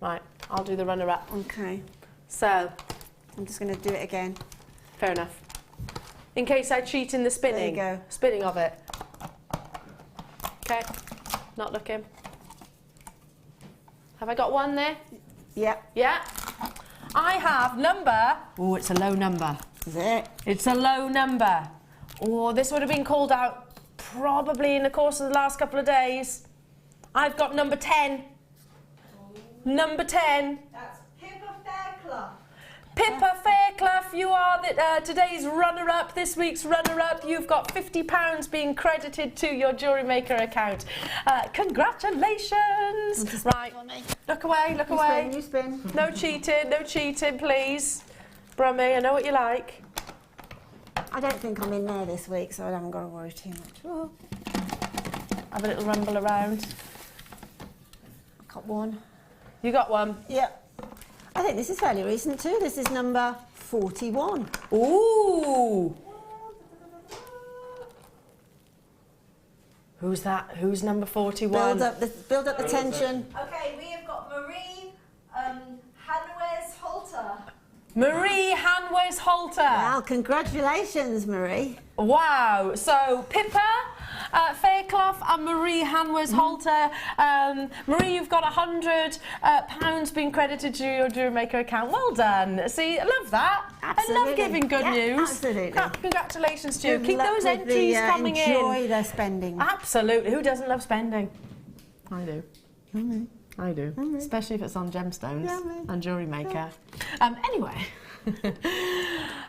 S3: Right, I'll do the runner-up.
S4: Okay.
S3: So,
S4: I'm just going to do it again.
S3: fair enough. In case I cheat in the spinning.
S4: There you go.
S3: Spinning of it. Okay, not looking. Have I got one there?
S4: Yeah.
S3: Yeah. I have number. Oh, it's a low number.
S4: Is it?
S3: It's a low number. Oh, this would have been called out probably in the course of the last couple of days. I've got number 10. Number 10.
S4: That's Pippa Fairclough.
S3: Pippa Fairclough, you are today's runner-up, this week's runner-up. You've got £50 being credited to your Jewellery Maker account. Congratulations. Right, look away, look away.
S4: You spin.
S3: No cheating, please. Brummy, I know what you like.
S4: I don't think I'm in there this week, so I haven't got to worry too much. Oh.
S3: Have a little rumble around.
S4: I've got one.
S3: You got one?
S4: Yeah. I think this is fairly recent too. This is number 41.
S3: Ooh! Who's that? Who's number 41?
S4: Build up the tension.
S1: Okay, we have got Marie Hanwes Holter.
S3: Marie Hanwes Holter.
S4: Well, congratulations, Marie.
S3: Wow. So Pippa Fairclough and Marie Hanwes Holter. Marie, you've got £100 being credited to your Jewellery Maker account. Well done. See, I love that.
S4: Absolutely.
S3: I love giving good news.
S4: Absolutely.
S3: Congratulations to you.
S4: Good
S3: Keep
S4: luck
S3: those
S4: with
S3: entries coming in.
S4: Enjoy their spending.
S3: Absolutely. Who doesn't love spending? I do. I do. Especially if it's on gemstones and Jewellery Maker. Anyway,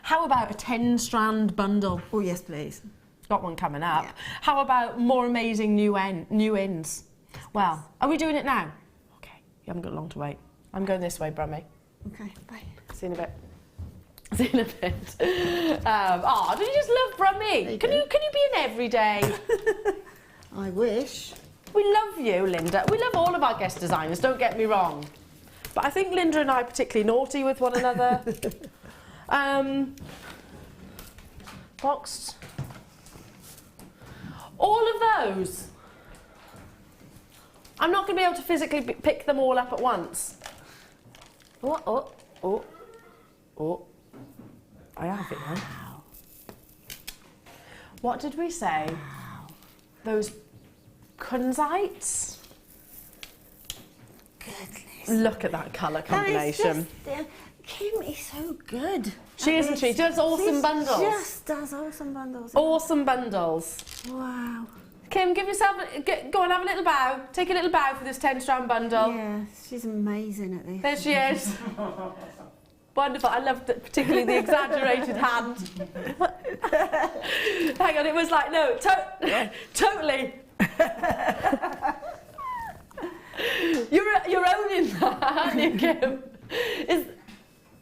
S3: how about a 10-strand bundle?
S4: Oh, yes, please.
S3: Got one coming up.
S4: Yeah.
S3: How about more amazing new ends? Well, are we doing it now? Okay, you haven't got long to wait. I'm going this way, Brummy.
S4: Okay, bye.
S3: See you in a bit. See you in a bit. Oh, do you just love Brummy? Can you be in every day?
S4: I wish.
S3: We love you, Linda. We love all of our guest designers, don't get me wrong. But I think Linda and I are particularly naughty with one another. Boxed. All of those. I'm not going to be able to physically pick them all up at once. Oh. I have it now. What did we say? Those kunzites?
S4: Goodness.
S3: Look at that colour combination.
S4: Kim is so good.
S3: She isn't she? She does awesome bundles.
S4: Just does awesome bundles.
S3: Awesome bundles.
S4: Wow.
S3: Kim, give yourself, go on, have a little bow. Take a little bow for this 10-strand bundle.
S4: Yeah, she's amazing at this.
S3: There she is. Wonderful. I loved particularly the exaggerated hand. Hang on, it was like, no, totally. You're owning that, aren't you, Kim?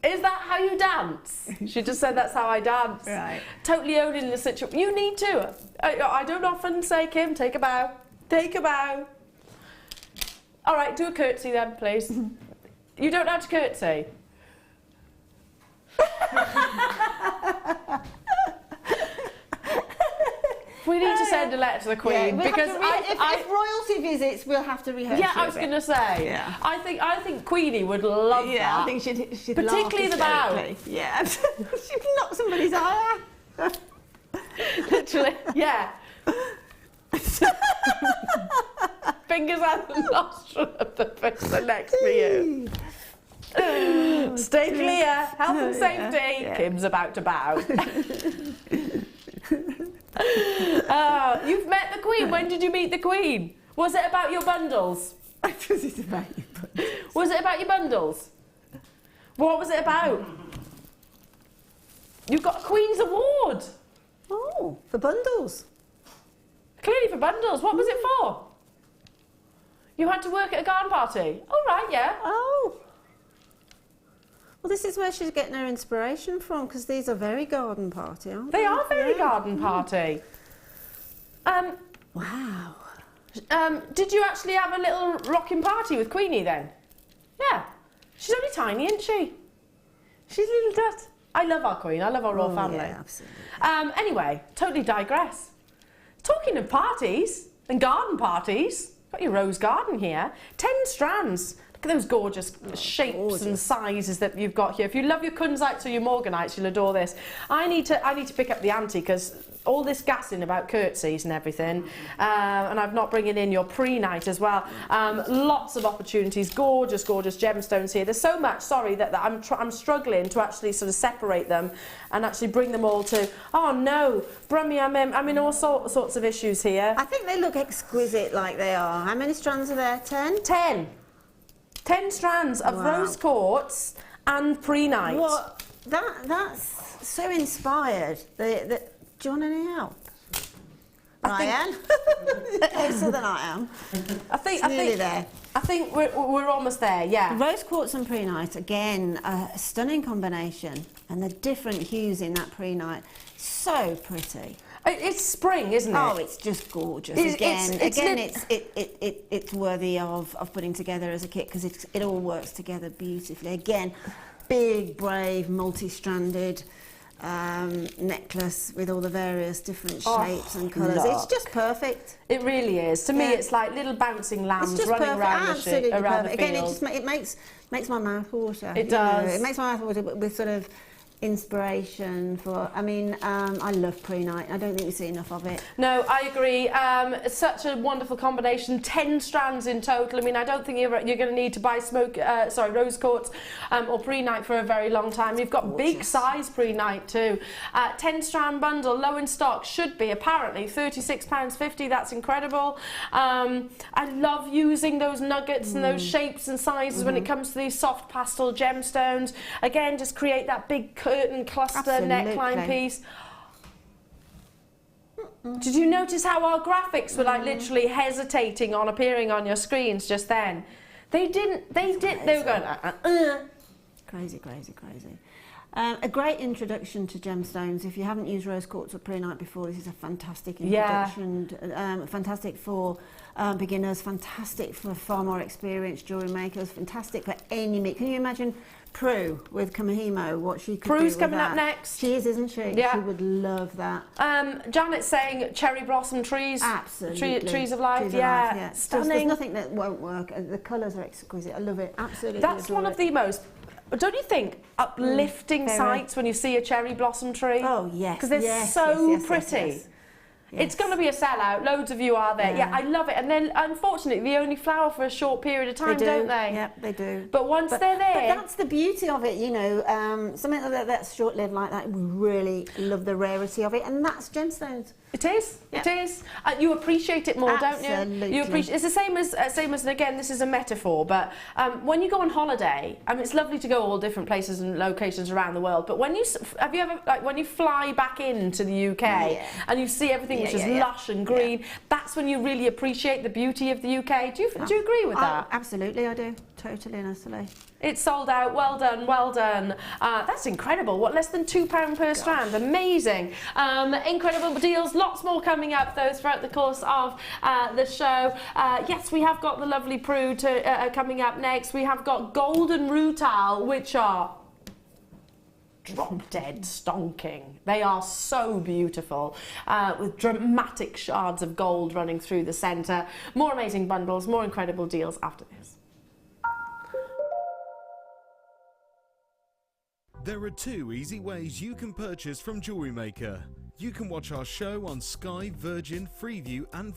S3: Is that how you dance? She just said that's how I dance.
S4: Right.
S3: Totally owning the situation. You need to. I don't often say, Kim, take a bow. Take a bow. All right, do a curtsy then, please. You don't have to curtsy. We need to send a letter to the Queen because
S4: if royalty visits, we'll have to rehearse.
S3: Yeah, I was going to say. Yeah. I think Queenie would love that.
S4: Yeah, I think she'd
S3: particularly the bow.
S4: Yeah, she'd knock somebody's eye out.
S3: Literally, yeah. Fingers out the nostril of the person next to you. Stay clear, health and safety. Yeah. Kim's about to bow. You've met the Queen. When did you meet the Queen? Was it about your bundles?
S4: Was it about your bundles?
S3: Was it about your bundles? What was it about? You got a Queen's Award.
S4: Oh, for bundles.
S3: Clearly for bundles. What was it for? You had to work at a garden party. Oh, right, yeah.
S4: Oh. Well, this is where she's getting her inspiration from, because these are very garden party, aren't they?
S3: They are very garden party.
S4: Wow.
S3: Did you actually have a little rocking party with Queenie then? Yeah. She's only tiny, isn't she? She's a little dut. I love our Queen. I love our royal family.
S4: Yeah, absolutely.
S3: Anyway, totally digress. Talking of parties and garden parties, got your rose garden here. 10 strands. Look at those gorgeous shapes and sizes that you've got here. If you love your kunzites or your morganites, you'll adore this. I need to pick up the ante because all this gassing about curtsies and everything, and I'm not bringing in your pre-night as well. Lots of opportunities, gorgeous, gorgeous gemstones here. There's so much, sorry, that I'm struggling to actually sort of separate them and actually bring them all to. Oh no, Brummy, I'm in all sorts of issues here.
S4: I think they look exquisite like they are. How many strands are there? 10?
S3: 10 strands of rose quartz and pre-night.
S4: What? That's so inspired. Do you want any help? Ryan? Closer than I am.
S3: I think we're almost there, yeah.
S4: Rose quartz and pre-night, again, a stunning combination. And the different hues in that pre-night, so pretty.
S3: It's spring, isn't it?
S4: Oh, it's just gorgeous. It's worthy of putting together as a kit because it all works together beautifully. Again, big, brave, multi-stranded necklace with all the various different shapes and colours. It's just perfect.
S3: It really is. To me, it's like little bouncing lambs running around the field.
S4: Again, it makes my mouth water.
S3: It does.
S4: It makes my mouth water with sort of inspiration for. I mean, I love pre-night. I don't think we see enough of it.
S3: No, I agree. It's such a wonderful combination. 10 strands in total. I mean, I don't think you're going to need to buy rose quartz or pre-night for a very long time. You've got big size pre-night too. 10 strand bundle, low in stock, should be apparently £36.50. That's incredible. I love using those nuggets and those shapes and sizes when it comes to these soft pastel gemstones. Again, just create that big curtain cluster neckline piece. Did you notice how our graphics were like literally hesitating on appearing on your screens just then? They were going
S4: crazy. A great introduction to gemstones. If you haven't used rose quartz or pre-night before, this is a fantastic introduction. Fantastic for beginners, fantastic for far more experienced jewellery makers, fantastic for any make. Can you imagine Prue with Kamahimo, what she could do with
S3: Prue's coming
S4: that?
S3: up next.
S4: She is, isn't she?
S3: Yeah.
S4: She would love that.
S3: Janet's saying cherry blossom trees.
S4: Absolutely.
S3: Trees of life,
S4: Trees
S3: yeah.
S4: of life, yeah.
S3: Stunning.
S4: There's nothing that won't work. The colours are exquisite. I love it. Absolutely.
S3: That's one of the most, don't you think, uplifting sights when you see a cherry blossom tree?
S4: Oh, yes.
S3: Because they're so pretty.
S4: Yes.
S3: It's going to be a sellout. Loads of you are there. Yeah, I love it. And then, unfortunately, they only flower for a short period of time, don't they?
S4: Yeah, they do.
S3: But once they're there...
S4: But that's the beauty of it, you know. Something that's short-lived like that, we really love the rarity of it, and that's gemstones.
S3: It is.
S4: Yeah.
S3: It is. You appreciate it more, don't you?
S4: Absolutely.
S3: You appreciate. It's the same as and again, this is a metaphor, but when you go on holiday, I mean, it's lovely to go all different places and locations around the world. But when you have you ever when you fly back into the UK and you see everything which is lush and green, that's when you really appreciate the beauty of the UK. Do you agree with that?
S4: Absolutely, I do. Totally, honestly.
S3: It's sold out. Well done, well done. That's incredible. What, less than £2 per strand? Amazing. Incredible deals. Lots more coming up, though, throughout the course of the show. Yes, we have got the lovely Prude coming up next. We have got golden rutile, which are drop dead stonking. They are so beautiful, with dramatic shards of gold running through the centre. More amazing bundles, more incredible deals after this.
S7: There are 2 easy ways you can purchase from Jewellery Maker. You can watch our show on Sky, Virgin, Freeview and